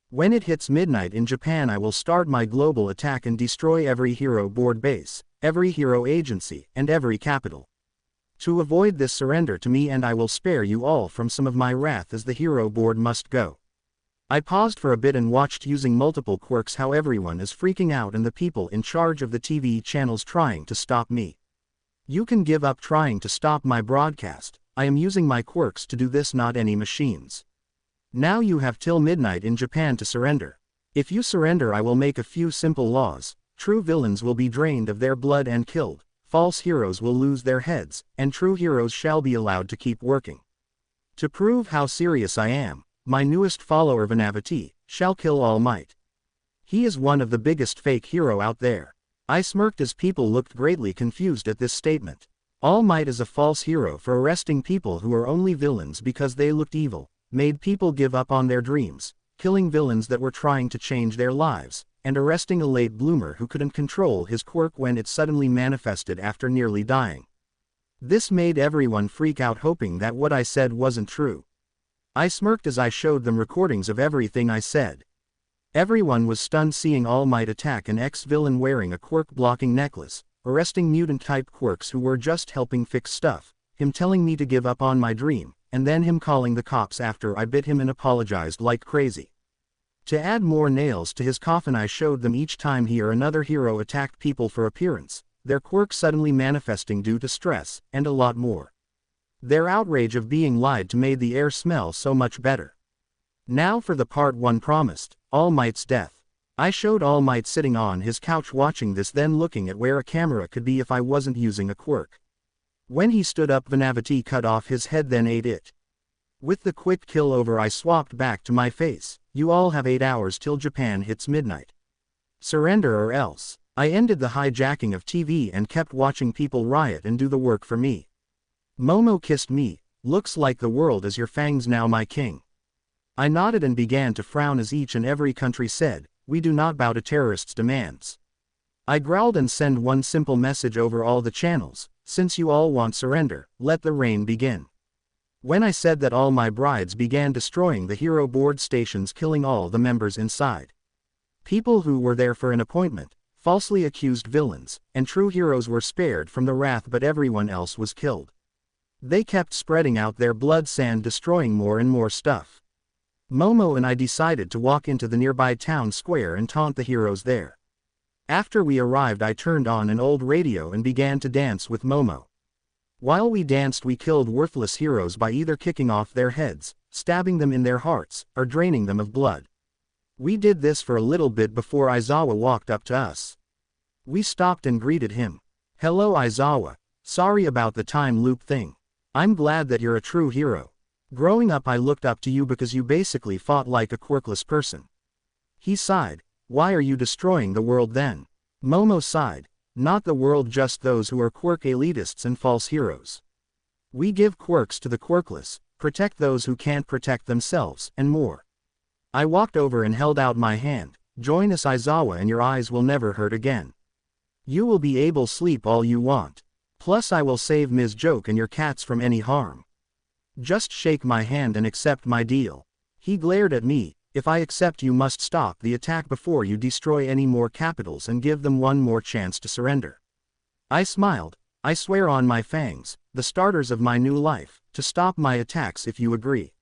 Speaker 1: When it hits midnight in Japan I will start my global attack and destroy every hero board base, every hero agency, and every capital. To avoid this, surrender to me and I will spare you all from some of my wrath as the hero board must go. I paused for a bit and watched using multiple quirks how everyone is freaking out and the people in charge of the TV channels trying to stop me. You can give up trying to stop my broadcast. I am using my quirks to do this, not any machines. Now you have till midnight in Japan to surrender. If you surrender I will make a few simple laws. True villains will be drained of their blood and killed, false heroes will lose their heads, and true heroes shall be allowed to keep working. To prove how serious I am, my newest follower Vanavati shall kill All Might. He is one of the biggest fake hero out there. I smirked as people looked greatly confused at this statement. All Might is a false hero for arresting people who are only villains because they looked evil, made people give up on their dreams, killing villains that were trying to change their lives, and arresting a late bloomer who couldn't control his quirk when it suddenly manifested after nearly dying. This made everyone freak out, hoping that what I said wasn't true. I smirked as I showed them recordings of everything I said. Everyone was stunned seeing All Might attack an ex-villain wearing a quirk-blocking necklace, arresting mutant-type quirks who were just helping fix stuff, him telling me to give up on my dream, and then him calling the cops after I bit him and apologized like crazy. To add more nails to his coffin I showed them each time he or another hero attacked people for appearance, their quirk suddenly manifesting due to stress, and a lot more. Their outrage of being lied to made the air smell so much better. Now for the part one promised, All Might's death. I showed All Might sitting on his couch watching this, then looking at where a camera could be if I wasn't using a quirk. When he stood up Vanavati cut off his head then ate it. With the quick kill over I swapped back to my face. You all have 8 hours till Japan hits midnight. Surrender or else. I ended the hijacking of TV and kept watching people riot and do the work for me. Momo kissed me. Looks like the world is your Fangs now, my king. I nodded and began to frown as each and every country said, we do not bow to terrorists' demands. I growled and sent one simple message over all the channels, since you all want surrender, let the rain begin. When I said that, all my brides began destroying the hero board stations, killing all the members inside. People who were there for an appointment, falsely accused villains, and true heroes were spared from the wrath, but everyone else was killed. They kept spreading out their blood sand, destroying more and more stuff. Momo and I decided to walk into the nearby town square and taunt the heroes there. After we arrived, I turned on an old radio and began to dance with Momo. While we danced, we killed worthless heroes by either kicking off their heads, stabbing them in their hearts, or draining them of blood. We did this for a little bit before Aizawa walked up to us. We stopped and greeted him. "Hello Aizawa, sorry about the time loop thing. I'm glad that you're a true hero. Growing up I looked up to you because you basically fought like a quirkless person." He sighed. "Why are you destroying the world then?" Momo sighed. "Not the world, just those who are quirk elitists and false heroes. We give quirks to the quirkless, protect those who can't protect themselves, and more." I walked over and held out my hand. "Join us Aizawa and your eyes will never hurt again. You will be able to sleep all you want. Plus I will save Ms. Joke and your cats from any harm. Just shake my hand and accept my deal." He glared at me. "If I accept, you must stop the attack before you destroy any more capitals and give them one more chance to surrender." I smiled. "I swear on my fangs, the starters of my new life, to stop my attacks if you agree."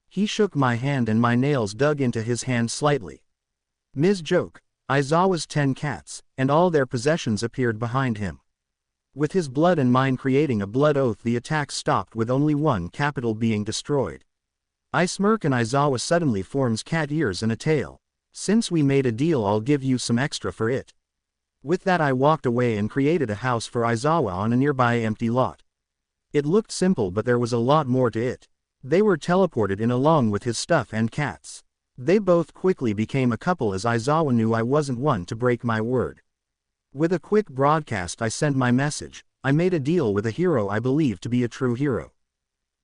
Speaker 1: He shook my hand and my nails dug into his hand slightly. Ms. Joke, Aizawa's 10 cats, and all their possessions appeared behind him. With his blood and mine creating a blood oath, the attack stopped with only one capital being destroyed. I smirk and Aizawa suddenly forms cat ears and a tail. "Since we made a deal, I'll give you some extra for it." With that I walked away and created a house for Aizawa on a nearby empty lot. It looked simple, but there was a lot more to it. They were teleported in along with his stuff and cats. They both quickly became a couple as Aizawa knew I wasn't one to break my word. With a quick broadcast I sent my message. "I made a deal with a hero I believe to be a true hero.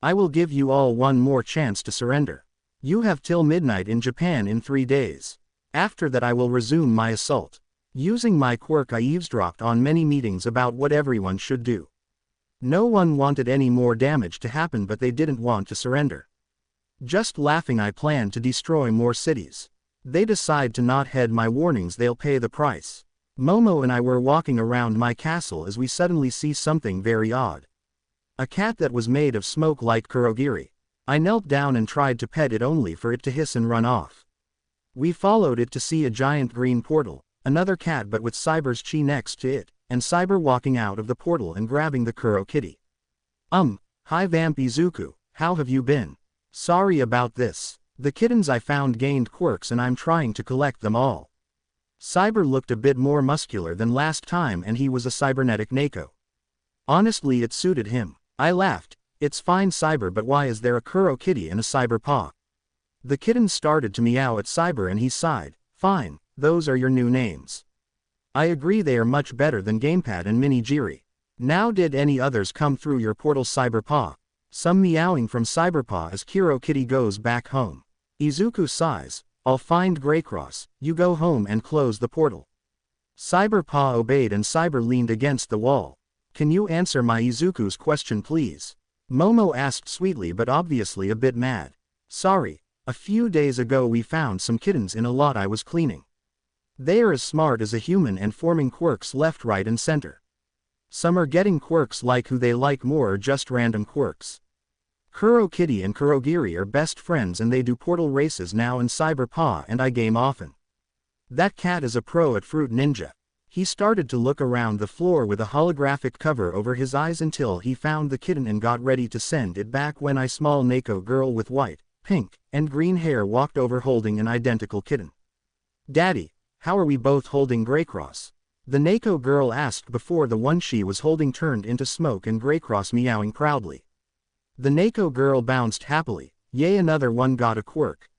Speaker 1: I will give you all one more chance to surrender. You have till midnight in Japan in 3 days. After that I will resume my assault." Using my quirk I eavesdropped on many meetings about what everyone should do. No one wanted any more damage to happen, but they didn't want to surrender. Just laughing I planned to destroy more cities. They decide to not heed my warnings, they'll pay the price. Momo and I were walking around my castle as we suddenly see something very odd. A cat that was made of smoke like kurogiri. I knelt down and tried to pet it only for it to hiss and run off. We followed it to see a giant green portal, another cat but with Cyber's chi next to it, and Cyber walking out of the portal and grabbing the Kuro kitty. Hi Vamp Izuku, how have you been? Sorry about this. The kittens I found gained quirks and I'm trying to collect them all." Cyber looked a bit more muscular than last time and he was a cybernetic Neko. Honestly, it suited him. I laughed. "It's fine Cyber, but why is there a Kuro kitty and a Cyber paw?" The kitten started to meow at Cyber and he sighed. "Fine, those are your new names. I agree they are much better than Gamepad and Mini Jiri. Now did any others come through your portal Cyberpaw?" Some meowing from Cyberpaw as Kuro Kitty goes back home. Izuku sighs. "I'll find Greycross, you go home and close the portal." Cyberpaw obeyed and Cyber leaned against the wall. "Can you answer my Izuku's question please?" Momo asked sweetly but obviously a bit mad. "Sorry, a few days ago we found some kittens in a lot I was cleaning. They are as smart as a human and forming quirks left, right and center. Some are getting quirks like who they like more or just random quirks. Kuro Kitty and Kurogiri are best friends and they do portal races now, and Cyberpaw and I game often. That cat is a pro at Fruit Ninja." He started to look around the floor with a holographic cover over his eyes until he found the kitten and got ready to send it back when a small Neko girl with white, pink, and green hair walked over holding an identical kitten. "Daddy, how are we both holding Greycross?" the Neko girl asked before the one she was holding turned into smoke and Greycross meowing proudly. The Neko girl bounced happily. "Yay, another one got a quirk.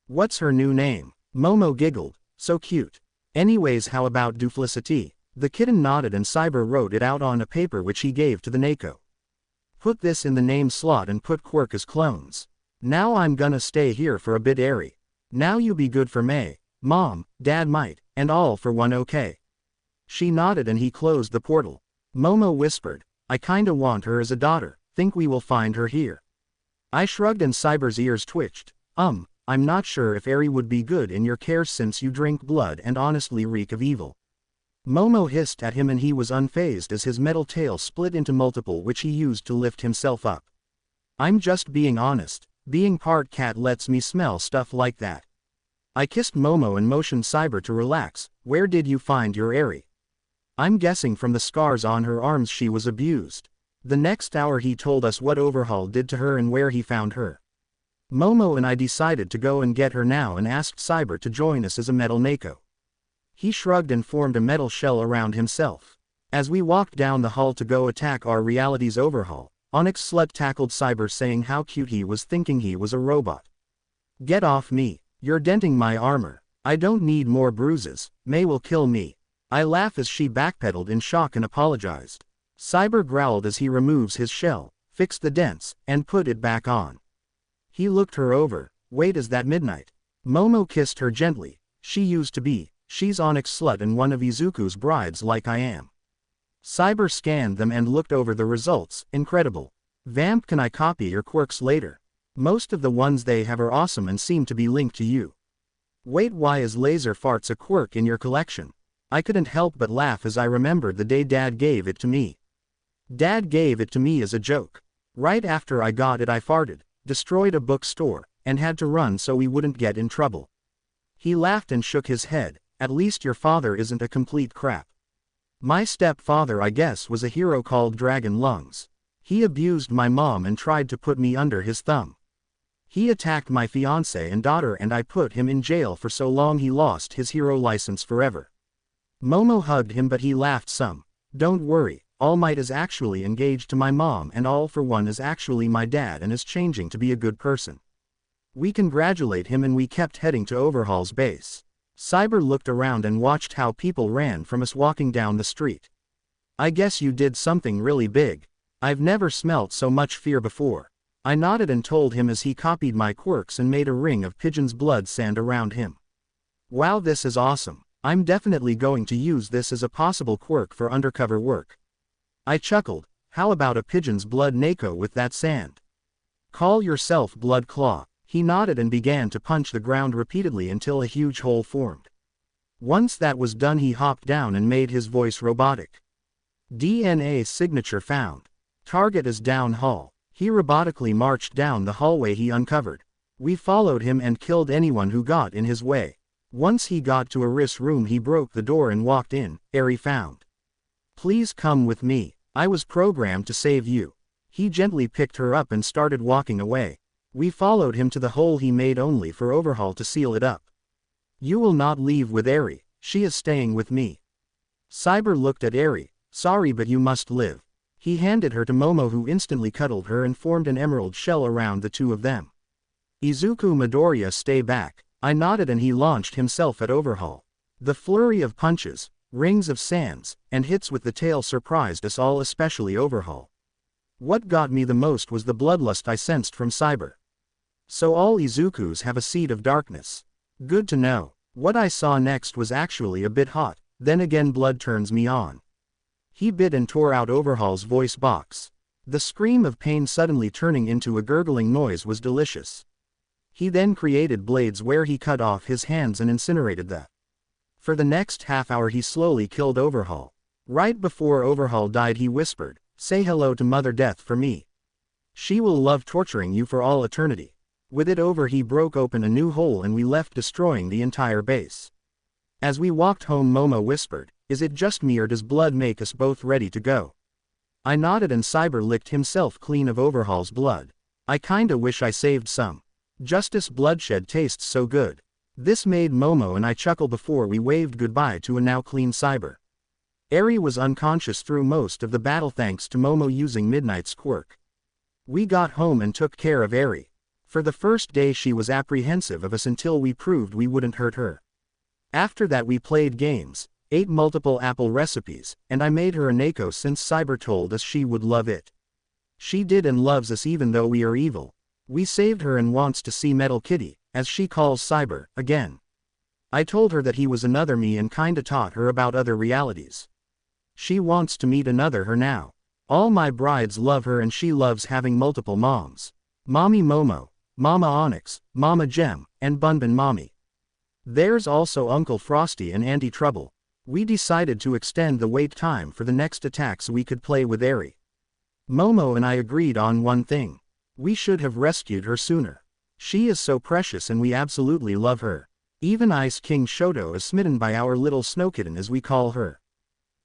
Speaker 1: What's her new name?" Momo giggled. "So cute. Anyways, how about Duplicity?" The kitten nodded and Cyber wrote it out on a paper which he gave to the Neko. "Put this in the name slot and put quirk as clones. Now I'm gonna stay here for a bit airy. Now you be good for May, Mom, Dad might, and all for one okay?" She nodded and he closed the portal. Momo whispered, "I kinda want her as a daughter. Think we will find her here?" I shrugged and Cyber's ears twitched. I'm not sure if Eri would be good in your care since you drink blood and honestly reek of evil." Momo hissed at him and he was unfazed as his metal tail split into multiple which he used to lift himself up. "I'm just being honest. Being part cat lets me smell stuff like that. I kissed Momo and motioned Cyber to relax. Where did you find your Eri? I'm guessing from the scars on her arms she was abused. The next hour he told us what Overhaul did to her and where he found her. Momo and I decided to go and get her now and asked Cyber to join us as a metal Neko. He shrugged and formed a metal shell around himself. As we walked down the hall to go attack our reality's Overhaul, Onyx Slut tackled Cyber saying how cute he was, thinking he was a robot. Get off me, you're denting my armor. I don't need more bruises, May will kill me. I laugh as she backpedaled in shock and apologized. Cyber growled as he removes his shell, fixed the dents, and put it back on. He looked her over. Wait, is that Midnight? Momo kissed her gently. She used to be. She's Onyx Slut and one of Izuku's brides like I am. Cyber scanned them and looked over the results. Incredible. Vamp, can I copy your quirks later? Most of the ones they have are awesome and seem to be linked to you. Wait, why is Laser Farts a quirk in your collection? I couldn't help but laugh as I remembered the day Dad gave it to me. Dad gave it to me as a joke. Right after I got it I farted, destroyed a bookstore, and had to run so we wouldn't get in trouble. He laughed and shook his head. At least your father isn't a complete crap. My stepfather, I guess, was a hero called Dragon Lungs. He abused my mom and tried to put me under his thumb. He attacked my fiancée and daughter and I put him in jail for so long he lost his hero license forever. Momo hugged him but he laughed some. Don't worry, All Might is actually engaged to my mom and All for One is actually my dad and is changing to be a good person. We congratulate him and we kept heading to Overhaul's base. Cyber looked around and watched how people ran from us walking down the street. I guess you did something really big. I've never smelt so much fear before. I nodded and told him as he copied my quirks and made a ring of pigeon's blood sand around him. Wow, this is awesome. I'm definitely going to use this as a possible quirk for undercover work. I chuckled. How about a pigeon's blood Neko with that sand? Call yourself Blood Claw. He nodded and began to punch the ground repeatedly until a huge hole formed. Once that was done he hopped down and made his voice robotic. DNA signature found. Target is down hall. He robotically marched down the hallway he uncovered. We followed him and killed anyone who got in his way. Once he got to Aris' room he broke the door and walked in. Eri found. Please come with me. I was programmed to save you. He gently picked her up and started walking away. We followed him to the hole he made only for Overhaul to seal it up. You will not leave with Eri, she is staying with me. Cyber looked at Eri. Sorry but you must live. He handed her to Momo who instantly cuddled her and formed an emerald shell around the two of them. Izuku Midoriya, stay back. I nodded and he launched himself at Overhaul. The flurry of punches, rings of sands, and hits with the tail surprised us all, especially Overhaul. What got me the most was the bloodlust I sensed from Cyber. So all Izukus have a seed of darkness. Good to know. What I saw next was actually a bit hot, then again blood turns me on. He bit and tore out Overhaul's voice box. The scream of pain suddenly turning into a gurgling noise was delicious. He then created blades where he cut off his hands and incinerated them. For the next half hour he slowly killed Overhaul. Right before Overhaul died he whispered, "Say hello to Mother Death for me. She will love torturing you for all eternity." With it over he broke open a new hole and we left, destroying the entire base. As we walked home Momo whispered, "Is it just me or does blood make us both ready to go?" I nodded and Cyber licked himself clean of Overhaul's blood. I kinda wish I saved some. Justice bloodshed tastes so good. This made Momo and I chuckle before we waved goodbye to a now clean Cyber. Eri was unconscious through most of the battle thanks to Momo using Midnight's quirk. We got home and took care of Eri. For the first day she was apprehensive of us until we proved we wouldn't hurt her. After that we played games, ate multiple apple recipes, and I made her a Neko since Cyber told us she would love it. She did and loves us even though we are evil. We saved her and wants to see Metal Kitty, as she calls Cyber, again. I told her that he was another me and kinda taught her about other realities. She wants to meet another her now. All my brides love her and she loves having multiple moms. Mommy Momo, Mama Onyx, Mama Gem, and Bunbun Mommy. There's also Uncle Frosty and Auntie Trouble. We decided to extend the wait time for the next attack so we could play with Eri. Momo and I agreed on one thing. We should have rescued her sooner. She is so precious and we absolutely love her. Even Ice King Shoto is smitten by our little snow kitten as we call her.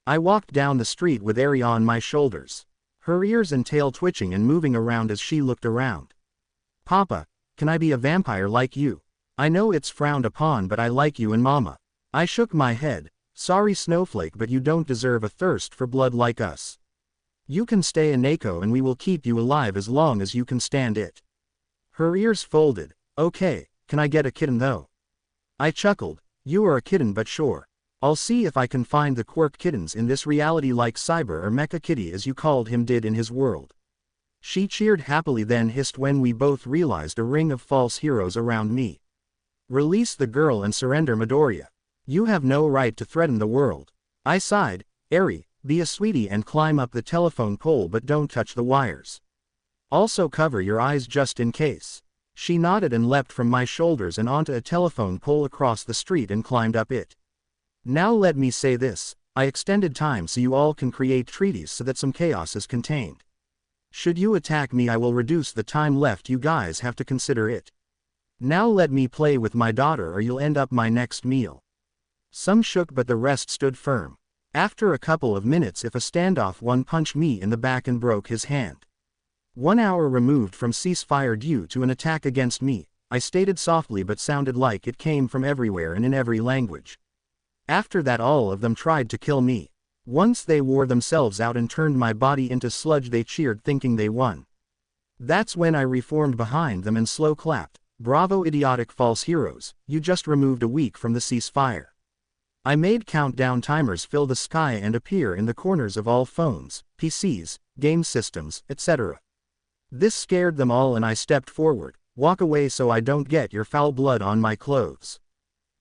Speaker 1: I walked down the street with Eri on my shoulders, her ears and tail twitching and moving around as she looked around. Papa, can I be a vampire like you? I know it's frowned upon but I like you and Mama. I shook my head. Sorry Snowflake, but you don't deserve a thirst for blood like us. You can stay a Neko and we will keep you alive as long as you can stand it. Her ears folded. Okay, can I get a kitten though? I chuckled. You are a kitten but sure. I'll see if I can find the quirk kittens in this reality like Cyber or Mecha Kitty as you called him did in his world. She cheered happily then hissed when we both realized a ring of false heroes around me. Release the girl and surrender Midoriya. You have no right to threaten the world. I sighed. Eri, be a sweetie and climb up the telephone pole but don't touch the wires. Also cover your eyes just in case. She nodded and leapt from my shoulders and onto a telephone pole across the street and climbed up it. Now let me say this, I extended time so you all can create treaties so that some chaos is contained. Should you attack me I will reduce the time left, you guys have to consider it. Now let me play with my daughter or you'll end up my next meal. Some shook but the rest stood firm. After a couple of minutes if a standoff one punched me in the back and broke his hand. 1 hour removed from ceasefire due to an attack against me, I stated softly but sounded like it came from everywhere and in every language. After that all of them tried to kill me. Once they wore themselves out and turned my body into sludge they cheered thinking they won. That's when I reformed behind them and slow clapped. Bravo idiotic false heroes, you just removed a week from the ceasefire. I made countdown timers fill the sky and appear in the corners of all phones, PCs, game systems, etc. This scared them all and I stepped forward. Walk away so I don't get your foul blood on my clothes.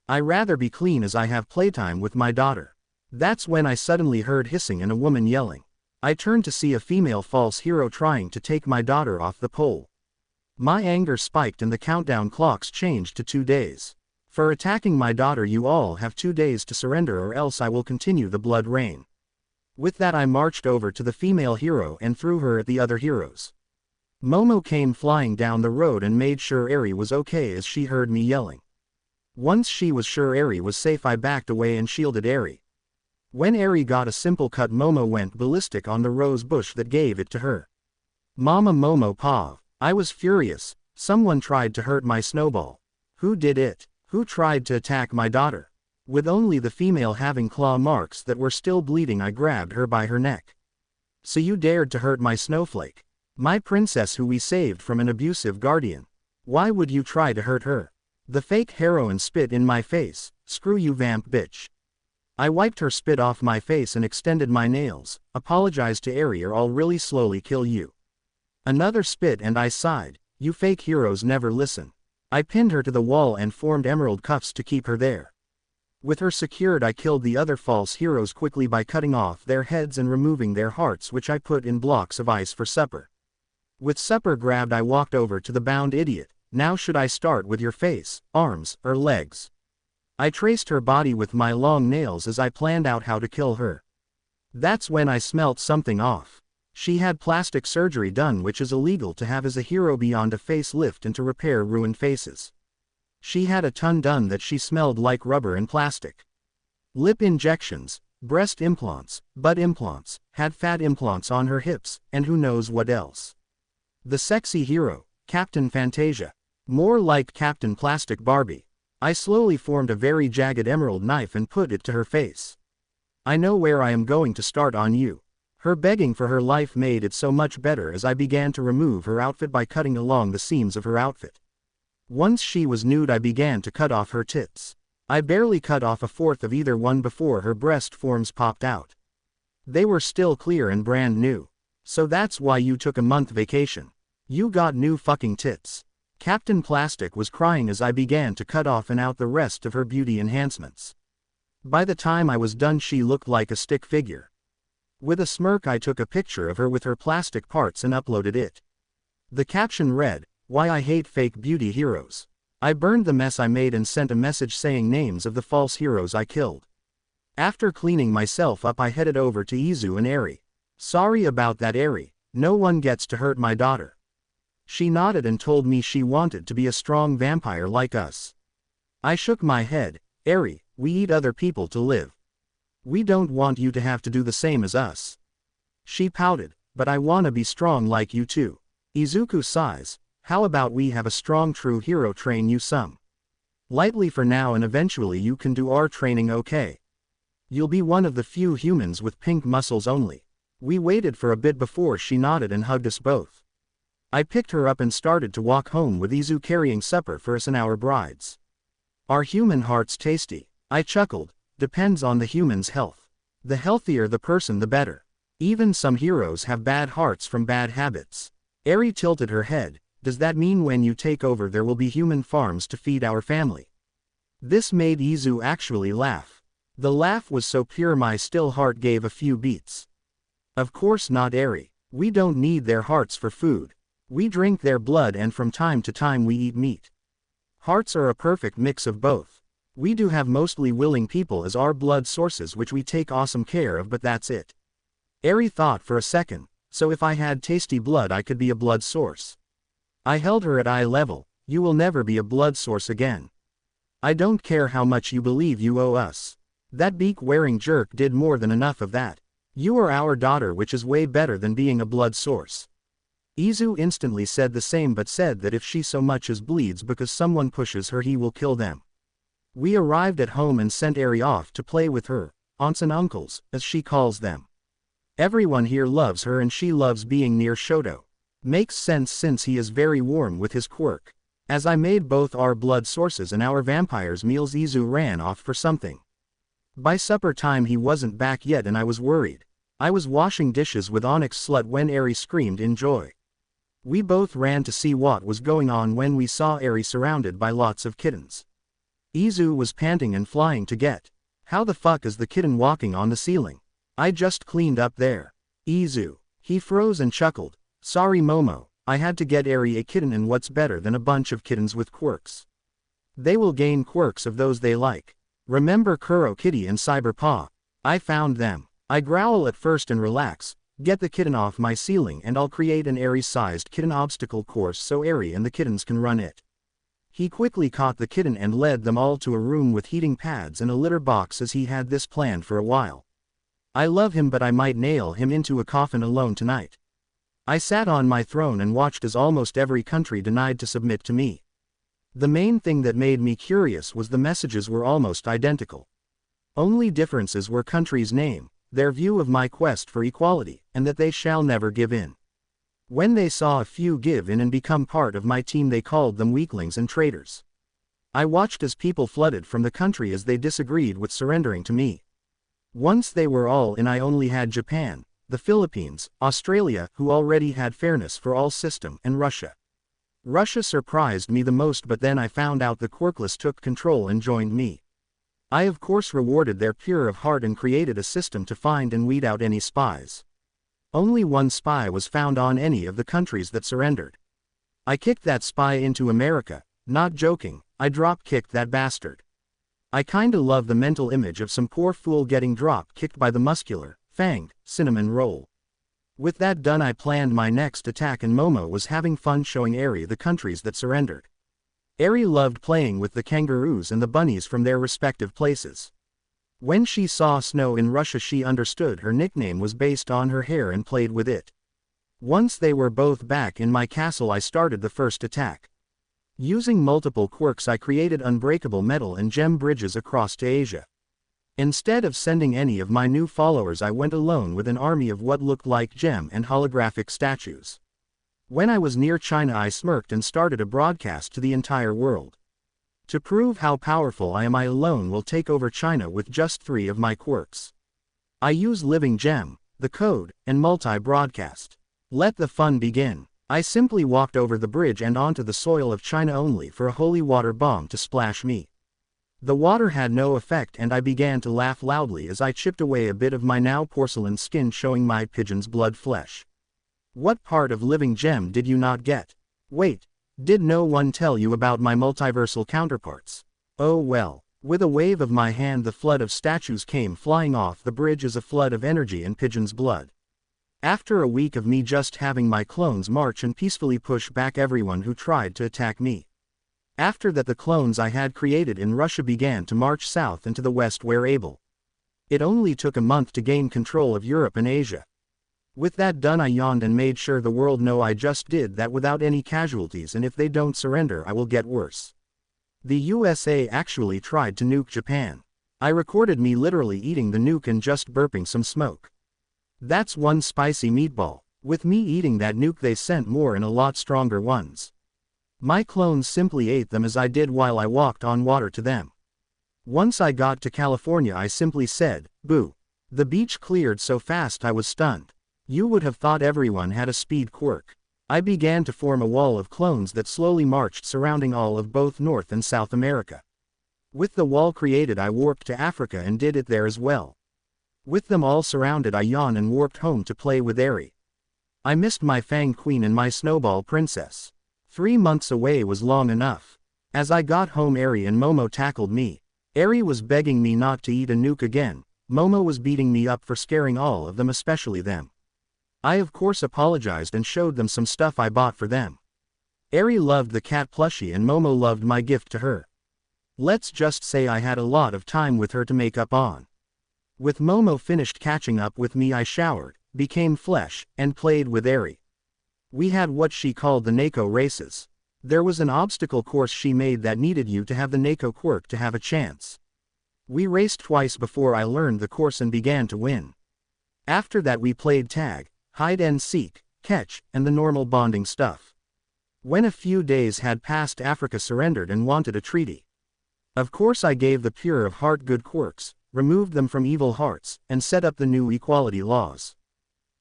Speaker 1: I rather be clean as I have playtime with my daughter. That's when I suddenly heard hissing and a woman yelling. I turned to see a female false hero trying to take my daughter off the pole. My anger spiked and the countdown clocks changed to 2 days. For attacking my daughter you all have 2 days to surrender or else I will continue the blood rain. With that I marched over to the female hero and threw her at the other heroes. Momo came flying down the road and made sure Eri was okay as she heard me yelling. Once she was sure Eri was safe I backed away and shielded Eri. When Eri got a simple cut Momo went ballistic on the rose bush that gave it to her. Mama Momo Pav. I was furious. Someone tried to hurt my snowball. Who did it? Who tried to attack my daughter? With only the female having claw marks that were still bleeding I grabbed her by her neck. So you dared to hurt my snowflake? My princess who we saved from an abusive guardian. Why would you try to hurt her? The fake heroine spit in my face. Screw you vamp bitch. I wiped her spit off my face and extended my nails. Apologize to Eri or I'll really slowly kill you. Another spit and I sighed. You fake heroes never listen. I pinned her to the wall and formed emerald cuffs to keep her there. With her secured I killed the other false heroes quickly by cutting off their heads and removing their hearts which I put in blocks of ice for supper. With supper grabbed I walked over to the bound idiot. Now should I start with your face, arms, or legs? I traced her body with my long nails as I planned out how to kill her. That's when I smelt something off. She had plastic surgery done which is illegal to have as a hero beyond a facelift and to repair ruined faces. She had a ton done that she smelled like rubber and plastic. Lip injections, breast implants, butt implants, had fat implants on her hips, and who knows what else. The sexy hero, Captain Fantasia. More like Captain Plastic Barbie. I slowly formed a very jagged emerald knife and put it to her face. I know where I am going to start on you. Her begging for her life made it so much better as I began to remove her outfit by cutting along the seams of her outfit. Once she was nude I began to cut off her tits. I barely cut off a fourth of either one before her breast forms popped out. They were still clear and brand new. So that's why you took a month vacation. You got new fucking tits. Captain Plastic was crying as I began to cut off and out the rest of her beauty enhancements. By the time I was done she looked like a stick figure. With a smirk I took a picture of her with her plastic parts and uploaded it. The caption read, "Why I hate fake beauty heroes." I burned the mess I made and sent a message saying names of the false heroes I killed. After cleaning myself up I headed over to Izu and Eri. Sorry about that Eri, no one gets to hurt my daughter. She nodded and told me she wanted to be a strong vampire like us. I shook my head. Eri, we eat other people to live. We don't want you to have to do the same as us. She pouted, but I wanna be strong like you too. Izuku sighs, how about we have a strong true hero train you some? Lightly for now and eventually you can do our training okay. You'll be one of the few humans with pink muscles only. We waited for a bit before she nodded and hugged us both. I picked her up and started to walk home with Izu carrying supper for us and our brides. Are human hearts tasty? I chuckled, depends on the human's health. The healthier the person the better. Even some heroes have bad hearts from bad habits. Eri tilted her head, does that mean when you take over there will be human farms to feed our family? This made Izu actually laugh. The laugh was so pure my still heart gave a few beats. Of course not Eri, we don't need their hearts for food. We drink their blood and from time to time we eat meat. Hearts are a perfect mix of both. We do have mostly willing people as our blood sources which we take awesome care of but that's it. Eri thought for a second, so if I had tasty blood I could be a blood source. I held her at eye level, you will never be a blood source again. I don't care how much you believe you owe us. That beak-wearing jerk did more than enough of that. You are our daughter which is way better than being a blood source. Izu instantly said the same but said that if she so much as bleeds because someone pushes her he will kill them. We arrived at home and sent Eri off to play with her aunts and uncles, as she calls them. Everyone here loves her and she loves being near Shoto. Makes sense since he is very warm with his quirk. As I made both our blood sources and our vampires meals Izu ran off for something. By supper time he wasn't back yet and I was worried. I was washing dishes with Onyx Slut when Eri screamed in joy. We both ran to see what was going on when we saw Eri surrounded by lots of kittens. Izu was panting and flying to get. How the fuck is the kitten walking on the ceiling? I just cleaned up there. Izu. He froze and chuckled. Sorry Momo, I had to get Eri a kitten and what's better than a bunch of kittens with quirks? They will gain quirks of those they like. Remember Kuro Kitty and Cyberpaw? I found them. I growl at first and relax, get the kitten off my ceiling and I'll create an Eri-sized kitten obstacle course so Eri and the kittens can run it. He quickly caught the kitten and led them all to a room with heating pads and a litter box as he had this planned for a while. I love him but I might nail him into a coffin alone tonight. I sat on my throne and watched as almost every country denied to submit to me. The main thing that made me curious was the messages were almost identical. Only differences were country's name, their view of my quest for equality, and that they shall never give in. When they saw a few give in and become part of my team they called them weaklings and traitors. I watched as people flooded from the country as they disagreed with surrendering to me. Once they were all in I only had Japan, the Philippines, Australia, who already had fairness for all system, and Russia. Russia surprised me the most but then I found out the quirkless took control and joined me. I of course rewarded their pure of heart and created a system to find and weed out any spies. Only one spy was found on any of the countries that surrendered. I kicked that spy into America, not joking, I drop-kicked that bastard. I kinda love the mental image of some poor fool getting drop-kicked by the muscular, fanged, cinnamon roll. With that done I planned my next attack and Momo was having fun showing Eri the countries that surrendered. Eri loved playing with the kangaroos and the bunnies from their respective places. When she saw snow in Russia she understood her nickname was based on her hair and played with it. Once they were both back in my castle I started the first attack. Using multiple quirks I created unbreakable metal and gem bridges across to Asia. Instead of sending any of my new followers I went alone with an army of what looked like gem and holographic statues. When I was near China I smirked and started a broadcast to the entire world. To prove how powerful I am I alone will take over China with just 3 of my quirks. I use Living Gem, the code, and multi-broadcast. Let the fun begin. I simply walked over the bridge and onto the soil of China only for a holy water bomb to splash me. The water had no effect and I began to laugh loudly as I chipped away a bit of my now porcelain skin showing my pigeon's blood flesh. What part of Living Gem did you not get? Wait, did no one tell you about my multiversal counterparts? Oh well. With a wave of my hand the flood of statues came flying off the bridge as a flood of energy and pigeon's blood. After a week of me just having my clones march and peacefully push back everyone who tried to attack me. After that, the clones I had created in Russia began to march south and to the west where able. It only took a month to gain control of Europe and Asia. With that done, I yawned and made sure the world know I just did that without any casualties, and if they don't surrender I will get worse. The USA actually tried to nuke Japan. I recorded me literally eating the nuke and just burping some smoke. That's one spicy meatball. With me eating that nuke, they sent more and a lot stronger ones. My clones simply ate them as I did while I walked on water to them. Once I got to California, I simply said, "Boo." The beach cleared so fast I was stunned. You would have thought everyone had a speed quirk. I began to form a wall of clones that slowly marched surrounding all of both North and South America. With the wall created, I warped to Africa and did it there as well. With them all surrounded, I yawned and warped home to play with Eri. I missed my Fang Queen and my Snowball Princess. 3 months away was long enough. As I got home, Eri and Momo tackled me. Eri was begging me not to eat a nuke again. Momo was beating me up for scaring all of them, especially them. I of course apologized and showed them some stuff I bought for them. Eri loved the cat plushie and Momo loved my gift to her. Let's just say I had a lot of time with her to make up on. With Momo finished catching up with me, I showered, became flesh, and played with Eri. We had what she called the Nako races. There was an obstacle course she made that needed you to have the Nako quirk to have a chance. We raced twice before I learned the course and began to win. After that we played tag, hide and seek, catch, and the normal bonding stuff. When a few days had passed, Africa surrendered and wanted a treaty. Of course I gave the pure of heart good quirks, removed them from evil hearts, and set up the new equality laws.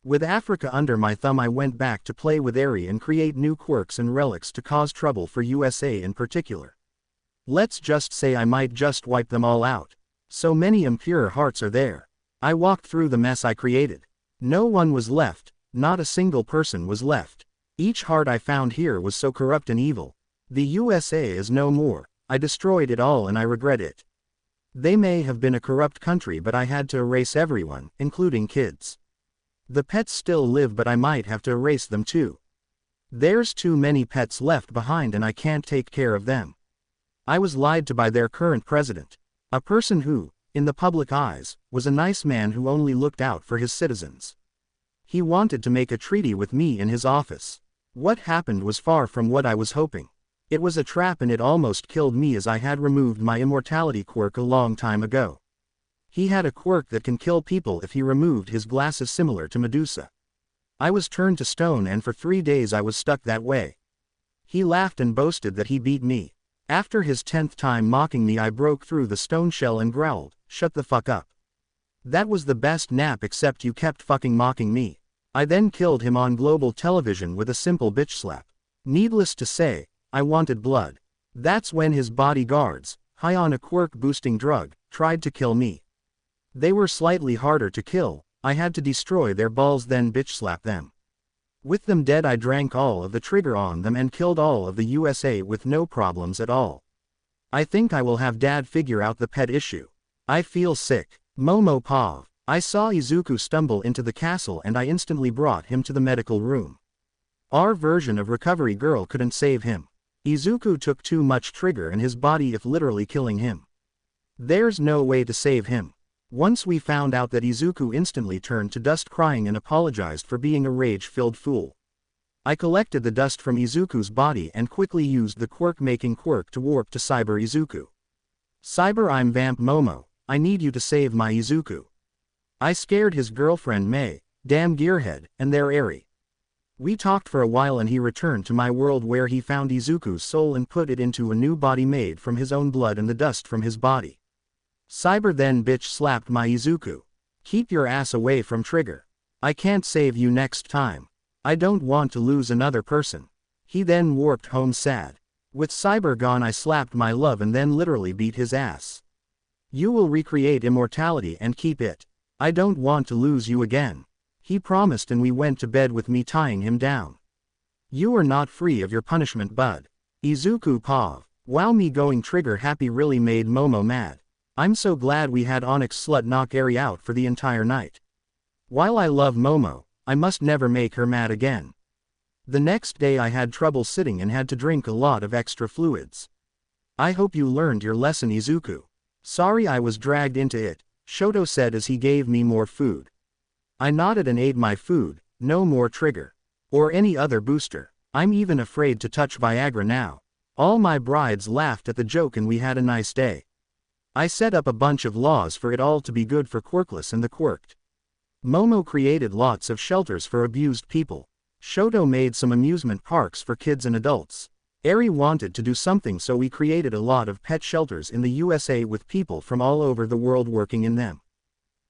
Speaker 1: With Africa under my thumb, I went back to play with Eri and create new quirks and relics to cause trouble for USA in particular. Let's just say I might just wipe them all out. So many impure hearts are there. I walked through the mess I created. No one was left, not a single person was left. Each heart I found here was so corrupt and evil. The USA is no more. I destroyed it all and I regret it. They may have been a corrupt country, but I had to erase everyone, including kids. The pets still live, but I might have to erase them too. There's too many pets left behind and I can't take care of them. I was lied to by their current president. A person who, in the public eyes, was a nice man who only looked out for his citizens. He wanted to make a treaty with me in his office. What happened was far from what I was hoping. It was a trap and it almost killed me, as I had removed my immortality quirk a long time ago. He had a quirk that can kill people if he removed his glasses, similar to Medusa. I was turned to stone and for 3 days I was stuck that way. He laughed and boasted that he beat me. After his 10th time mocking me, I broke through the stone shell and growled, "Shut the fuck up. That was the best nap, except you kept fucking mocking me." I then killed him on global television with a simple bitch slap. Needless to say, I wanted blood. That's when his bodyguards, high on a quirk boosting drug, tried to kill me. They were slightly harder to kill. I had to destroy their balls then bitch slap them. With them dead, I drank all of the trigger on them and killed all of the USA with no problems at all. I think I will have Dad figure out the pet issue. I feel sick. Momo Pav. I saw Izuku stumble into the castle and I instantly brought him to the medical room. Our version of Recovery Girl couldn't save him. Izuku took too much trigger and his body is literally killing him. There's no way to save him. Once we found out that, Izuku instantly turned to dust, crying and apologized for being a rage-filled fool. I collected the dust from Izuku's body and quickly used the quirk-making quirk to warp to Cyber Izuku. "Cyber, I'm Vamp Momo. I need you to save my Izuku." I scared his girlfriend May, damn gearhead, and their Eri. We talked for a while and he returned to my world, where he found Izuku's soul and put it into a new body made from his own blood and the dust from his body. Cyber then bitch slapped my Izuku. "Keep your ass away from Trigger. I can't save you next time. I don't want to lose another person." He then warped home sad. With Cyber gone, I slapped my love and then literally beat his ass. "You will recreate immortality and keep it. I don't want to lose you again." He promised and we went to bed with me tying him down. "You are not free of your punishment, bud." Izuku Pav. Wow, me going Trigger happy really made Momo mad. I'm so glad we had Onyx slut knock Eri out for the entire night. While I love Momo, I must never make her mad again. The next day I had trouble sitting and had to drink a lot of extra fluids. I hope you learned your lesson, Izuku. Sorry I was dragged into it, Shoto said as he gave me more food. I nodded and ate my food. No more trigger. Or any other booster. I'm even afraid to touch Viagra now. All my brides laughed at the joke and we had a nice day. I set up a bunch of laws for it all to be good for quirkless and the quirked. Momo created lots of shelters for abused people. Shoto made some amusement parks for kids and adults. Eri wanted to do something, so we created a lot of pet shelters in the USA with people from all over the world working in them.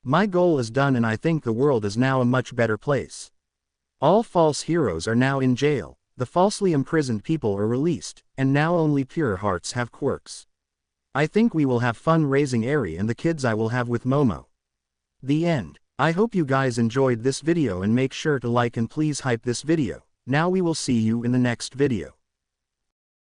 Speaker 1: My goal is done and I think the world is now a much better place. All false heroes are now in jail, the falsely imprisoned people are released, and now only pure hearts have quirks. I think we will have fun raising Eri and the kids I will have with Momo. The end. I hope you guys enjoyed this video and make sure to like and please hype this video. Now we will see you in the next video.